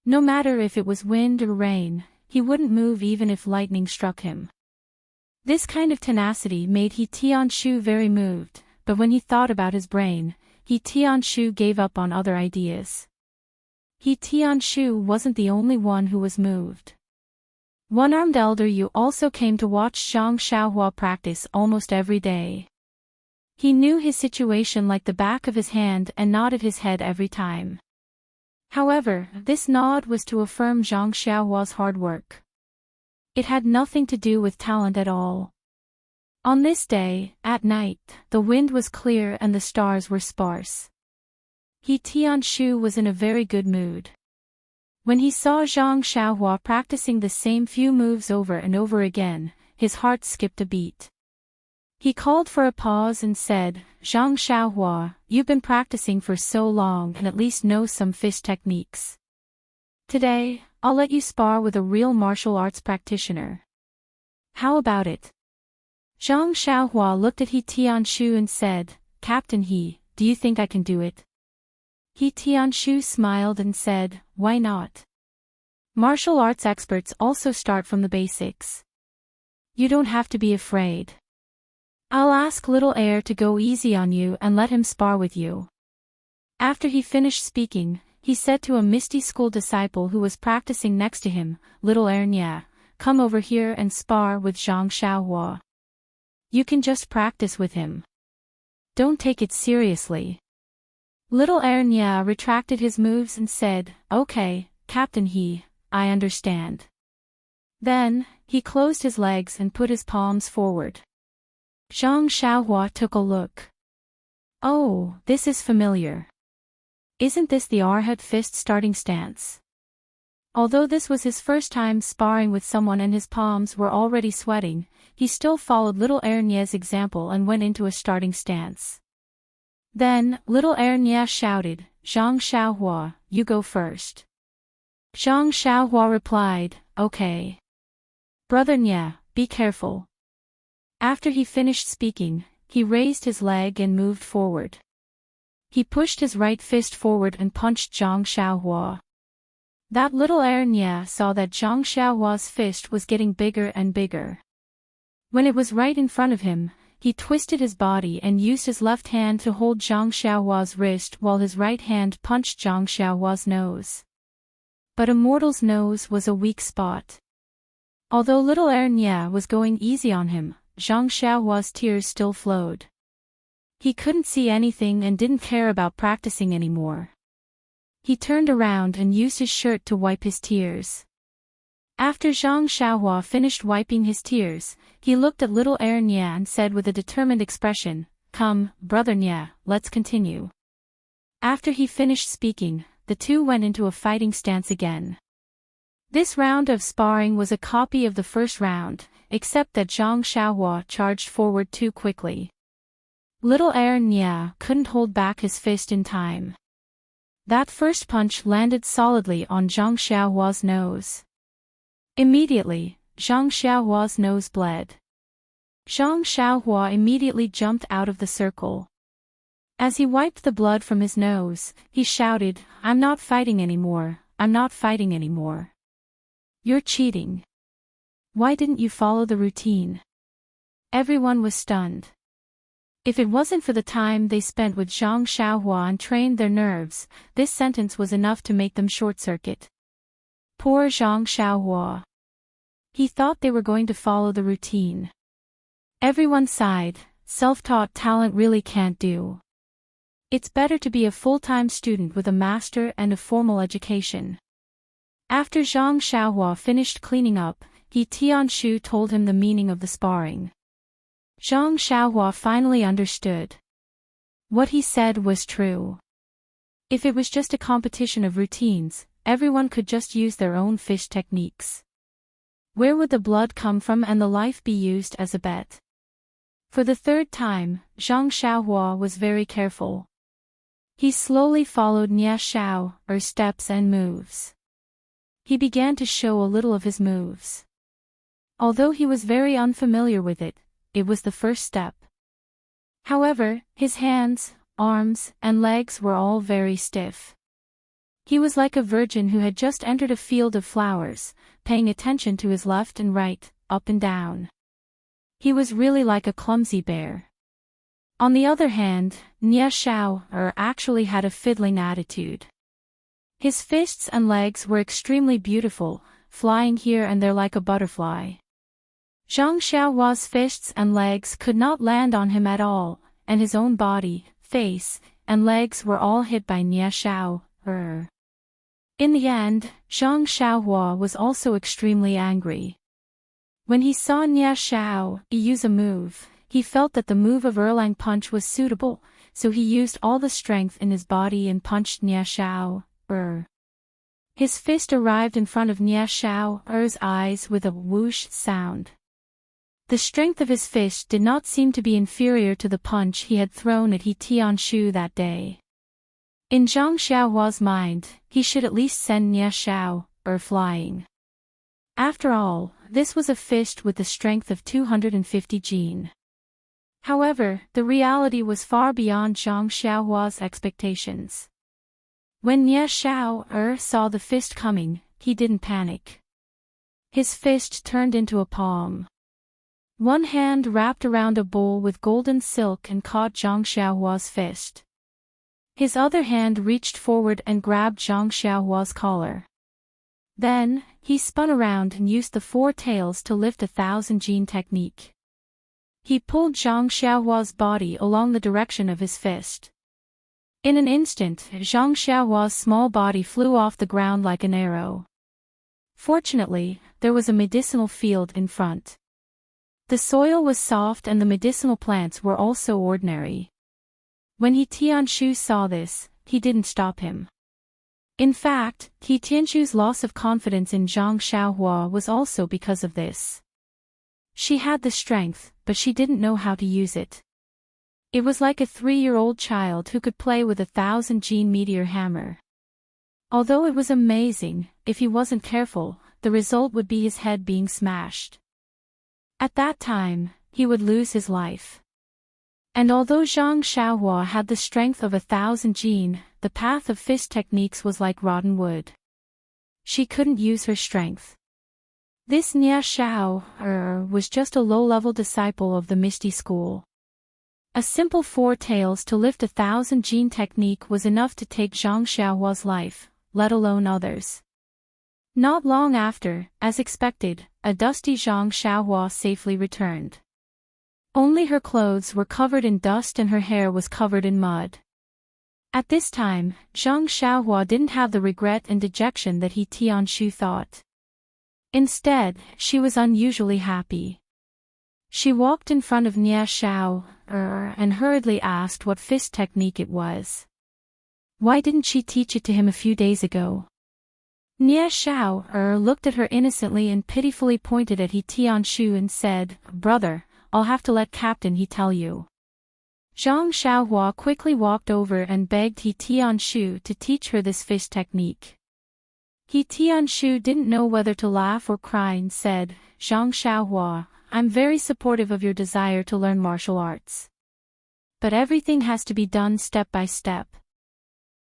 No matter if it was wind or rain, he wouldn't move even if lightning struck him. This kind of tenacity made He Tianshu very moved, but when he thought about his brain, He Tianshu gave up on other ideas. He Tianshu wasn't the only one who was moved. One-armed elder Yu also came to watch Zhang Xiaohua practice almost every day. He knew his situation like the back of his hand and nodded his head every time. However, this nod was to affirm Zhang Xiaohua's hard work. It had nothing to do with talent at all. On this day, at night, the wind was clear and the stars were sparse. He Tianshu was in a very good mood. When he saw Zhang Xiaohua practicing the same few moves over and over again, his heart skipped a beat. He called for a pause and said, Zhang Xiaohua, you've been practicing for so long and at least know some fist techniques. Today, I'll let you spar with a real martial arts practitioner. How about it? Zhang Xiaohua looked at He Tianshu and said, Captain He, do you think I can do it? He Tianshu smiled and said, why not? Martial arts experts also start from the basics. You don't have to be afraid. I'll ask little Air to go easy on you and let him spar with you. After he finished speaking, he said to a Misty School disciple who was practicing next to him, Little Air Nya, come over here and spar with Zhang Xiaohua. You can just practice with him. Don't take it seriously. Little Air Nya retracted his moves and said, okay, Captain He, I understand. Then, he closed his legs and put his palms forward. Zhang Xiaohua took a look. Oh, this is familiar. Isn't this the Arhat fist starting stance? Although this was his first time sparring with someone and his palms were already sweating, he still followed little Ernie's example and went into a starting stance. Then, little Ernie shouted, "Zhang Xiaohua, you go first." Zhang Xiaohua replied, "Okay. Brother Nye, be careful." After he finished speaking, he raised his leg and moved forward. He pushed his right fist forward and punched Zhang Xiaohua. That little Ernie saw that Zhang Xiaohua's fist was getting bigger and bigger. When it was right in front of him, he twisted his body and used his left hand to hold Zhang Xiaohua's wrist while his right hand punched Zhang Xiaohua's nose. But a mortal's nose was a weak spot. Although little Ernie was going easy on him, Zhang Xiaohua's tears still flowed. He couldn't see anything and didn't care about practicing anymore. He turned around and used his shirt to wipe his tears. After Zhang Xiaohua finished wiping his tears, he looked at little Ernie and said with a determined expression, "Come, brother Nye, let's continue." After he finished speaking, the two went into a fighting stance again. This round of sparring was a copy of the first round, except that Zhang Xiaohua charged forward too quickly. Little Ernie couldn't hold back his fist in time. That first punch landed solidly on Zhang Xiaohua's nose. Immediately, Zhang Xiaohua's nose bled. Zhang Xiaohua immediately jumped out of the circle. As he wiped the blood from his nose, he shouted, "I'm not fighting anymore, I'm not fighting anymore. You're cheating. Why didn't you follow the routine?" Everyone was stunned. If it wasn't for the time they spent with Zhang Xiaohua and trained their nerves, this sentence was enough to make them short-circuit. Poor Zhang Xiaohua. He thought they were going to follow the routine. Everyone sighed, self-taught talent really can't do. It's better to be a full-time student with a master and a formal education. After Zhang Xiaohua finished cleaning up, Tianshu told him the meaning of the sparring. Zhang Xiaohua finally understood. What he said was true. If it was just a competition of routines, everyone could just use their own fish techniques. Where would the blood come from and the life be used as a bet? For the third time, Zhang Xiaohua was very careful. He slowly followed Nye Xiao's steps and moves. He began to show a little of his moves. Although he was very unfamiliar with it, it was the first step. However, his hands, arms, and legs were all very stiff. He was like a virgin who had just entered a field of flowers, paying attention to his left and right, up and down. He was really like a clumsy bear. On the other hand, Nye Xiao actually had a fiddling attitude. His fists and legs were extremely beautiful, flying here and there like a butterfly. Zhang Xiaohua's fists and legs could not land on him at all, and his own body, face, and legs were all hit by Nye Xiao. In the end, Zhang Xiaohua was also extremely angry. When he saw Nye Xiao use a move, he felt that the move of Erlang punch was suitable, so he used all the strength in his body and punched Nye Xiao. His fist arrived in front of Nye Xiao's eyes with a whoosh sound. The strength of his fist did not seem to be inferior to the punch he had thrown at Tianshu that day. In Zhang Xiaohua's mind, he should at least send Nye Xiao flying. After all, this was a fist with the strength of 250 jin. However, the reality was far beyond Zhang Xiaohua's expectations. When Nye Xiao saw the fist coming, he didn't panic. His fist turned into a palm. One hand wrapped around a bowl with golden silk and caught Zhang Xiaohua's fist. His other hand reached forward and grabbed Zhang Xiaohua's collar. Then, he spun around and used the four tails to lift 1,000 jin technique. He pulled Zhang Xiaohua's body along the direction of his fist. In an instant, Zhang Xiaohua's small body flew off the ground like an arrow. Fortunately, there was a medicinal field in front. The soil was soft and the medicinal plants were also ordinary. When Tianshu saw this, he didn't stop him. In fact, He Tianchu's loss of confidence in Zhang Xiaohua was also because of this. She had the strength, but she didn't know how to use it. It was like a 3-year-old child who could play with a 1,000-gene meteor hammer. Although it was amazing, if he wasn't careful, the result would be his head being smashed. At that time, he would lose his life. And although Zhang Xiaohua had the strength of 1,000 gene, the path of fist techniques was like rotten wood. She couldn't use her strength. This Nia Xiao was just a low-level disciple of the Misty School. A simple 4 tails to lift 1,000 gene technique was enough to take Zhang Xiaohua's life, let alone others. Not long after, as expected, a dusty Zhang Xiaohua safely returned. Only her clothes were covered in dust and her hair was covered in mud. At this time, Zhang Xiaohua didn't have the regret and dejection that He Tianshu thought. Instead, she was unusually happy. She walked in front of Nia Xiao and hurriedly asked what fist technique it was. Why didn't she teach it to him a few days ago? Nia Xiao looked at her innocently and pitifully pointed at He Tianshu and said, "Brother, I'll have to let Captain He tell you." Zhang Xiaohua quickly walked over and begged He Tianshu to teach her this fist technique. He Tianshu didn't know whether to laugh or cry and said, "Zhang Xiaohua, I'm very supportive of your desire to learn martial arts. But everything has to be done step by step.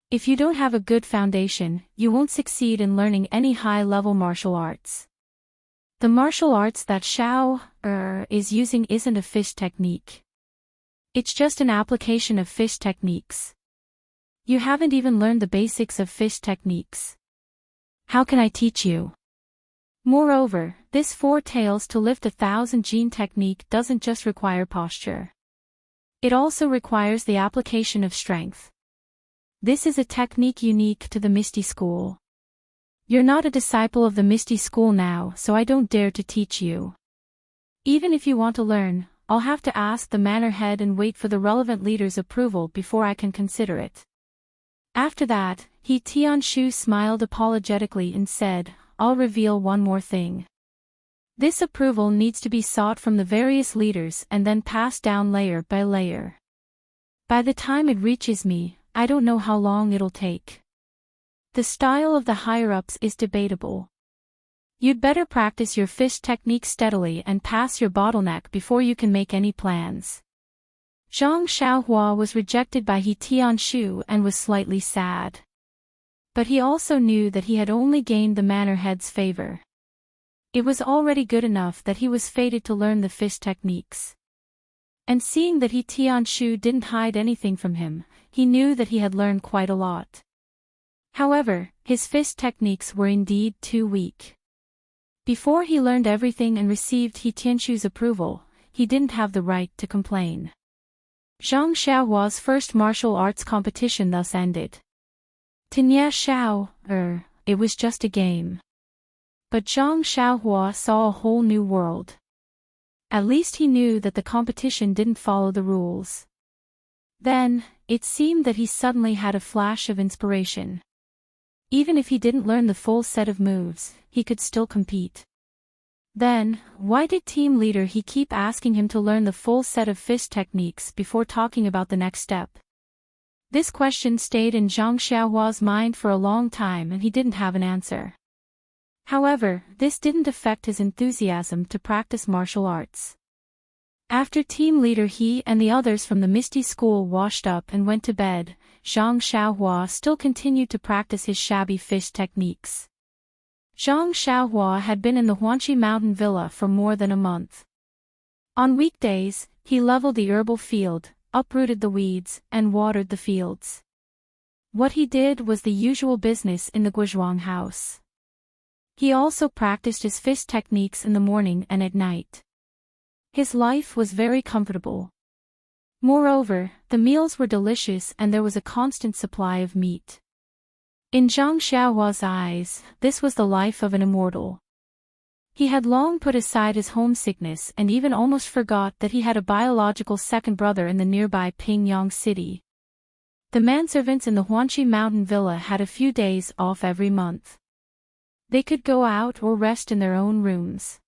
If you don't have a good foundation, you won't succeed in learning any high-level martial arts. The martial arts that Xiao is using isn't a fist technique. It's just an application of fist techniques. You haven't even learned the basics of fist techniques. How can I teach you? Moreover, this 4 tails to lift 1,000 gene technique doesn't just require posture. It also requires the application of strength. This is a technique unique to the Misty School. You're not a disciple of the Misty School now, so I don't dare to teach you. Even if you want to learn, I'll have to ask the manor head and wait for the relevant leader's approval before I can consider it." After that, He Tianshu smiled apologetically and said, "I'll reveal one more thing. This approval needs to be sought from the various leaders and then passed down layer by layer. By the time it reaches me, I don't know how long it'll take. The style of the higher-ups is debatable. You'd better practice your fist technique steadily and pass your bottleneck before you can make any plans." Zhang Xiaohua was rejected by He Tianshu and was slightly sad. But he also knew that he had only gained the manor head's favor. It was already good enough that he was fated to learn the fist techniques. And seeing that He Tianshu didn't hide anything from him, he knew that he had learned quite a lot. However, his fist techniques were indeed too weak. Before he learned everything and received He Tianshu's approval, he didn't have the right to complain. Zhang Xiaohua's first martial arts competition thus ended. To Nia Xiao, it was just a game. But Zhang Xiaohua saw a whole new world. At least he knew that the competition didn't follow the rules. Then, it seemed that he suddenly had a flash of inspiration. Even if he didn't learn the full set of moves, he could still compete. Then, why did team leader He keep asking him to learn the full set of fist techniques before talking about the next step? This question stayed in Zhang Xiaohua's mind for a long time and he didn't have an answer. However, this didn't affect his enthusiasm to practice martial arts. After team leader He and the others from the Misty School washed up and went to bed, Zhang Xiaohua still continued to practice his shabby fist techniques. Zhang Xiaohua had been in the Huanqi Mountain Villa for more than a month. On weekdays, he leveled the herbal field, uprooted the weeds, and watered the fields. What he did was the usual business in the Guozhuang house. He also practiced his fist techniques in the morning and at night. His life was very comfortable. Moreover, the meals were delicious and there was a constant supply of meat. In Zhang Xiaohua's eyes, this was the life of an immortal. He had long put aside his homesickness and even almost forgot that he had a biological second brother in the nearby Pingyang city. The manservants in the Huanchi mountain villa had a few days off every month. They could go out or rest in their own rooms.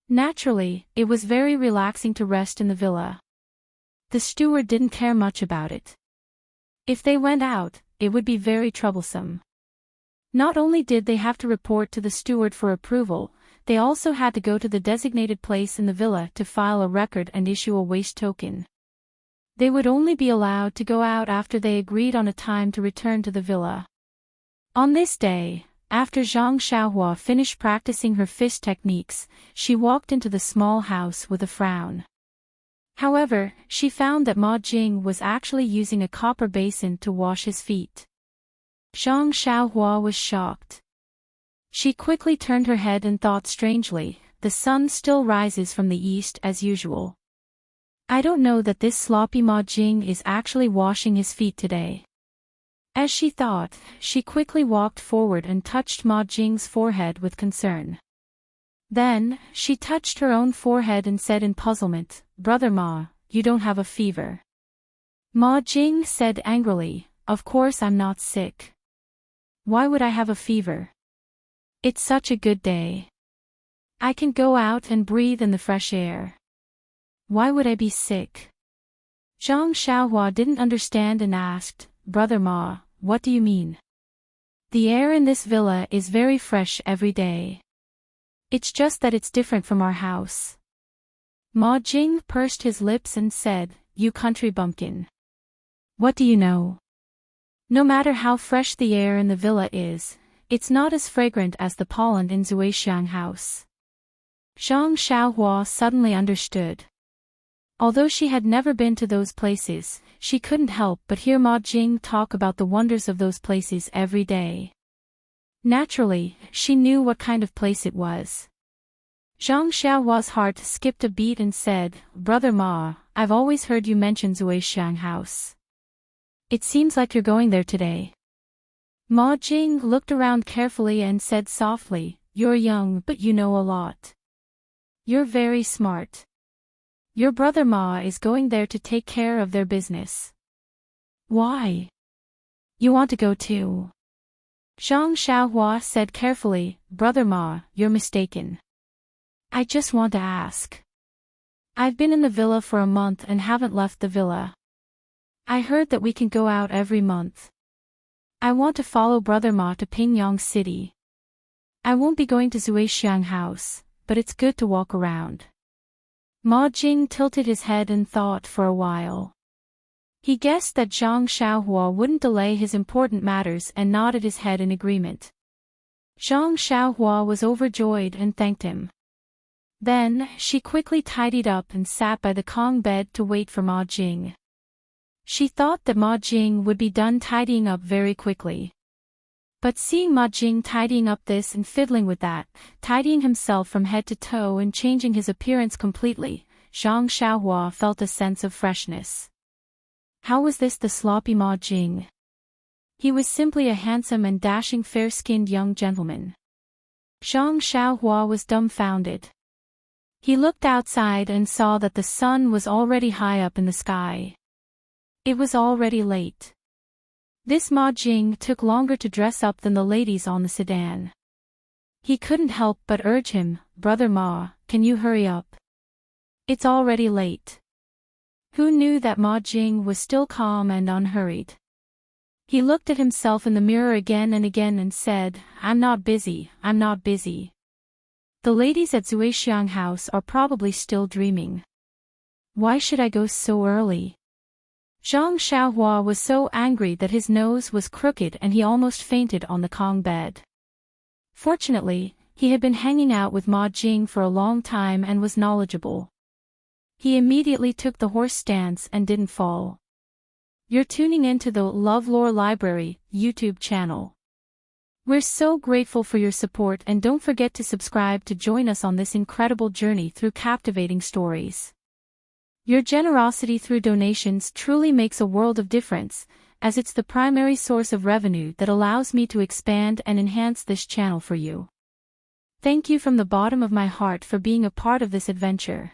Naturally, it was very relaxing to rest in the villa. The steward didn't care much about it. If they went out, it would be very troublesome. Not only did they have to report to the steward for approval, they also had to go to the designated place in the villa to file a record and issue a waste token. They would only be allowed to go out after they agreed on a time to return to the villa. On this day, after Zhang Xiaohua finished practicing her fist techniques, she walked into the small house with a frown. However, she found that Ma Jing was actually using a copper basin to wash his feet. Zhang Xiaohua was shocked. She quickly turned her head and thought strangely, the sun still rises from the east as usual. I don't know that this sloppy Ma Jing is actually washing his feet today. As she thought, she quickly walked forward and touched Ma Jing's forehead with concern. Then, she touched her own forehead and said in puzzlement, "Brother Ma, you don't have a fever." Ma Jing said angrily, "Of course I'm not sick. Why would I have a fever? It's such a good day. I can go out and breathe in the fresh air. Why would I be sick?" Zhang Xiaohua didn't understand and asked, "Brother Ma, what do you mean? The air in this villa is very fresh every day. It's just that it's different from our house." Ma Jing pursed his lips and said, "You country bumpkin. What do you know? No matter how fresh the air in the villa is, it's not as fragrant as the pollen in Zuixiang house." Zhang Xiaohua suddenly understood. Although she had never been to those places, she couldn't help but hear Ma Jing talk about the wonders of those places every day. Naturally, she knew what kind of place it was. Zhang Xiaohua's heart skipped a beat and said, "Brother Ma, I've always heard you mention Zuixiang house. It seems like you're going there today." Ma Jing looked around carefully and said softly, "You're young but you know a lot. You're very smart. Your brother Ma is going there to take care of their business. Why? You want to go too?" Zhang Xiaohua said carefully, "Brother Ma, you're mistaken. I just want to ask. I've been in the villa for a month and haven't left the villa. I heard that we can go out every month. I want to follow Brother Ma to Pingyang City. I won't be going to Zuixiang house, but it's good to walk around." Ma Jing tilted his head and thought for a while. He guessed that Zhang Xiaohua wouldn't delay his important matters and nodded his head in agreement. Zhang Xiaohua was overjoyed and thanked him. Then, she quickly tidied up and sat by the Kong bed to wait for Ma Jing. She thought that Ma Jing would be done tidying up very quickly. But seeing Ma Jing tidying up this and fiddling with that, tidying himself from head to toe and changing his appearance completely, Zhang Xiaohua felt a sense of freshness. How was this the sloppy Ma Jing? He was simply a handsome and dashing fair-skinned young gentleman. Zhang Xiaohua was dumbfounded. He looked outside and saw that the sun was already high up in the sky. It was already late. This Ma Jing took longer to dress up than the ladies on the sedan. He couldn't help but urge him, "Brother Ma, can you hurry up? It's already late." Who knew that Ma Jing was still calm and unhurried? He looked at himself in the mirror again and said, I'm not busy. The ladies at Zuixiang house are probably still dreaming. Why should I go so early? Zhang Xiaohua was so angry that his nose was crooked and he almost fainted on the Kong bed. Fortunately, he had been hanging out with Ma Jing for a long time and was knowledgeable. He immediately took the horse stance and didn't fall. You're tuning into the LoveLore Library YouTube channel. We're so grateful for your support and don't forget to subscribe to join us on this incredible journey through captivating stories. Your generosity through donations truly makes a world of difference, as it's the primary source of revenue that allows me to expand and enhance this channel for you. Thank you from the bottom of my heart for being a part of this adventure.